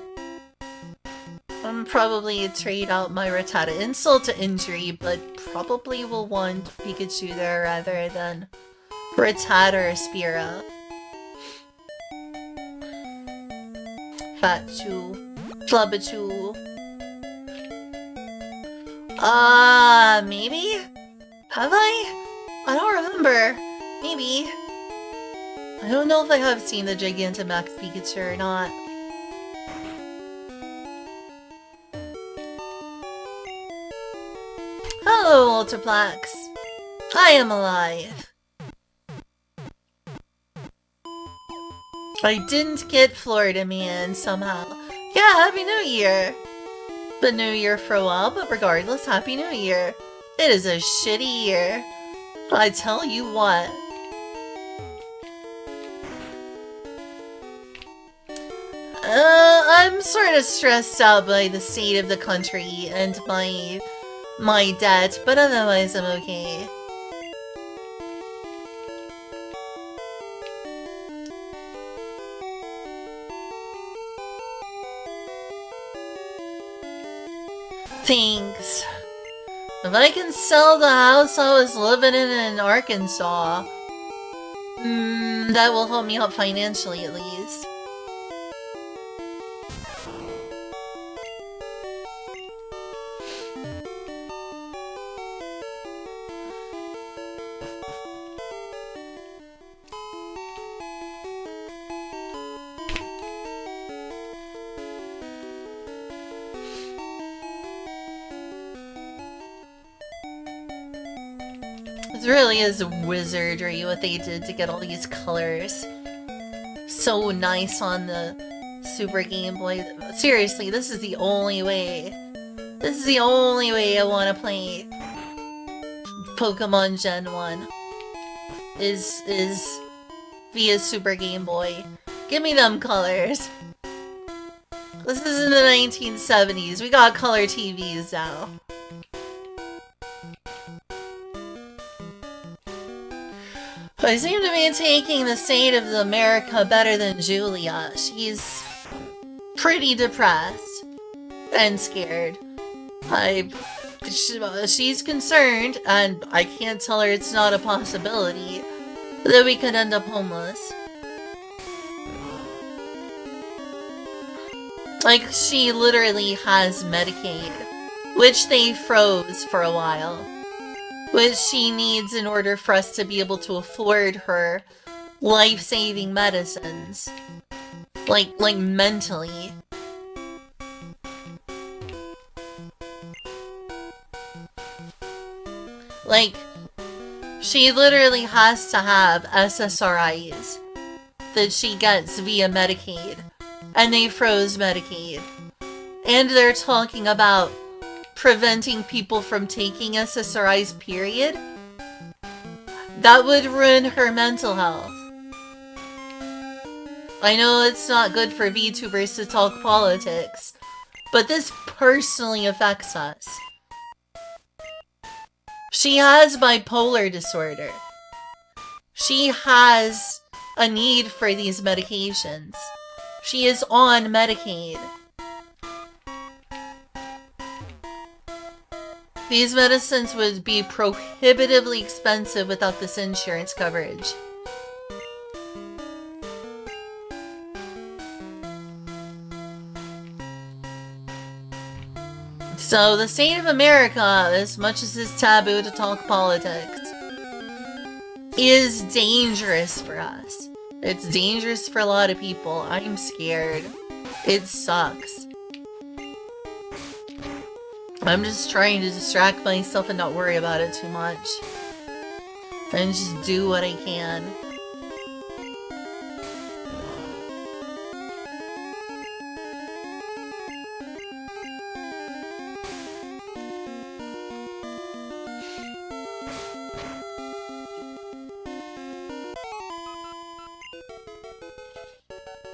I'm probably trade out my Rattata insult to injury, but probably will want Pikachu there rather than Rattata or Spira. Fatchu. Flubbachu. Maybe? Have I? I don't remember. Maybe. I don't know if I have seen the Gigantamax Pikachu or not. Hello, Ultraplex. I am alive. I didn't get Florida Man somehow. Yeah, Happy New Year! Been New Year for a while, but regardless, Happy New Year. It is a shitty year. I tell you what. I'm sort of stressed out by the state of the country and my debt, but otherwise I'm okay. Thanks. If I can sell the house I was living in Arkansas, that will help me out financially at least. It really is wizardry what they did to get all these colors. So nice on the Super Game Boy. Seriously, this is the only way. This is the only way I want to play Pokemon Gen 1. Is via Super Game Boy. Give me them colors. This is in the 1970s. We got color TVs now. I seem to be taking the state of America better than Julia. She's pretty depressed and scared. She's concerned, and I can't tell her it's not a possibility, that we could end up homeless. Like, she literally has Medicaid, which they froze for a while. Which she needs in order for us to be able to afford her life-saving medicines. Like mentally. Like, she literally has to have SSRIs that she gets via Medicaid. And they froze Medicaid. and they're talking about preventing people from taking SSRIs, period, that would ruin her mental health. I know it's not good for VTubers to talk politics, but this personally affects us. She has bipolar disorder. She has a need for these medications. She is on Medicaid. These medicines would be prohibitively expensive without this insurance coverage. So the state of America, as much as it's taboo to talk politics, is dangerous for us. It's dangerous for a lot of people. I'm scared. It sucks. I'm just trying to distract myself and not worry about it too much. And just do what I can.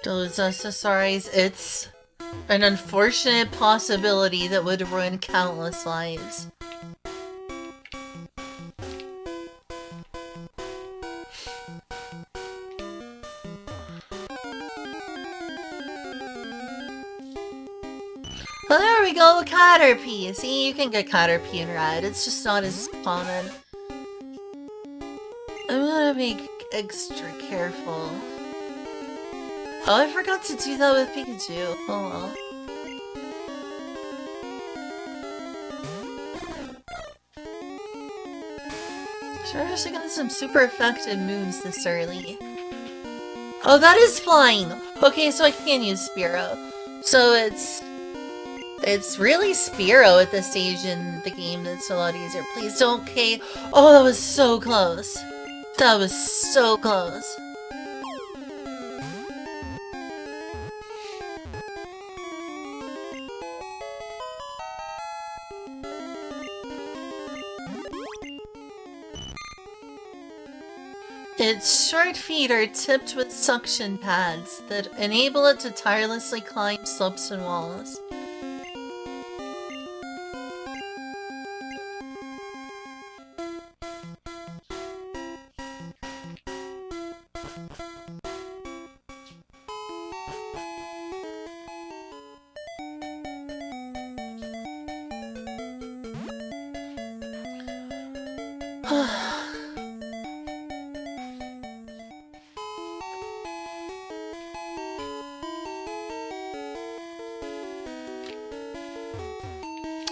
Those SSRIs, it's an unfortunate possibility that would ruin countless lives. Well, there we go, Caterpie. See, you can get Caterpie in Red. It's just not as common. I'm gonna be extra careful. Oh, I forgot to do that with Pikachu. Oh well. Sure, I should get some super effective moves this early. Oh, that is flying! Okay, so I can use Spearow. So it's really Spearow at this stage in the game that's a lot easier. Please don't K. Oh, that was so close. That was so close. Its short feet are tipped with suction pads that enable it to tirelessly climb slopes and walls.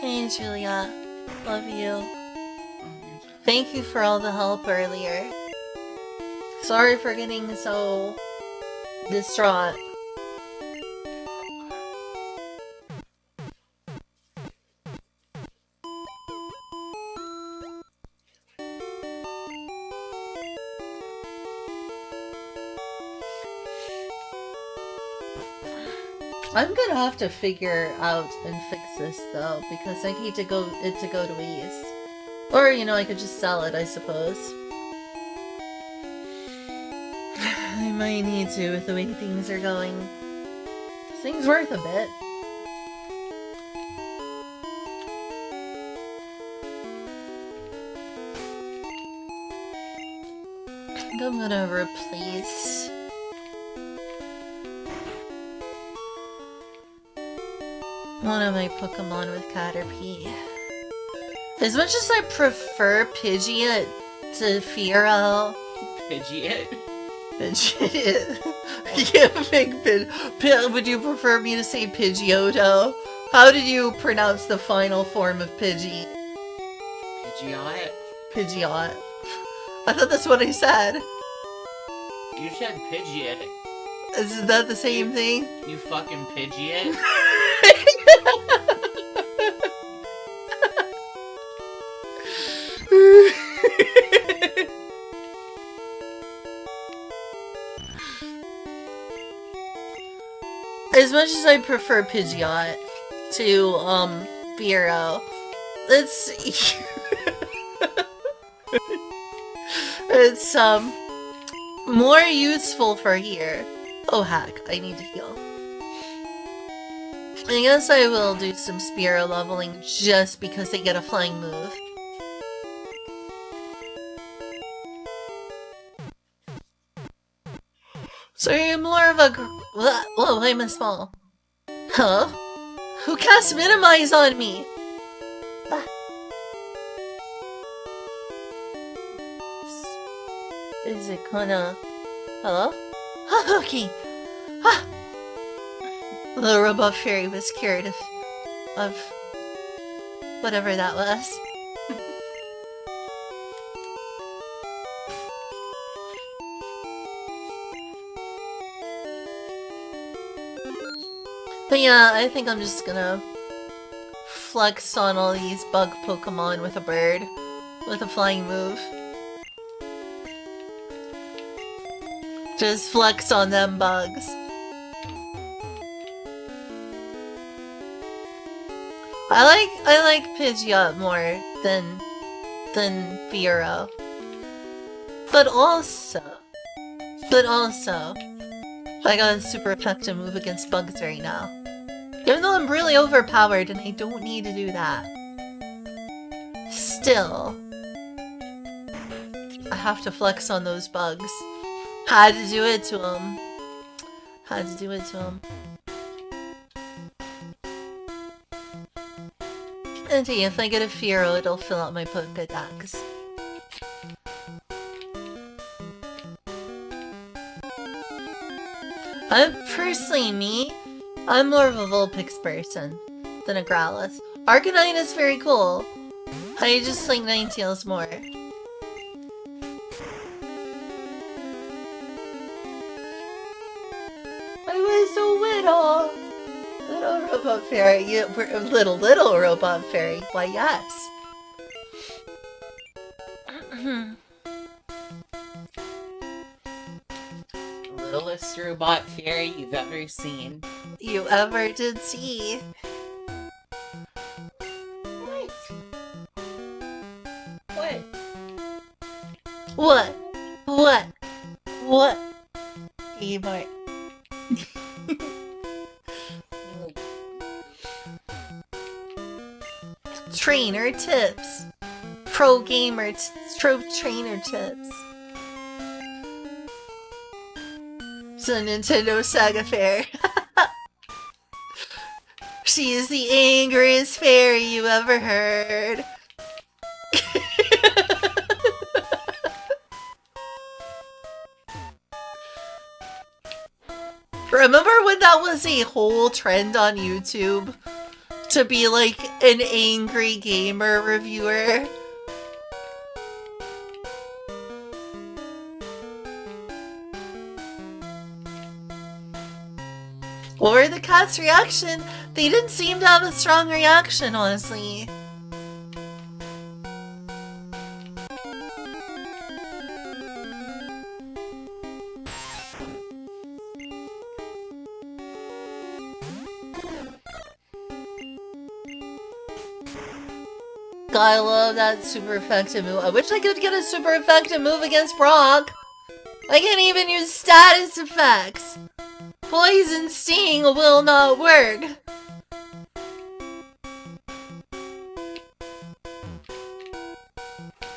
Hey Julia, love you. Thank you for all the help earlier. Sorry for getting so distraught. I'm gonna have to figure out and fix this though, because I hate to go to waste. Or, you know, I could just sell it, I suppose. I might need to with the way things are going. This thing's worth a bit. I think I'm gonna replace one of my Pokemon with Caterpie. As much as I prefer Pidgeot to Fearow... Pidgeot? Pidgeot. Yeah, big would you prefer me to say Pidgeotto? How did you pronounce the final form of Pidgey? Pidgeot? Pidgeot. I thought that's what I said. You said Pidgeot. Isn't that the same thing? You fucking Pidgeot? As much as I prefer Pidgeot, to Vero. It's it's more useful for here. Oh heck, I need to heal. I guess I will do some Spearow leveling just because they get a flying move. Sorry, I'm more of a whoa, I'm a small. Huh? Who cast Minimize on me? Ah. Is it gonna... Hello? Okay. Ah. The robot fairy was cured of whatever that was. But yeah, I think I'm just gonna flex on all these bug Pokemon with a bird, with a flying move. Just flex on them bugs. I like Pidgeot more than Vero. But also I got a super effective move against bugs right now. Even though I'm really overpowered and I don't need to do that. Still, I have to flex on those bugs. Had to do it to them. Had to do it to them. And hey, if I get a Fearow, it'll fill out my Pokedex. Personally, I'm more of a Vulpix person than a Growlithe. Arcanine is very cool. I just like Ninetales more. I was so little! Little robot fairy. Little robot fairy. Why, yes. Littlest robot fairy you've ever seen. You ever did see. What? What? What? What? Ebart. Trainer tips. Pro gamer trainer tips. It's a Nintendo Saga Fair. She is the angriest fairy you ever heard. Remember when that was a whole trend on YouTube? To be like an angry gamer reviewer? Or the cat's reaction? They didn't seem to have a strong reaction, honestly. God, I love that super effective move. I wish I could get a super effective move against Brock. I can't even use status effects. Poison Sting will not work.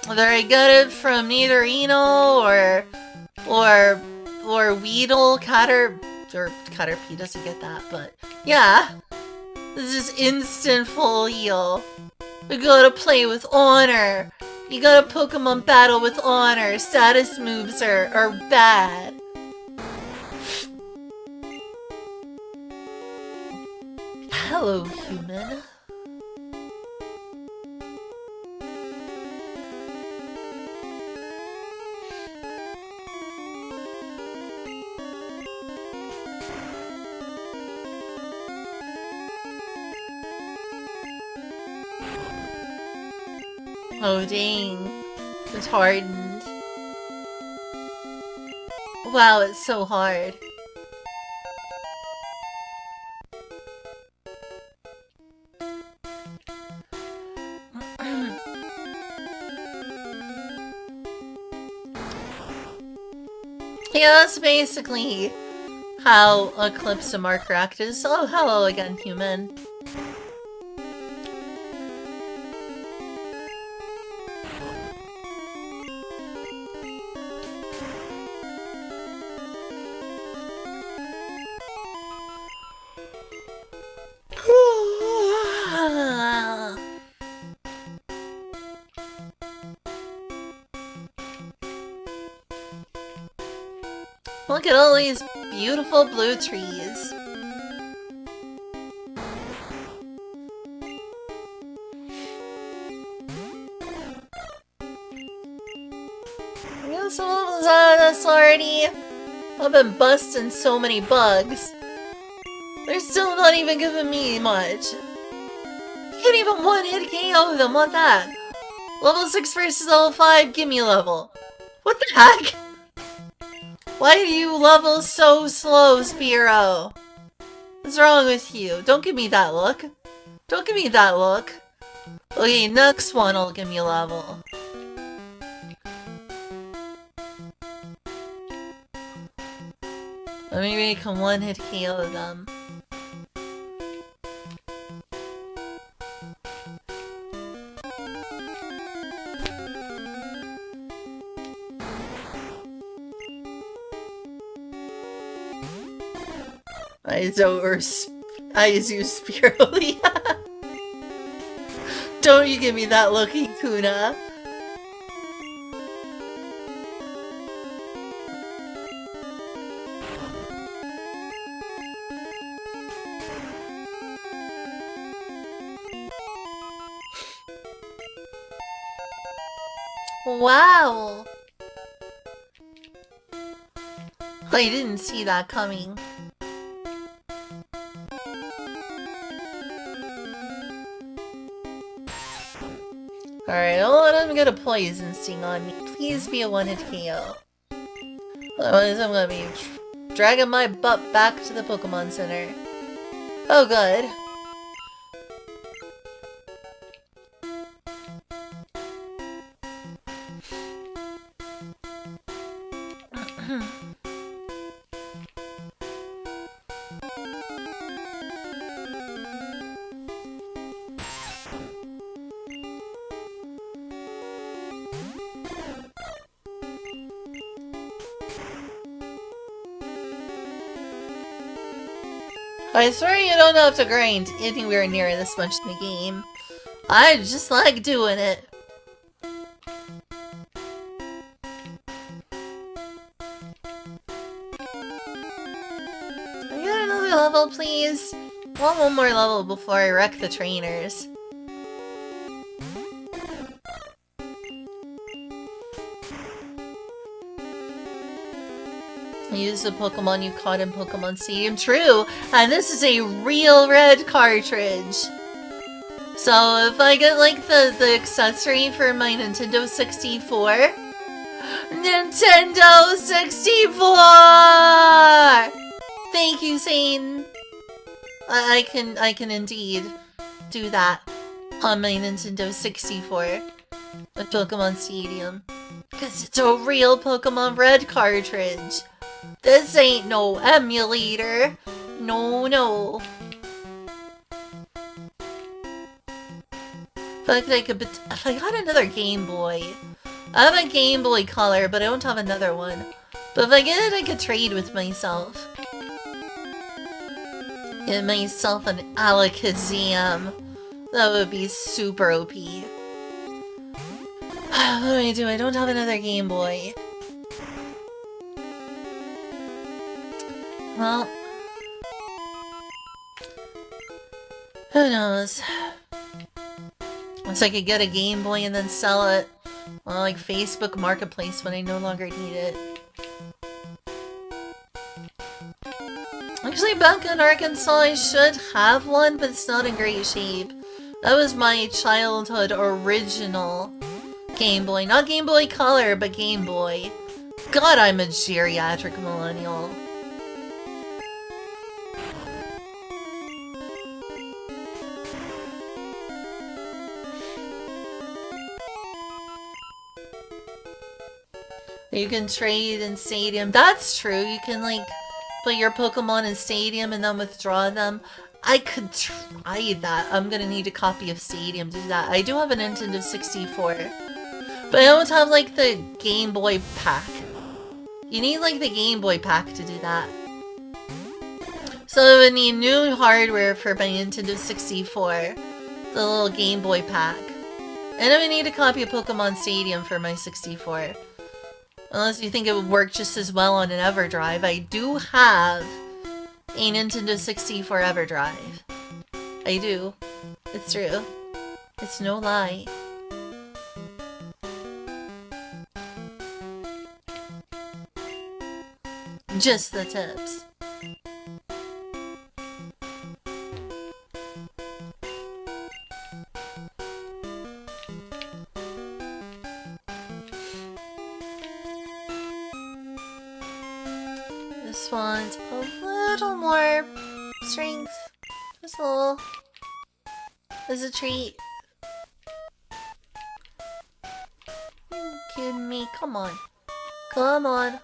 Whether I get it from Nidorino or Weedle, Caterpie doesn't get that, but yeah. This is instant full heal. You gotta play with honor. You gotta Pokemon battle with honor. Status moves are bad. Hello, human. Oh dang, it's hardened. Wow, it's so hard. Yeah, that's basically how Eclipse and Marker Act is. Oh, hello again, human. Look at all these beautiful blue trees. I got some levels out of this already. I've been busting so many bugs. They're still not even giving me much. You can't even one-hit KO them, what that? Level 6 versus level 5, give me a level. What the heck? Why do you level so slow, Spiro? What's wrong with you? Don't give me that look. Don't give me that look. Okay, next one will give me a level. Maybe I can one-hit KO them. I use Spirulina. Don't you give me that look, Ikuna. Wow. I didn't see that coming. Alright, don't let him get a poison sting on me. Please be a one-hit KO. Otherwise I'm gonna be dragging my butt back to the Pokemon Center. Oh good. I swear you don't have to grind anywhere near this much in the game. I just like doing it. Can I get another level, please? I want one more level before I wreck the trainers. Use the Pokemon you caught in Pokemon Stadium. True! And this is a real red cartridge. So if I get like the accessory for my Nintendo 64... Nintendo 64! Thank you, Satan. I can indeed do that on my Nintendo 64 with Pokemon Stadium. Because it's a real Pokemon Red cartridge. This ain't no emulator. No, no. If I got another Game Boy. I have a Game Boy Color, but I don't have another one. But if I get it, I could trade with myself. Get myself an Alakazam. That would be super OP. What do I do? I don't have another Game Boy. Well, who knows? Once I could get a Game Boy and then sell it on like Facebook Marketplace when I no longer need it. Actually, back in Arkansas, I should have one, but it's not in great shape. That was my childhood original Game Boy. Not Game Boy Color, but Game Boy. God, I'm a geriatric millennial. You can trade in Stadium. That's true. You can, like, put your Pokemon in Stadium and then withdraw them. I could try that. I'm gonna need a copy of Stadium to do that. I do have a Nintendo 64. But I don't have, like, the Game Boy pack. You need, like, the Game Boy pack to do that. So I would need new hardware for my Nintendo 64. The little Game Boy pack. And I would need a copy of Pokemon Stadium for my 64. Unless you think it would work just as well on an EverDrive. I do have a Nintendo 64 EverDrive. I do. It's true. It's no lie. Just the tips. This one's a little more strength. Just a little. As a treat. You kidding me? Come on. Come on.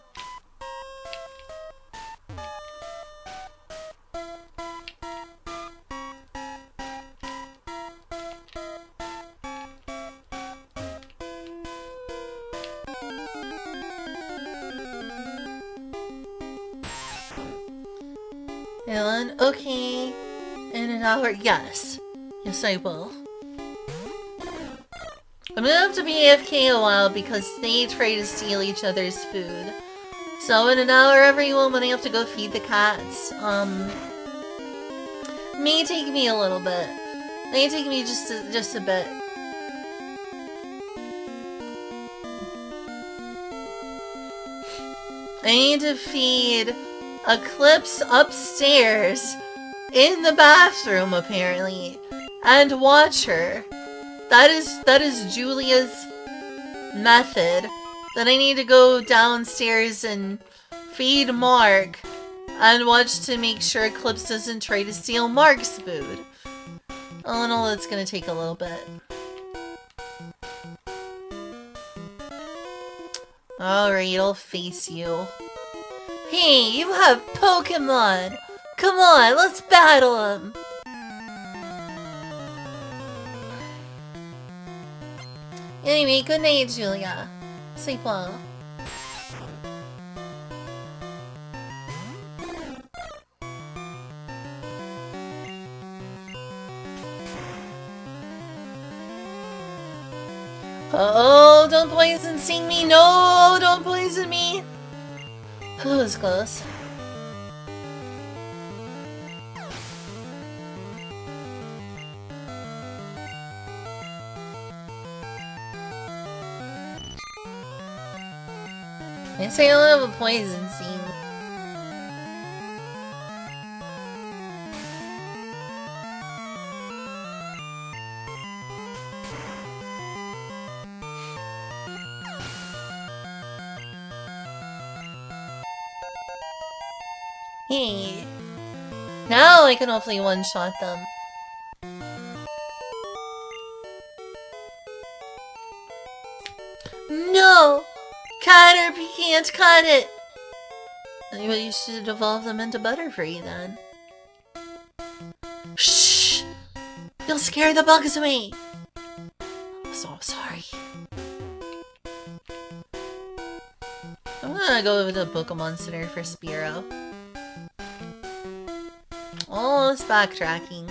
Ellen, okay. In an hour, yes. Yes, I will. I'm gonna have to be AFK a while because they try to steal each other's food. So in an hour, everyone, when I have to go feed the cats, may take me a little bit. May take me just a bit. I need to feed Eclipse upstairs in the bathroom, apparently, and watch her. That is Julia's method. Then I need to go downstairs and feed Mark and watch to make sure Eclipse doesn't try to steal Mark's food. All in all, it's gonna take a little bit. Alright, I'll face you. Hey, you have Pokemon! Come on, let's battle them! Anyway, good night, Julia. Sleep well. Oh, don't poison sing me! No, don't poison me! That was close. I say I don't have a poison scene. Hey. Now I can hopefully one-shot them. No! Caterpie can't cut it! Anyway, you should evolve them into Butterfree then. Shh! You'll scare the bugs away! I'm so sorry. I'm gonna go over to the Pokemon Center for Spearow. Oh, it's backtracking.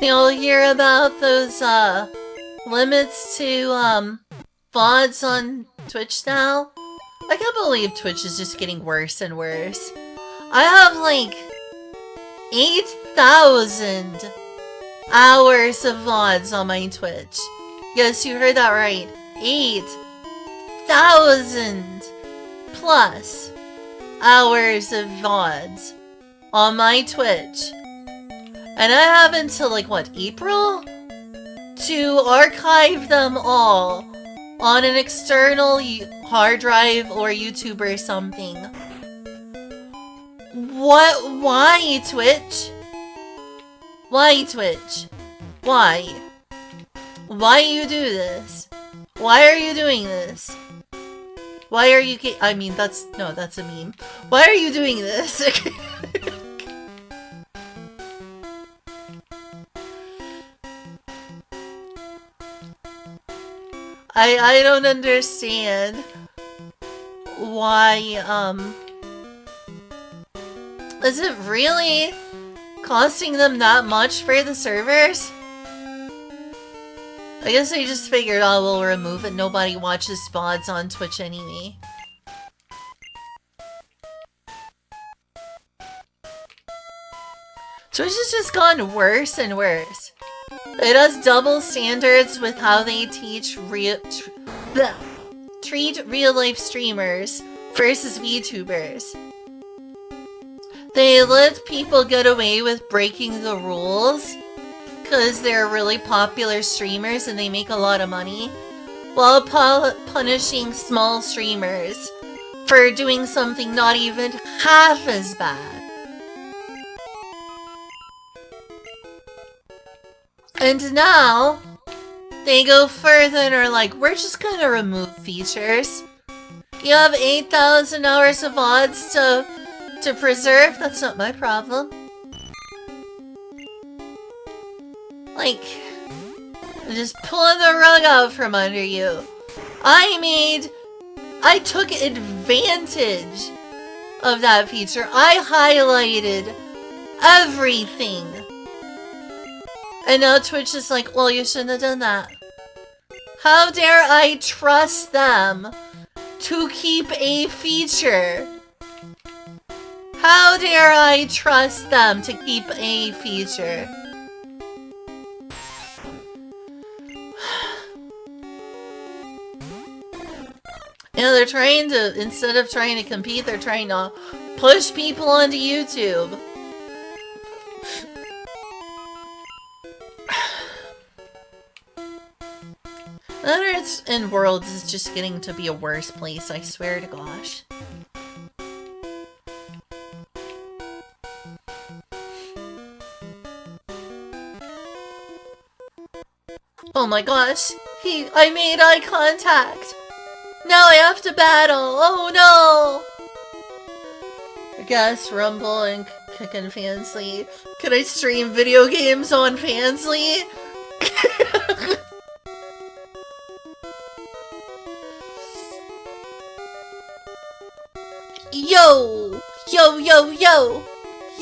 You'll hear about those, limits to, VODs on Twitch now. I can't believe Twitch is just getting worse and worse. I have, like, 8,000 hours of VODs on my Twitch. Yes, you heard that right. 8,000 plus hours of VODs on my Twitch. And I have until, like, what, April? To archive them all on an external hard drive or YouTube or something. What? Why, Twitch? Why, Twitch? Why? Why you do this? Why are you doing this? Why are you I mean, that's a meme. Why are you doing this? I don't understand why, is it really costing them that much for the servers? I guess they just figured, oh, we'll remove it. Nobody watches VODs on Twitch anyway. Twitch has just gone worse and worse. It has double standards with how they treat real-life streamers versus VTubers. They let people get away with breaking the rules because they're really popular streamers and they make a lot of money, while punishing small streamers for doing something not even half as bad. And now, they go further and are like, we're just gonna remove features. You have 8,000 hours of VODs to preserve? That's not my problem. Like, I'm just pulling the rug out from under you. I took advantage of that feature. I highlighted everything. And now Twitch is like, well, you shouldn't have done that. How dare I trust them to keep a feature? How dare I trust them to keep a feature? You know, they're trying to, instead of trying to compete, they're trying to push people onto YouTube. Netherlands and Worlds is just getting to be a worse place, I swear to gosh. Oh my gosh, I made eye contact! Now I have to battle! Oh no! I guess Rumble and Kickin' Fansly. Can I stream video games on Fansly? Yo! Yo, yo, yo!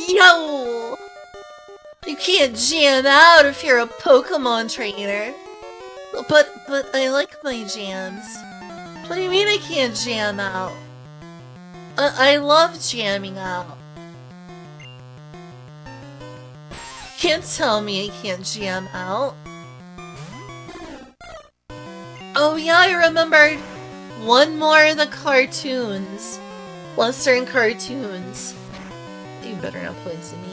Yo! You can't jam out if you're a Pokemon trainer. But I like my jams. What do you mean I can't jam out? I love jamming out. Can't tell me I can't jam out. Oh yeah, I remembered one more of the cartoons. Western cartoons. You better not poison me.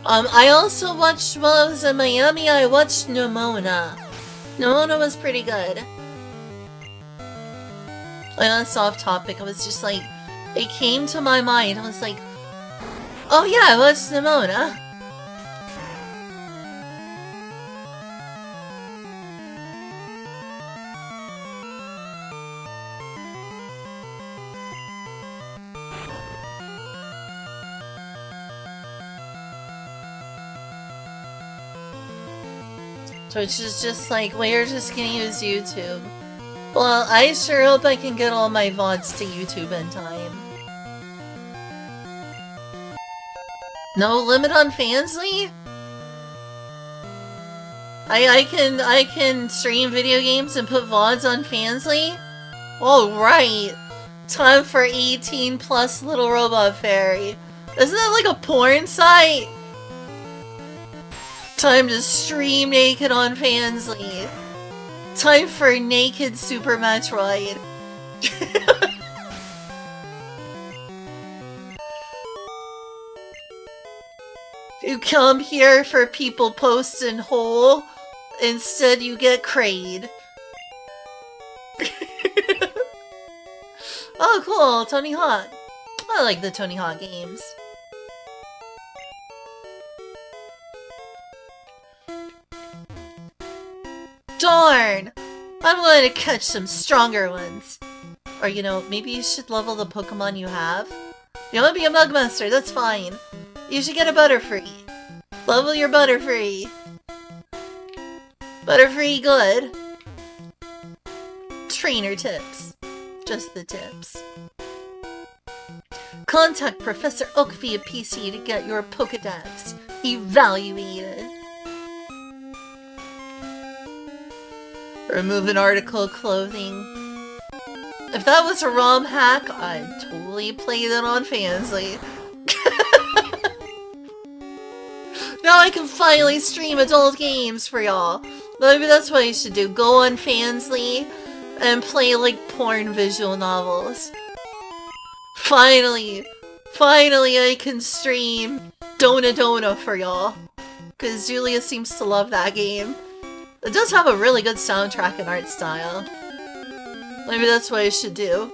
I also watched, while I was in Miami, I watched Nimona. Nimona was pretty good. I know that's off topic, I was just like, it came to my mind, I was like, oh yeah, I watched Nimona. Twitch is just like, we're just gonna use YouTube. Well, I sure hope I can get all my VODs to YouTube in time. No limit on Fansly? I can stream video games and put VODs on Fansly? Alright. Time for 18 plus Little Robot Fairy. Isn't that like a porn site? Time to stream naked on Fansly. Time for naked Super Metroid. You come here for people posting hole, instead you get crayed. Oh cool, Tony Hawk. I like the Tony Hawk games. Darn! I'm going to catch some stronger ones. Or, you know, maybe you should level the Pokemon you have. You want to be a Mugmaster, that's fine. You should get a Butterfree. Level your Butterfree. Butterfree good. Trainer tips. Just the tips. Contact Professor Oak via PC to get your Pokedex evaluated. Remove an article of clothing. If that was a ROM hack, I'd totally play that on Fansly. Now I can finally stream adult games for y'all. Maybe that's what you should do. Go on Fansly and play like porn visual novels. Finally I can stream Dona Dona for y'all. Because Julia seems to love that game. It does have a really good soundtrack and art style. Maybe that's what I should do.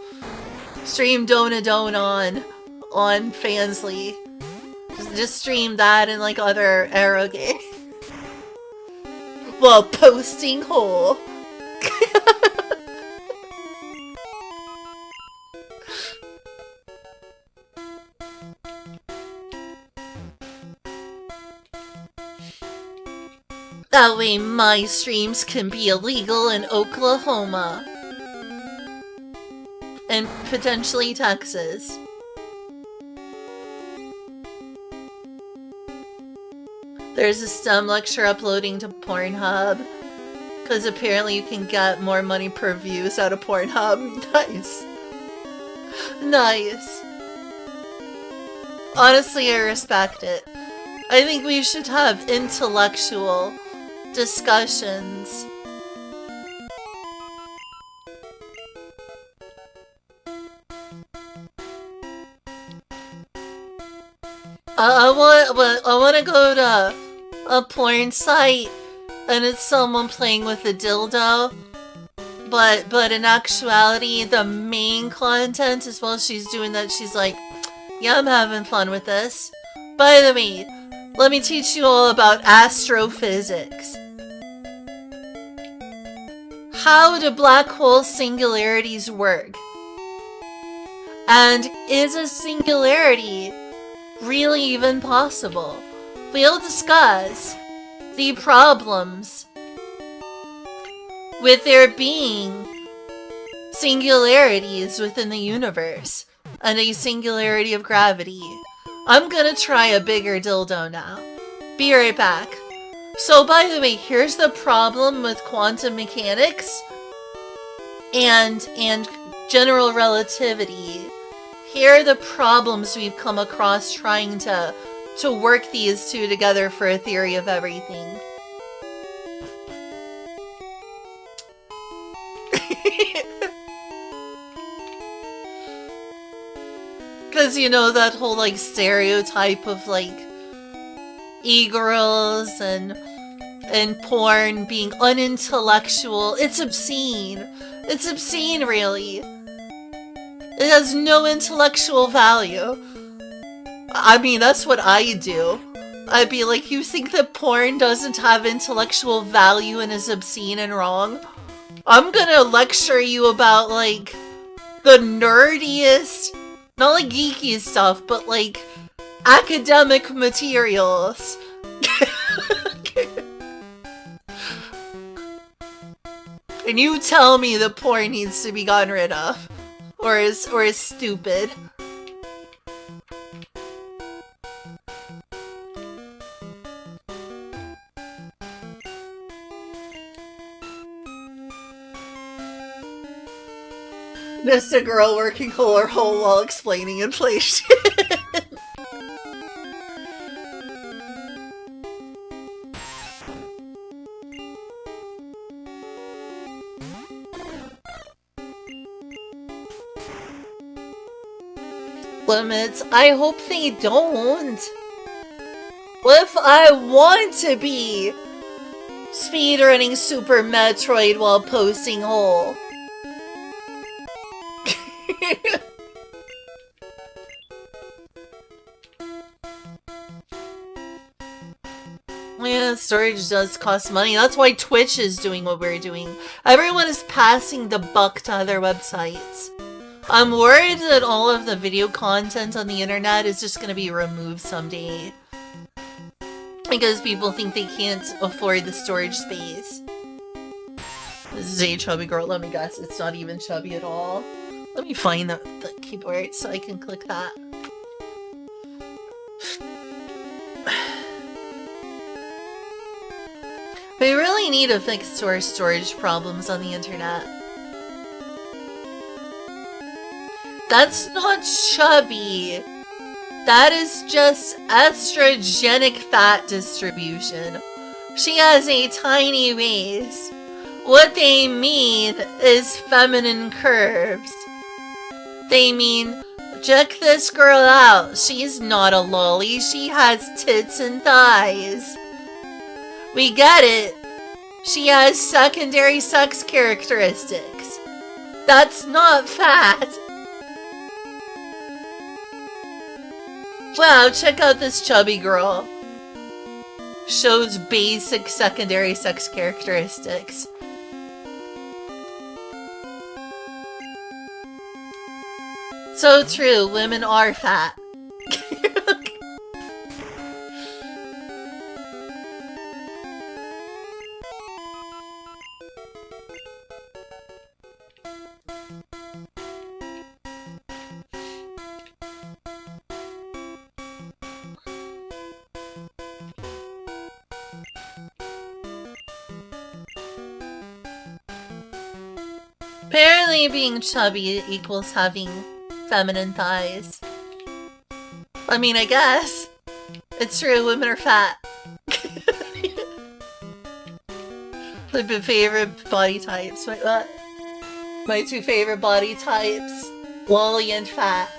Stream Dona Dona on Fansly. Just stream that and like other Arrow games. While posting hole. That way my streams can be illegal in Oklahoma. And potentially Texas. There's a STEM lecture uploading to Pornhub. Because apparently you can get more money per views out of Pornhub. Nice. Nice. Honestly, I respect it. I think we should have intellectual discussions. I want to go to a porn site and it's someone playing with a dildo, but in actuality the main content is while she's doing that she's like, yeah, I'm having fun with this. By the way, let me teach you all about astrophysics. How do black hole singularities work? And is a singularity really even possible? We'll discuss the problems with there being singularities within the universe and a singularity of gravity. I'm gonna try a bigger dildo now. Be right back. So by the way, here's the problem with quantum mechanics and general relativity. Here are the problems we've come across trying to work these two together for a theory of everything. Because, you know, that whole, like, stereotype of, like, e-girls and porn being unintellectual. It's obscene. It's obscene, really. It has no intellectual value. I mean, that's what I do. I'd be like, you think that porn doesn't have intellectual value and is obscene and wrong? I'm gonna lecture you about, like, the nerdiest, not like geeky stuff, but like academic materials. And you tell me the porn needs to be gotten rid of. Or is stupid. Just a girl working her hole while explaining inflation. Limits? I hope they don't. What if I want to be speedrunning Super Metroid while posting whole? Yeah, storage does cost money. That's why Twitch is doing what we're doing. Everyone is passing the buck to other websites. I'm worried that all of the video content on the internet is just gonna be removed someday. Because people think they can't afford the storage space. This is a chubby girl, let me guess. It's not even chubby at all. Let me find the keyboard so I can click that. We really need to fix our storage problems on the internet. That's not chubby. That is just estrogenic fat distribution. She has a tiny waist. What they mean is feminine curves. They mean, check this girl out. She's not a lolly. She has tits and thighs. We get it. She has secondary sex characteristics. That's not fat. Wow, check out this chubby girl. Shows basic secondary sex characteristics. So true, women are fat. Apparently being chubby equals having feminine thighs. I mean, I guess. It's true, women are fat. My favorite body types. Wait, what? My two favorite body types. Lolly and fat.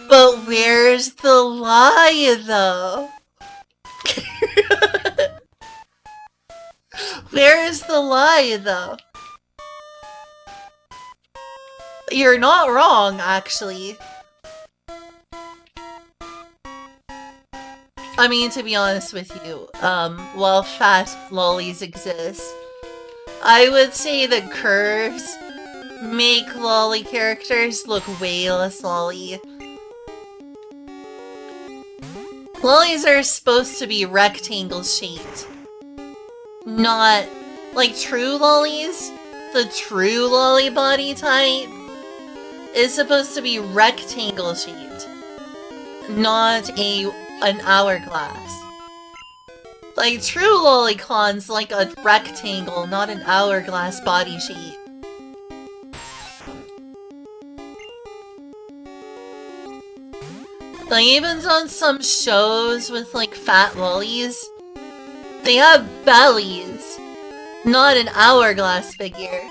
But where's the lie, though? Where's the lie, though? You're not wrong, actually. I mean, to be honest with you, while fat lollies exist, I would say that curves make lolly characters look way less lolly. Lollies are supposed to be rectangle shaped. Not like true lollies. The true lolly body type is supposed to be rectangle shaped, not an hourglass. Like true lolicons like a rectangle, not an hourglass body shape. Like even on some shows with like fat lollies, they have bellies, not an hourglass figure.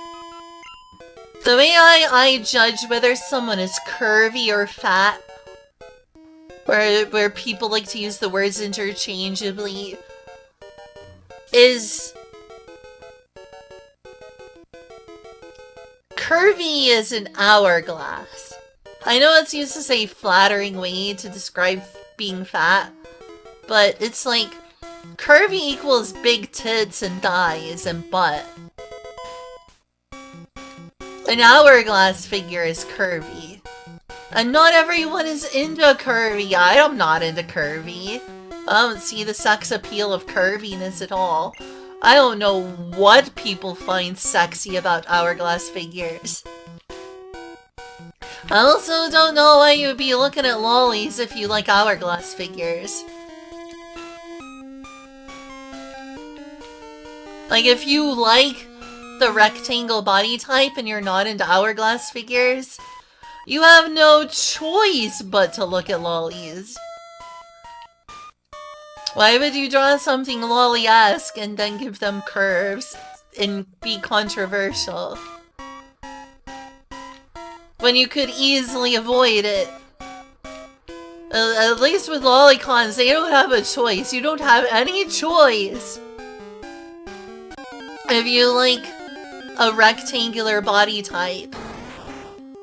The way I judge whether someone is curvy or fat, where people like to use the words interchangeably, is curvy is an hourglass. I know it's used as a flattering way to describe being fat, but it's like curvy equals big tits and thighs and butt. An hourglass figure is curvy. And not everyone is into curvy. I am not into curvy. I don't see the sex appeal of curviness at all. I don't know what people find sexy about hourglass figures. I also don't know why you would be looking at lollies if you like hourglass figures. Like, if you like the rectangle body type and you're not into hourglass figures, you have no choice but to look at lollies. Why would you draw something lolly-esque and then give them curves and be controversial when you could easily avoid it? At least with lolicons, they don't have a choice. You don't have any choice. If you like a rectangular body type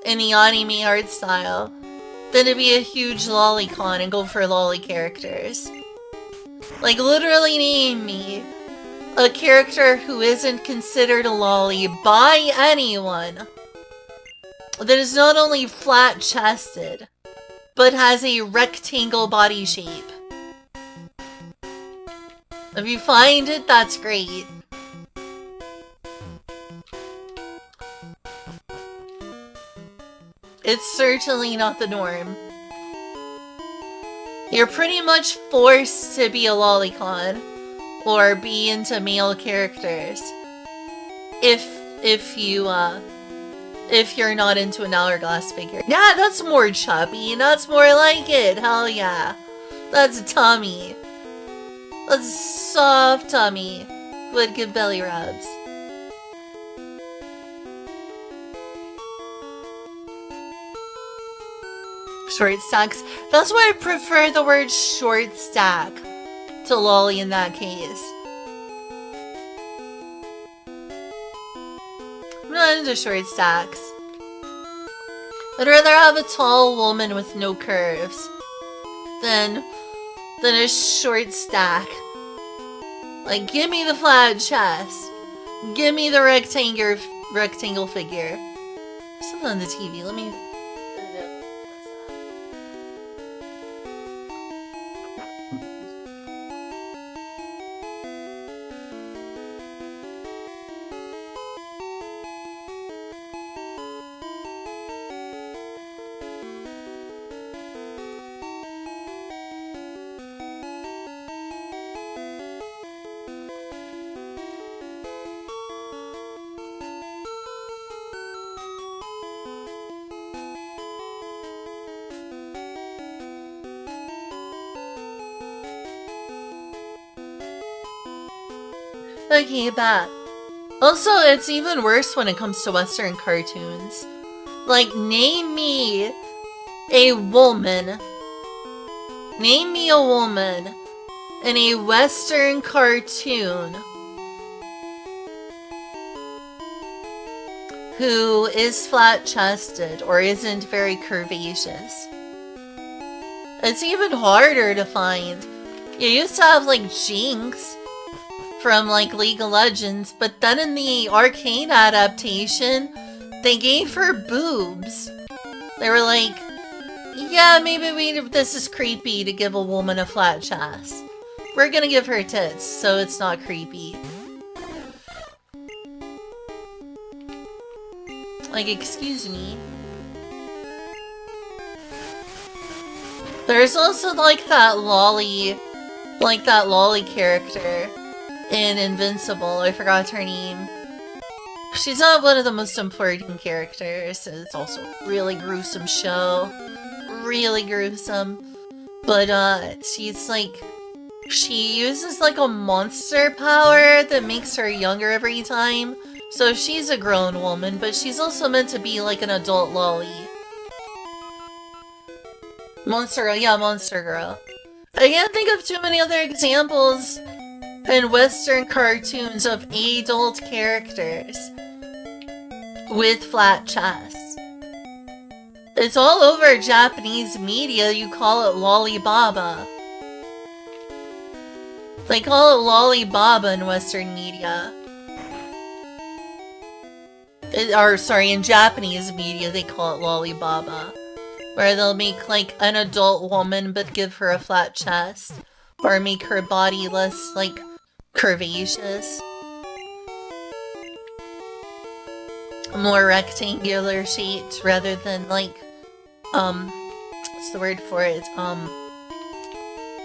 in the anime art style, then it'd be a huge lolicon and go for lolly characters. Like, literally name me a character who isn't considered a lolly by anyone that is not only flat-chested, but has a rectangle body shape. If you find it, that's great. It's certainly not the norm. You're pretty much forced to be a lolicon or be into male characters if you're not into an hourglass figure. Yeah, that's more chubby. That's more like it. Hell yeah. That's a tummy. That's a soft tummy with good belly rubs. Short stacks. That's why I prefer the word short stack to lolly in that case. I'm not into short stacks. I'd rather have a tall woman with no curves than a short stack. Like, give me the flat chest. Give me the rectangle figure. There's something on the TV. Let me... Okay, back. Also, it's even worse when it comes to Western cartoons. Like, name me a woman. Name me a woman in a Western cartoon who is flat-chested or isn't very curvaceous. It's even harder to find. You used to have, like, Jinx from, like, League of Legends, but then in the arcade adaptation, they gave her boobs. They were like, yeah, maybe this is creepy to give a woman a flat chest. We're gonna give her tits, so it's not creepy. Like, excuse me. There's also, like, that lolly character in Invincible. I forgot her name. She's not one of the most important characters. It's also a really gruesome show. Really gruesome. But, she's like... She uses, like, a monster power that makes her younger every time. So she's a grown woman, but she's also meant to be, like, an adult lolly. Monster Girl, yeah, Monster Girl. I can't think of too many other examples in Western cartoons of adult characters with flat chests. It's all over Japanese media. You call it lollibaba. They call it lollibaba in Western media. In Japanese media, they call it lollibaba. Where they'll make, like, an adult woman but give her a flat chest. Or make her body less, like, curvaceous. More rectangular shaped rather than, like, what's the word for it?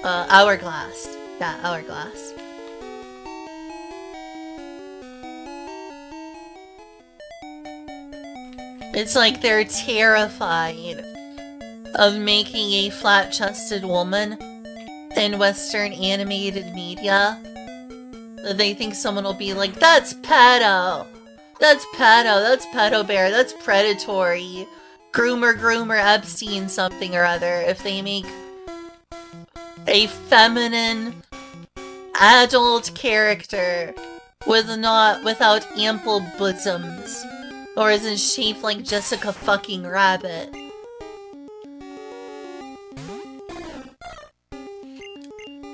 Hourglass. Yeah, hourglass. It's like they're terrified of making a flat-chested woman in Western animated media. They think someone will be like, that's pedo! That's pedo! That's pedo bear! That's predatory! Groomer Epstein something or other if they make a feminine adult character without ample bosoms, or isn't shaped like Jessica fucking Rabbit.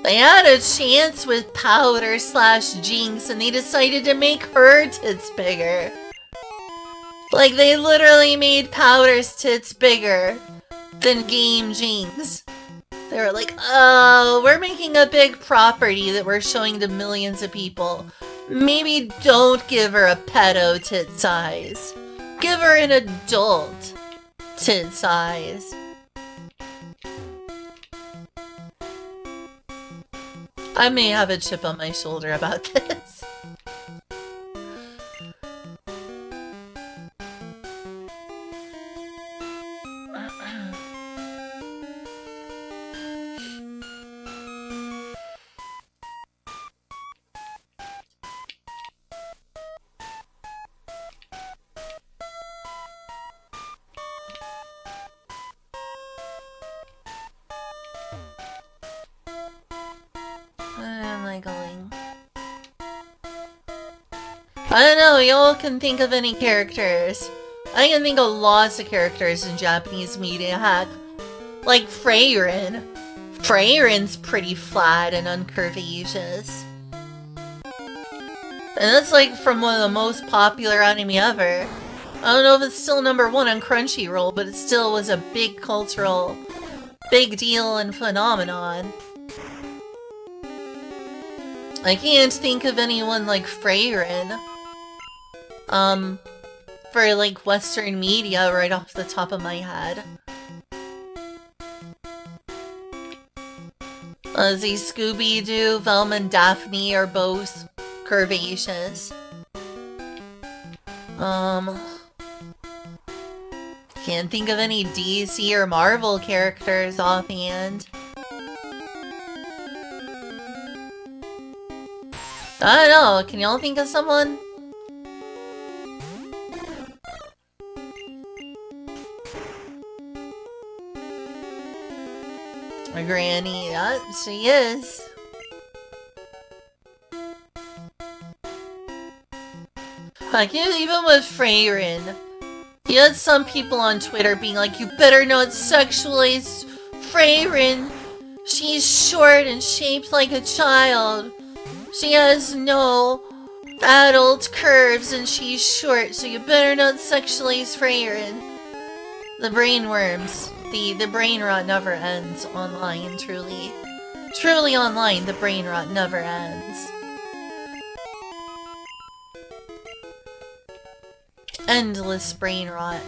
They had a chance with Powder / Jinx and they decided to make her tits bigger. Like, they literally made Powder's tits bigger than Game Jinx. They were like, oh, we're making a big property that we're showing to millions of people. Maybe don't give her a pedo tit size. Give her an adult tit size. I may have a chip on my shoulder about this. Where am I going? I don't know, y'all can think of any characters. I can think of lots of characters in Japanese media, heck. Like Freyrin. Freyrin's pretty flat and uncurvaceous. And that's like from one of the most popular anime ever. I don't know if it's still #1 on Crunchyroll, but it still was a big cultural, big deal and phenomenon. I can't think of anyone like Freyrin. For like Western media right off the top of my head. Let's see, Scooby-Doo, Velma and Daphne are both curvaceous. Can't think of any DC or Marvel characters offhand. I don't know, can y'all think of someone? My granny, yeah, she is. Like, even with Freyrin, you had some people on Twitter being like, you better not sexualize Freyrin. She's short and shaped like a child. She has no adult curves and she's short, so you better not sexualize Freyrin. The brain worms. The brain rot never ends online, truly. Truly online, the brain rot never ends. Endless brain rot.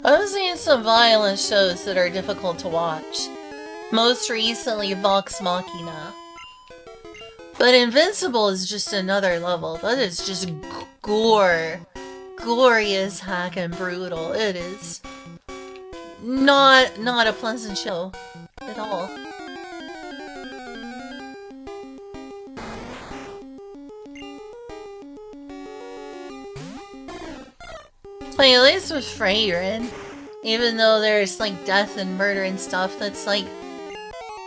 I've seen some violent shows that are difficult to watch. Most recently, Vox Machina. But Invincible is just another level. That is just gore. Gory as heck and brutal. It is not a pleasant show at all. Like, at least with Freyrin, even though there's like death and murder and stuff, that's like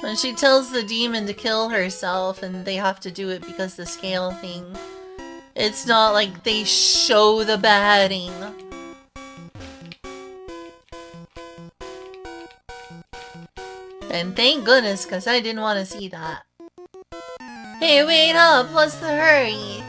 when she tells the demon to kill herself and they have to do it because the scale thing. It's not like they show the batting. And thank goodness, because I didn't want to see that. Hey, wait up! What's the hurry?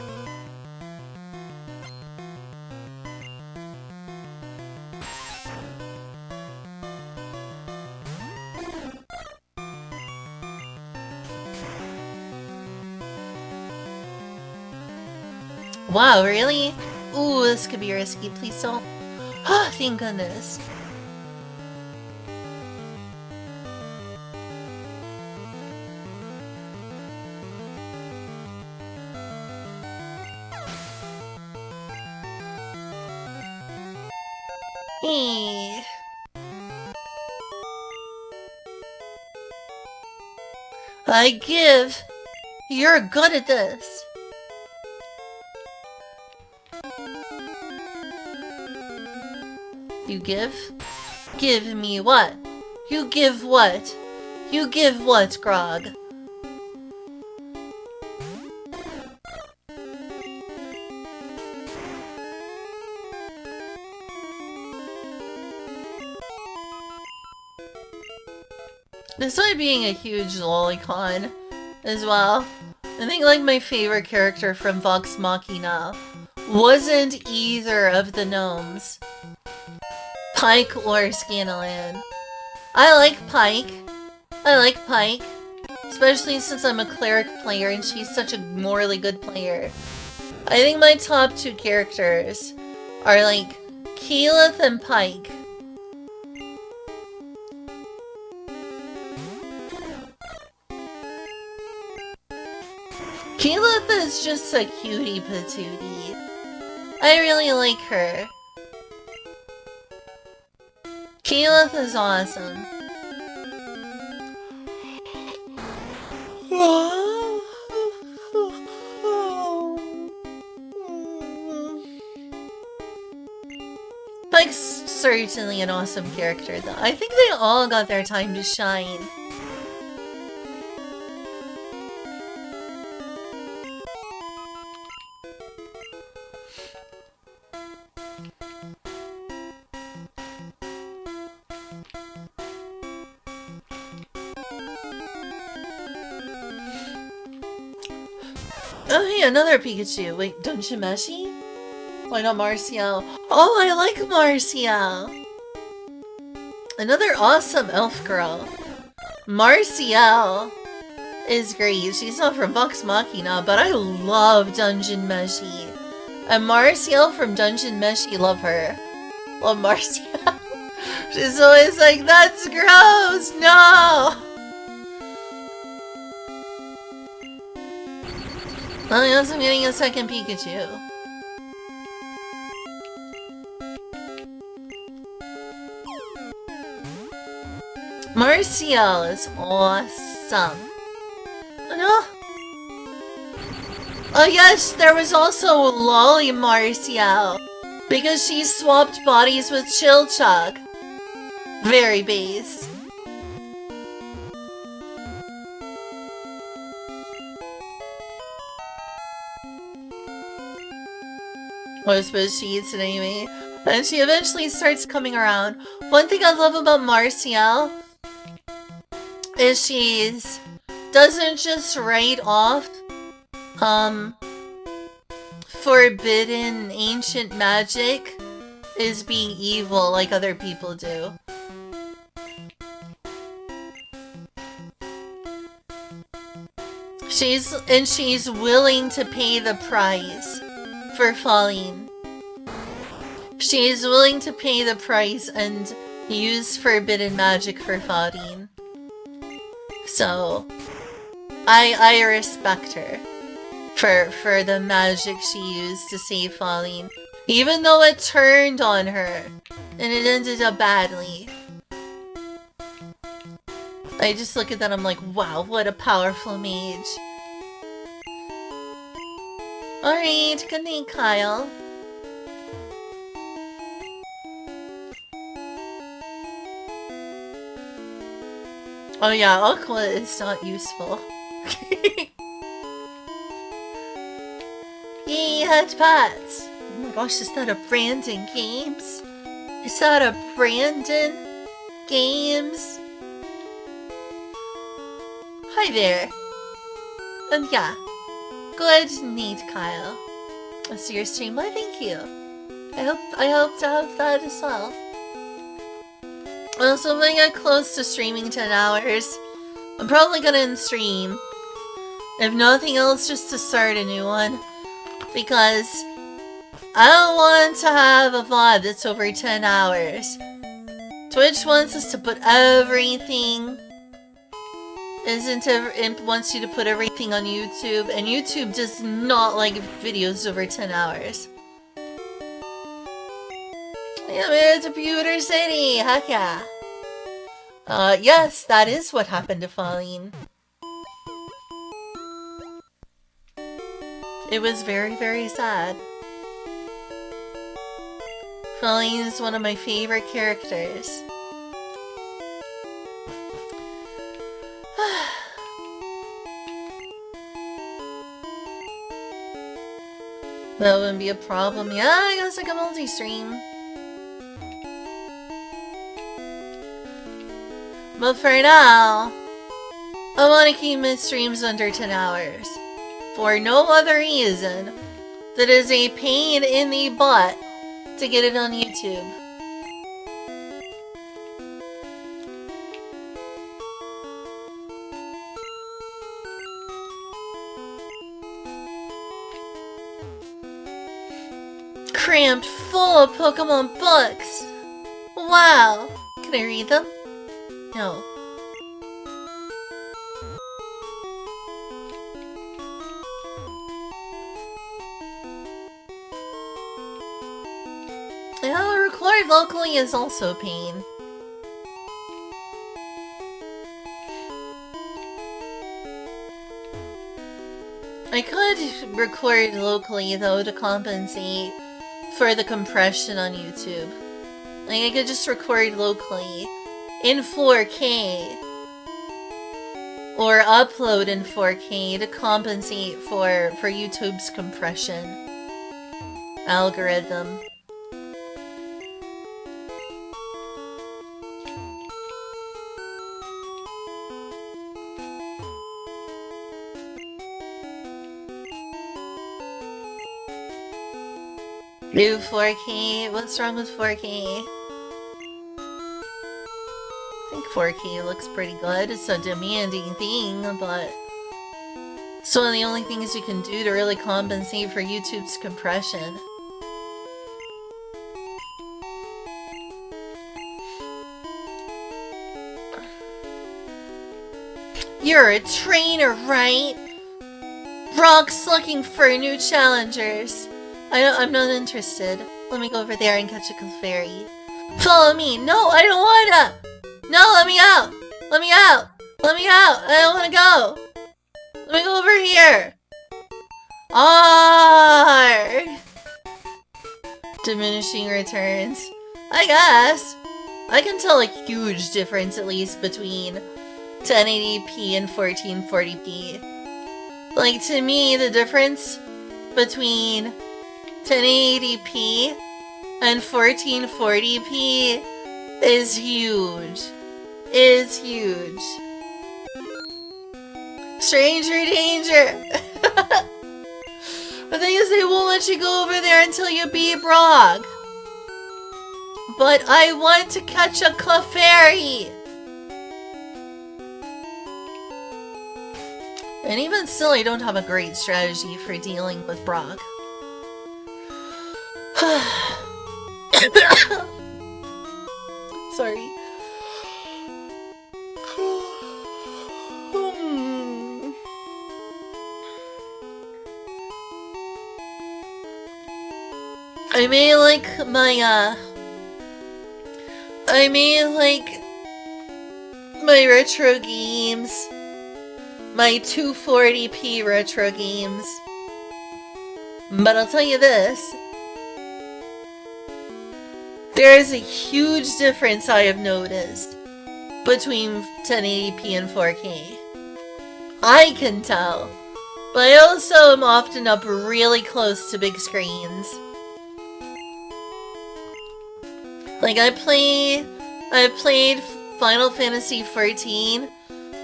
Wow, really? Ooh, this could be risky. Please don't. Oh, thank goodness. Hey. I give. You're good at this. You give? Give me what? You give what? You give what, Grog? Despite being a huge lolicon as well, I think like my favorite character from Vox Machina wasn't either of the gnomes. Pike or Scanlan. I like Pike. I like Pike. Especially since I'm a cleric player and she's such a morally good player. I think my top two characters are like Keyleth and Pike. Keyleth is just a cutie patootie. I really like her. Keyleth is awesome. Pike's certainly an awesome character though. I think they all got their time to shine. Oh hey, another Pikachu. Wait, Dungeon Meshi? Why not Marcial? Oh, I like Marcial! Another awesome elf girl. Marcial is great. She's not from Vox Machina, but I love Dungeon Meshi. And Marcial from Dungeon Meshi, love her. Love Marcial. She's always like, that's gross! No! Well, I guess I'm getting a second Pikachu. Marcial is awesome. No. Oh yes, there was also Lolly Marcial. Because she swapped bodies with Chilchuck. Very base. I suppose she eats it anyway. And she eventually starts coming around. One thing I love about Marcial is she's doesn't just write off forbidden ancient magic as being evil like other people do. She's willing to pay the price for falling. She's willing to pay the price and use forbidden magic for falling. So, I respect her for the magic she used to save falling, even though it turned on her and it ended up badly. I just look at that, I'm like, wow, what a powerful mage. Alright, good night, Kyle. Oh yeah, Aqua is not useful. Yay, headpots! Oh my gosh, is that a Brandon Games? Is that a Brandon Games? Hi there. Yeah. Good night, Kyle. I see your stream. Why, thank you. I hope to have that as well. Also, when I get close to streaming 10 hours, I'm probably gonna end stream. If nothing else, just to start a new one. Because I don't want to have a VOD that's over 10 hours. Twitch wants us to put everything... wants you to put everything on YouTube, and YouTube does not like videos over 10 hours. I'm in Computer City. Heck yeah. Yes, that is what happened to Falleen. It was very, very sad. Falleen is one of my favorite characters. That wouldn't be a problem. Yeah, I guess I can multi-stream. But for now, I want to keep my streams under 10 hours. For no other reason that is a pain in the butt to get it on YouTube. Crammed full of Pokemon books! Wow! Can I read them? No. Yeah, record locally is also a pain. I could record locally though to compensate for the compression on YouTube. Like I could just record locally in 4K or upload in 4K to compensate for YouTube's compression algorithm. New 4K? What's wrong with 4K? I think 4K looks pretty good. It's a demanding thing, but it's one of the only things you can do to really compensate for YouTube's compression. You're a trainer, right? Brock's looking for new challengers. I'm not interested. Let me go over there and catch a Clefairy. Follow me. No, I don't wanna. No, let me out. Let me out. Let me out. I don't wanna go. Let me go over here. Arrgh. Diminishing returns. I guess. I can tell a huge difference at least between 1080p and 1440p. Like to me, the difference between 1080p and 1440p is huge. Is huge. Stranger danger! The thing is, they won't let you go over there until you beat Brock. But I want to catch a Clefairy! And even still, I don't have a great strategy for dealing with Brock. Sorry. I may like my retro games, my 240p retro games, but I'll tell you this. There is a huge difference I have noticed between 1080p and 4K. I can tell, but I also am often up really close to big screens. Like I've played Final Fantasy XIV,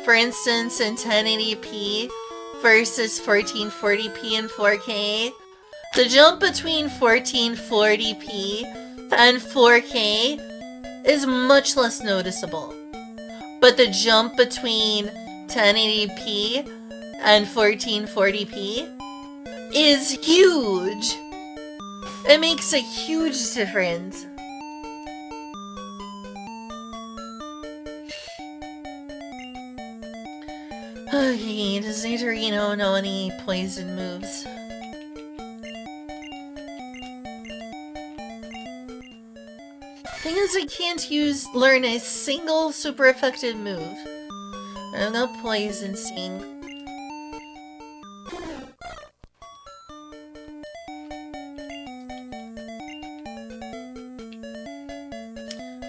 for instance, in 1080p versus 1440p and 4K. The jump between 1440p and 4K is much less noticeable. But the jump between 1080p and 1440p is huge. It makes a huge difference. Okay, does Nidorino know any poison moves? Thing is, I can't learn a single super effective move. I'm not Poison Sting.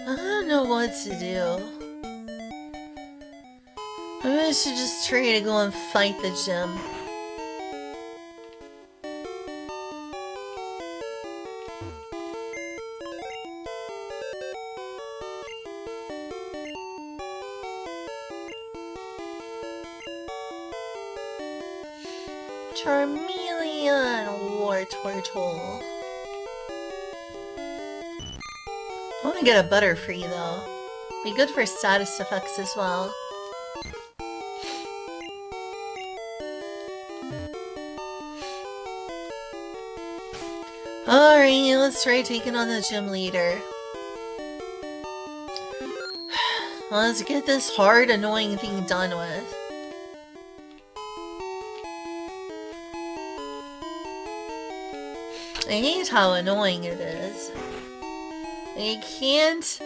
I don't know what to do. Maybe I should just try to go and fight the gym. Charmeleon War Turtle. I want to get a Butterfree though. Be good for status effects as well. Alright, let's try taking on the gym leader. Let's get this hard, annoying thing done with. I hate how annoying it is. I can't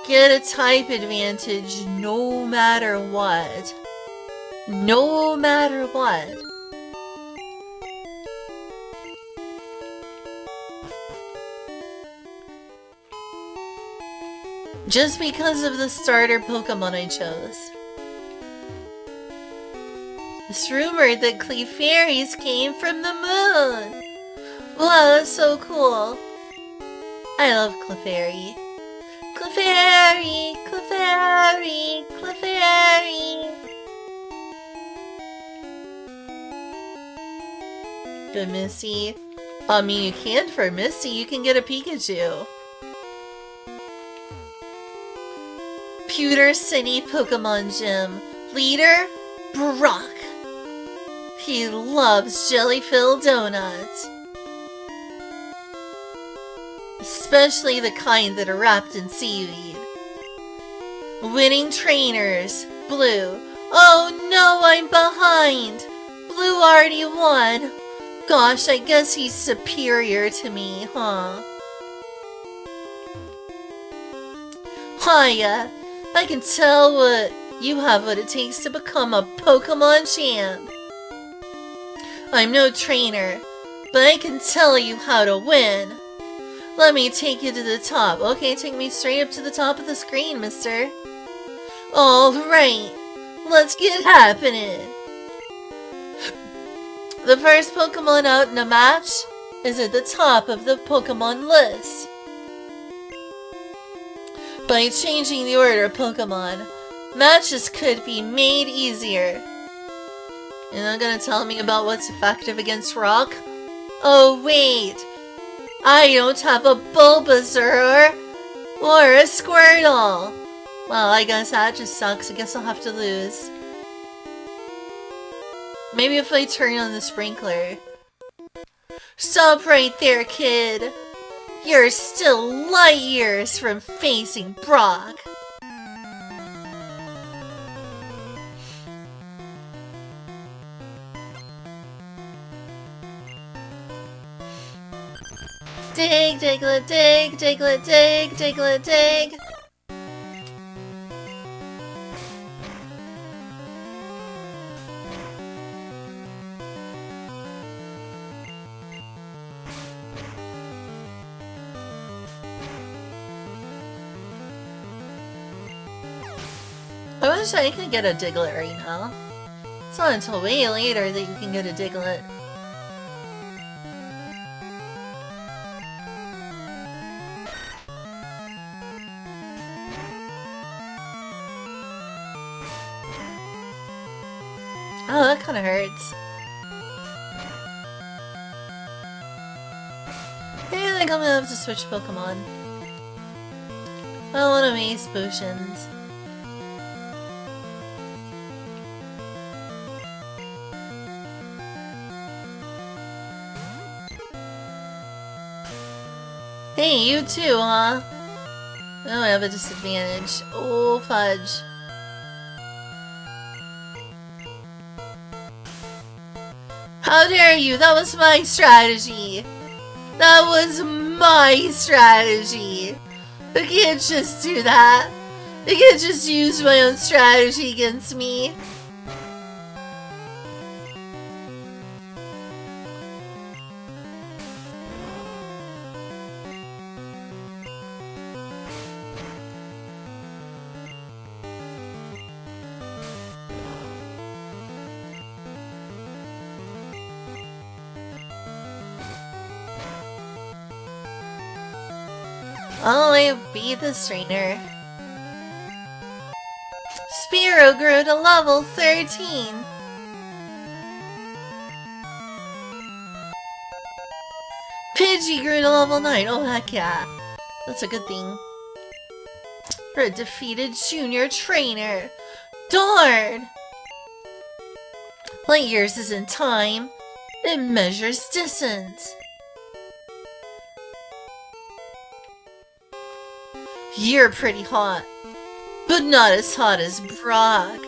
get a type advantage no matter what. No matter what. Just because of the starter Pokemon I chose. It's rumored that Clefairies came from the moon! Wow, that's so cool. I love Clefairy. Clefairy, Clefairy, Clefairy. Good Misty. I mean, you can for Misty, you can get a Pikachu. Pewter City Pokemon Gym. Leader, Brock. He loves jelly-filled donuts. Especially the kind that are wrapped in seaweed. Winning trainers, Blue. Oh no, I'm behind! Blue already won. Gosh, I guess he's superior to me, huh? Hiya! I can tell you have what it takes to become a Pokemon champ. I'm no trainer, but I can tell you how to win. Let me take you to the top. Okay, take me straight up to the top of the screen, mister. Alright, let's get happening. The first Pokemon out in a match is at the top of the Pokemon list. By changing the order of Pokemon, matches could be made easier. You're not gonna tell me about what's effective against rock? Oh wait! I don't have a Bulbasaur or a Squirtle. Well, I guess that just sucks. I guess I'll have to lose. Maybe if I turn on the sprinkler. Stop right there, kid. You're still light years from facing Brock. Dig, Diglett, dig, Diglett, dig, Diglett, dig. I wish I could get a Diglett right now. It's not until way later that you can get a Diglett. Oh, that kind of hurts. I think I'm gonna have to switch Pokemon. I don't want to waste potions. Hey, you too, huh? Oh, I have a disadvantage. Oh, fudge. How dare you? That was my strategy. That was my strategy. I can't just do that. I can't just use my own strategy against me. Oh, I beat this trainer. Spearow grew to level 13. Pidgey grew to level 9. Oh, heck yeah. That's a good thing. For a defeated junior trainer. Darn! Light years isn't time. It measures distance. You're pretty hot, but not as hot as Brock.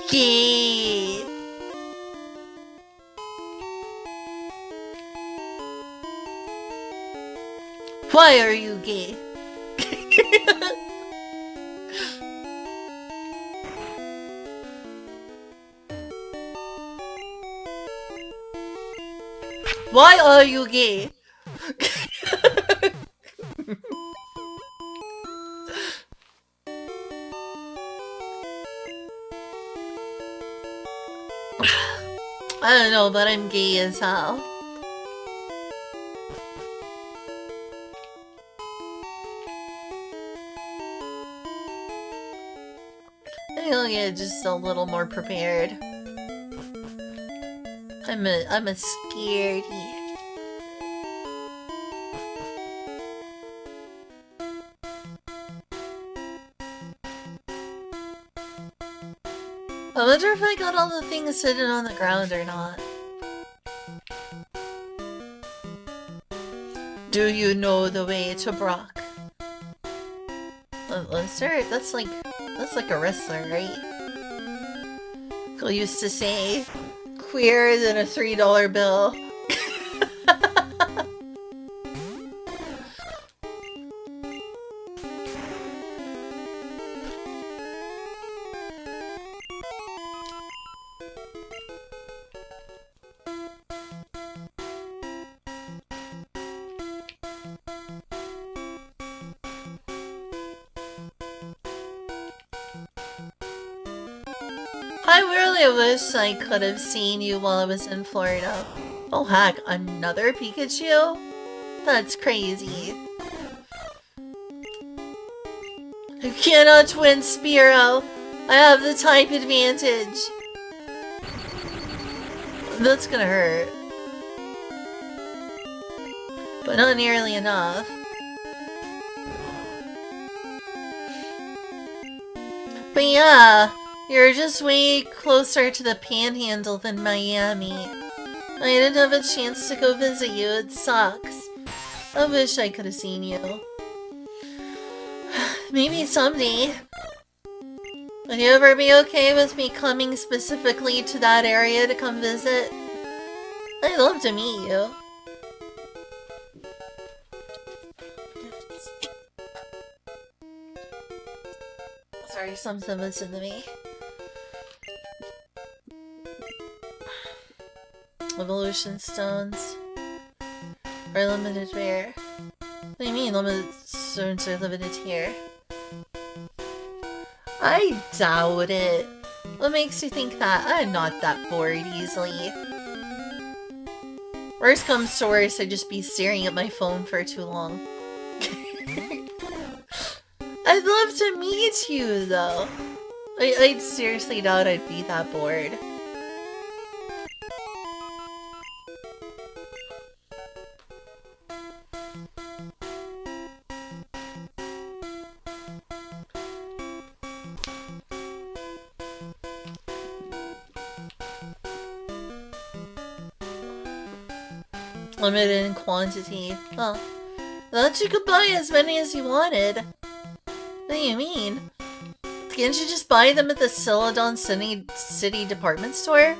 Gay. Why are you gay? Why are you gay? I don't know, but I'm gay as hell. I think I'll get just a little more prepared. I'm a scaredy. I wonder if I got all the things hidden on the ground or not. Do you know the way to Brock? That's like a wrestler, right? Who used to say, queerer than a $3 bill. I really wish I could have seen you while I was in Florida. Oh heck, another Pikachu? That's crazy. I cannot win, Spearow. I have the type advantage. That's gonna hurt. But not nearly enough. But yeah, you're just way closer to the Panhandle than Miami. I didn't have a chance to go visit you, it sucks. I wish I could have seen you. Maybe someday. Would you ever be okay with me coming specifically to that area to come visit? I'd love to meet you. Sorry, something listened to me. Evolution stones are limited rare. What do you mean limited stones are limited here? I doubt it. What makes you think that? I'm not that bored easily. Worst comes to worst, I'd just be staring at my phone for too long. I'd love to meet you, though. I seriously doubt I'd be that bored. Limited in quantity. Well, I thought you could buy as many as you wanted. What do you mean? Can't you just buy them at the Celadon City department store?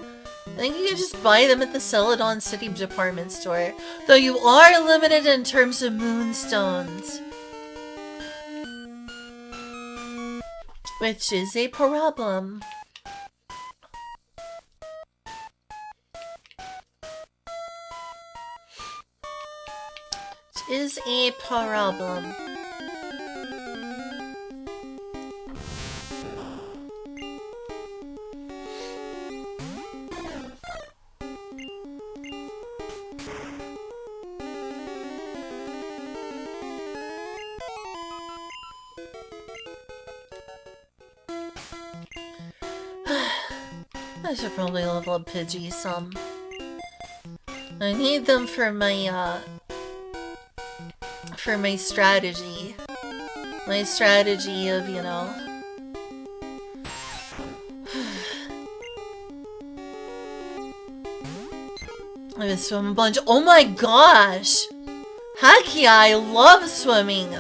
I think you can just buy them at the Celadon City department store. Though you are limited in terms of moonstones. Which is a problem. Which is a problem. I should probably level up Pidgey some. I need them for my strategy. My strategy of, you know... I'm gonna swim a bunch. Oh my gosh! Heck yeah, I love swimming!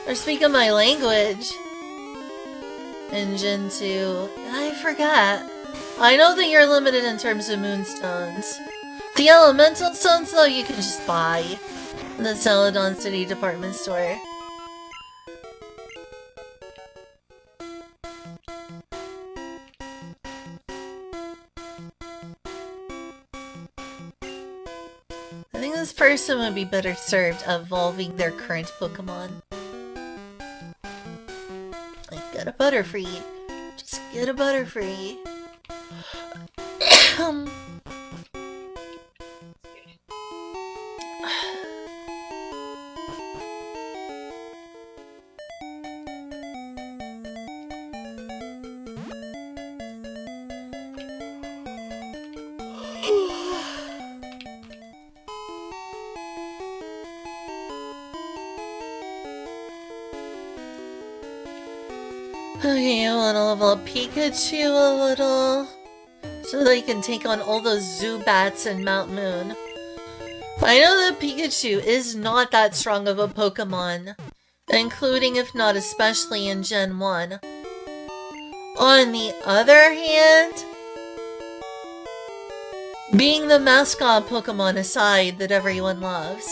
Or speaking my language. In Gen 2. I forgot. I know that you're limited in terms of moonstones. The elemental stones, though, you can just buy in the Celadon City department store. I think this person would be better served evolving their current Pokemon. Like, get a Butterfree. Just get a Butterfree. Okay, I want to level up Pikachu a little, so that he can take on all those Zubats in Mount Moon. I know that Pikachu is not that strong of a Pokemon, including if not especially in Gen 1. On the other hand, being the mascot Pokemon aside that everyone loves,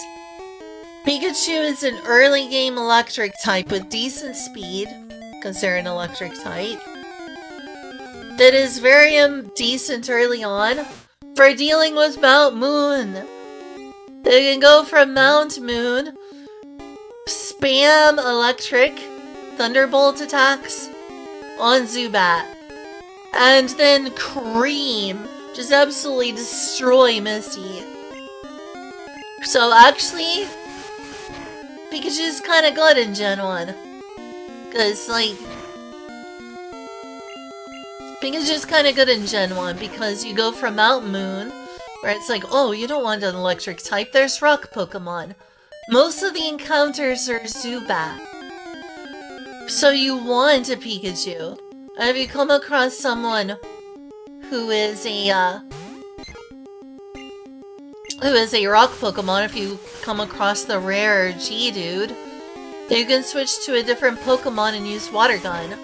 Pikachu is an early game electric type with decent speed, because they're an electric type, that is very decent early on for dealing with Mount Moon. They can go from Mount Moon, spam electric Thunderbolt attacks on Zubat, and then cream, just absolutely destroy Misty. So actually, Pikachu's kind of good in Gen 1. Because, like, Pikachu's kind of good in Gen 1 because you go from Mount Moon, where it's like, oh, you don't want an electric type, there's rock Pokemon. Most of the encounters are Zubat. So you want a Pikachu. And if you come across someone who is a rock Pokemon, if you come across the rare Geodude, you can switch to a different Pokemon and use Water Gun.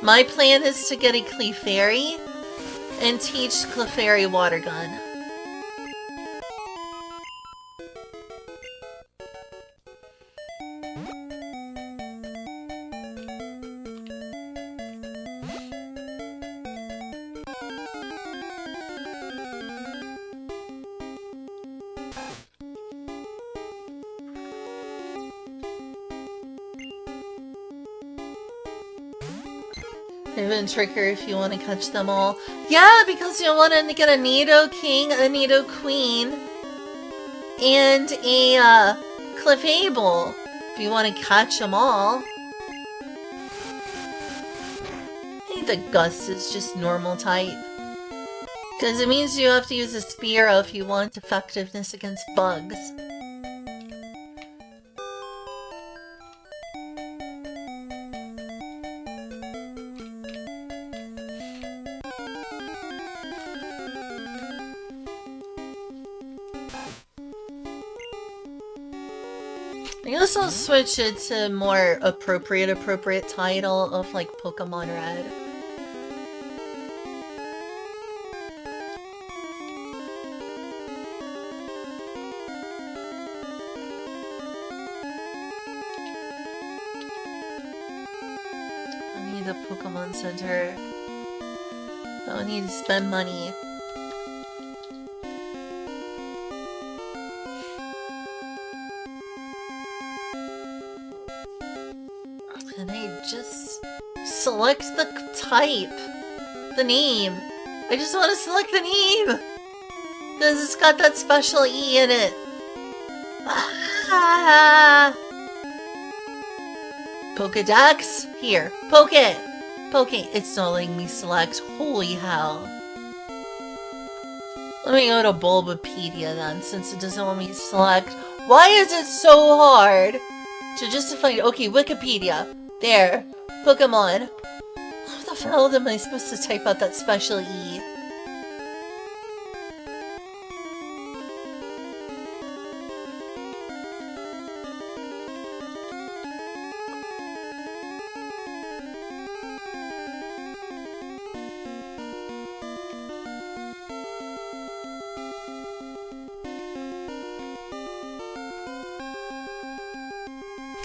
My plan is to get a Clefairy and teach Clefairy Water Gun. Even trickier if you want to catch them all. Yeah, because you want to get a Nidoking, a Nidoqueen, and a Clefable if you want to catch them all. I think the Gust is just normal type. Because it means you have to use a Spearow if you want effectiveness against bugs. I guess I'll switch it to more appropriate title of like Pokemon Red. need a Pokemon Center. I don't need to spend money. Can I just select the type? The name. I just want to select the name! Because it's got that special E in it. Ah! Pokedex? Here. Poke it! Poke it. It's not letting me select. Holy hell. Let me go to Bulbapedia then, since it doesn't want me to select. Why is it so hard to just find... Okay, Wikipedia. There. Pokemon. How the hell am I supposed to type out that special E?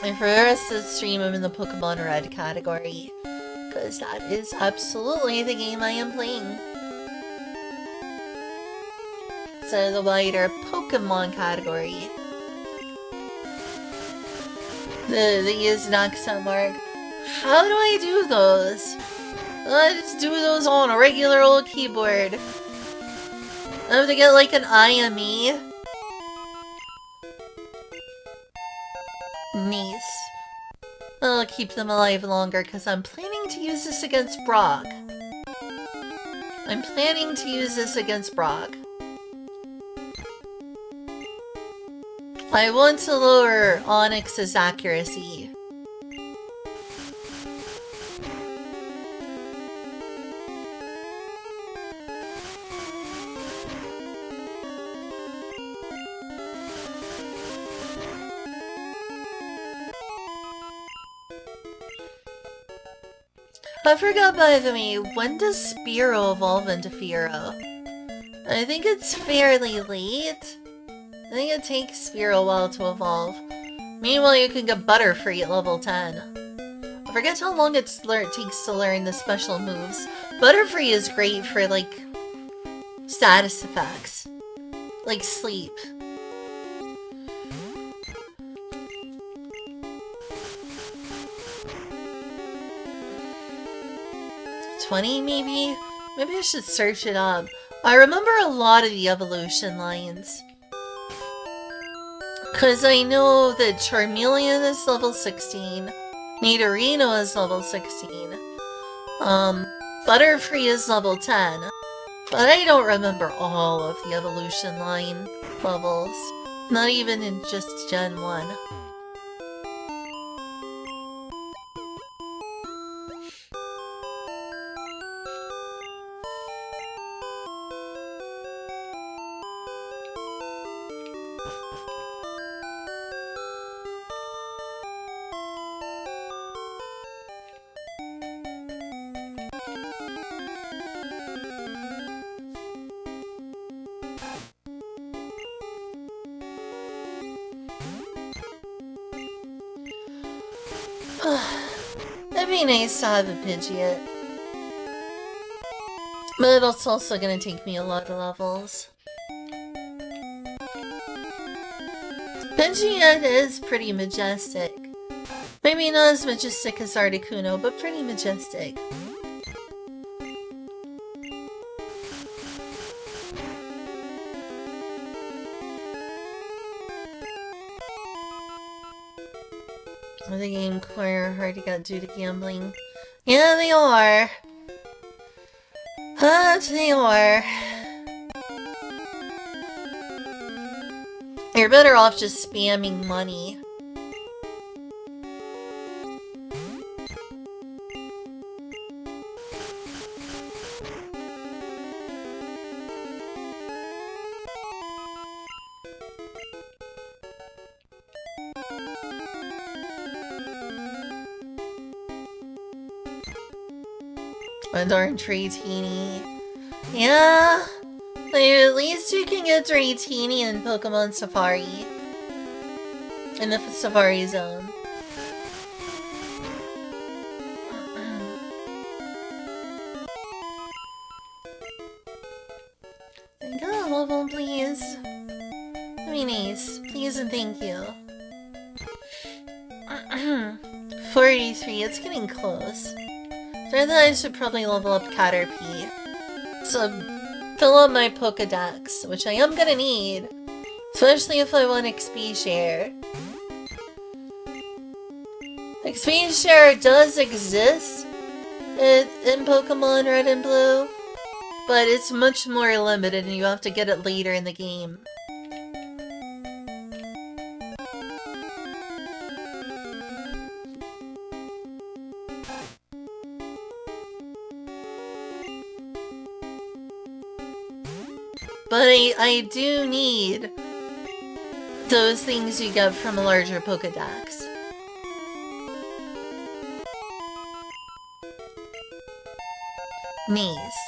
And for the rest of the stream, I'm in the Pokemon Red category. Because that is absolutely the game I am playing. So the wider Pokemon category. The is an accent mark. How do I do those? I just do those on a regular old keyboard. I have to get like an IME. Nice. I'll keep them alive longer because I'm planning to use this against Brock. I want to lower Onyx's accuracy. I forgot, by the way, when does Spearow evolve into Fearow? I think it's fairly late. I think it takes Spearow a while to evolve. Meanwhile, you can get Butterfree at level 10. I forget how long it takes to learn the special moves. Butterfree is great for, like, status effects. Like sleep. $20 maybe? Maybe I should search it up. I remember a lot of the evolution lines. Because I know that Charmeleon is level 16. Nidorino is level 16. Butterfree is level 10. But I don't remember all of the evolution line levels. Not even in just Gen 1. It'd be nice to have a Pidgeot. But it's also gonna take me a lot of levels. Pidgeot is pretty majestic. Maybe not as majestic as Articuno, but pretty majestic. The game core hard to get due to gambling. Yeah, they are. They are. You're better off just spamming money. And darn Dratini. Yeah. But at least you can get Dratini in Pokemon Safari. In the Safari Zone. Get a level, please. That'd be nice. Please and thank you. 43, it's getting close. So I thought I should probably level up Caterpie. So, fill up my Pokedex, which I am gonna need. Especially if I want XP share. XP share does exist in Pokemon Red and Blue, but it's much more limited and you have to get it later in the game. But I do need those things you get from a larger Pokedex. Nice.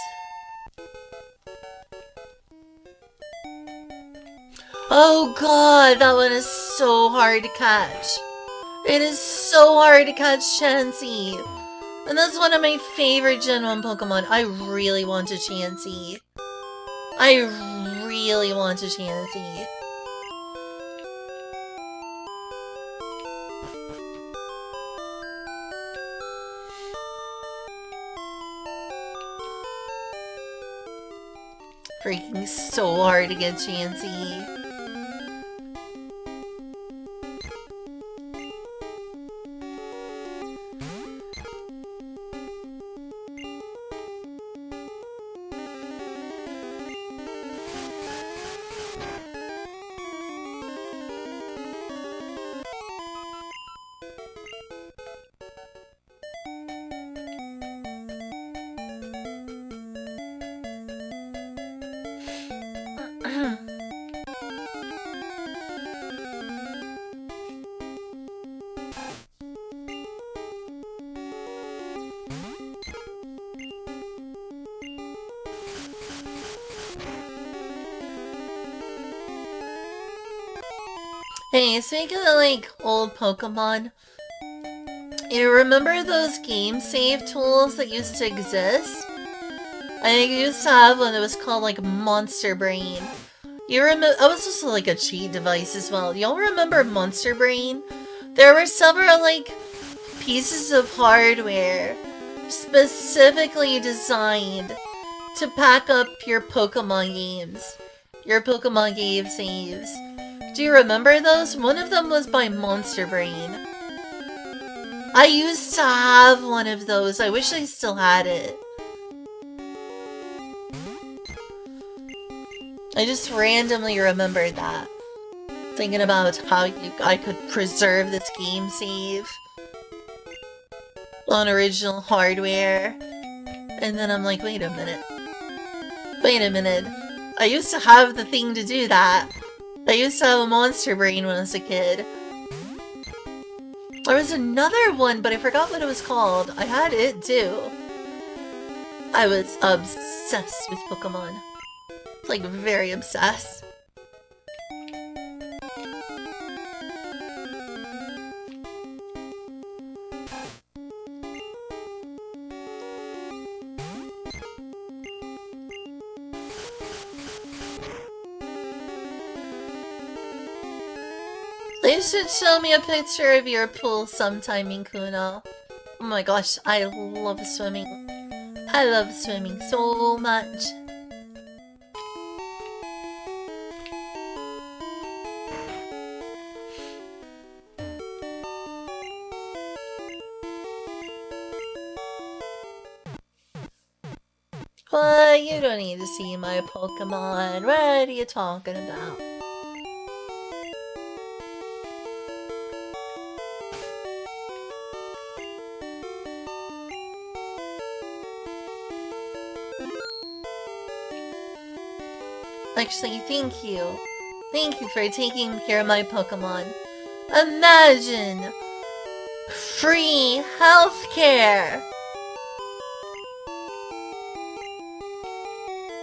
Oh god, that one is so hard to catch. It is so hard to catch Chansey. And that's one of my favorite Gen 1 Pokemon. I really want a Chansey. I really want a Chansey. Freaking so hard to get Chansey. Hey, speaking of, like, old Pokemon, you remember those game save tools that used to exist? I used to have one that was called, like, Monster Brain. You remember? That was also, like, a cheat device as well. Y'all remember Monster Brain? There were several, like, pieces of hardware specifically designed to pack up your Pokemon games. Your Pokemon game saves. Do you remember those? One of them was by Monster Brain. I used to have one of those. I wish I still had it. I just randomly remembered that. Thinking about how I could preserve this game save on original hardware. And then I'm like, wait a minute. Wait a minute. I used to have the thing to do that. I used to have a Monster Brain when I was a kid. There was another one, but I forgot what it was called. I had it too. I was obsessed with Pokemon. Like, very obsessed. You should show me a picture of your pool sometime, Minkuna. Oh my gosh, I love swimming. I love swimming so much. What? You don't need to see my Pokemon. What are you talking about? Actually, thank you. Thank you for taking care of my Pokemon. Imagine! Free healthcare!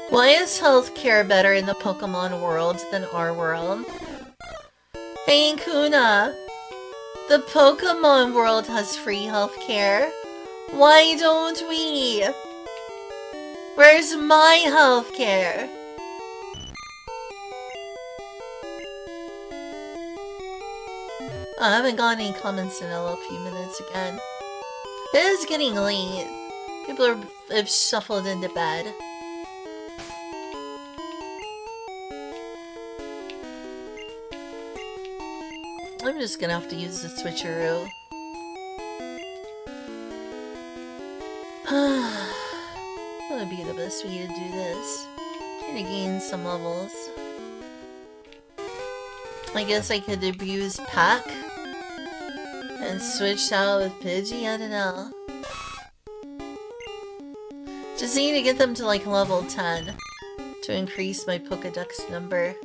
Why is healthcare better in the Pokemon world than our world? Hey, Kuna! The Pokemon world has free healthcare. Why don't we? Where's my healthcare? I haven't got any comments in a few minutes again. It is getting late. People have shuffled into bed. I'm just gonna have to use the switcheroo. What would be the best way to do this? Trying to gain some levels. I guess I could abuse Pack and switch out with Pidgey, I don't know. Just need to get them to like level 10 to increase my Pokedex number.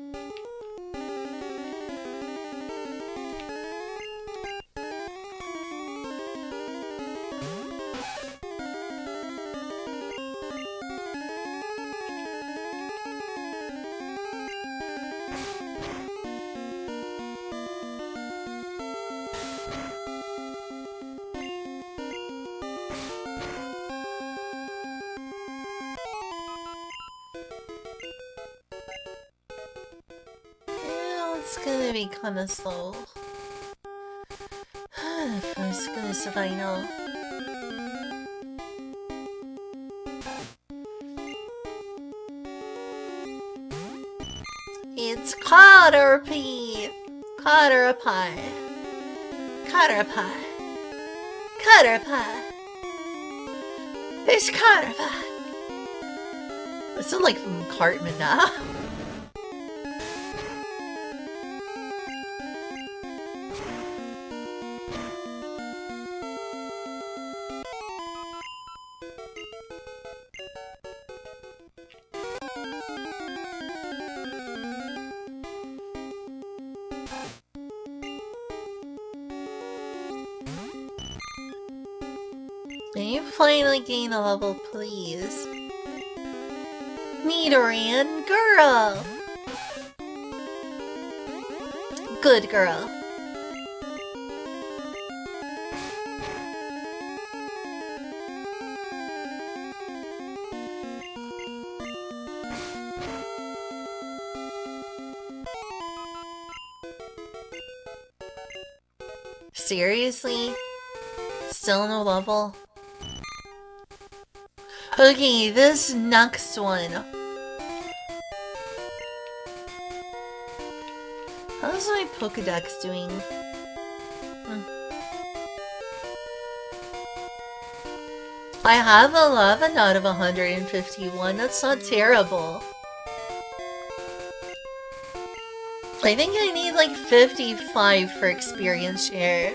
It's gonna be kinda slow. First, goodness if I know. It's Caterpie! Caterpie! Caterpie! Caterpie! It's Caterpie! It sounds like from Cartman now. Can you finally gain a level, please? Nidoran, girl! Good girl. Seriously? Still no level? Okay, this next one. How's my Pokedex doing? I have 11 out of 151. That's not terrible. I think I need like 55 for experience share,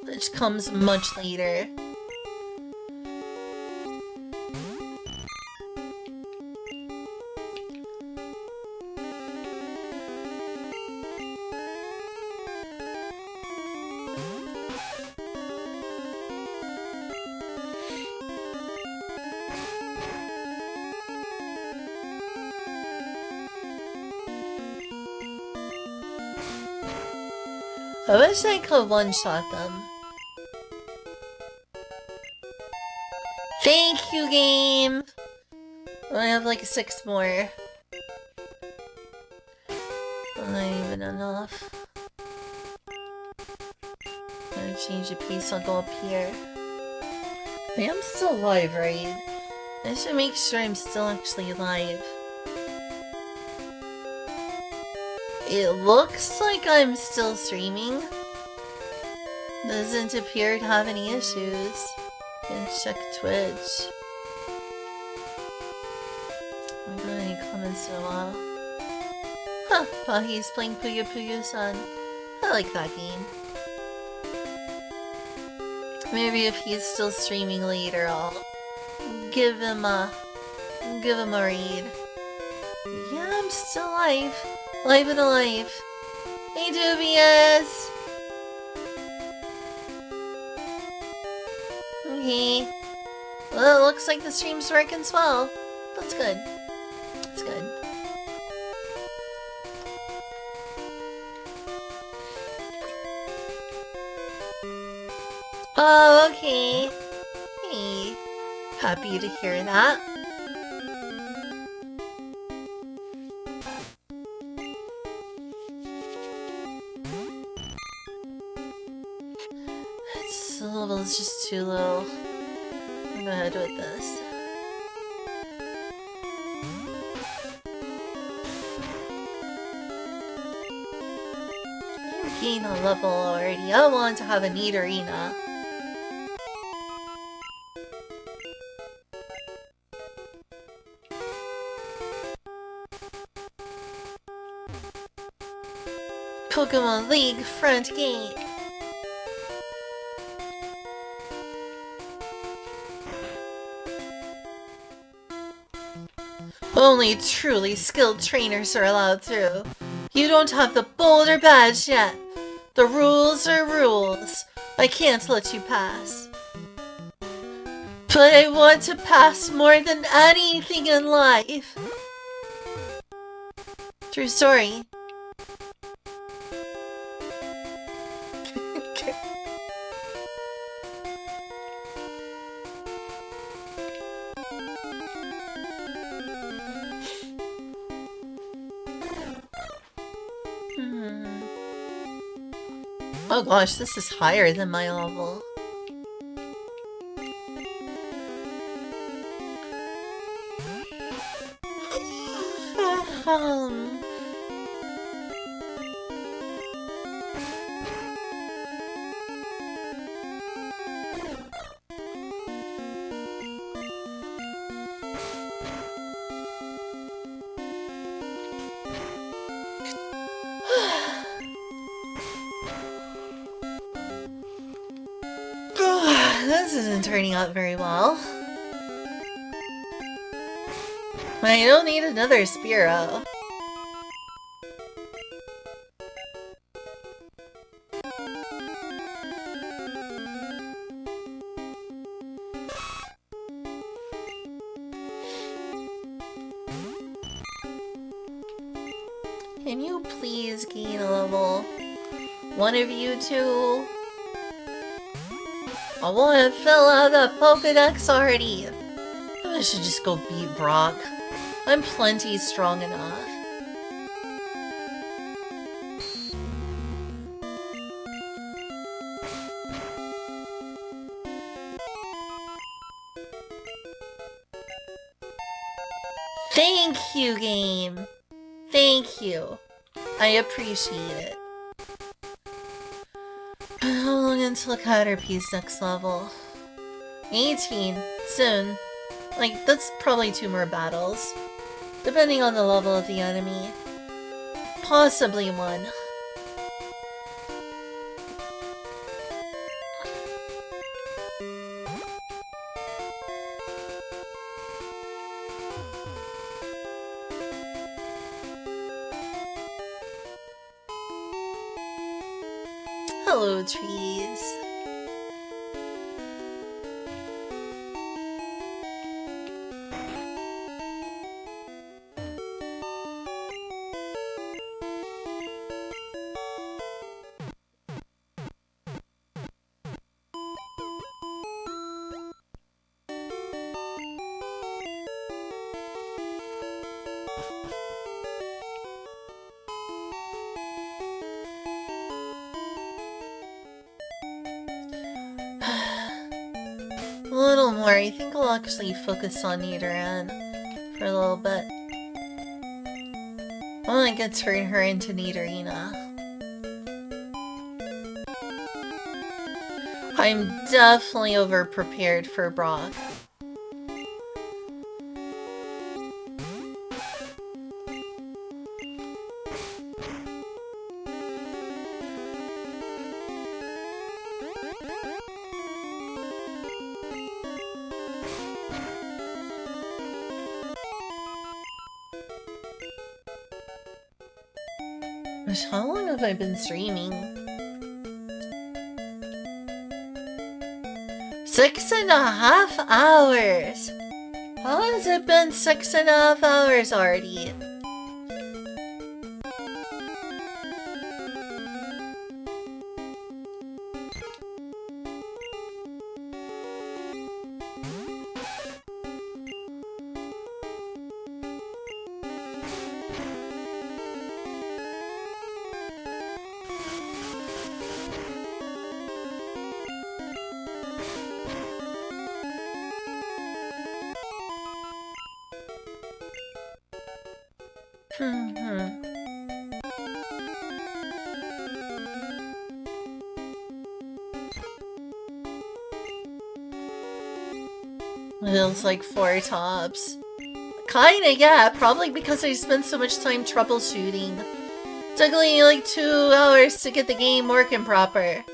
which comes much later. I wish I could one-shot them. Thank you, game! I have like 6 more. Not even enough. I'm gonna change the piece, I'll go up here. I am still live, right? I should make sure I'm still actually live. It looks like I'm still streaming. Doesn't appear to have any issues. Can check Twitch. I haven't got any comments in a while. Huh, while he's playing Puyo Puyo-san. I like that game. Maybe if he's still streaming later, I'll give him a read. Yeah, I'm still live. Live and alive. Hey, Dubious! Okay. Well, it looks like the stream's working swell. That's good. That's good. Oh, okay. Hey. Happy to hear that. level is just too low. I'm gonna head with this. You gain a level already. I want to have a neat arena. Pokemon League front gate. Only truly skilled trainers are allowed through. You don't have the Boulder badge yet. The rules are rules. I can't let you pass. But I want to pass more than anything in life. True story. Oh gosh, this is higher than my level. This isn't turning out very well. I don't need another Spearow. Can you please gain a level? One of you two? I want to fill out the Pokedex already. I should just go beat Brock. I'm plenty strong enough. Thank you, game. Thank you. I appreciate it. How long until Caterpie's next level? 18. Soon. Like, that's probably 2 more battles. Depending on the level of the enemy. Possibly 1. Hello, trees. A little more. I think I'll actually focus on Nidoran for a little bit. I want to turn her into Nidorina. I'm definitely over-prepared for Brock. Gosh, how long have I been streaming? 6.5 hours! How has it been 6.5 hours already? Mhm. Feels like 4 tops. Kinda, yeah. Probably because I spent so much time troubleshooting. Took me like 2 hours to get the game working proper.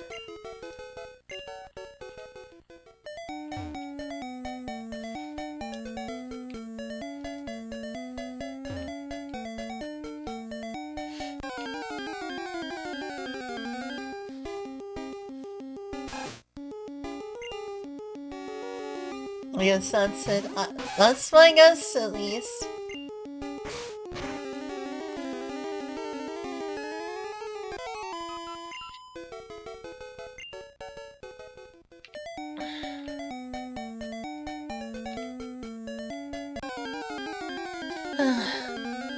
I guess that's it. That's my guess, at least.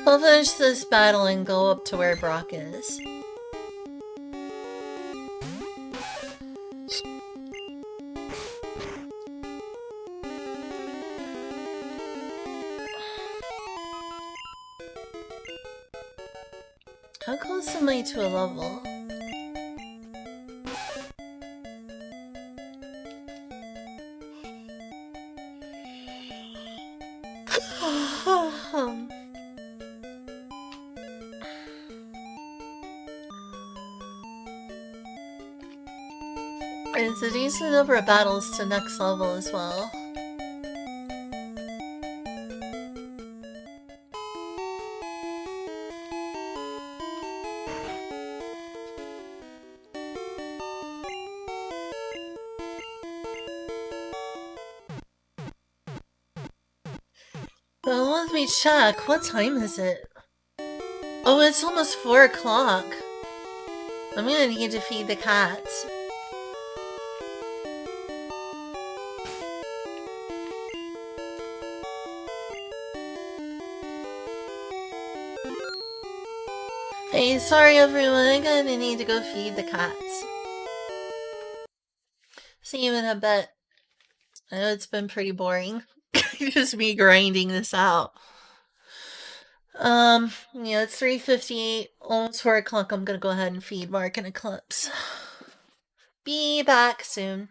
I'll finish this battle and go up to where Brock is. How close am I to a level? It's a decent number of battles to next level as well. But let me check. What time is it? Oh, it's almost 4 o'clock. I'm gonna need to feed the cats. Hey, sorry everyone, I'm gonna need to go feed the cats. See you in a bit. I know it's been pretty boring. Just me grinding this out. Yeah, it's 3:58, almost 4 o'clock. I'm gonna go ahead and feed Mark and Eclipse. Be back soon.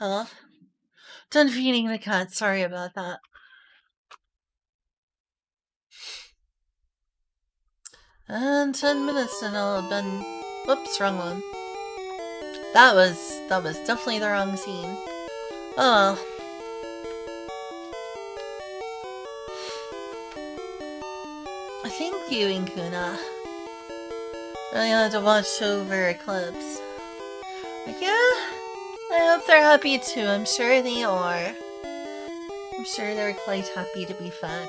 Huh? Done feeding the cat. Sorry about that. And 10 minutes and I'll have been... Whoops, wrong one. That was definitely the wrong scene. Oh well. Thank you, Inkuna. Really had to watch over Eclipse. But yeah, I hope they're happy too. I'm sure they are. I'm sure they're quite happy to be fed.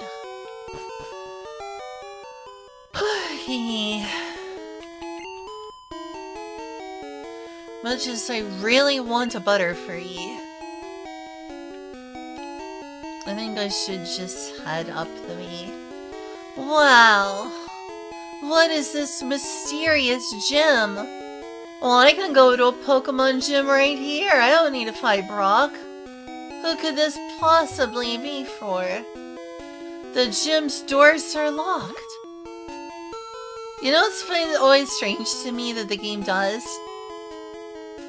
Much as I really want a Butterfree, I think I should just head up the way. Wow! What is this mysterious gym? Well, I can go to a Pokemon gym right here. I don't need to fight Brock. Who could this possibly be for? The gym's doors are locked. You know what's funny, always strange to me that the game does?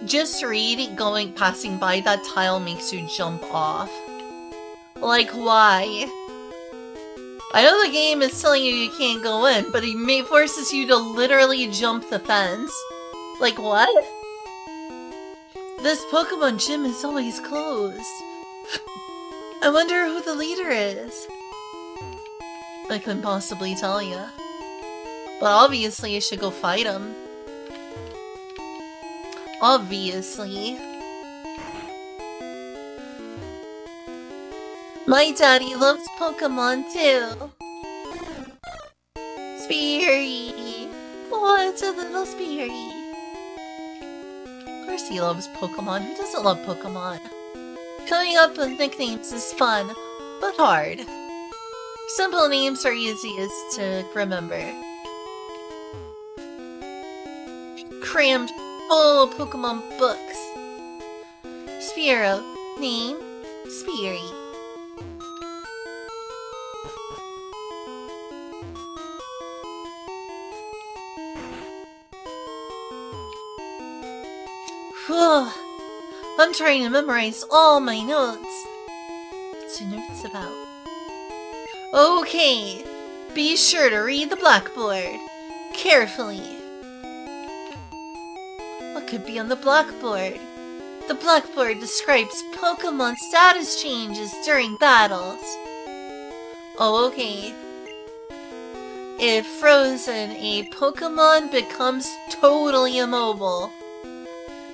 Just passing by that tile makes you jump off. Like, why? I know the game is telling you can't go in, but it forces you to literally jump the fence. Like, what? This Pokemon gym is always closed. I wonder who the leader is. I couldn't possibly tell you. But obviously I should go fight him. Obviously. My daddy loves Pokemon too. Speary. Oh, it's a little Speary. Of course he loves Pokemon. Who doesn't love Pokemon? Coming up with nicknames is fun, but hard. Simple names are easiest to remember. Crammed full of Pokemon books. Spearow. Name? Speary. Whew. I'm trying to memorize all my notes. What's your notes about? Okay. Be sure to read the blackboard carefully. What could be on the blackboard? The blackboard describes Pokemon status changes during battles. Oh, okay. If frozen, a Pokemon becomes totally immobile.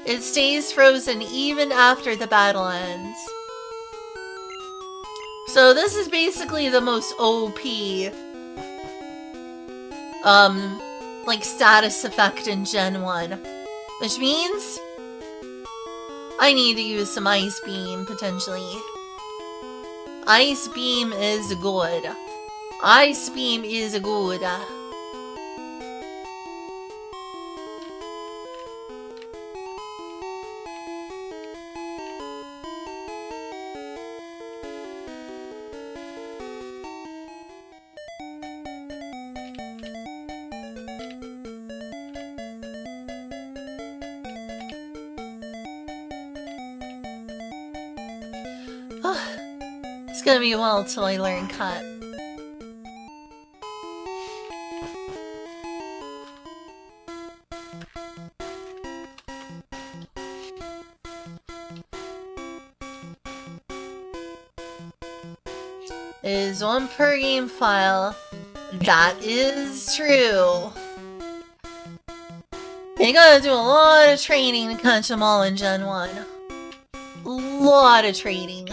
It stays frozen even after the battle ends. So this is basically the most OP, like status effect in Gen 1. Which means I need to use some Ice Beam, potentially. Ice Beam is good. Ice Beam is good. It's gonna be a while till I learn Cut. Is one per game file. That is true. You gotta do a lot of training to catch them all in Gen 1. Lot of training.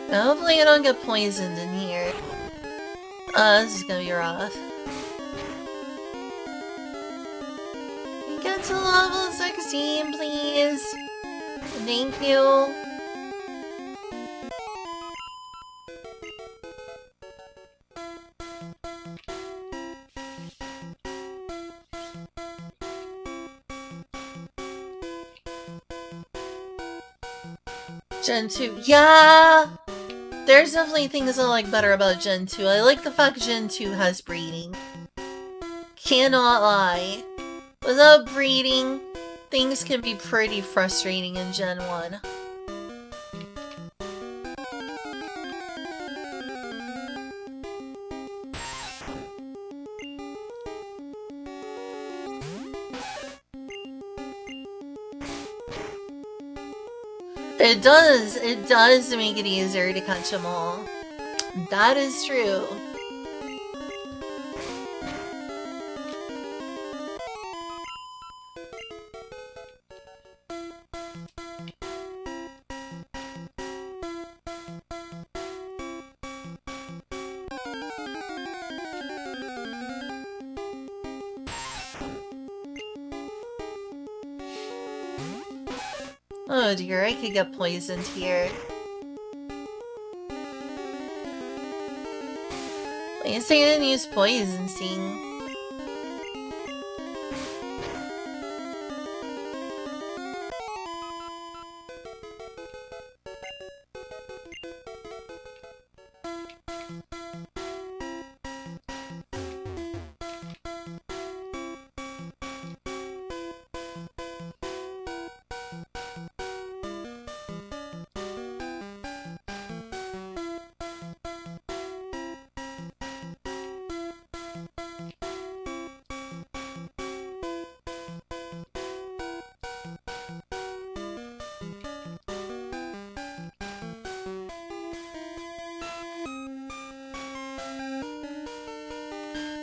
Hopefully I don't get poisoned in here. This is gonna be rough. Get to level 16, please. Thank you. Gen 2. Yeah! There's definitely things I like better about Gen 2. I like the fact Gen 2 has breeding. Cannot lie. Without breeding, things can be pretty frustrating in Gen 1. It does make it easier to catch them all. That is true. Oh dear, I could get poisoned here. At least I didn't use poison sting.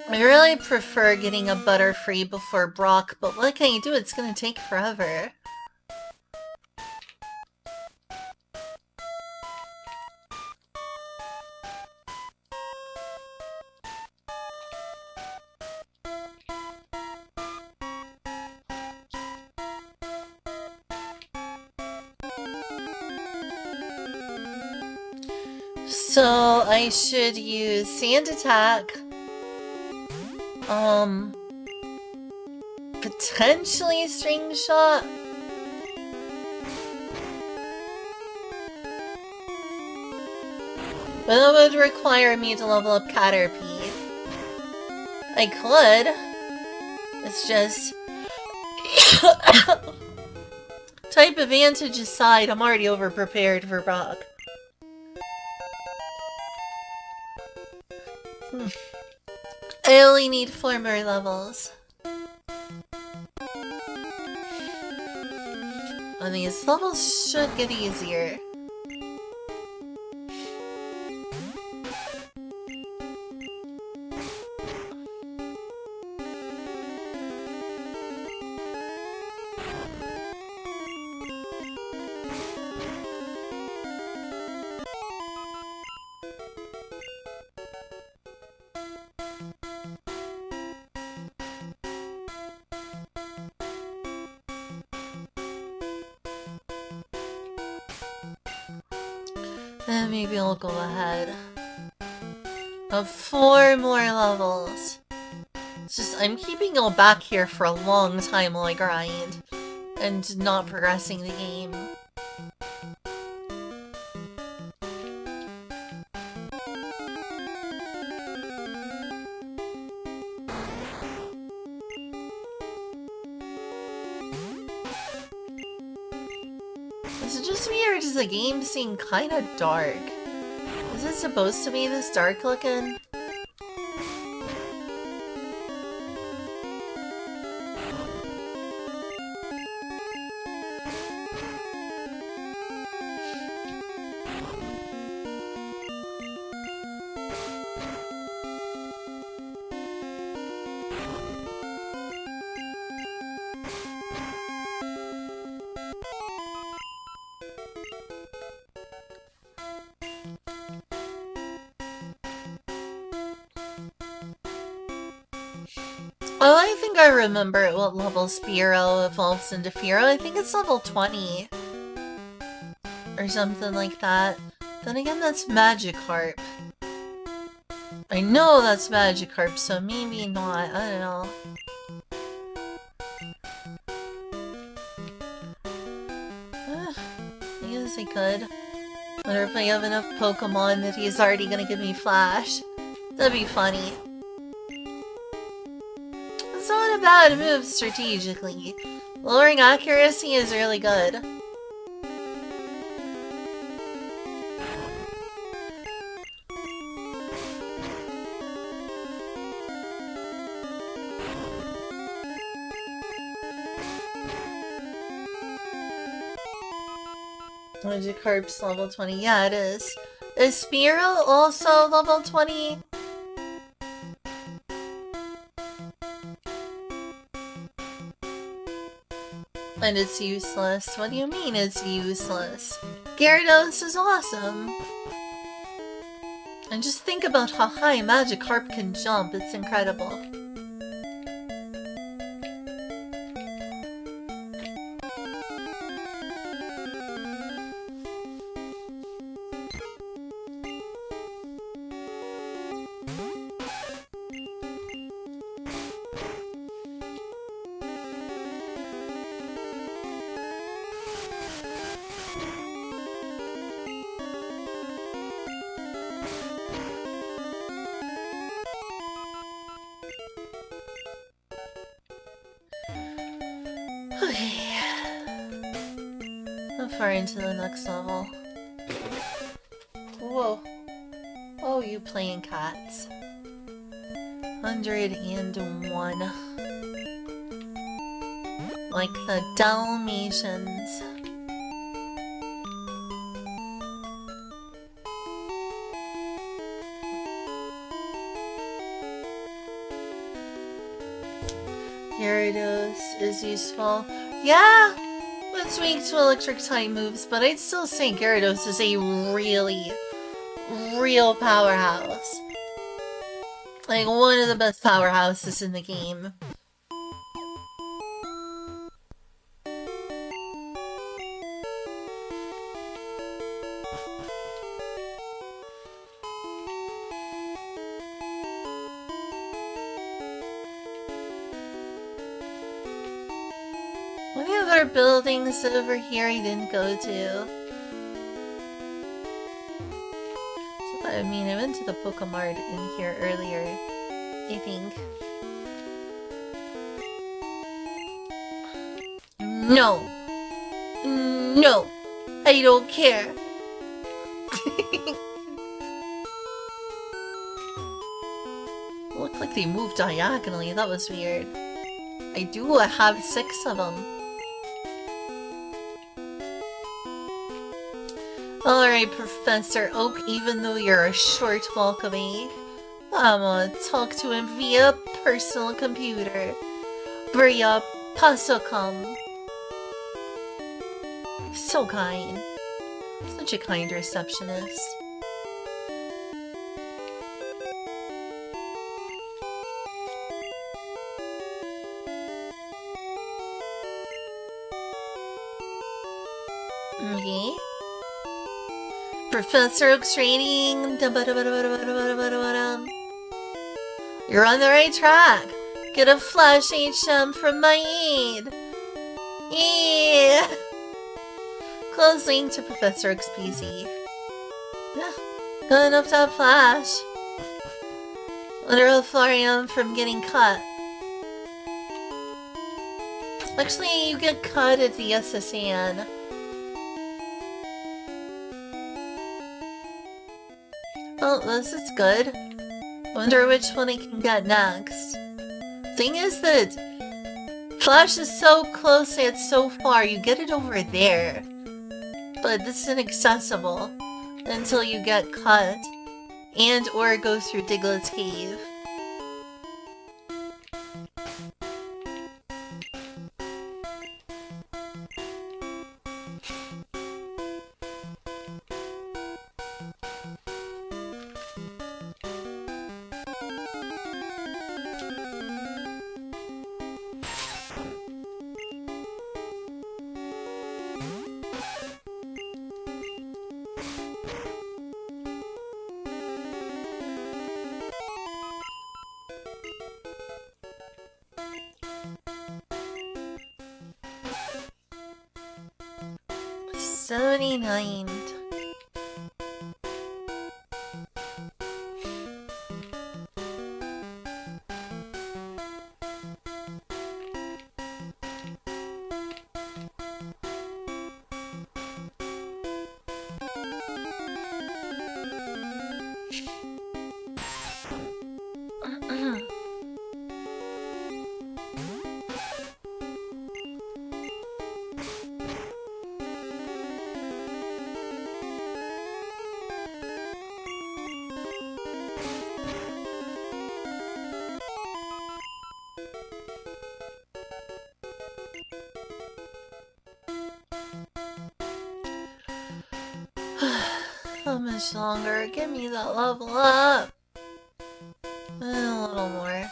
I really prefer getting a Butterfree before Brock, but what can you do? It's gonna take forever. So I should use Sand Attack. Potentially String Shot. But that would require me to level up Caterpie. I could. It's just... Type advantage aside, I'm already overprepared for Brock. I only need 4 more levels. And these levels should get easier. And maybe I'll go ahead of 4 more levels. It's just, I'm keeping you back here for a long time while I grind and not progressing the game. Is it just me or does the game seem kinda dark? Is it supposed to be this dark looking? Oh, I think I remember at what level Spearow evolves into Fearow. I think it's level 20. Or something like that. Then again, that's Magikarp. I know that's Magikarp, so maybe not. I don't know. I guess I they could. Wonder if I have enough Pokemon that he's already gonna give me Flash. That'd be funny. It's not a bad move strategically. Lowering accuracy is really good. Magikarp's level 20. Yeah, it is. Is Spearow also level 20? And it's useless. What do you mean it's useless? Gyarados is awesome. And just think about how high Magikarp can jump. It's incredible. Okay. How far into the next level? Whoa. Oh, you playing cats. 101. Like the Dalmatians. Gyarados is useful. Yeah! It's weak to electric type moves, but I'd still say Gyarados is a real powerhouse. Like, one of the best powerhouses in the game. Any other buildings over here I didn't go to? So, I mean, I went to the Pokemart in here earlier, I think. No! No! I don't care! Looked like they moved diagonally, that was weird. I do have 6 of them. Alright, Professor Oak, even though you're a short walk away, I'm gonna talk to him via personal computer. Via Pasocom. So kind. Such a kind receptionist. Okay. Professor Oak's training. You're on the right track. Get a flash HM from my aid. Yeah. Close link to Professor Oak's PC. Yeah. Good enough to have flash. Wonder how far I am from getting cut. Actually, you get cut at the SSN. Well, this is good. Wonder which one I can get next. Thing is that Flash is so close yet so far, you get it over there. But this is inaccessible until you get cut and or go through Diglett's cave. 79. How much longer? Give me that level up! A little more.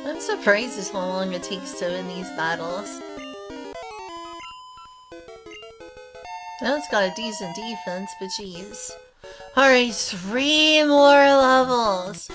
I'm surprised at how long it takes to win these battles. Now it's got a decent defense, but jeez. Alright, 3 more levels!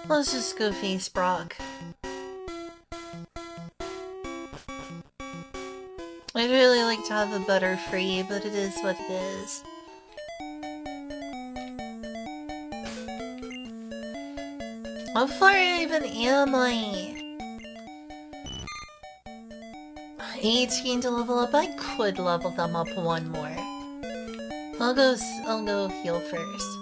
Let's just go face Brock. I'd really like to have the butter free, but it is what it is. How far even am I? 18 to level up. I could level them up one more. I'll go heal first.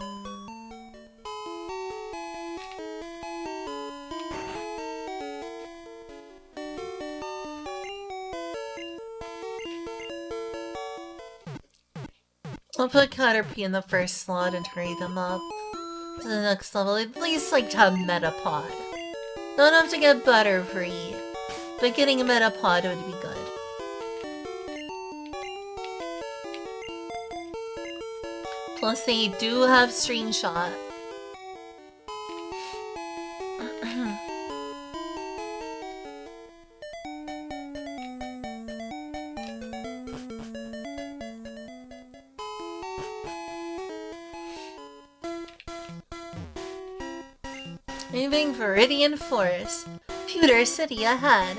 I'll put Caterpie in the first slot and hurry them up to the next level. At least like to have Metapod. Don't have to get Butterfree, but getting a Metapod would be good. Plus they do have String Shot. Moving Viridian Forest. Pewter City ahead.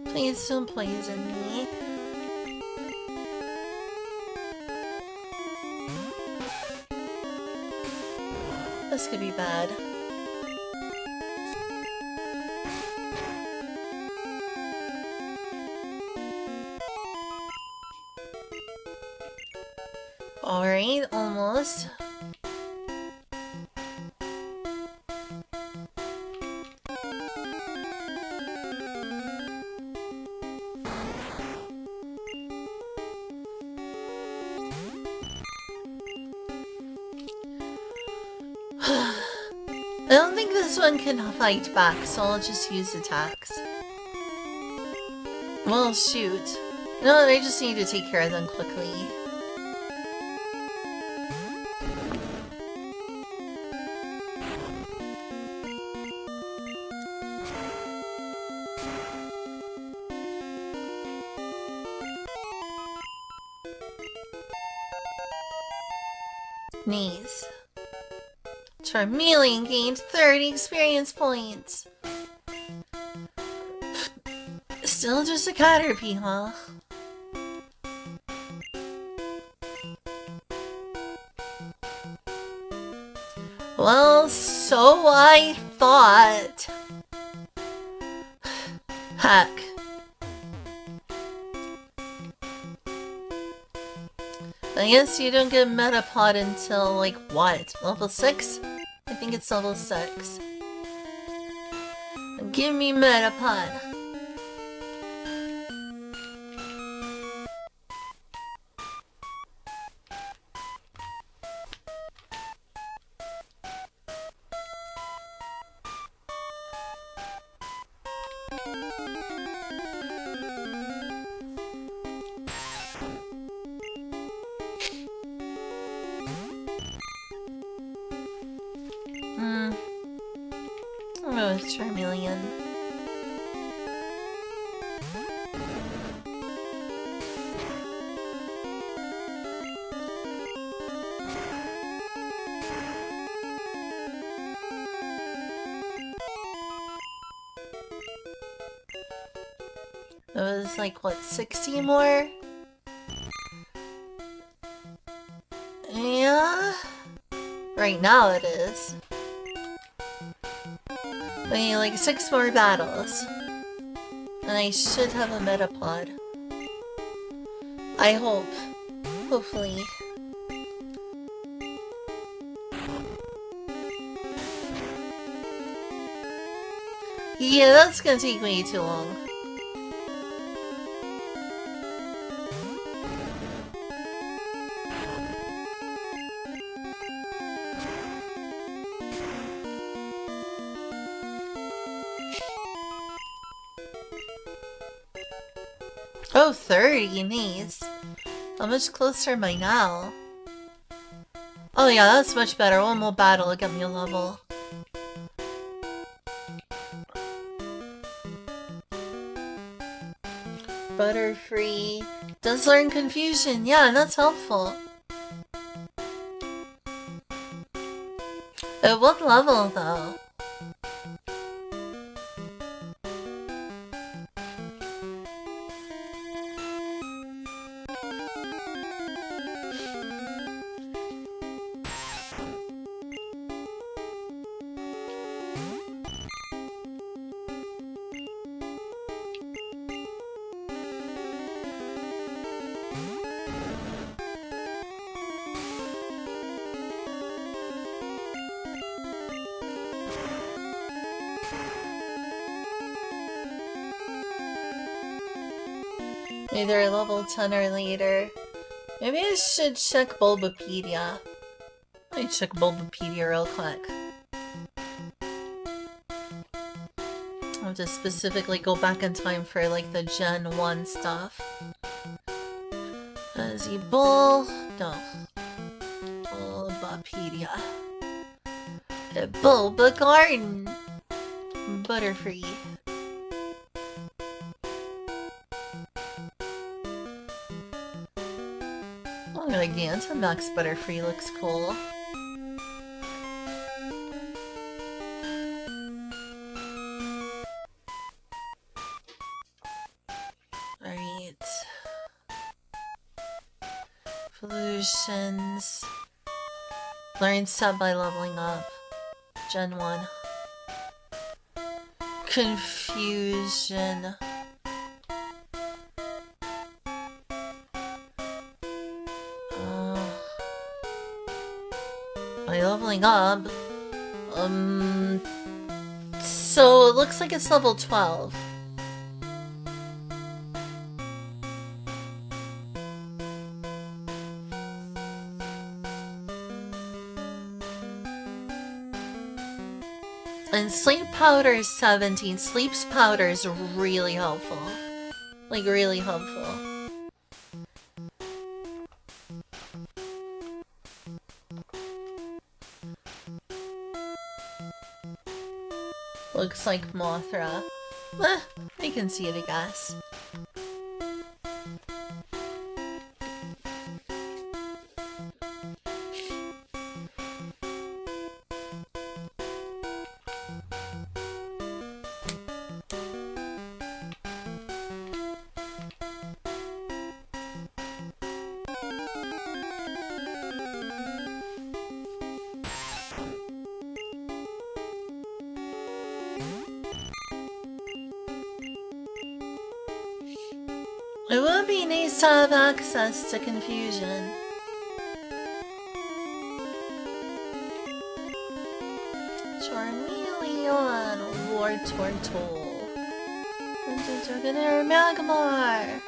Please don't poison me. This could be bad. Alright, almost. I don't think this one can fight back, so I'll just use attacks. Well, shoot. No, I just need to take care of them quickly. Knees. Charmeleon gained 30 experience points. Still just a Caterpie, huh? Well, so I thought. Heck. I guess you don't get Metapod until, like, what? Level 6? I think it's level 6. Give me Metapod. I'll go with Charmeleon. It was like, what, 60 more? Yeah. Right now it is. I need like 6 more battles. And I should have a Metapod. I hope. Hopefully. Yeah, that's gonna take way too long. Oh, 30, nice. How much closer am I now? Oh yeah, that's much better. One more battle will get me a level. Butterfree does learn confusion. Yeah, that's helpful. At what level, though? Either level 10 or later. Maybe I should check Bulbapedia. Let me check Bulbapedia real quick. I have to specifically go back in time for like the Gen 1 stuff. Is he Bull? No. Bulbapedia. Bulbagarden! Butterfree. Oh, like Gigantamax Butterfree looks cool. Alright. Evolutions. Learn set by leveling up. Gen 1. Confusion. By leveling up. So it looks like it's level 12. And sleep powder is 17. Sleep's powder is really helpful. Like, really helpful. Looks like Mothra. I can see it, I guess. It would be nice to have access to confusion. Charmeleon, War Tortle. Dragonair Magmar.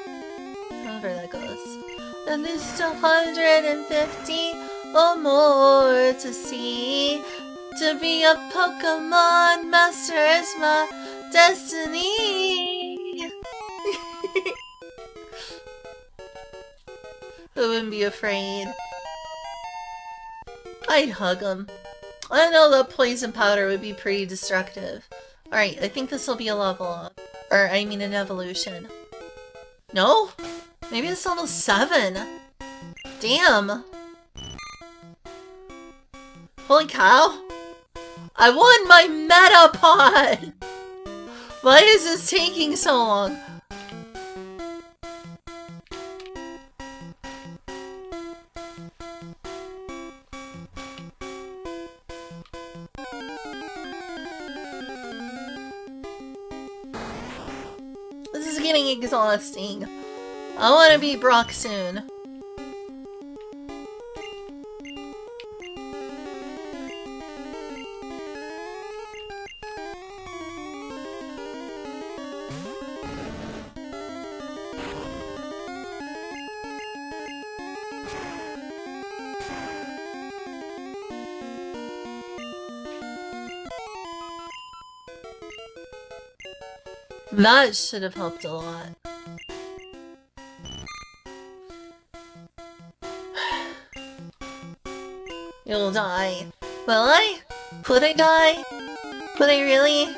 However that goes. At least 150 or more to see. To be a Pokemon Master is my destiny. I wouldn't be afraid. I'd hug him. I know that poison powder would be pretty destructive. Alright, I think this will be a level up. Or, I mean an evolution. No? Maybe it's level 7. Damn. Holy cow. I won my Metapod! Why is this taking so long? This is getting exhausting. I want to beat Brock soon. That should have helped a lot. You'll die. Will I? Could I die? Could I really?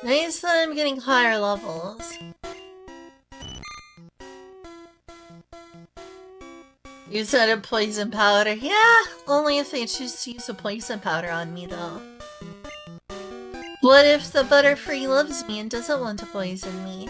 Nice that I'm getting higher levels. You said a poison powder. Yeah, only if they choose to use a poison powder on me though. What if the Butterfree loves me and doesn't want to poison me?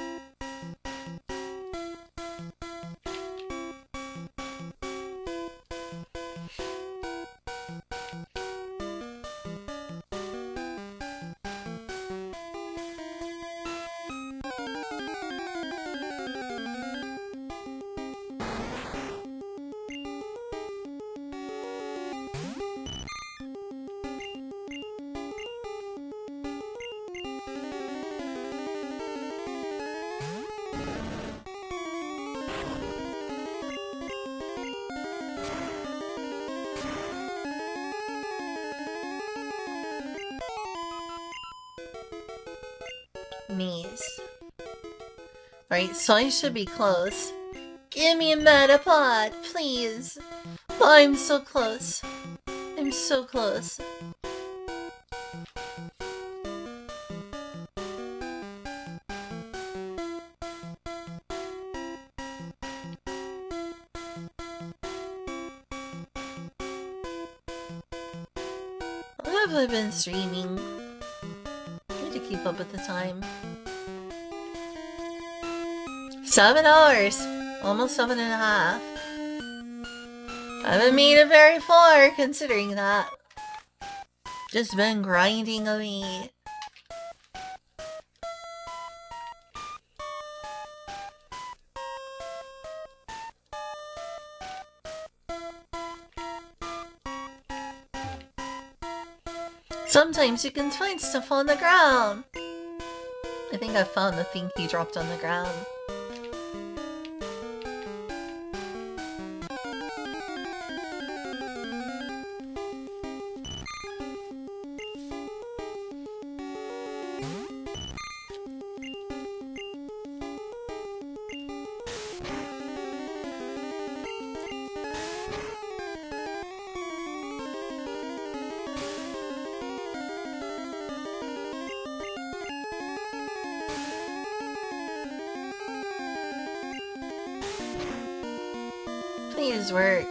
Nice. Right, so I should be close. Give me a Metapod, please. Oh, I'm so close. I'm so close. What have I been streaming? I need to keep up with the time. 7 hours! Almost 7.5. I haven't made it very far, considering that. Just been grinding away. Sometimes you can find stuff on the ground. I think I found the thing he dropped on the ground. Please work.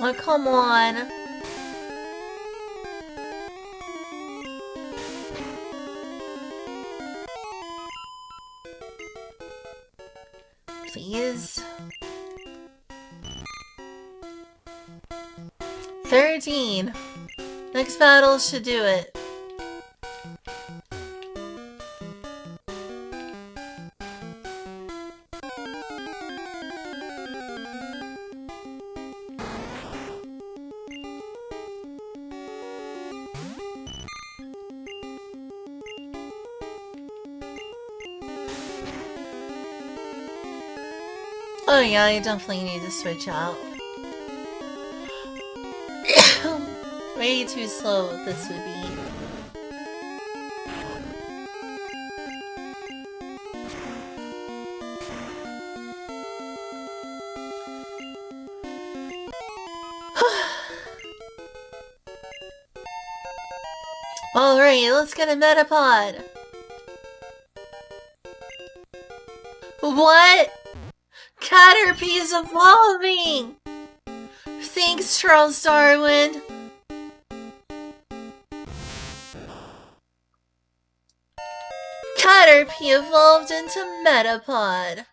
Oh, come on. Please. 13. Next battle should do it. Oh yeah, I definitely need to switch out. Way too slow this would be. Alright, let's get a Metapod. What? Caterpie is evolving! Thanks, Charles Darwin. Caterpie evolved into Metapod.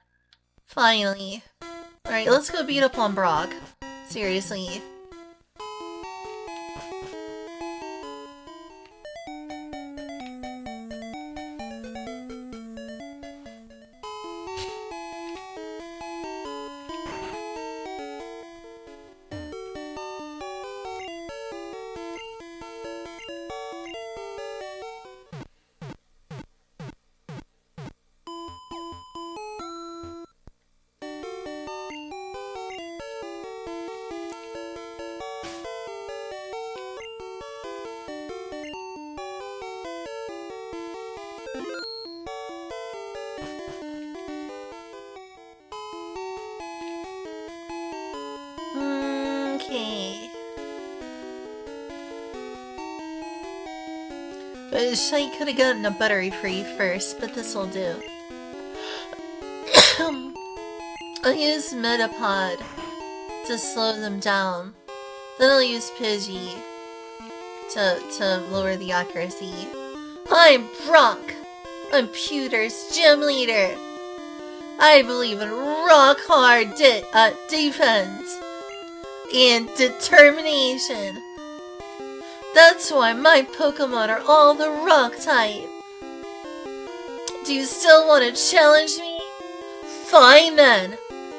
Finally. Alright, let's go beat up on Brock. Seriously. Okay. Wish I could have gotten a Butterfree first, but this'll do. I'll use Metapod to slow them down. Then I'll use Pidgey to lower the accuracy. I'm Brock! I'm Pewter's gym leader! I believe in rock hard defense and determination. That's why my Pokemon are all the rock type. Do you still want to challenge me? Fine then.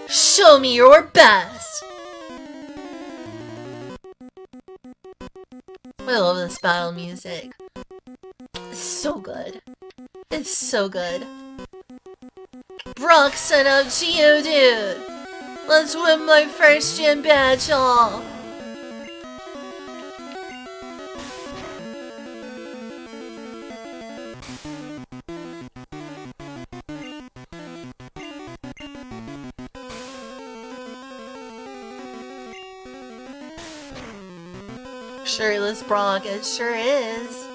Show me your best. I love this battle music. It's so good. It's so good. Brock sent out Geodude. Let's win my first gym badge all. Shirtless Brock, it sure is.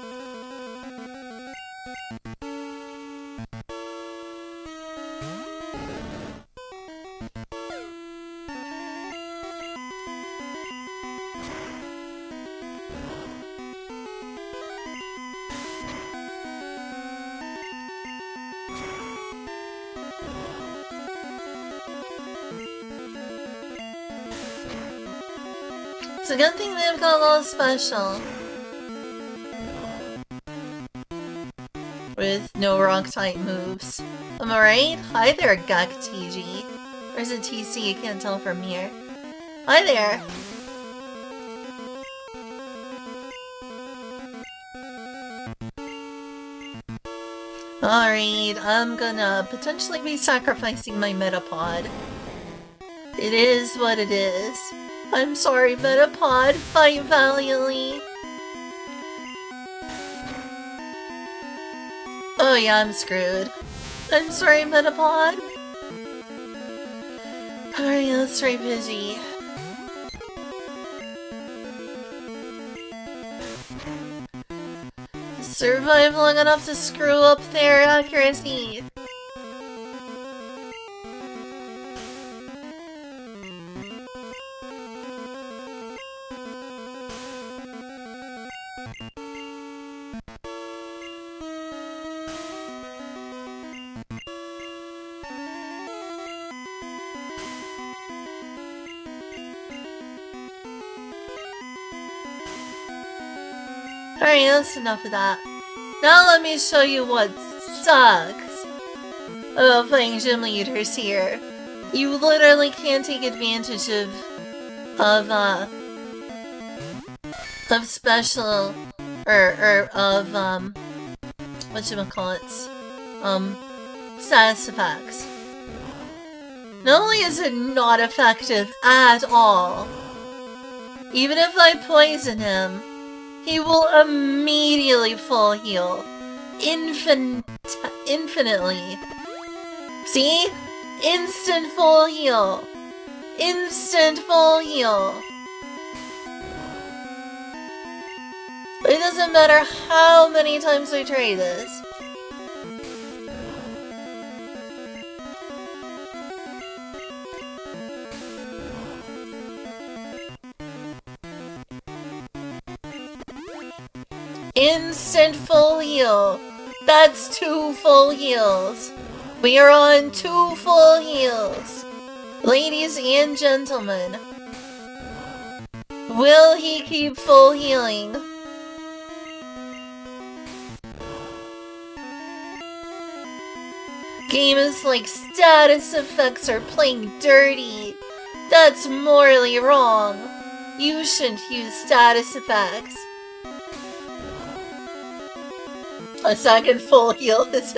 It's a good thing they've got a little special. With no rock type moves. Am I right? Hi there, Guk TG. Or is it TC? I can't tell from here. Hi there! Alright, I'm gonna potentially be sacrificing my Metapod. It is what it is. I'm sorry, Metapod. Fight valiantly. Oh yeah, I'm screwed. I'm sorry, Metapod. Alright, let's try Pidgey. Survive long enough to screw up their accuracy. Alright, that's enough of that. Now let me show you what sucks about playing gym leaders here. You literally can't take advantage of special, whatchamacallits, status effects. Not only is it not effective at all, even if I poison him, he will immediately full heal. Infinitely. See? Instant full heal. Instant full heal. It doesn't matter how many times I try this. Instant full heal. That's 2 full heals. We are on 2 full heals. Ladies and gentlemen. Will he keep full healing? Game is like status effects are playing dirty. That's morally wrong. You shouldn't use status effects. A second full heal is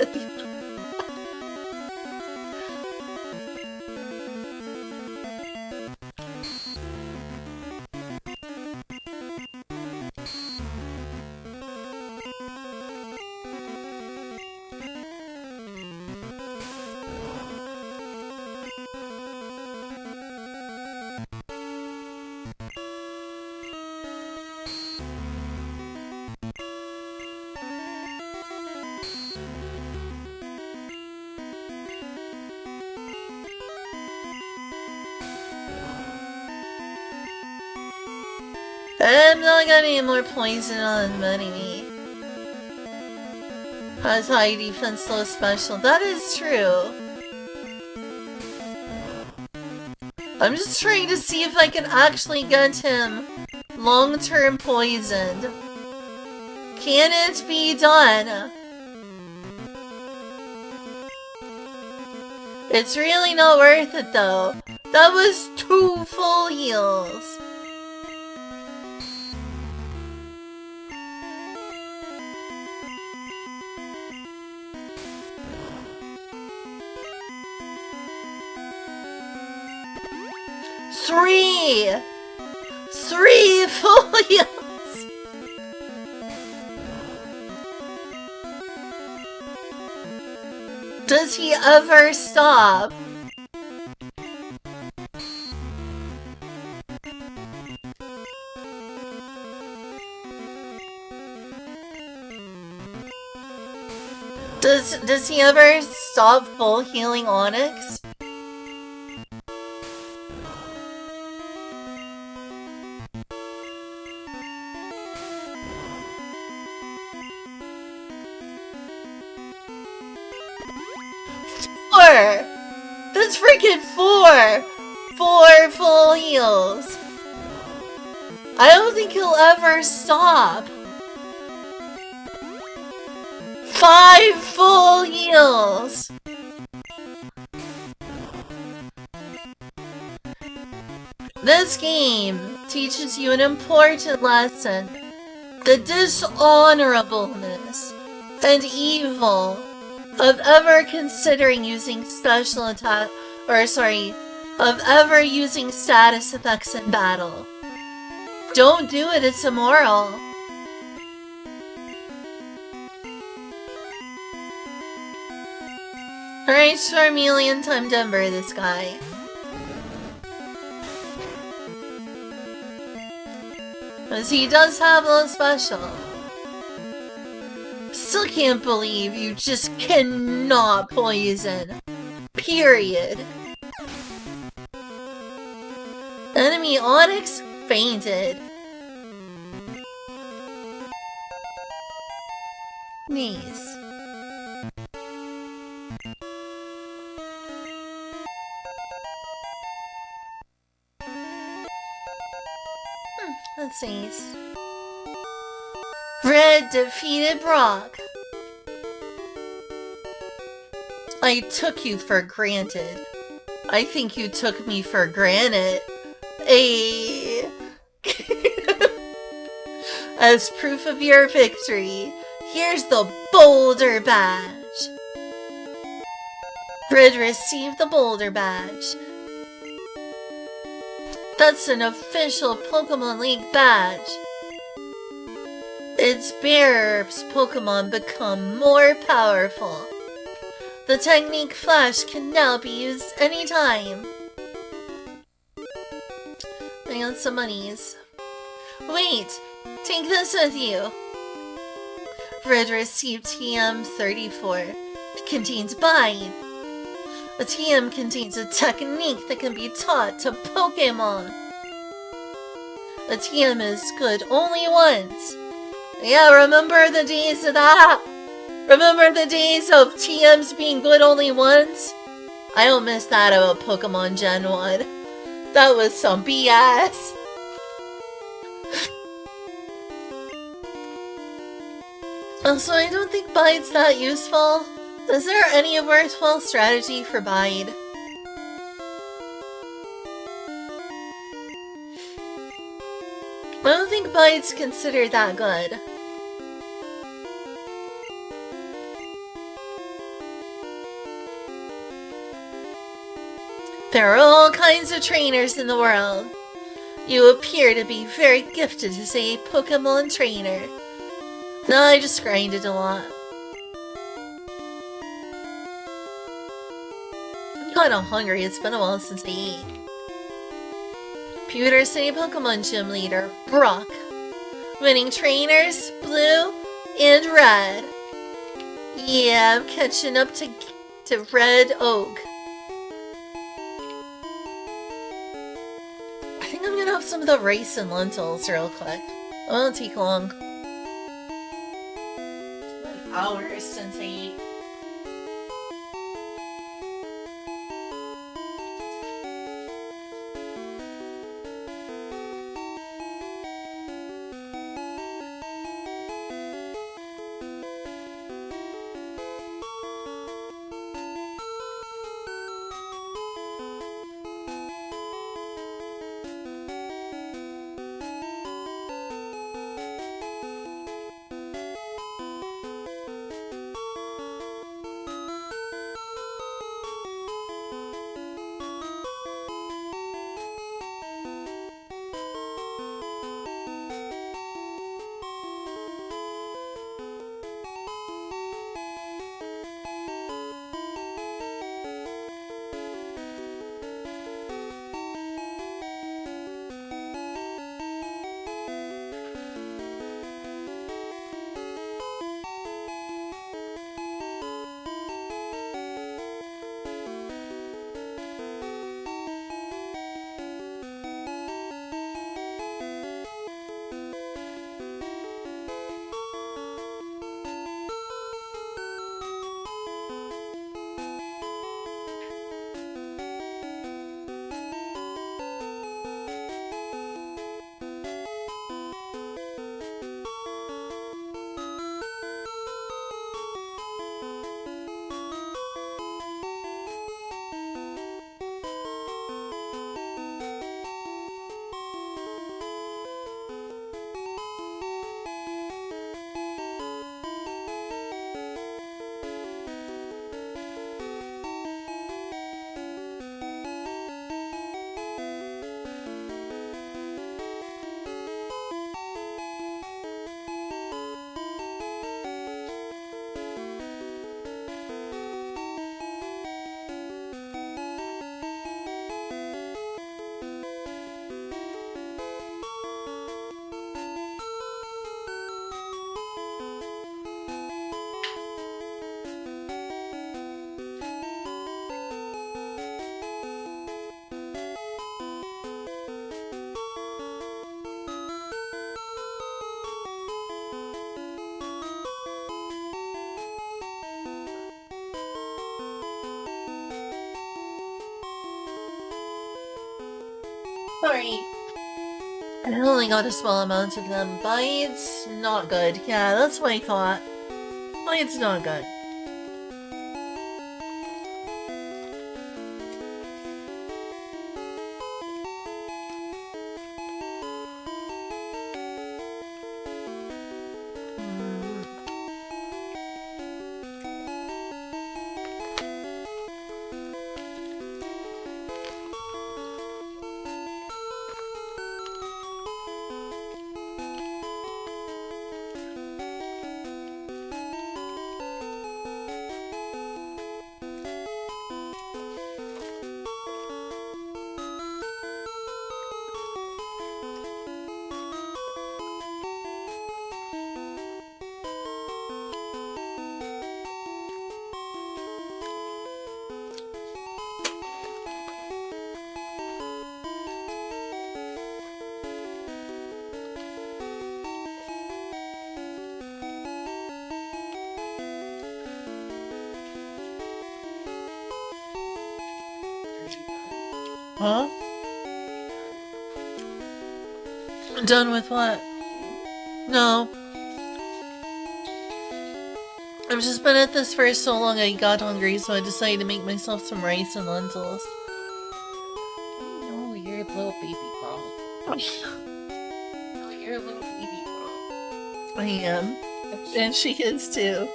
I'm not gonna need more poison on him anyway. Has high defense, low special. That is true. I'm just trying to see if I can actually get him long-term poisoned. Can it be done? It's really not worth it though. That was 2 full heals. Three full heals! Does he ever stop? Does he ever stop full healing Onyx? That's freaking 4! 4 full heals! I don't think he'll ever stop! 5 full heals! This game teaches you an important lesson. The dishonorableness and evil of ever considering using special attack, of ever using status effects in battle. Don't do it, it's immoral. Alright, Charmeleon, time to ember this guy. Because he does have a special. Still can't believe you just cannot poison. Period. Enemy Onyx fainted. Nice. That's nice. Red defeated Brock. I took you for granted. I think you took me for granted. Ay. As proof of your victory, here's the Boulder Badge. Red received the Boulder Badge. That's an official Pokemon League badge. Its bearer's Pokemon become more powerful. The technique Flash can now be used anytime. I got some monies. Wait, take this with you. Red received TM34. It contains Bide. A TM contains a technique that can be taught to Pokemon. A TM is good only once. Yeah, remember the days of that? Remember the days of TMs being good only once? I don't miss that about Pokemon Gen 1. That was some BS. Also, I don't think Bide's that useful. Is there any worthwhile strategy for Bide? I don't think Bide's considered that good. There are all kinds of trainers in the world. You appear to be very gifted as a Pokemon trainer. No, I just grinded a lot. I'm kinda hungry, it's been a while since I ate. Pewter City Pokemon Gym Leader, Brock. Winning trainers, Blue and Red. Yeah, I'm catching up to Red Oak. I think I'm gonna have some of the rice and lentils real quick. It won't take long. An hour since I ate. Sorry. I only got a small amount of them, but it's not good. Yeah, that's what I thought. But it's not good. Huh? Done with what? No. I've just been at this for so long I got hungry, so I decided to make myself some rice and lentils. No, you're a little baby girl. No, you're a little baby girl. I am. And she is too.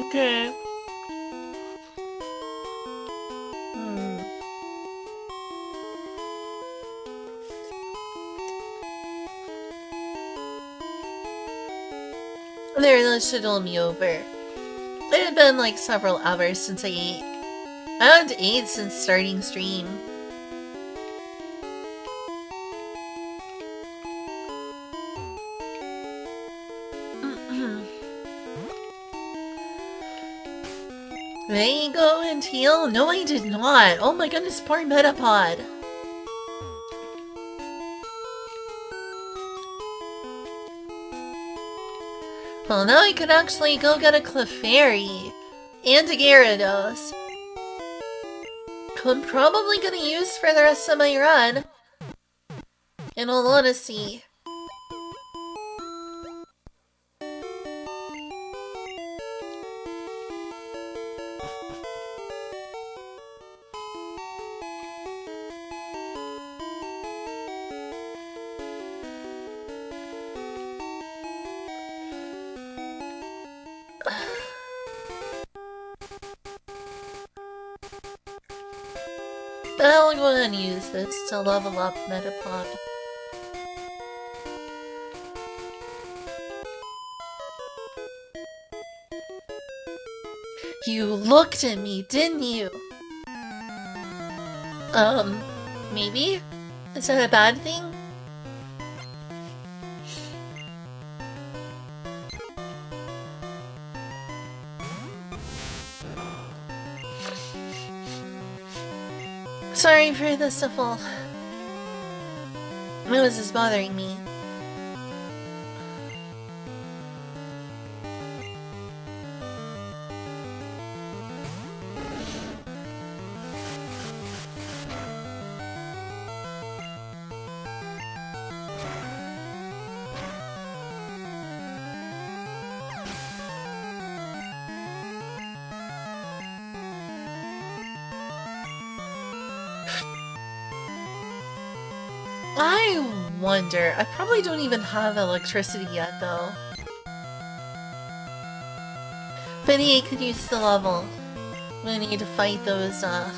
Okay. There, that should all be over. It had been like several hours since I ate. I haven't ate since starting stream. There you go and heal? No, I did not. Oh my goodness, poor Metapod. Well, now I could actually go get a Clefairy and a Gyarados. I'm probably gonna use for the rest of my run. In all honesty. I'll go ahead and use this to level up Metapod. You looked at me, didn't you? Maybe? Is that a bad thing? Sorry for the sniffle. It was just bothering me. I wonder. I probably don't even have electricity yet, though. Pity I could use the level. I need to fight those, I'm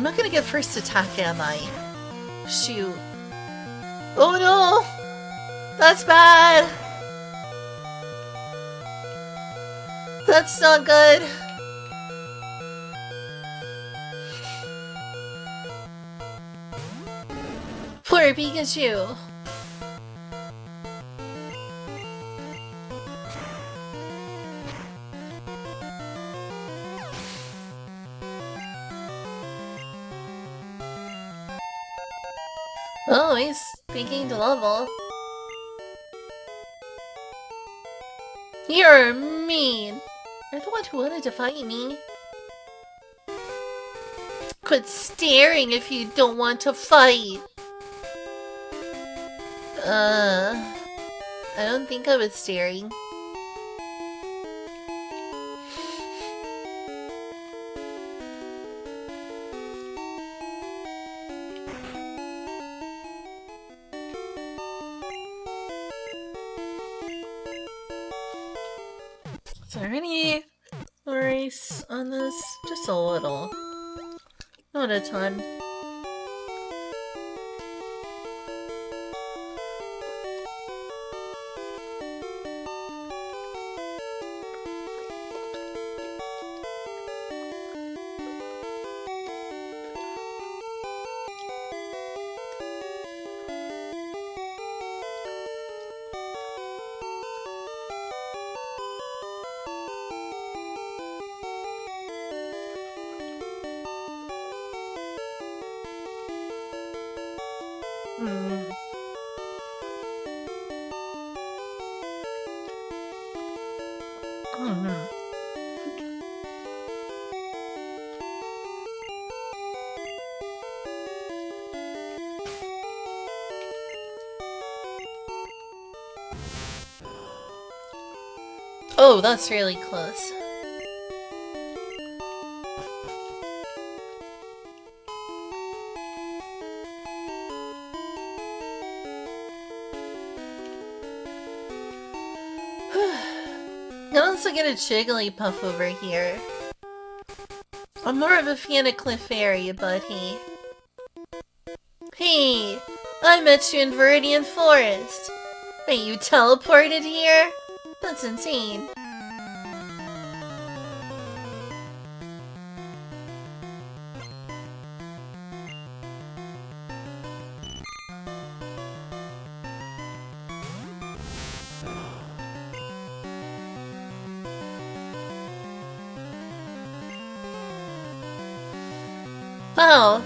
not gonna get first attack, am I? Shoot. Oh no! That's bad! That's not good. Poor Pikachu. Oh, he's speaking to level. You're mean. I You're the one who wanted to fight me. Quit staring if you don't want to fight. I don't think I was staring. Is there any rice on this? Just a little. Not a ton. Oh, that's really close. Can also get a Jigglypuff over here. I'm more of a fan of Clefairy, but hey. Hey! I met you in Viridian Forest! Wait, you teleported here? That's insane. Wow,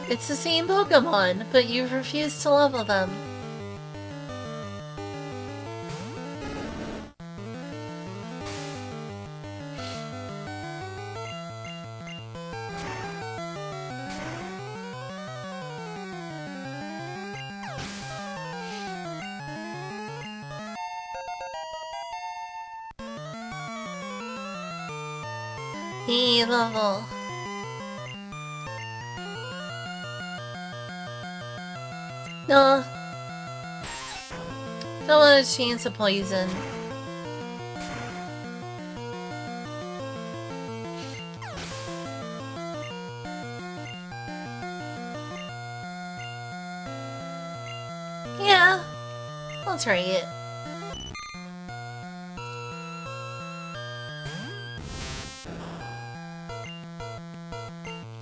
it's the same Pokemon, but you've refused to level them. Hey, level. No. Don't want a chance of poison. Yeah. I'll try it.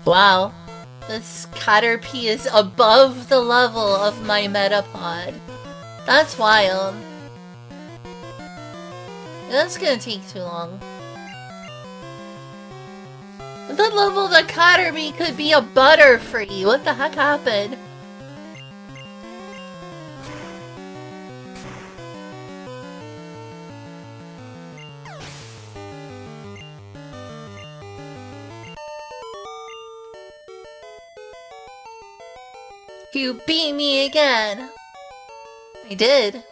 Wow. This Caterpie is above the level of my Metapod. That's wild. That's gonna take too long. At that level, the Caterpie could be a Butterfree. What the heck happened? You beat me again! I did,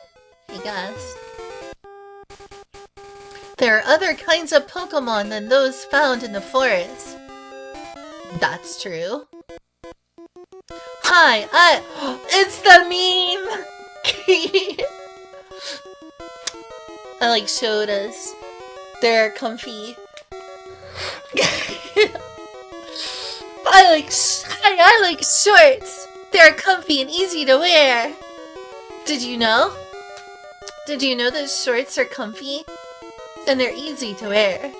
I guess. There are other kinds of Pokemon than those found in the forest. That's true. Hi, it's the meme! I like Shodas. They're comfy. I like shorts! They're comfy and easy to wear! Did you know? Did you know that shorts are comfy? And they're easy to wear?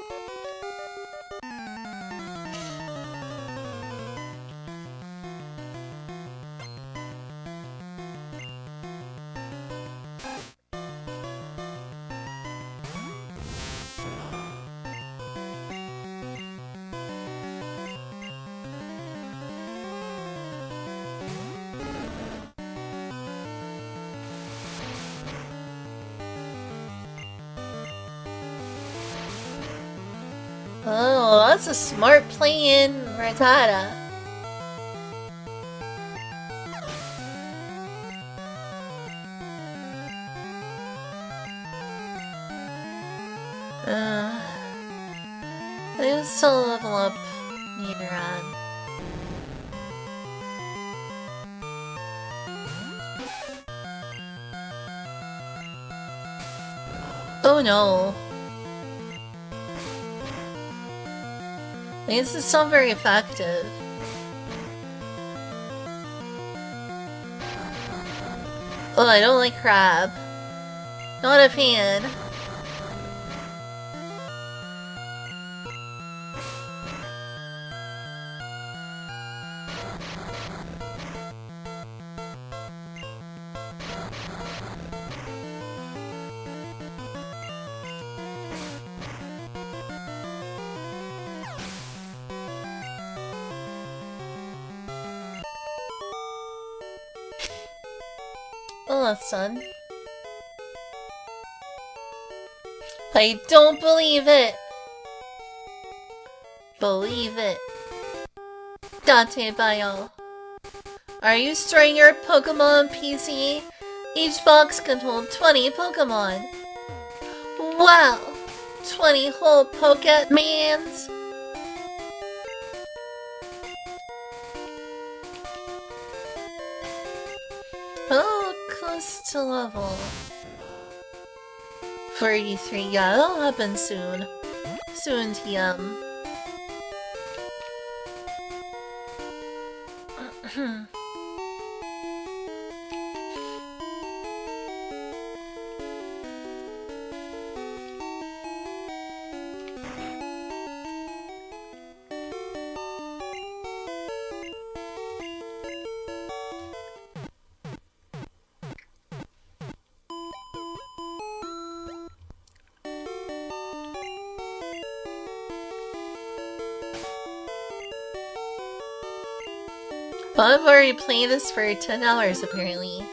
Oh, that's a smart play in, Rattata. Let's still level up Nidoran. Oh no. This is not very effective. Oh, I don't like crab. Not a fan. Oh, that's fun. I don't believe it! Believe it. Dante Bio. Are you storing your Pokemon PC? Each box can hold 20 Pokemon. Wow! 20 whole Pokemans? Oh, close to level 43. Yeah, that'll happen soon. Soon, TM. I've already played this for 10 hours apparently.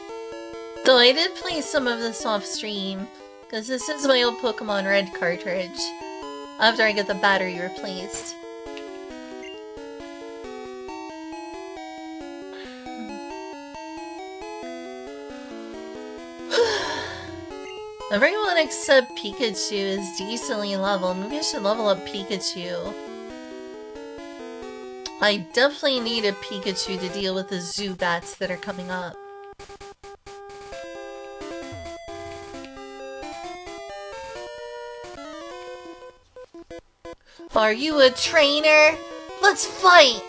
Though I did play some of this off stream, because this is my old Pokemon Red cartridge, after I get the battery replaced. Everyone except Pikachu is decently leveled. Maybe I should level up Pikachu. I definitely need a Pikachu to deal with the Zubats that are coming up. Are you a trainer? Let's fight!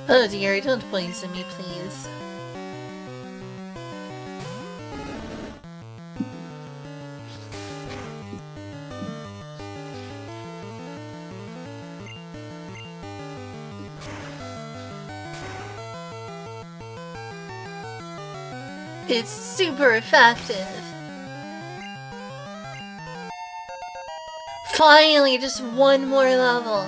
Oh dear, don't poison me, please. It's super effective. Finally, just one more level.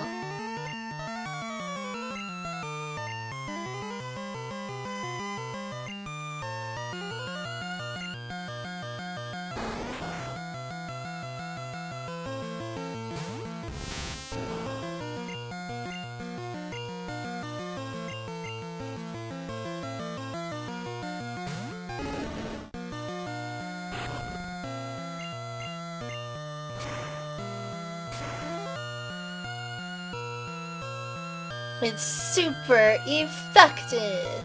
It's super effective.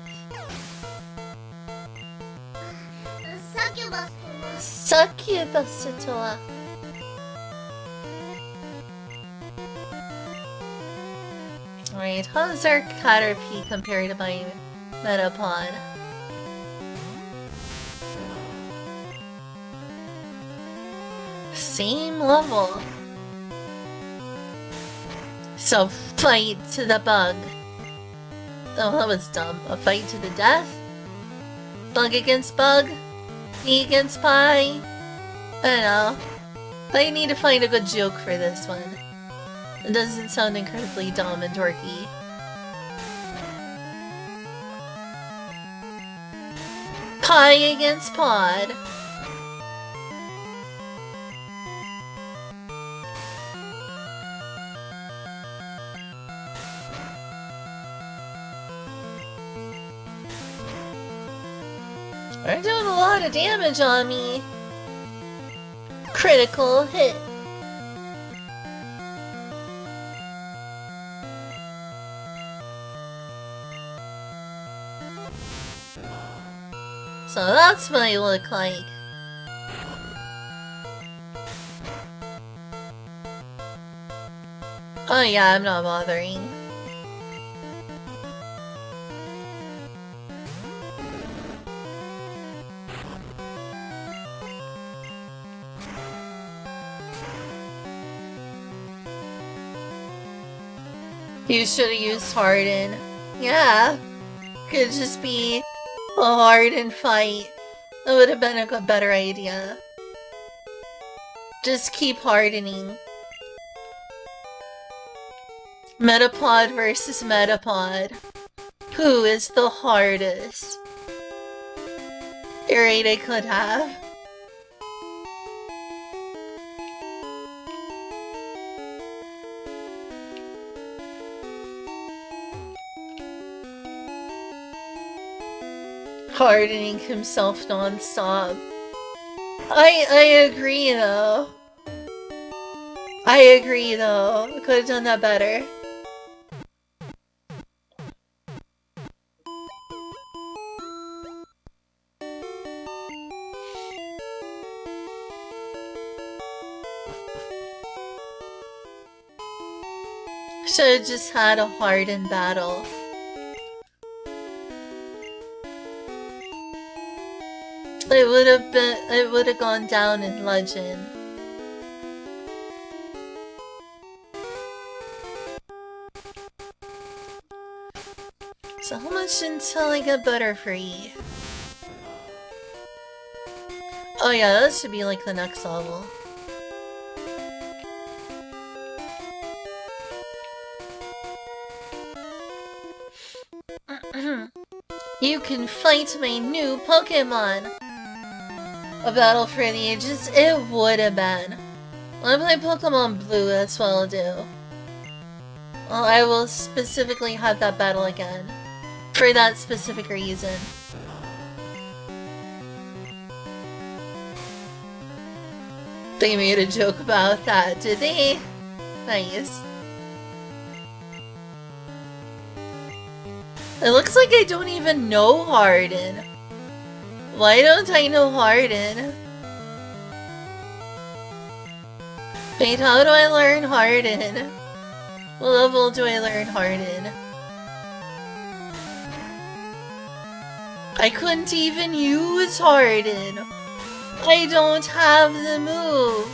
Succubus to Alright, how's our Caterpie compared to my Metapod? Same level. So fight to the bug. Oh, that was dumb. A fight to the death? Bug against bug? Me against pie? I don't know. I need to find a good joke for this one. It doesn't sound incredibly dumb and dorky. Pie against pod. They're doing a lot of damage on me. Critical hit. So that's what I look like. Oh yeah, I'm not bothering. You should have used Harden. Yeah. Could just be a Harden fight. That would have been a better idea. Just keep hardening. Metapod versus Metapod. Who is the hardest? You're right, I could have. Hardening himself non-stop. I agree though. I agree though. I could have done that better. Should have just had a hardened battle. It would have gone down in legend. So how much until I get Butterfree? Oh yeah, that should be like the next level. You can fight my new Pokemon! A battle for the ages? It would have been. When I play Pokemon Blue, that's what I'll do. Well, I will specifically have that battle again. For that specific reason. They made a joke about that, did they? Nice. It looks like I don't even know Harden. Why don't I know Harden? Wait, how do I learn Harden? What level do I learn Harden? I couldn't even use Harden. I don't have the move.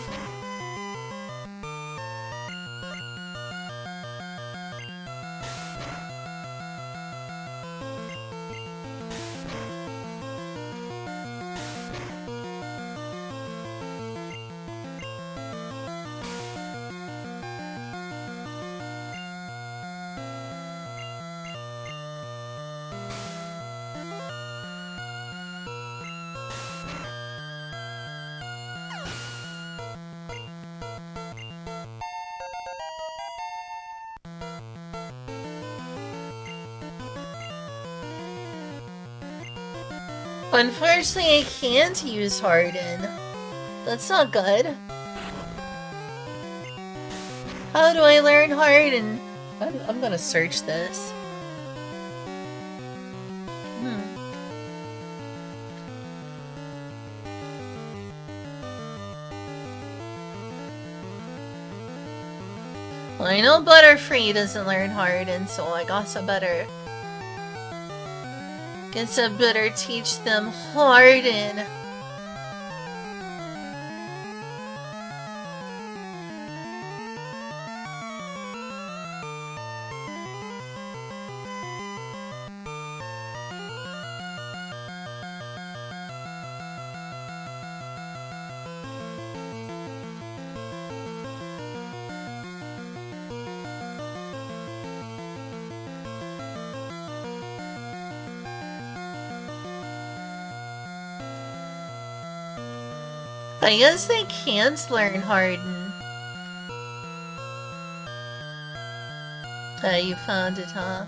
Unfortunately, I can't use Harden. That's not good. How do I learn Harden? I'm gonna search this. Well, I know Butterfree doesn't learn Harden, so I guess I better teach them Harden. I guess they can't learn Harden. You found it, huh?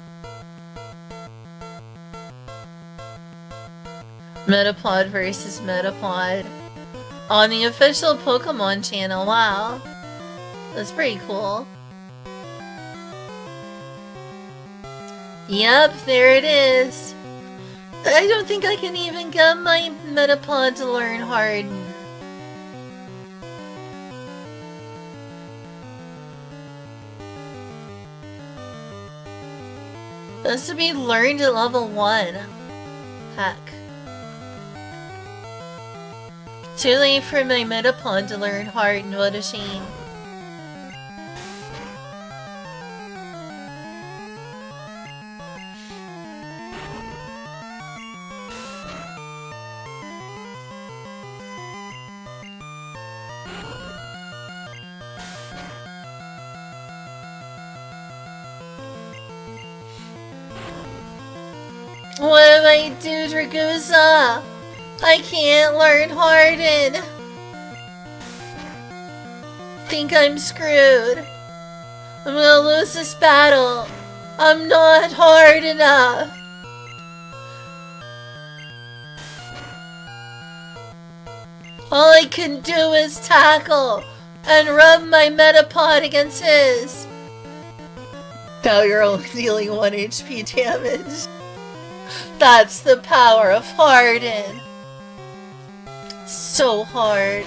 Metapod versus Metapod. On the official Pokemon channel, wow. That's pretty cool. Yep, there it is. I don't think I can even get my Metapod to learn Harden. This to be learned at level 1. Heck. Too late for my Metapod to learn Harden, what a shame. What do I do, Dragosa? I can't learn Harden. Think I'm screwed. I'm gonna lose this battle. I'm not hard enough. All I can do is tackle and rub my Metapod against his. Now you're only dealing 1 HP damage. That's the power of Harden. So hard.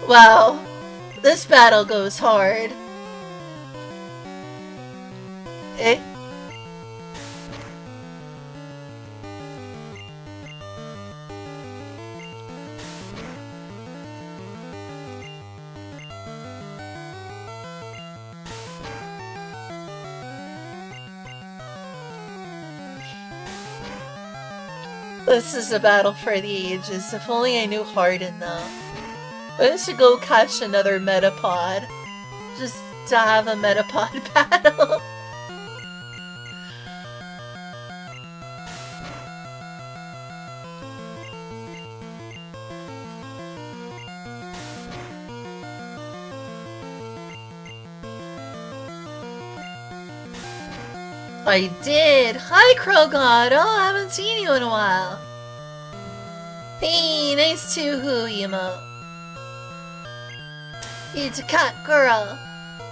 Wow. This battle goes hard. Eh? This is a battle for the ages. If only I knew Harden, though. I should go catch another Metapod. Just to have a Metapod battle. I did! Hi, Krogod! Oh, I haven't seen you in a while. Hey, nice to hoo emote. It's a cat girl.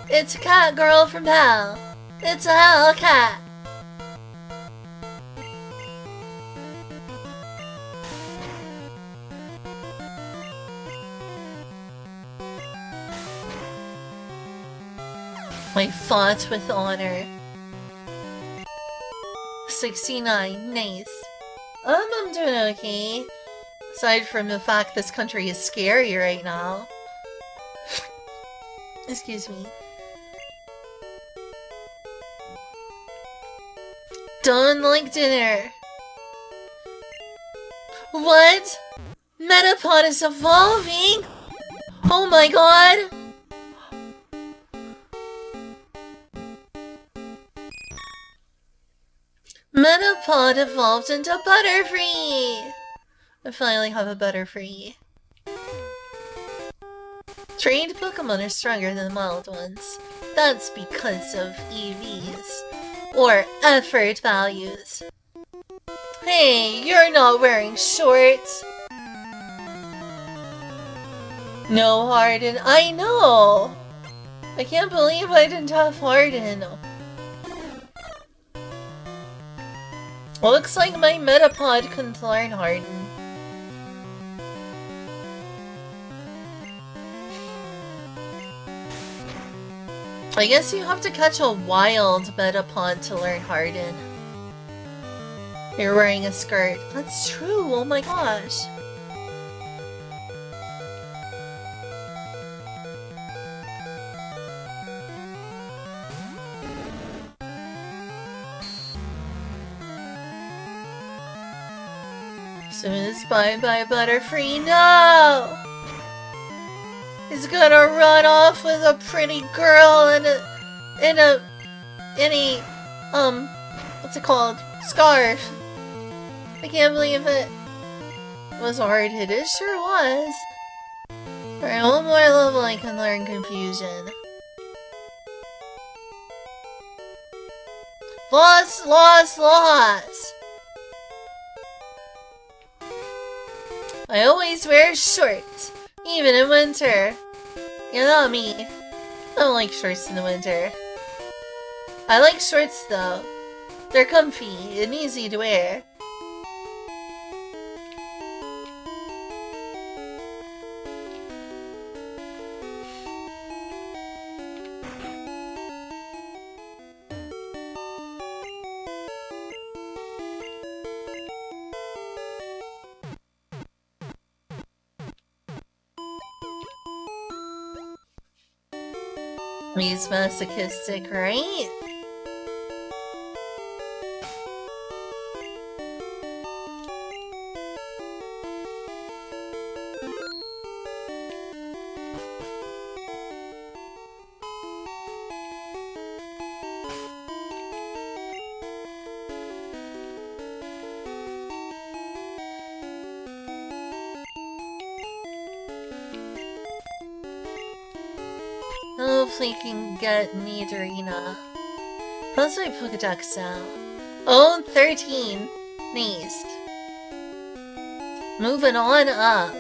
It's a cat girl from hell. It's a hell cat. I fought with honor. 69, nice. I'm doing okay. Aside from the fact this country is scary right now. Excuse me. Don't like dinner. What? Metapod is evolving? Oh my god! Metapod evolved into Butterfree! I finally have a Butterfree. Trained Pokemon are stronger than wild ones. That's because of EVs. Or effort values. Hey, you're not wearing shorts! No Harden, I know! I can't believe I didn't have Harden. Looks like my Metapod couldn't learn Harden. I guess you have to catch a wild Metapod to learn Harden. You're wearing a skirt. That's true, oh my gosh. Soon bye Butterfree, no! He's gonna run off with a pretty girl in a what's it called? Scarf. I can't believe it was hard hit. It sure was. Alright, one more level I can learn Confusion. Lost! I always wear shorts, even in winter. You know me. I don't like shorts in the winter. I like shorts though. They're comfy and easy to wear. He's masochistic, right? Hopefully you can get Nidorina. How's my Pokedex now? Oh, 13. Nice. Moving on up.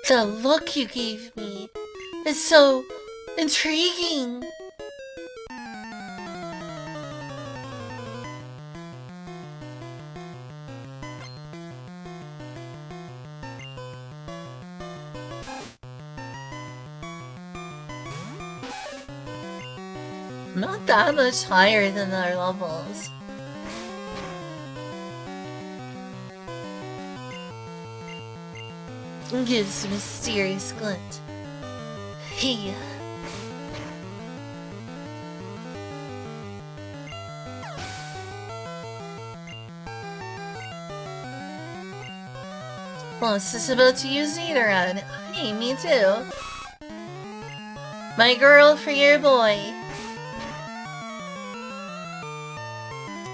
The look you gave me is so intriguing. Not that much higher than our levels. Gives a mysterious glint. Hey. Well, is this about to use Nidoran? Hey, me too. My girl for your boy.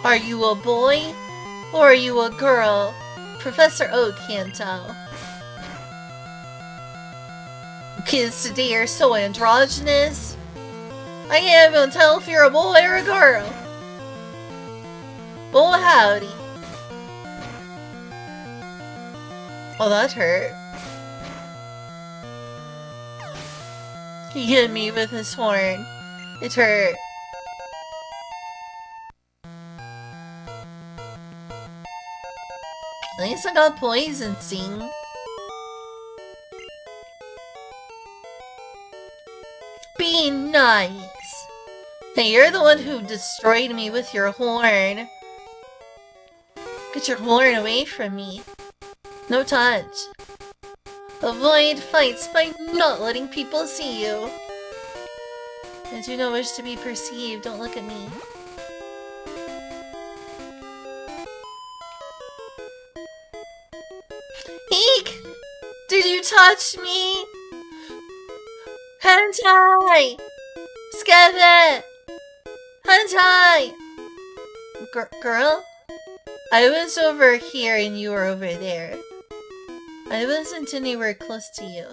Are you a boy? Or are you a girl? Professor Oak can't tell. Kids today are so androgynous. I can't even tell if you're a boy or a girl. Oh, howdy. Oh, that hurt. He hit me with his horn. It hurt. At least I got Poison Sting. Be nice. Hey, you're the one who destroyed me with your horn. Get your horn away from me. No touch. Avoid fights by not letting people see you. I do not wish to be perceived. Don't look at me. Eek! Did you touch me? Hentai! Skevit! Hentai! Girl? I was over here and you were over there. I wasn't anywhere close to you.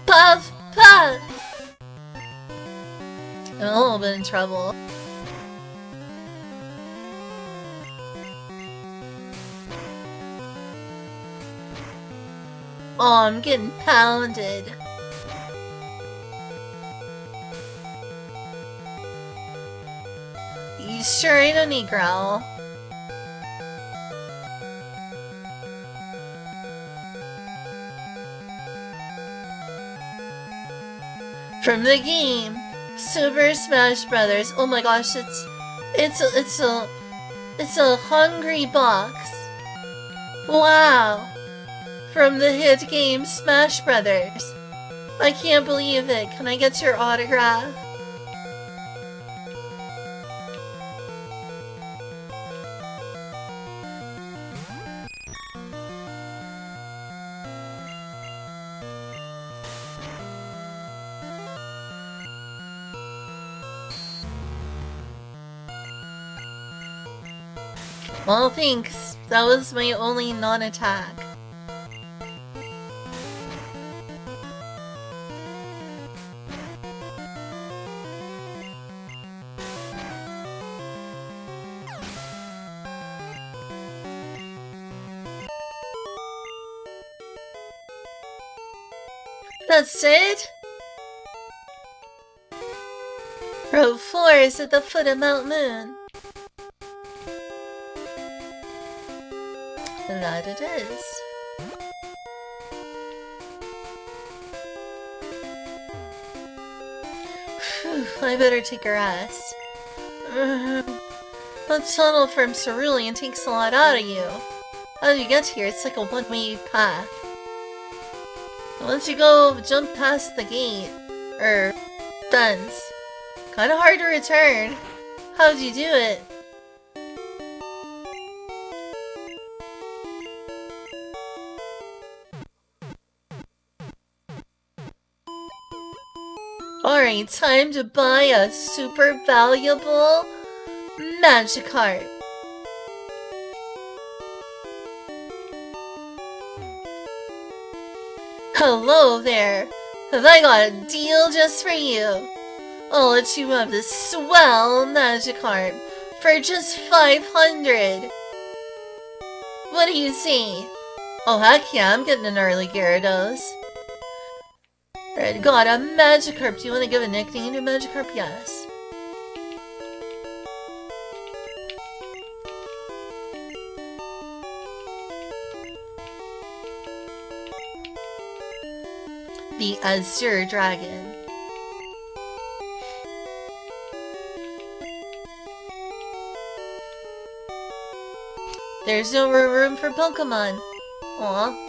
Puff! Puff! I'm a little bit in trouble. Oh, I'm getting pounded. You sure I don't need growl? From the game Super Smash Brothers. Oh my gosh, it's a hungry box. Wow. From the hit game Smash Brothers. I can't believe it. Can I get your autograph? Well, thanks. That was my only non-attack. That's it? Route 4 is at the foot of Mount Moon. That it is. Phew, I better take a rest. The tunnel from Cerulean takes a lot out of you. How do you get here? It's like a one-way path. Once you go jump past the gate, or fence, kinda hard to return. How'd you do it? Alright, time to buy a super valuable Magikarp. Hello there! Have I got a deal just for you? I'll let you have this swell Magikarp for just 500. What do you say? Oh heck yeah, I'm getting an early Gyarados. Alright, got a Magikarp. Do you want to give a nickname to Magikarp? Yes. The Azure Dragon. There's no more room for Pokemon. Aw.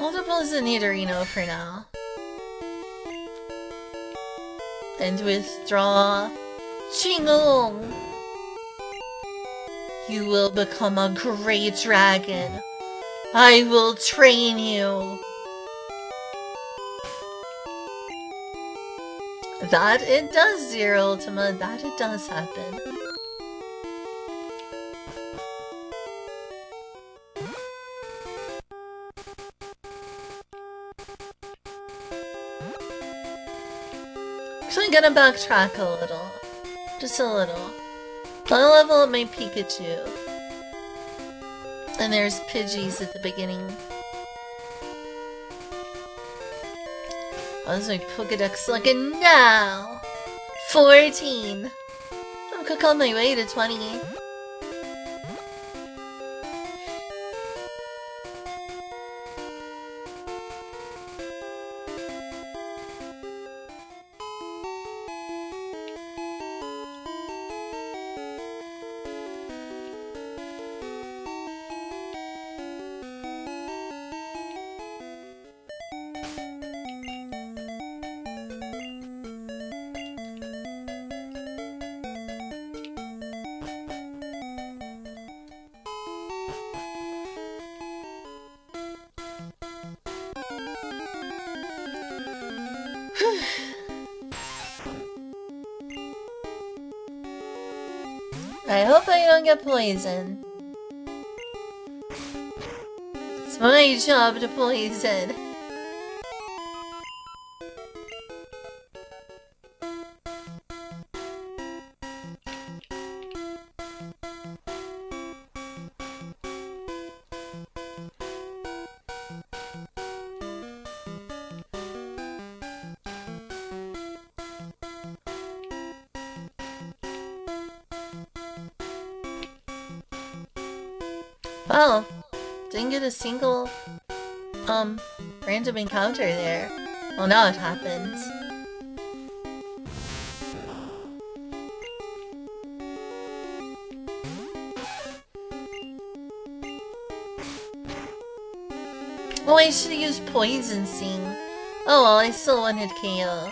I'll deposit a Nidorino for now. And withdraw Chingalong. You will become a great dragon. I will train you. That it does, Zero Ultima. That it does happen. Actually, gonna backtrack a little. Just a little. I'll level up my Pikachu. And there's Pidgeys at the beginning. How's my Pokedex looking now? 14. I'm quick on my way to 20. I hope I don't get poisoned. It's my job to poison. Wow, didn't get a single, random encounter there. Well, now it happens. Oh, I should've used Poison Sting. Oh well, I still wanted KO.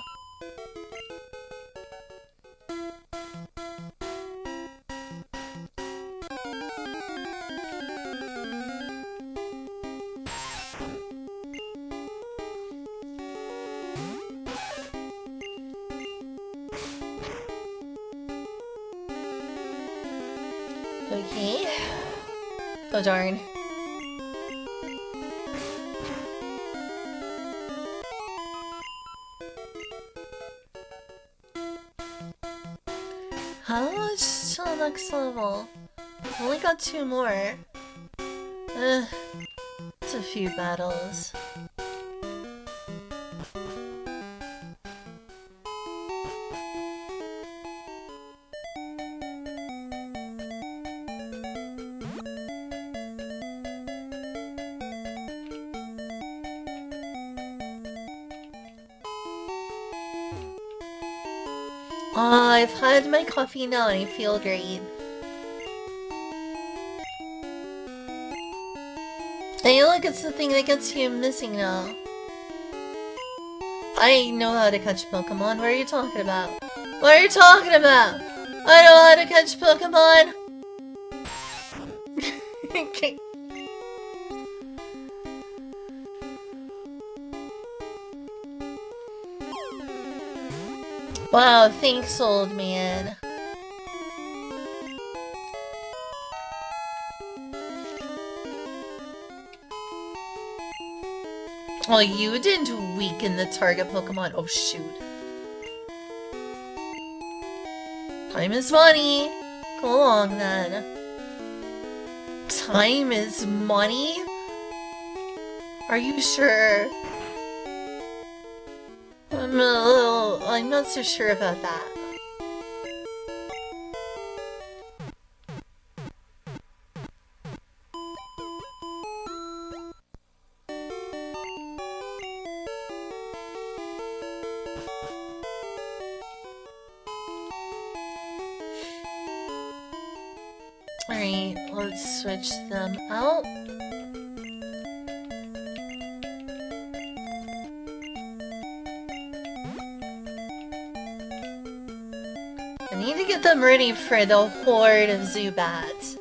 Oh darn. How much till next level? Only got 2 more. It's a few battles. I've had my coffee now and I feel great. Hey look, it's the thing that gets you missing now. I know how to catch Pokemon. What are you talking about? What are you talking about? I know how to catch Pokemon! Okay. Wow, thanks, old man. Well, you didn't weaken the target Pokemon. Oh, shoot. Time is money. Go along, then. Time is money? Are you sure? I'm not so sure about that. Alright, let's switch them out. I need to get them ready for the horde of Zubats.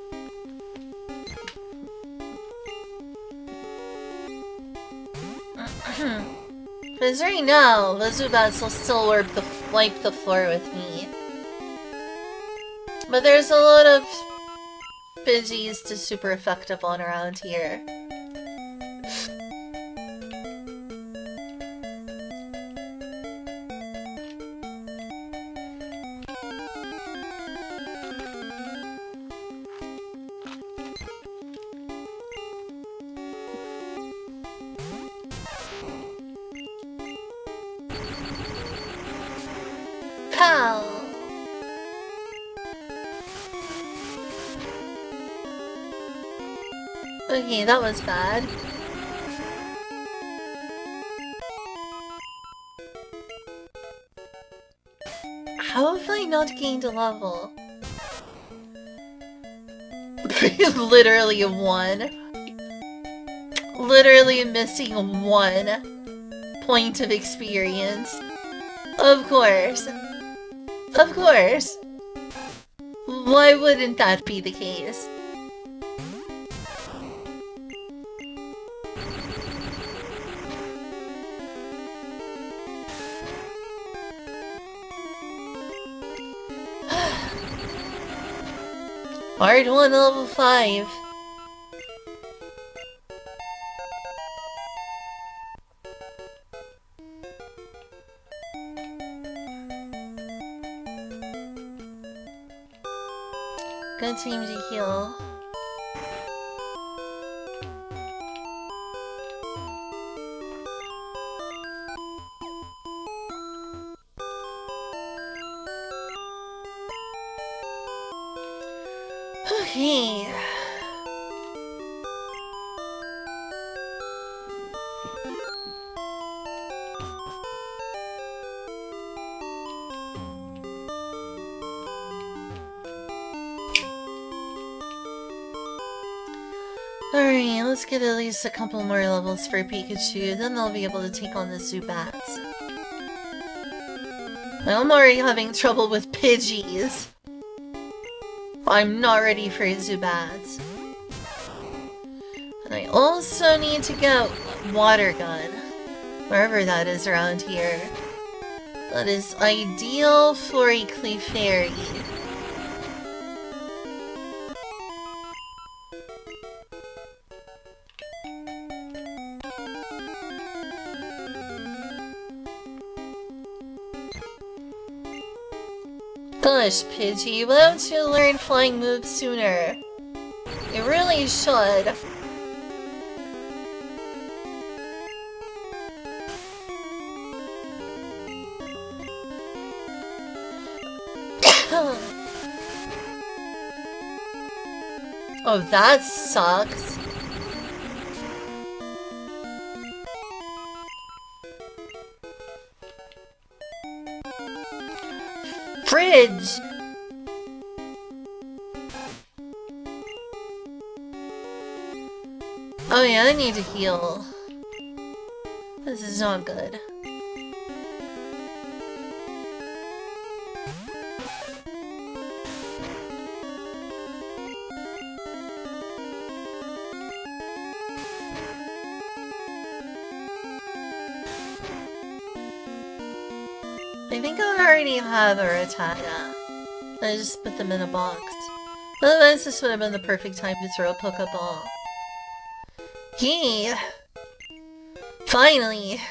Because right now, the Zubats will still wipe the floor with me. But there's a lot of Pidgeys to super effective on around here. Pow! Okay, that was bad. How have I not gained a level? Literally 1. Literally missing 1 point of experience. Of course. Of course. Why wouldn't that be the case? Hard 1 level 5. Good team to heal. Okay. Alright, let's get at least a couple more levels for Pikachu, then they'll be able to take on the Zubats. I'm already having trouble with Pidgeys. I'm not ready for Zubats. And I also need to get Water Gun, wherever that is around here. That is ideal for a Clefairy. Gosh, Pidgey, why don't you learn flying moves sooner? You really should. Oh, that sucks. Fridge! Oh yeah, I need to heal. This is not good. I think I already have a Rattata. I just put them in a box. Otherwise, this would have been the perfect time to throw a Pokeball. Yay! Finally!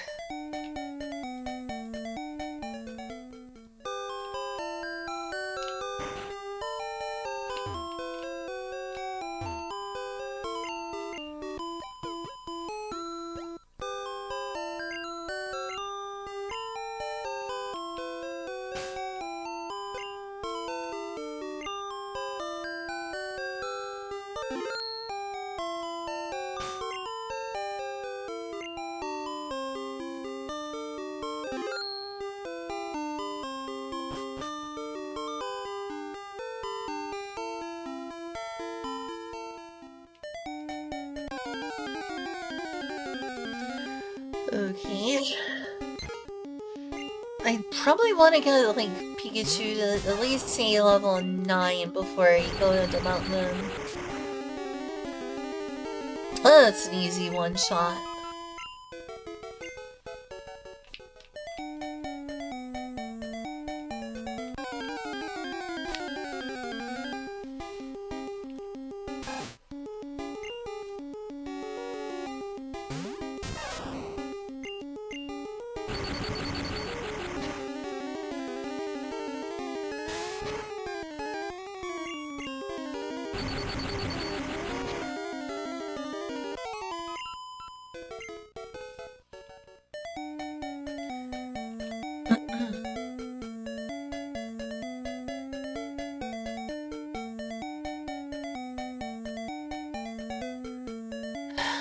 Okay. I probably want to get, like, Pikachu to at least say level 9 before I go into Mount Moon. Oh, that's an easy one-shot.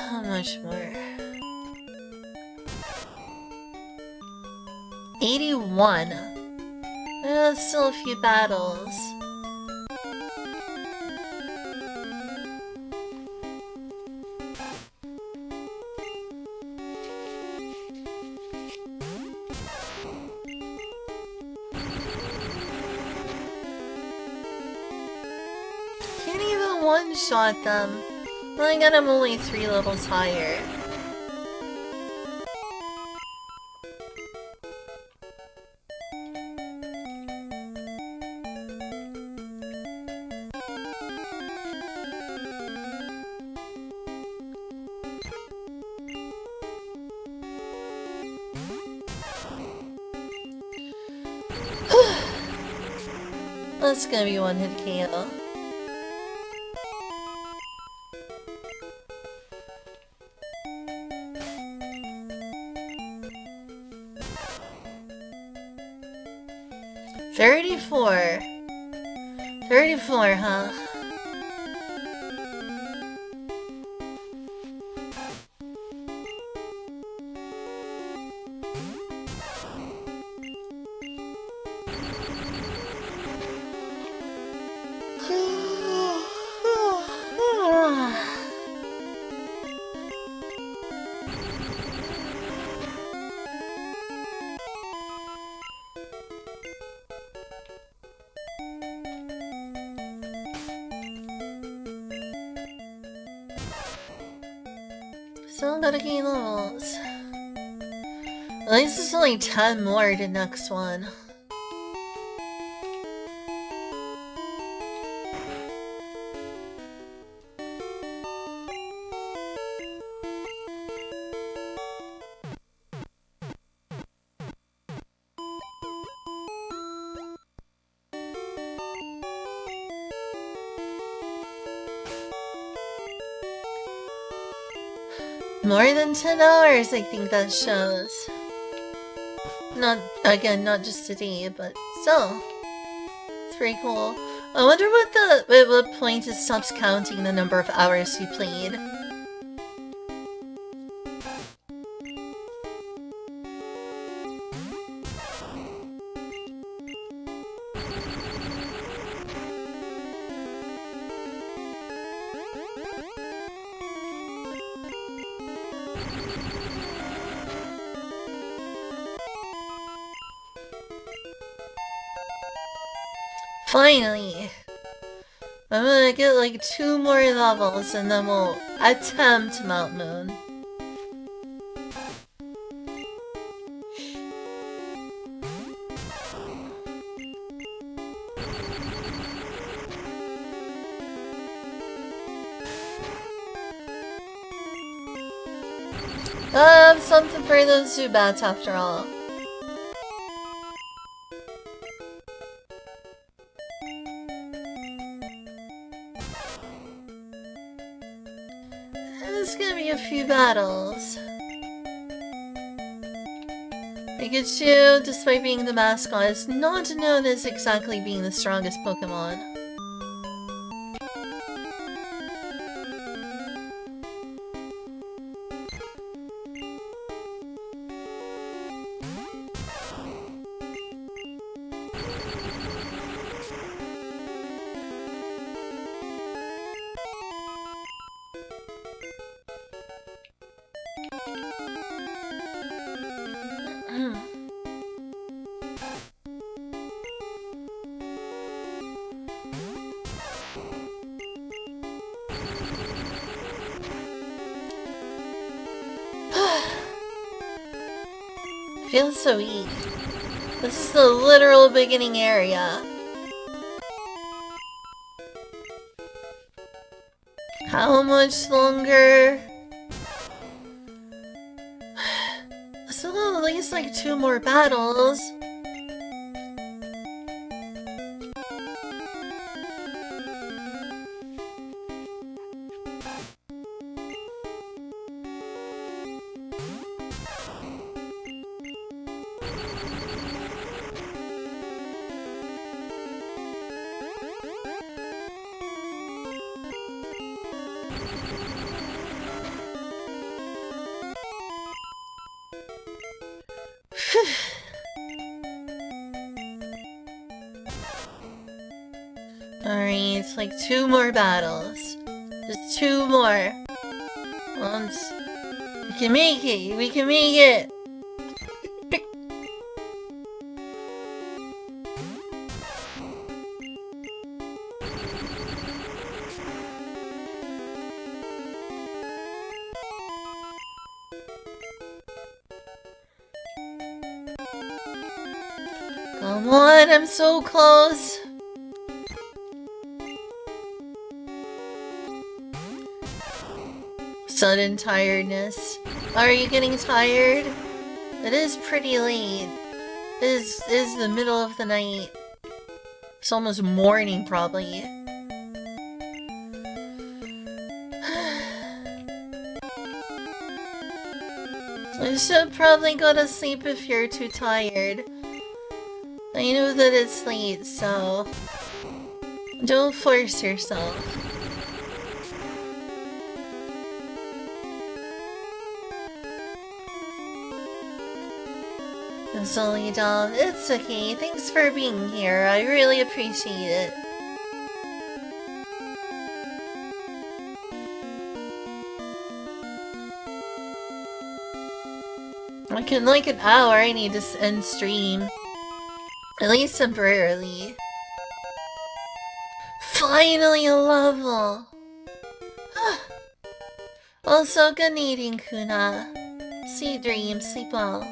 How much more? 81. Still a few battles. Can't even one-shot them. Well, I got him only 3 levels higher. That's gonna be one-hit KO. $34, huh? Still gotta gain levels. At least it's only 10 more to next one. More than 10 hours, I think that shows. Not, again, not just today, but still. It's pretty cool. I wonder at what point it stops counting the number of hours you played. Finally! I'm gonna get like 2 more levels and then we'll attempt Mount Moon. Something for those Zubats after all. There's gonna be a few battles. Pikachu, despite being the mascot, is not known as exactly being the strongest Pokemon. Feels so weak. This is the literal beginning area. How much longer? Still at least like 2 more battles. Alright, it's like 2 more battles. Just 2 more. Once. We can make it! We can make it! Come on, I'm so close! Sudden tiredness. Are you getting tired? It is pretty late. It is the middle of the night. It's almost morning, probably. You should probably go to sleep if you're too tired. I know that it's late, so don't force yourself. Solidom, it's okay. Thanks for being here. I really appreciate it. Like in like an hour, I need to end stream. At least temporarily. Finally a level! Also, good eating, Kuna. Sweet dreams, sleep well.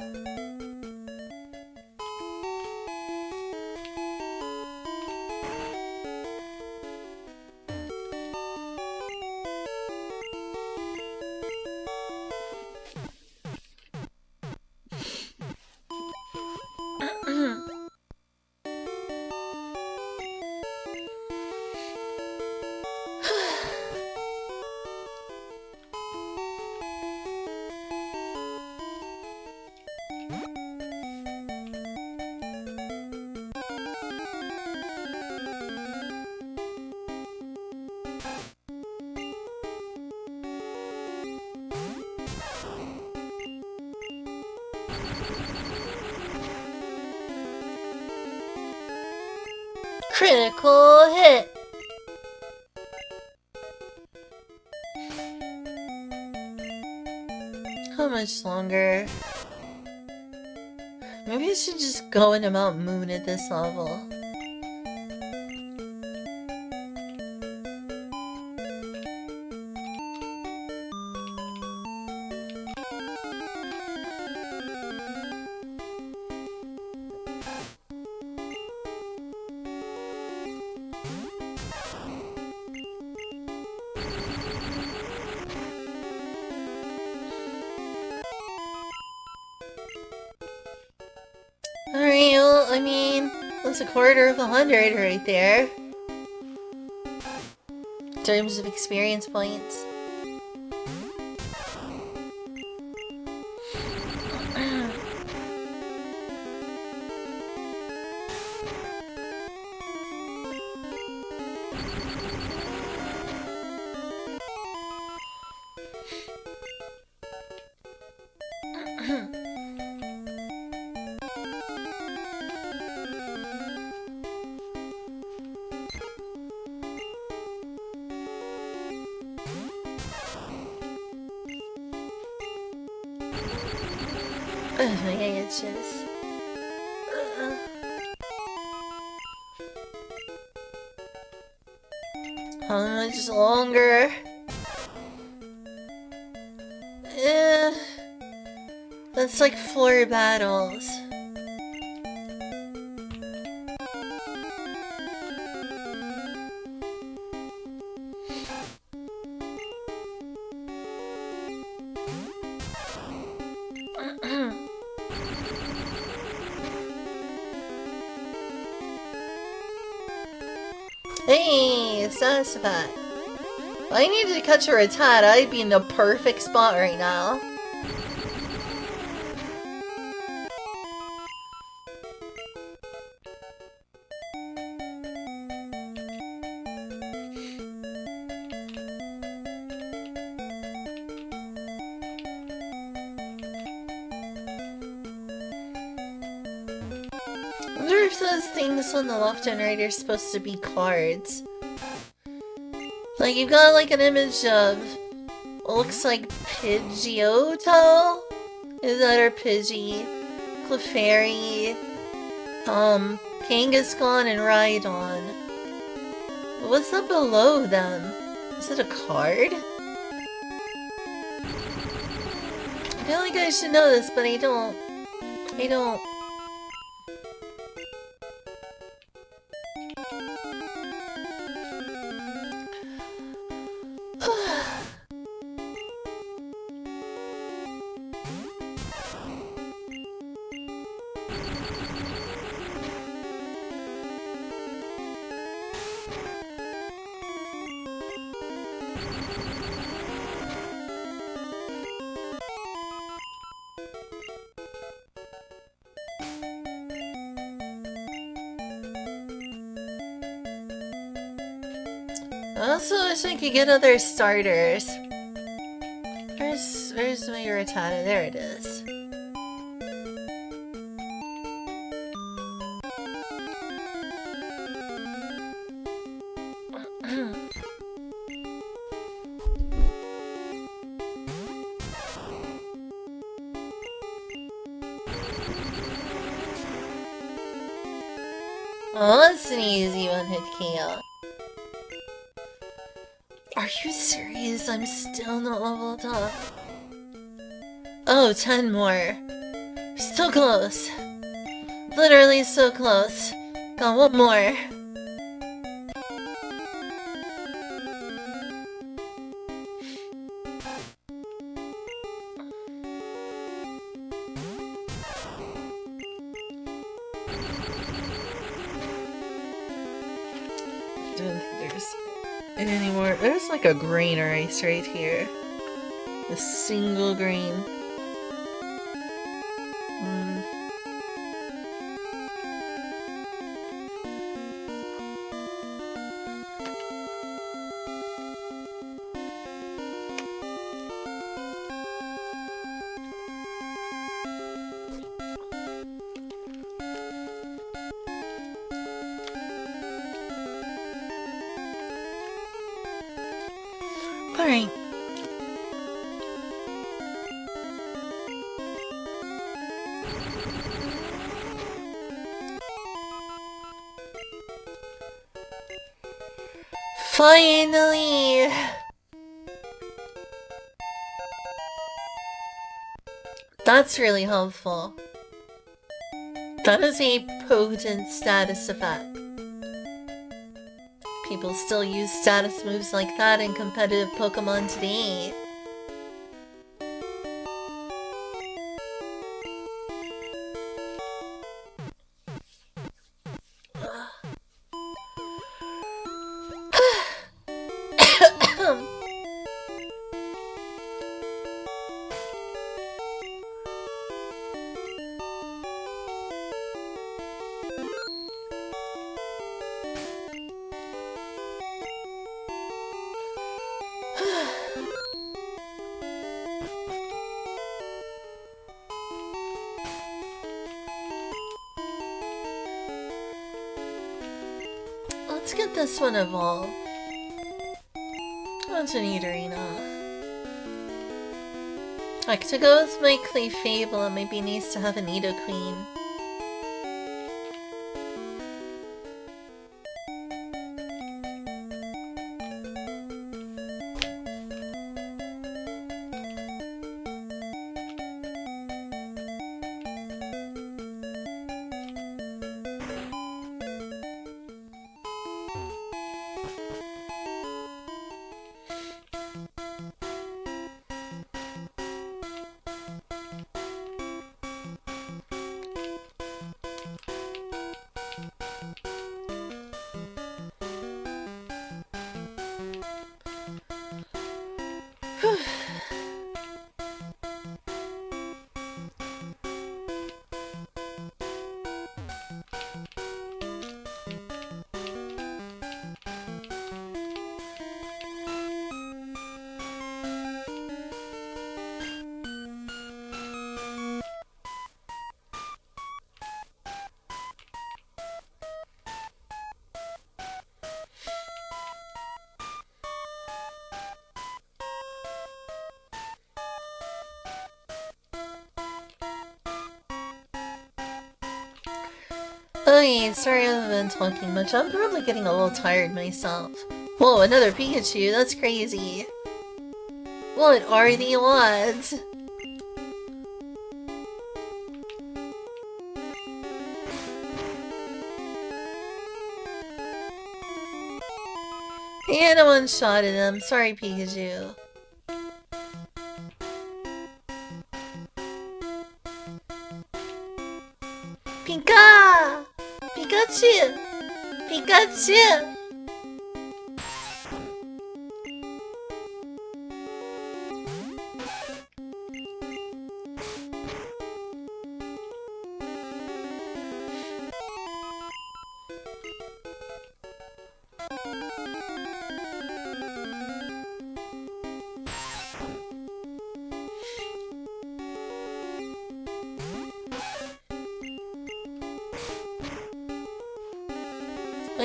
Critical hit! How much longer? Maybe I should just go into Mount Moon at this level. Alright, well, I mean, that's a quarter of 100 right there. In terms of experience points. My itches. How much longer? That's like 4 battles. Hey, Sassafat. If I needed to catch a Rattata, I'd be in the perfect spot right now. I wonder if those things on the left and right are supposed to be cards. Like, you've got like an image of what looks like Pidgeotto? Is that our Pidgey? Clefairy, Kangaskhan and Rhydon. But what's up below them? Is it a card? I feel like I should know this, but I don't. I also wish I could get other starters. Where's my Rattata? There it is. Oh, that's an easy one-hit KO. Are you serious? I'm still not leveled up. Oh, 10 more. Still close. Literally so close. Got one more. Don't think there's any more. There's like a grain of rice right here. A single grain. Alright. Finally! That's really helpful. That is a potent status effect. People still use status moves like that in competitive Pokemon today. Let's get this one evolved. That's a neat arena. Like, to go with my Clefable, it might be nice to have a Nidoqueen. Okay, sorry I haven't been talking much. I'm probably getting a little tired myself. Whoa, another Pikachu, that's crazy. What are the odds? And I one-shotted him. Sorry, Pikachu. Pika! Pikachu! Pikachu!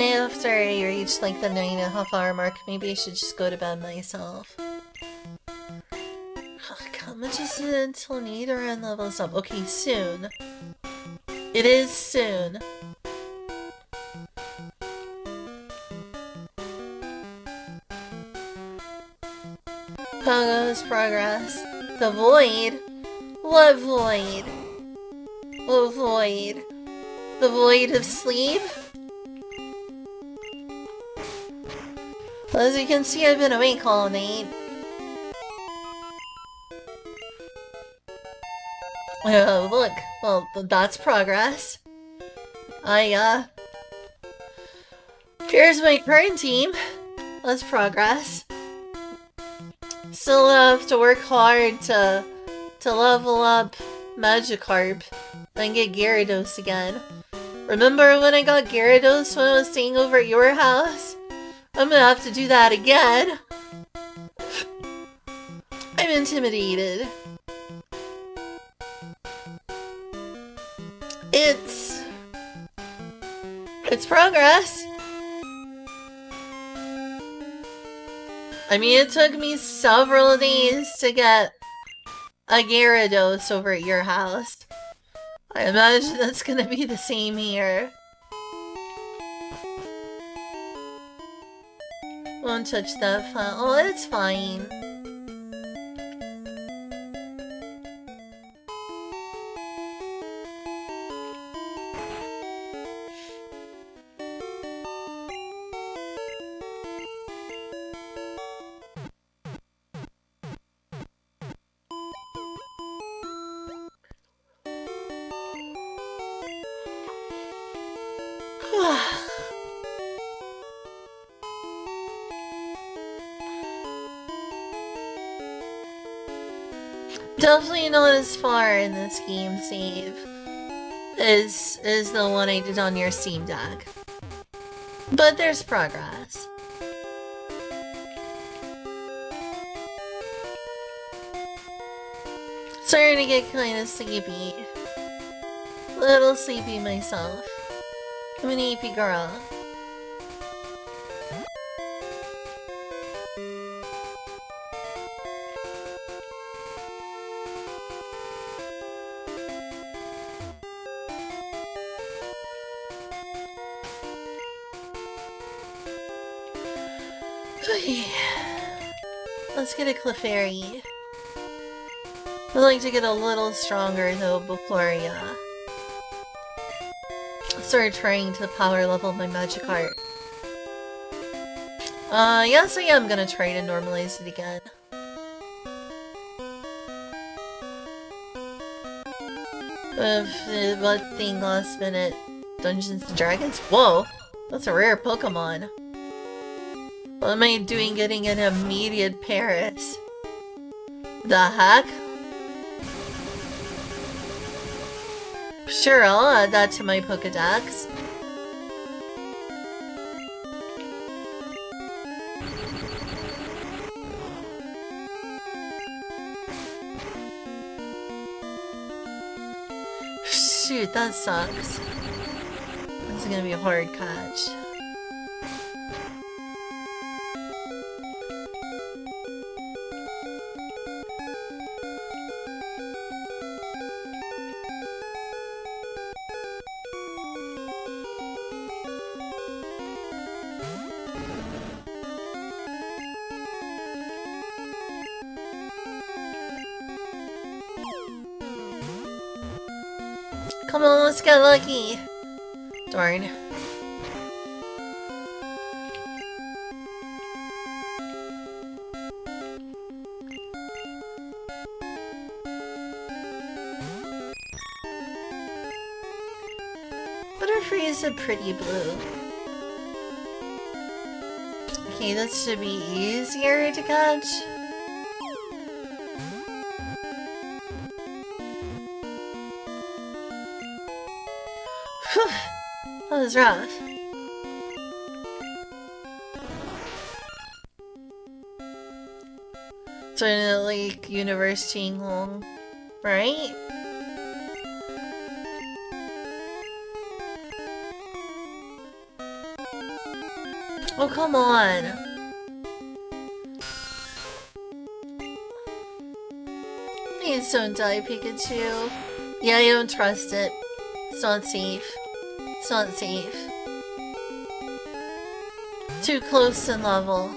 After I reach like the 9.5 hour mark, maybe I should just go to bed myself. How much is it until Nidoran levels up? Okay, soon. It is soon. Pogo's progress. The void? What void? What void? The void of sleep? As you can see, I've been awake all night. Oh, look. Well, that's progress. Here's my current team. That's progress. Still have to work hard to level up Magikarp and get Gyarados again. Remember when I got Gyarados when I was staying over at your house? I'm gonna have to do that again. I'm intimidated. It's progress. I mean, it took me several days to get a Gyarados over at your house. I imagine that's gonna be the same here. Won't touch that file. Oh, it's fine. Definitely not as far in this game save as the one I did on your Steam Deck. But there's progress. Starting to get kind of sleepy. Little sleepy myself. I'm an AP girl. Let's get a Clefairy. I'd like to get a little stronger though before I start trying to power level my Magikarp. Yes I am gonna try to normalize it again. What thing last minute? Dungeons and Dragons? Whoa! That's a rare Pokemon. What am I doing getting an immediate Paris? The heck? Sure, I'll add that to my Pokedex. Shoot, that sucks. This is gonna be a hard catch. Come on, let's get lucky. Darn. Butterfree is a pretty blue. Okay, this should be easier to catch. That was rough. So, like, Universe Qinghong, right? Oh, come on. Please don't die, Pikachu. Yeah, I don't trust it. It's not safe. It's not safe. Too close in level.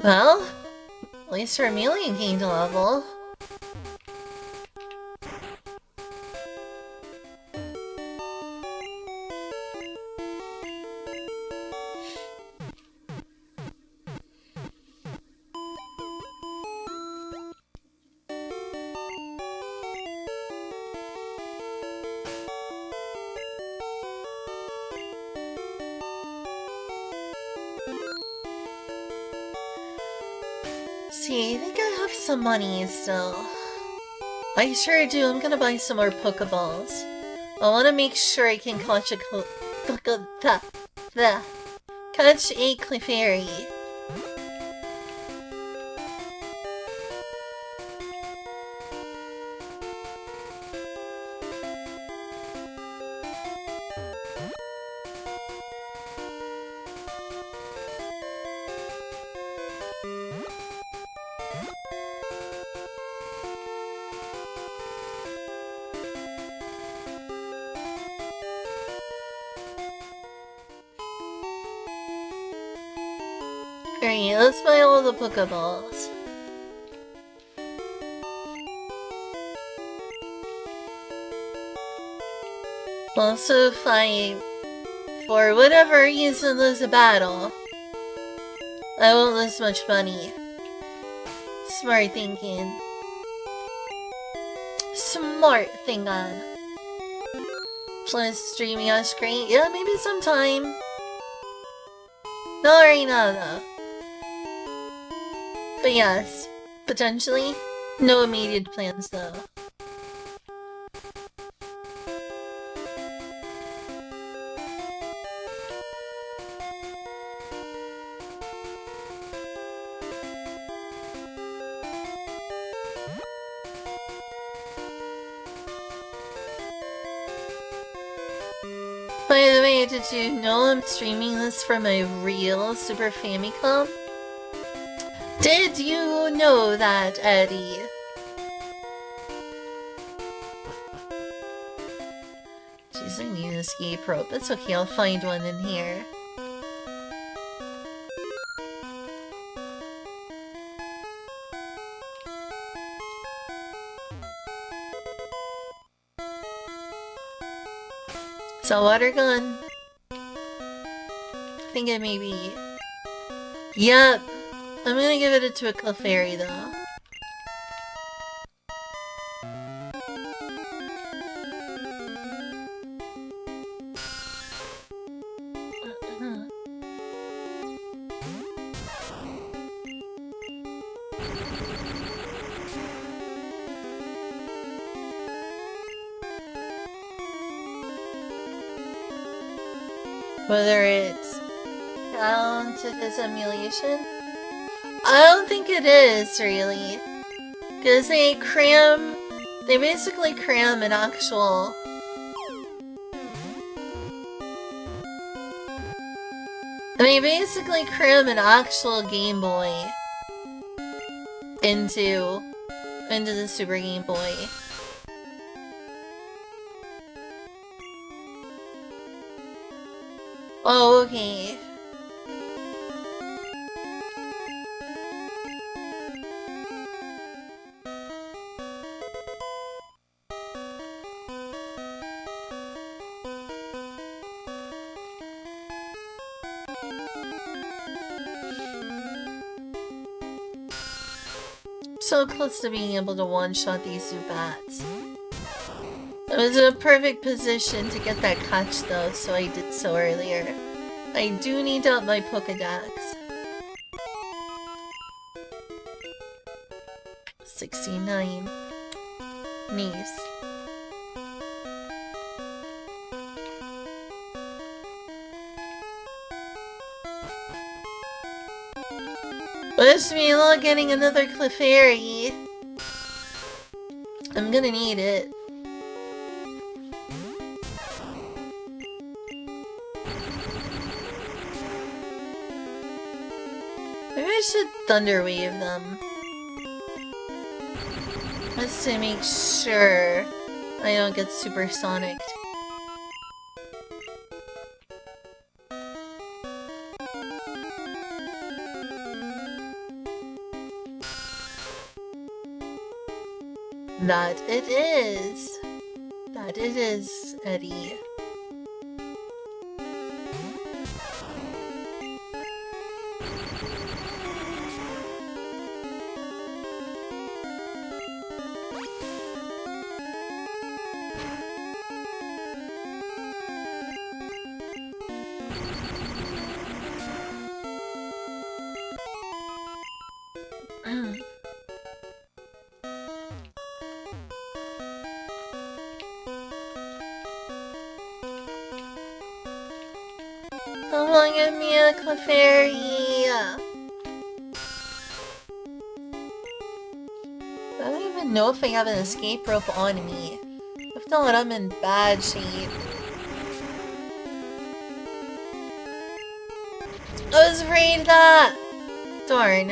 Well, at least Charmeleon gained a level. See, I think I have some money still. I sure do. I'm gonna buy some more Pokeballs. I want to make sure I can catch a Catch a Clefairy. Alright, let's buy all the Pokeballs. Also, if I, for whatever reason, lose a battle, I won't lose much money. Smart thinking. Smart thinking. Plus, streaming on screen. Yeah, maybe sometime. Not right now, though. But yes, potentially. No immediate plans, though. By the way, did you know I'm streaming this from a real Super Famicom? Did you know that, Eddie? Jeez, I need an escape rope. It's okay, I'll find one in here. So water gun. I think it may be. Yep. I'm gonna give it to a Clefairy though. Whether it's counted as emulation? I don't think it is, really. Because they basically cram an actual... They basically cram an actual Game Boy into the Super Game Boy. Oh, okay. So close to being able to one-shot these Zubats. I was in a perfect position to get that catch though, so I did so earlier. I do need to up my Pokedex. 69. Nice. Wish me luck getting another Clefairy. I'm gonna need it. Maybe I should Thunder Wave them. Just to make sure I don't get supersonicked. That it is. That it is, Eddie. Come on, give me a Clefairy! I don't even know if I have an escape rope on me. If not, I'm in bad shape. I was afraid of that! Darn.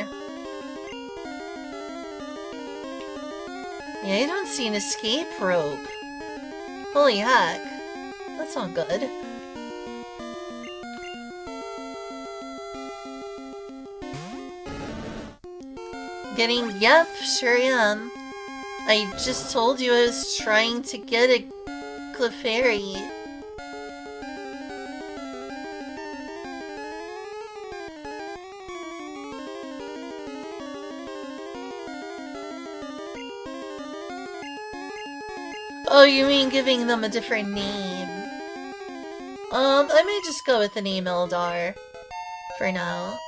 Yeah, I don't see an escape rope. Holy heck. That's not good. Yep, sure am. I just told you I was trying to get a Clefairy. Oh, you mean giving them a different name? I may just go with the name Eldar. For now.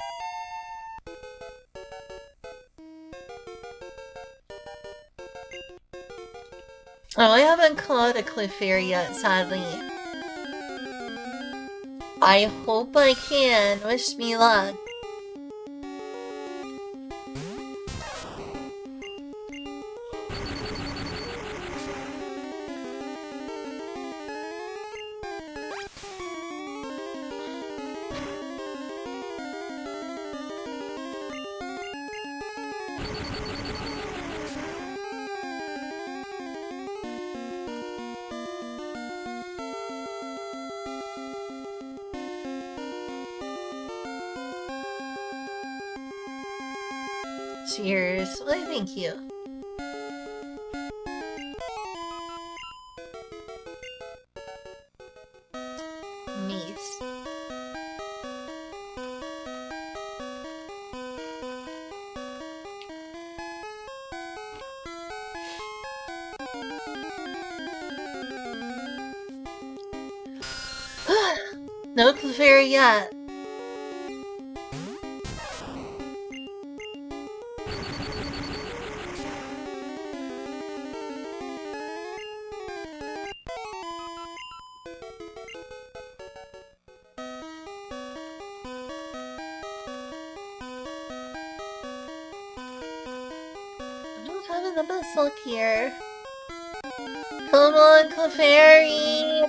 Oh, I haven't caught a Clefairy yet, sadly. I hope I can. Wish me luck. Cheers. Why, thank you. Mace. No Clefairy yet. The best luck here. Come on, Clefairy!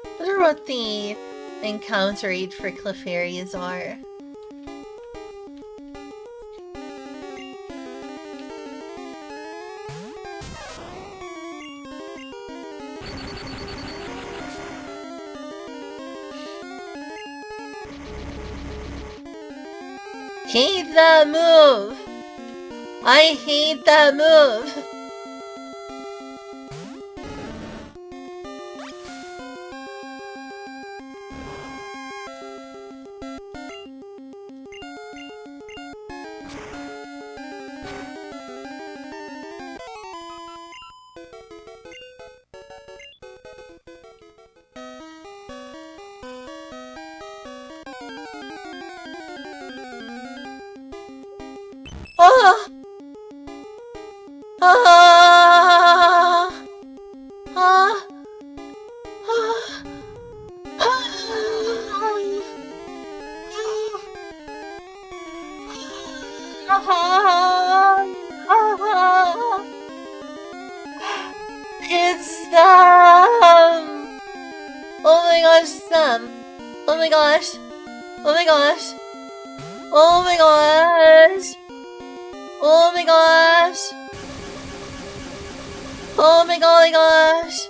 I wonder what the encounter rate for Clefairies are. Hate that move! I hate that move! Oh! It's them! Oh my gosh, it's them! Oh my gosh! Oh my gosh! Oh my gosh! Oh my gosh! Oh my golly gosh!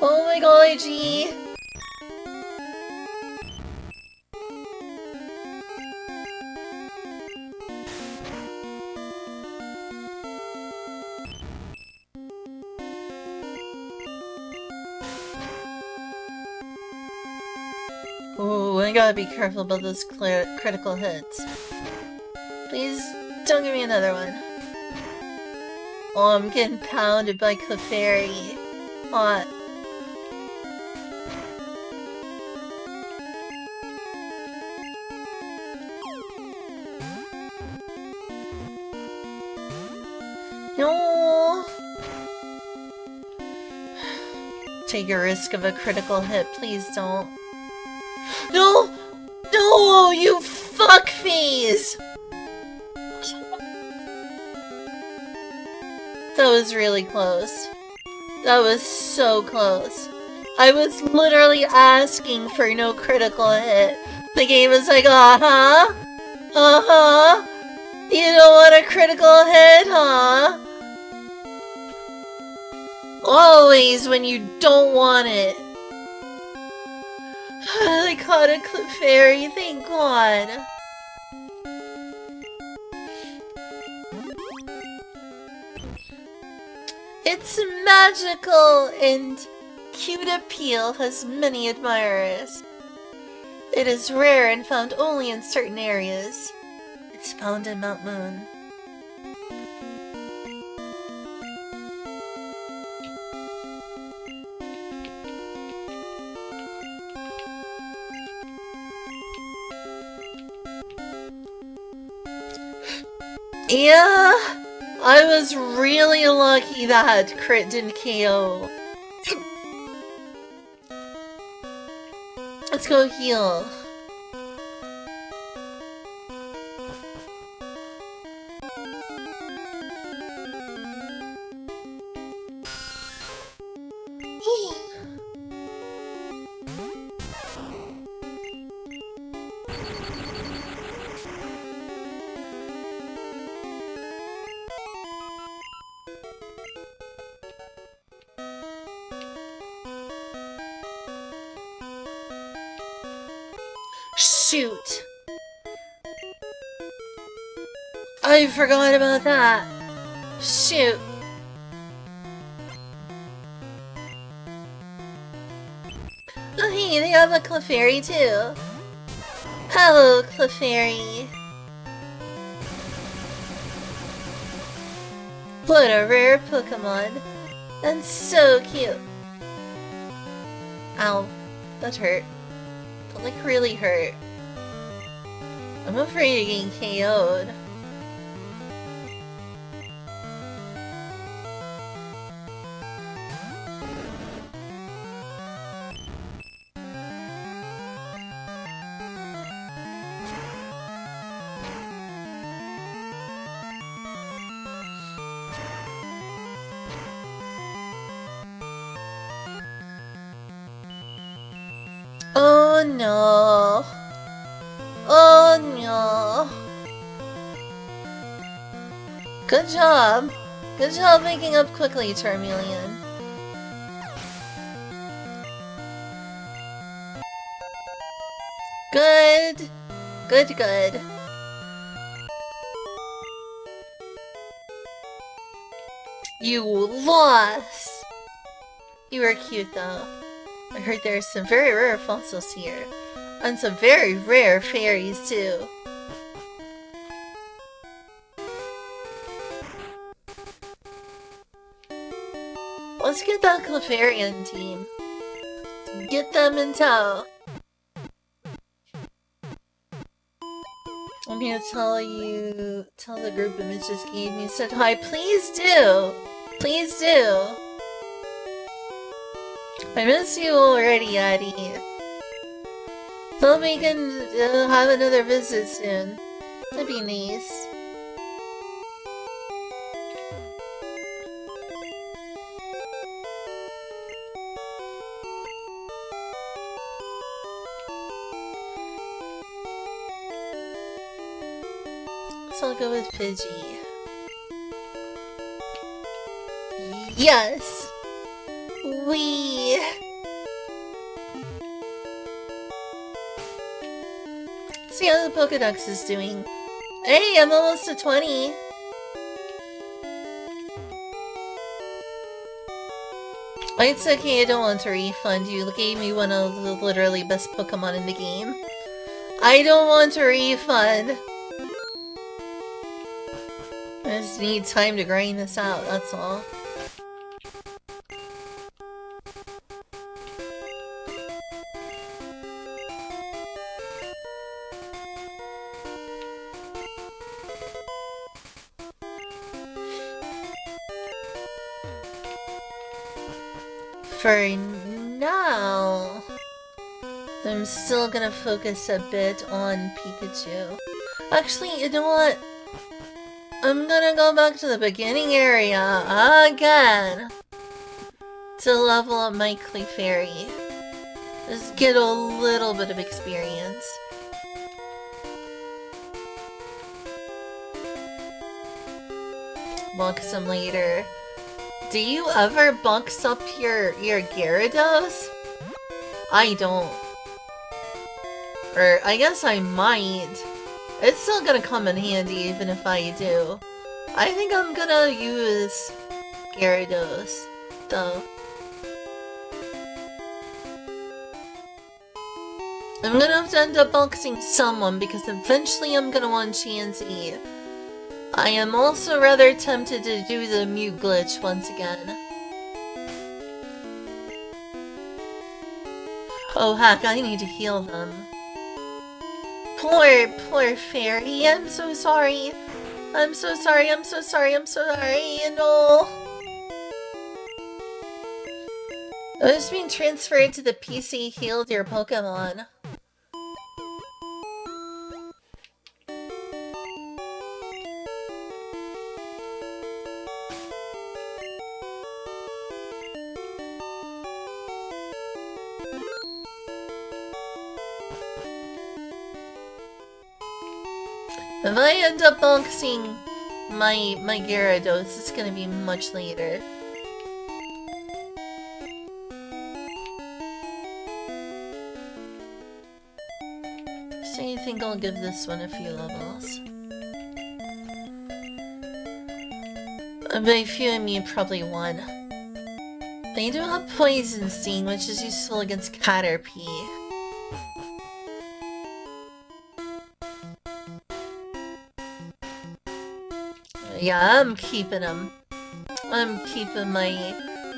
Oh my golly gee! Ooh, I gotta be careful about those critical hits. Please, don't give me another one. Oh, I'm getting pounded by Clefairy. Hot. take a risk of a critical hit. Please don't. No! No, you fuckface! That was really close. That was so close. I was literally asking for no critical hit. The game was like, uh-huh. Uh-huh. You don't want a critical hit, huh? Always when you don't want it. I caught a Clefairy, thank God. Its magical and cute appeal has many admirers. It is rare and found only in certain areas. It's found in Mount Moon. Yeah, I was really lucky that crit didn't KO. Let's go heal. Shoot! I forgot about that. Shoot. Oh hey, they have a Clefairy too. Hello, Clefairy. What a rare Pokemon. And so cute. Ow. That hurt. That like really hurt. I'm afraid of getting KO'd. Oh no. Oh no. Good job. Good job making up quickly, Charmeleon. Good. Good, good. You lost. You were cute though. I heard there's some very rare fossils here. And some very rare fairies too. Let's get that Clefairy team. Get them in tow. I'm gonna tell the group of Mitches gave me said hi. Please do! Please do! I miss you already, Addie. Hope we can have another visit soon. That'd be nice. So I'll go with Pidgey. Yes! We... See how the Pokedex is doing. Hey, I'm almost to 20. It's okay, I don't want to refund you. You gave me one of the literally best Pokemon in the game. I don't want to refund. I just need time to grind this out, that's all. for now, I'm still gonna focus a bit on Pikachu. Actually, you know what? I'm gonna go back to the beginning area again to level up my Clefairy. Just get a little bit of experience. Box them later. Do you ever box up your Gyarados? I don't. Or I guess I might. It's still gonna come in handy even if I do. I think I'm gonna use Gyarados, though. I'm gonna have to end up boxing someone because eventually I'm gonna want Chansey. I am also rather tempted to do the mute glitch once again. Oh heck, I need to heal them. Poor fairy, I'm so sorry. I'm so sorry, I'm so sorry, I'm so sorry, no. I was being transferred to the PC healed your Pokemon. If I end up boxing my Gyarados, it's gonna be much later. So I think I'll give this one a few levels. By few I mean probably one. They do have Poison Sting, which is useful against Caterpie. Yeah, I'm keeping them. I'm keeping my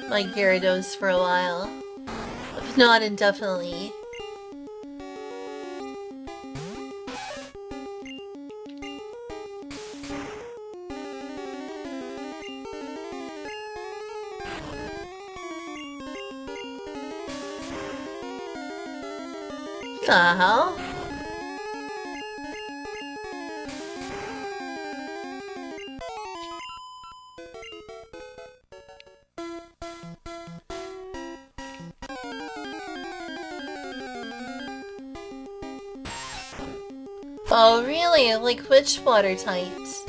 Gyarados for a while. If not indefinitely. The hell? Oh really? Like which water types?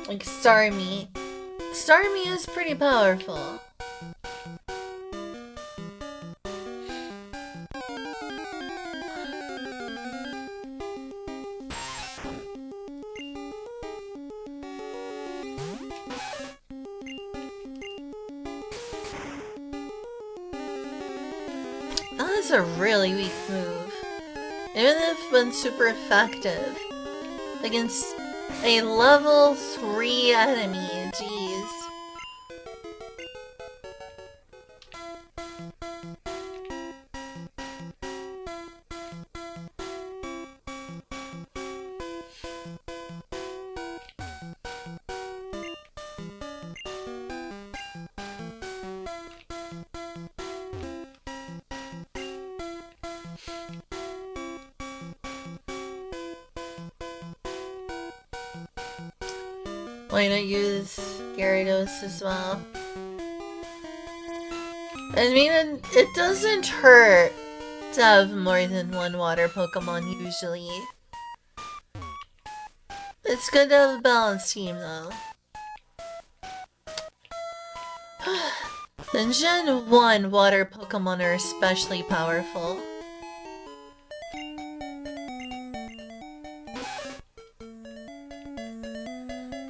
Like Starmie. Starmie is pretty powerful. That is a really weak move. Even if when super effective against a level 3 enemy, jeez. Why not use Gyarados as well? I mean, it doesn't hurt to have more than one water Pokemon usually. It's good to have a balanced team though. The Gen 1 water Pokemon are especially powerful.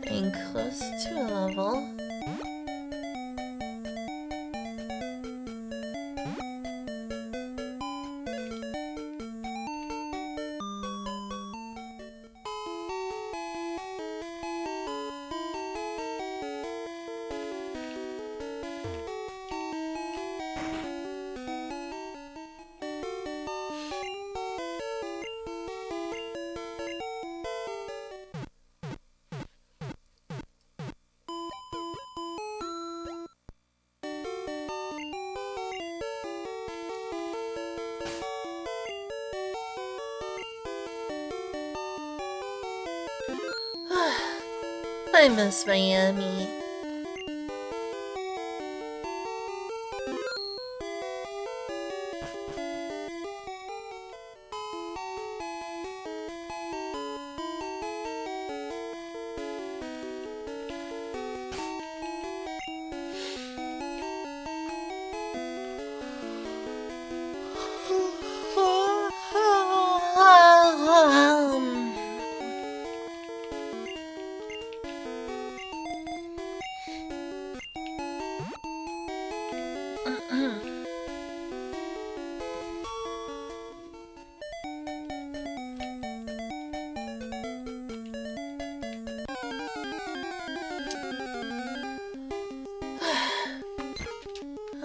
Getting close to a level. I miss Miami.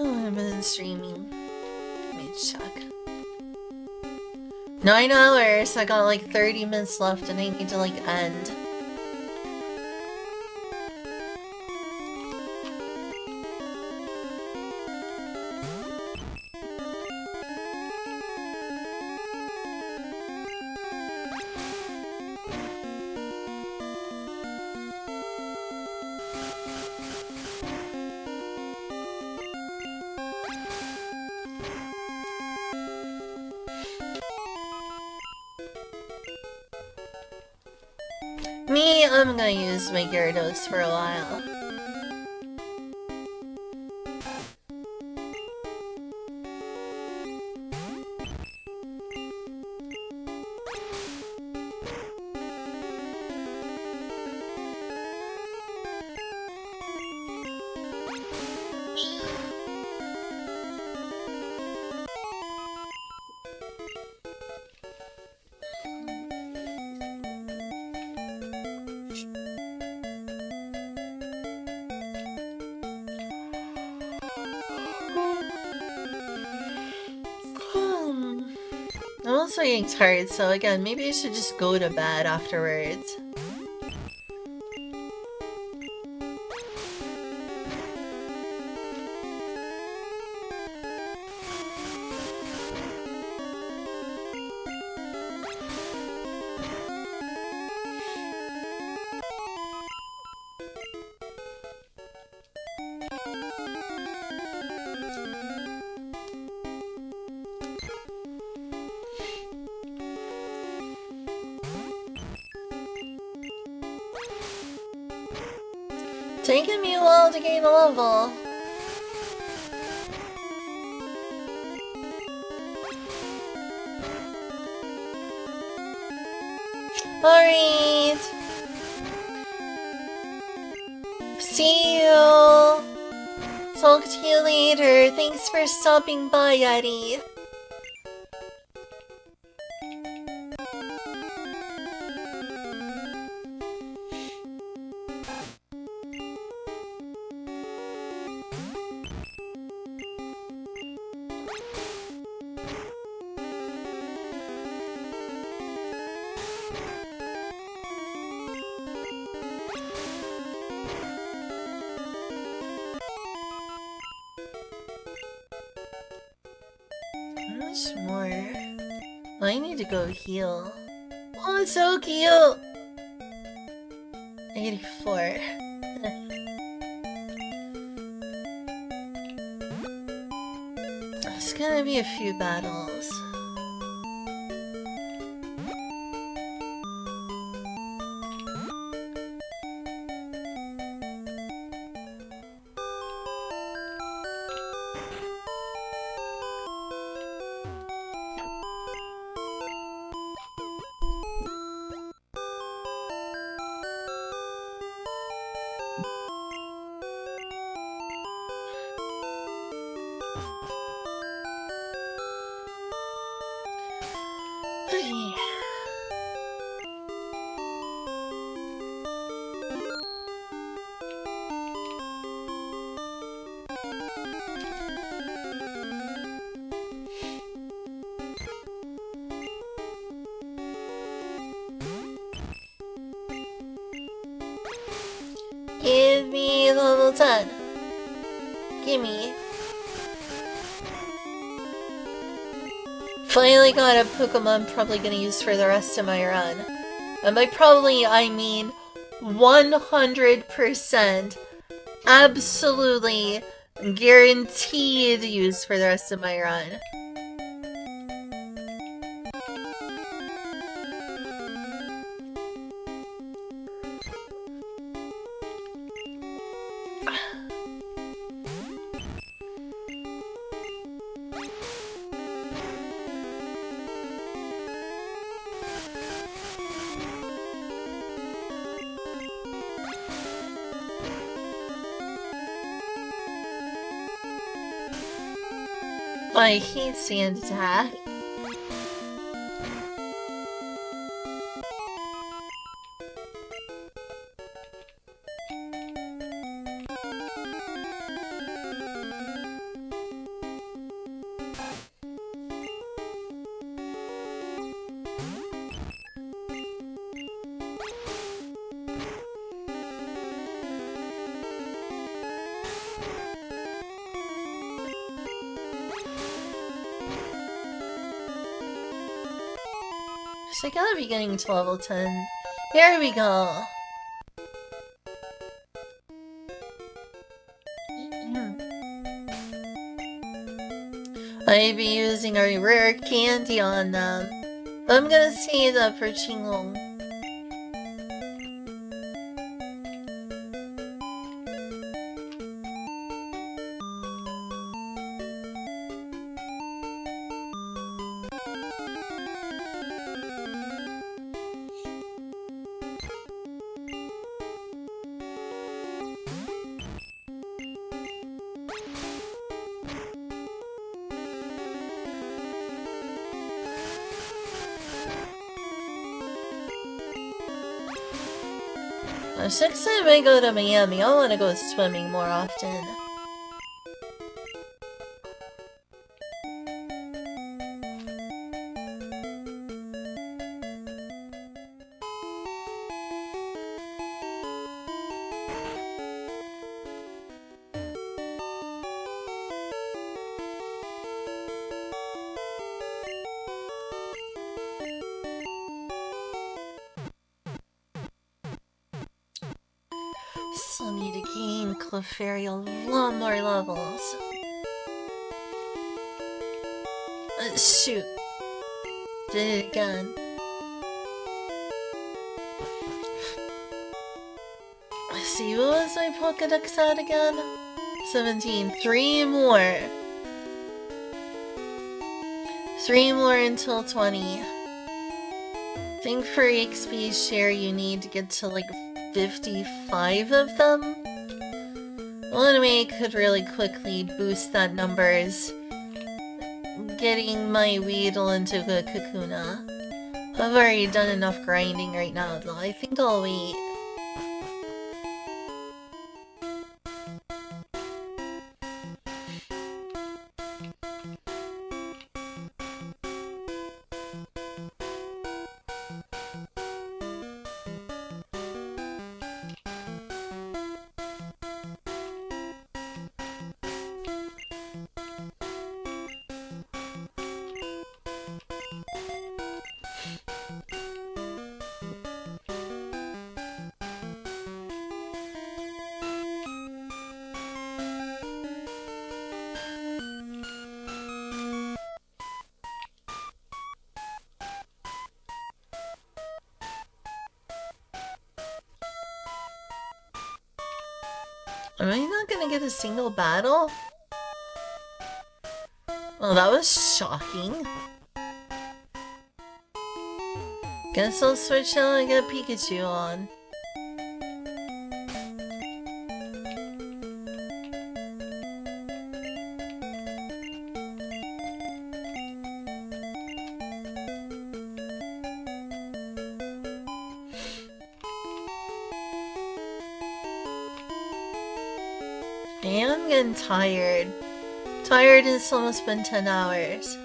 Oh, I've been streaming. Let me check. 9 hours. I got like 30 minutes left and I need to like end. Me, I'm gonna use my Gyarados for a while. I'm also getting tired, so again, maybe I should just go to bed afterwards. Taking me a while to gain a level. Alright. See you. Talk to you later. Thanks for stopping by, Yeti. I need to go heal. Oh, it's so cute! 84. It's gonna be a few battles. Give me level 10. Gimme. Finally got a Pokemon I'm probably gonna use for the rest of my run. And by probably, I mean 100% absolutely guaranteed use for the rest of my run. I hate sand attack. So I gotta be getting to level 10. Here we go. I'd be using a rare candy on them. But I'm gonna save that for Qinglong. Next time I go to Miami, I want to go swimming more often. Still need to gain Clefairy a lot more levels. Shoot. Did it again. Let's see, what was my Pokedex at again? 17. 3 more. 3 more until 20. I think for XP share you need to get to like 55 of them. One way I could really quickly boost that number is getting my Weedle into a Kakuna. I've already done enough grinding right now though. I think I'll wait. Am I not gonna get a single battle? Well, that was shocking. Guess I'll switch out and get Pikachu on. I'm getting tired. Tired, it's almost been 10 hours.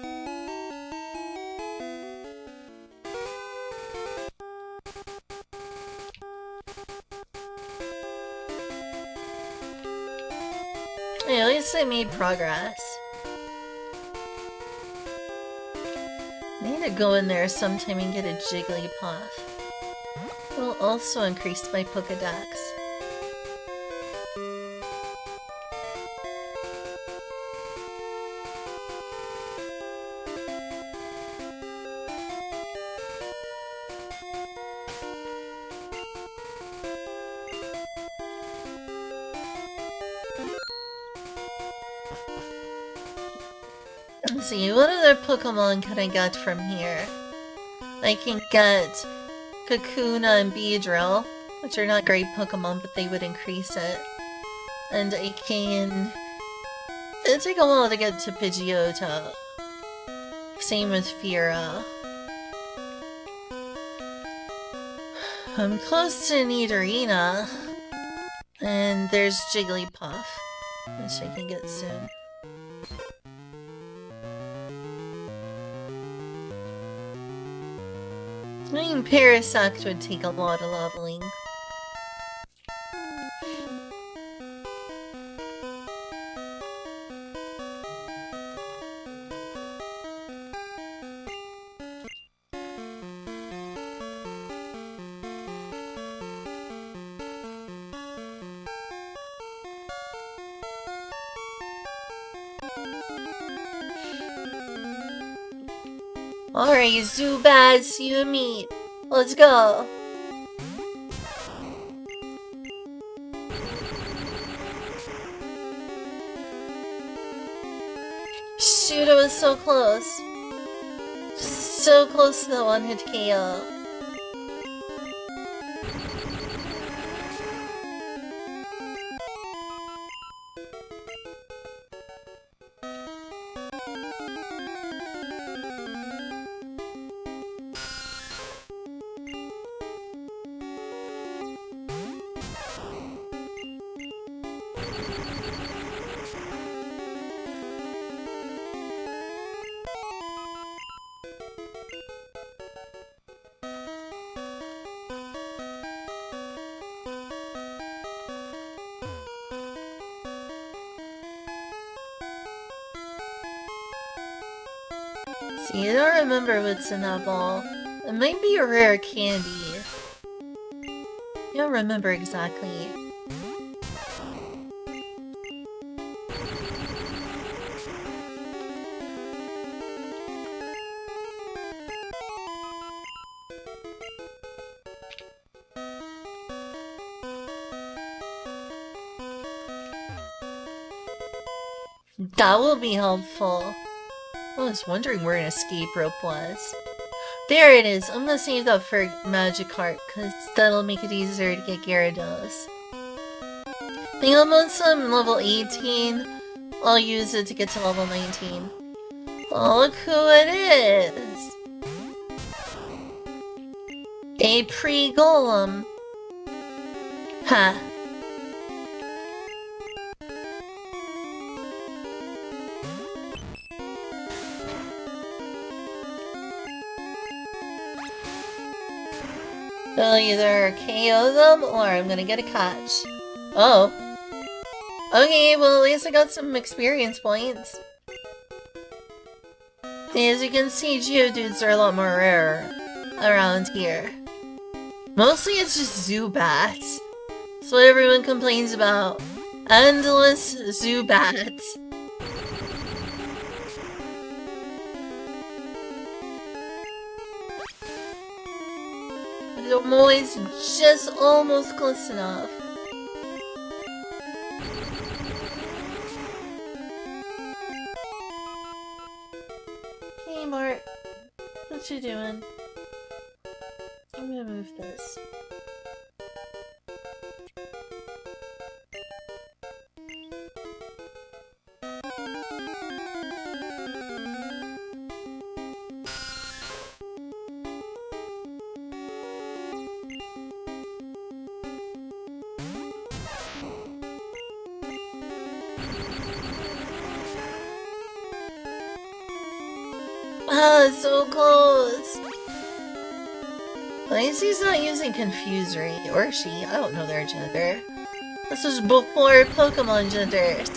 Hey, at least I made progress. I need to go in there sometime and get a Jigglypuff. Well, will also increase my Pokedex. Let's see, what other Pokemon can I get from here? I can get Kakuna and Beedrill, which are not great Pokemon, but they would increase it. And I can... It'd take a while to get to Pidgeotto. Same with Fira. I'm close to Nidorina. And there's Jigglypuff, which I can get soon. I mean, Parasect would take a lot of leveling. Alright, Zubaz, you and me. Let's go. Shoot, it was so close. So close to the one-hit KO. See, I don't remember what's in that ball. It might be a rare candy. I don't remember exactly. That will be helpful. I was wondering where an escape rope was. There it is! I'm gonna save that for Magikarp, because that'll make it easier to get Gyarados. I think I'm on some level 18. I'll use it to get to level 19. Oh, look who it is! A pre-golem. Ha. I'll either KO them or I'm gonna get a catch. Oh. Okay, well at least I got some experience points. As you can see, Geodudes are a lot more rare around here. Mostly it's just Zubats. That's what everyone complains about. Endless Zubats. I'm always just almost close enough. Hey Mark, what you doing? I'm gonna move this. Ah, so close! At least he's not using Confusory, or she, I don't know their gender. This was before Pokemon genders.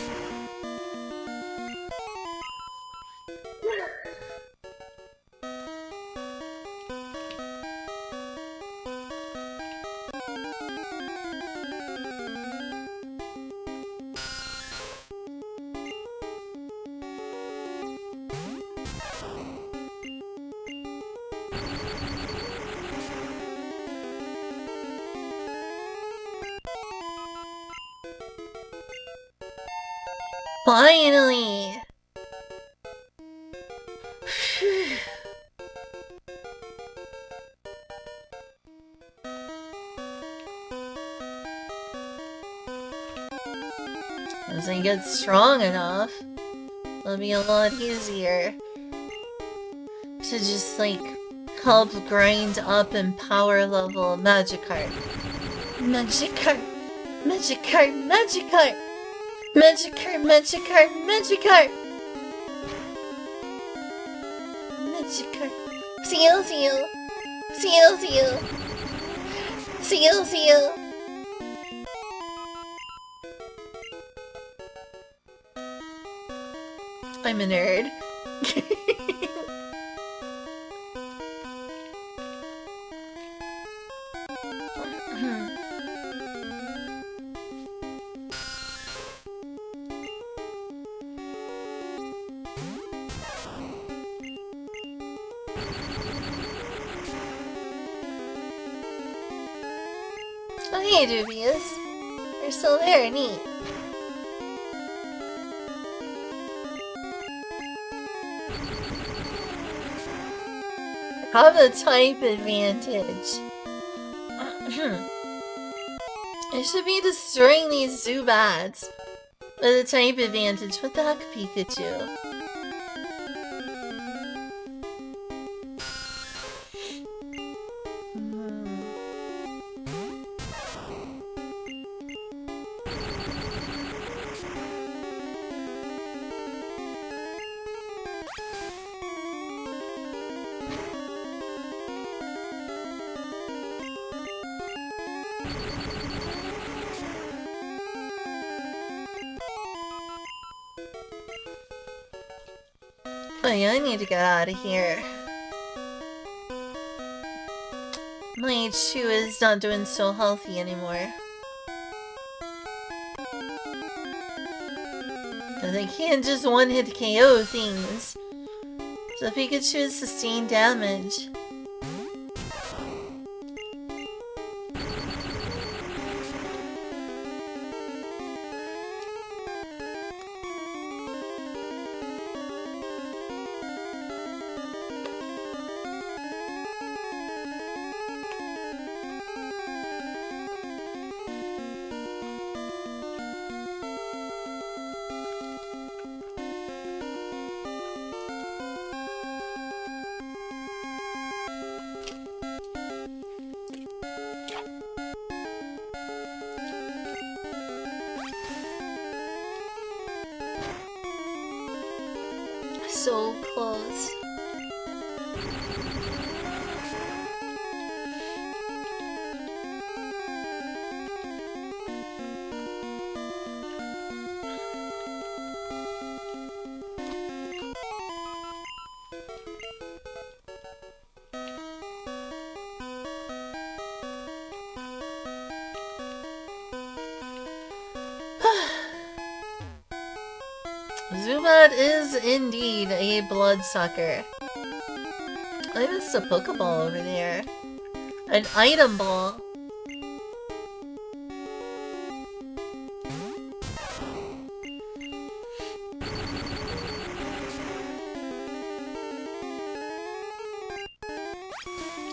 Finally! As I get strong enough, it'll be a lot easier to just, like, help grind up and power level Magikarp. Magikarp! Magikarp! Magikarp! Magikarp! Magikarp! Magikarp! Magikarp! Seal! Seal! Seal! Seal! Seal! Seal! I'm a nerd. Oh, hey, Dubious. You're still there, neat. Have a type advantage. I should be destroying these Zubats with a type advantage. What the heck, Pikachu? Oh yeah, I need to get out of here. My H2 is not doing so healthy anymore. Cause I can't just one-hit KO things. So Pikachu has sustained damage. So close. Zubat is indeed a bloodsucker. I missed a Pokeball over there. An item ball.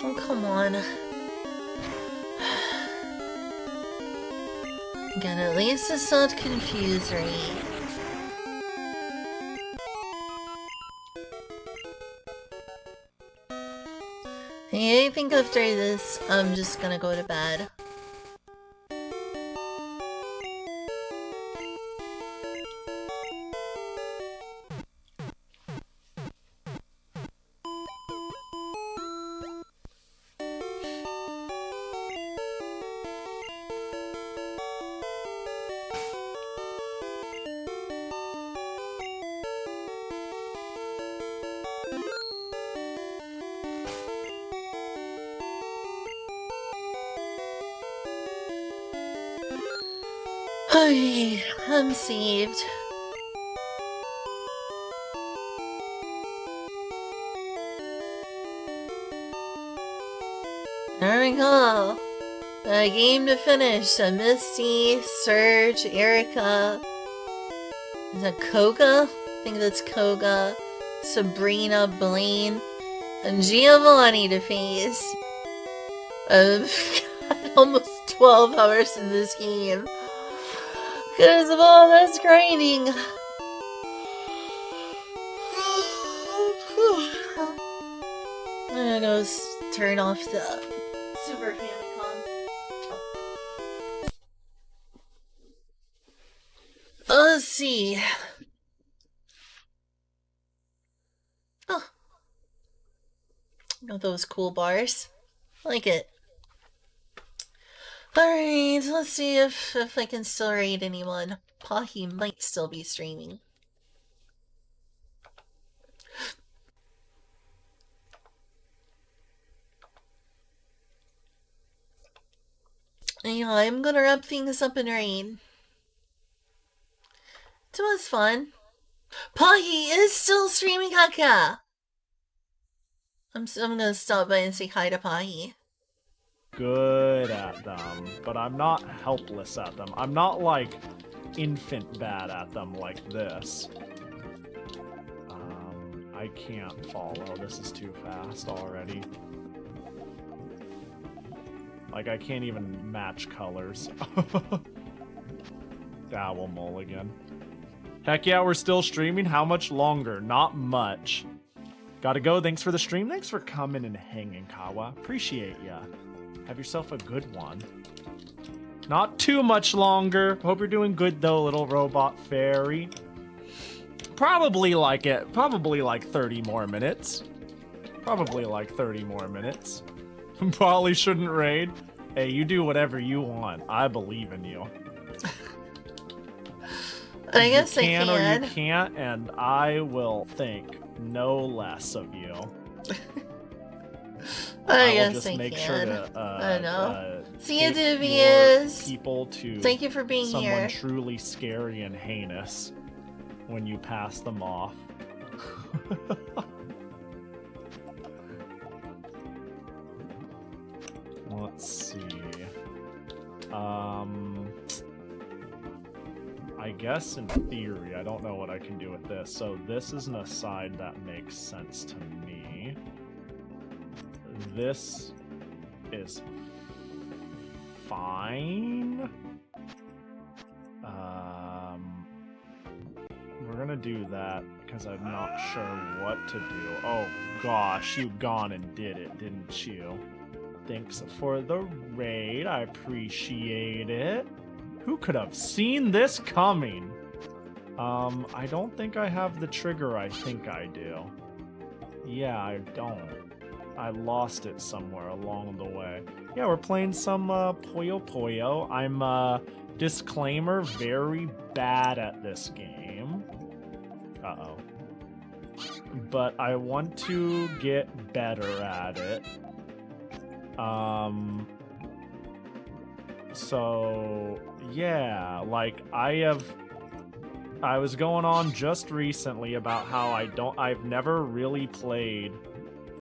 Oh, come on. Again, at least it's not confusory. I think after this, I'm just gonna go to bed. Okay, I'm saved. There we go. A game to finish. A Misty, Surge, Erica, Is that Koga? I think that's Koga. Sabrina, Blaine, and Giovanni to face. I've got almost 12 hours in this game. Because of all this grinding. I'm gonna go turn off the Super Famicom. Let's see. Oh. Got those cool bars. Like it. Alright, let's see if I can still raid anyone. Pahi might still be streaming. Yeah, I'm gonna wrap things up in rain. It was fun. Pahi is still streaming, Haka! I'm gonna stop by and say hi to Pahi. Good at them, but I'm not helpless at them. I'm not like infant bad at them like this. I can't follow. This is too fast already. Like, I can't even match colors. Owl mulligan. Heck yeah, we're still streaming. How much longer? Not much. Gotta go. Thanks for the stream. Thanks for coming and hanging, Kawa. Appreciate ya. Have yourself a good one. Not too much longer. Hope you're doing good though, little robot fairy. Probably like 30 more minutes. Probably like 30 more minutes. Probably shouldn't raid. Hey, you do whatever you want. I believe in you. I guess you can I can. Or you can't, and I will think no less of you. I will guess just I make can. sure to I know. See you, take Dubious. your people to Thank you for being someone here. truly scary and heinous when you pass them off. Let's see. I guess in theory, I don't know what I can do with this. So this is an aside that makes sense to me. This is fine. We're gonna do that because I'm not sure what to do. Oh gosh, you gone and did it, didn't you? Thanks for the raid, I appreciate it. Who could have seen this coming? I don't think I have the trigger I think I do. Yeah, I don't. I lost it somewhere along the way. Yeah, we're playing some Puyo Puyo. I'm, disclaimer, very bad at this game. Uh-oh. But I want to get better at it. So, yeah, like, I was going on just recently about how I've never really played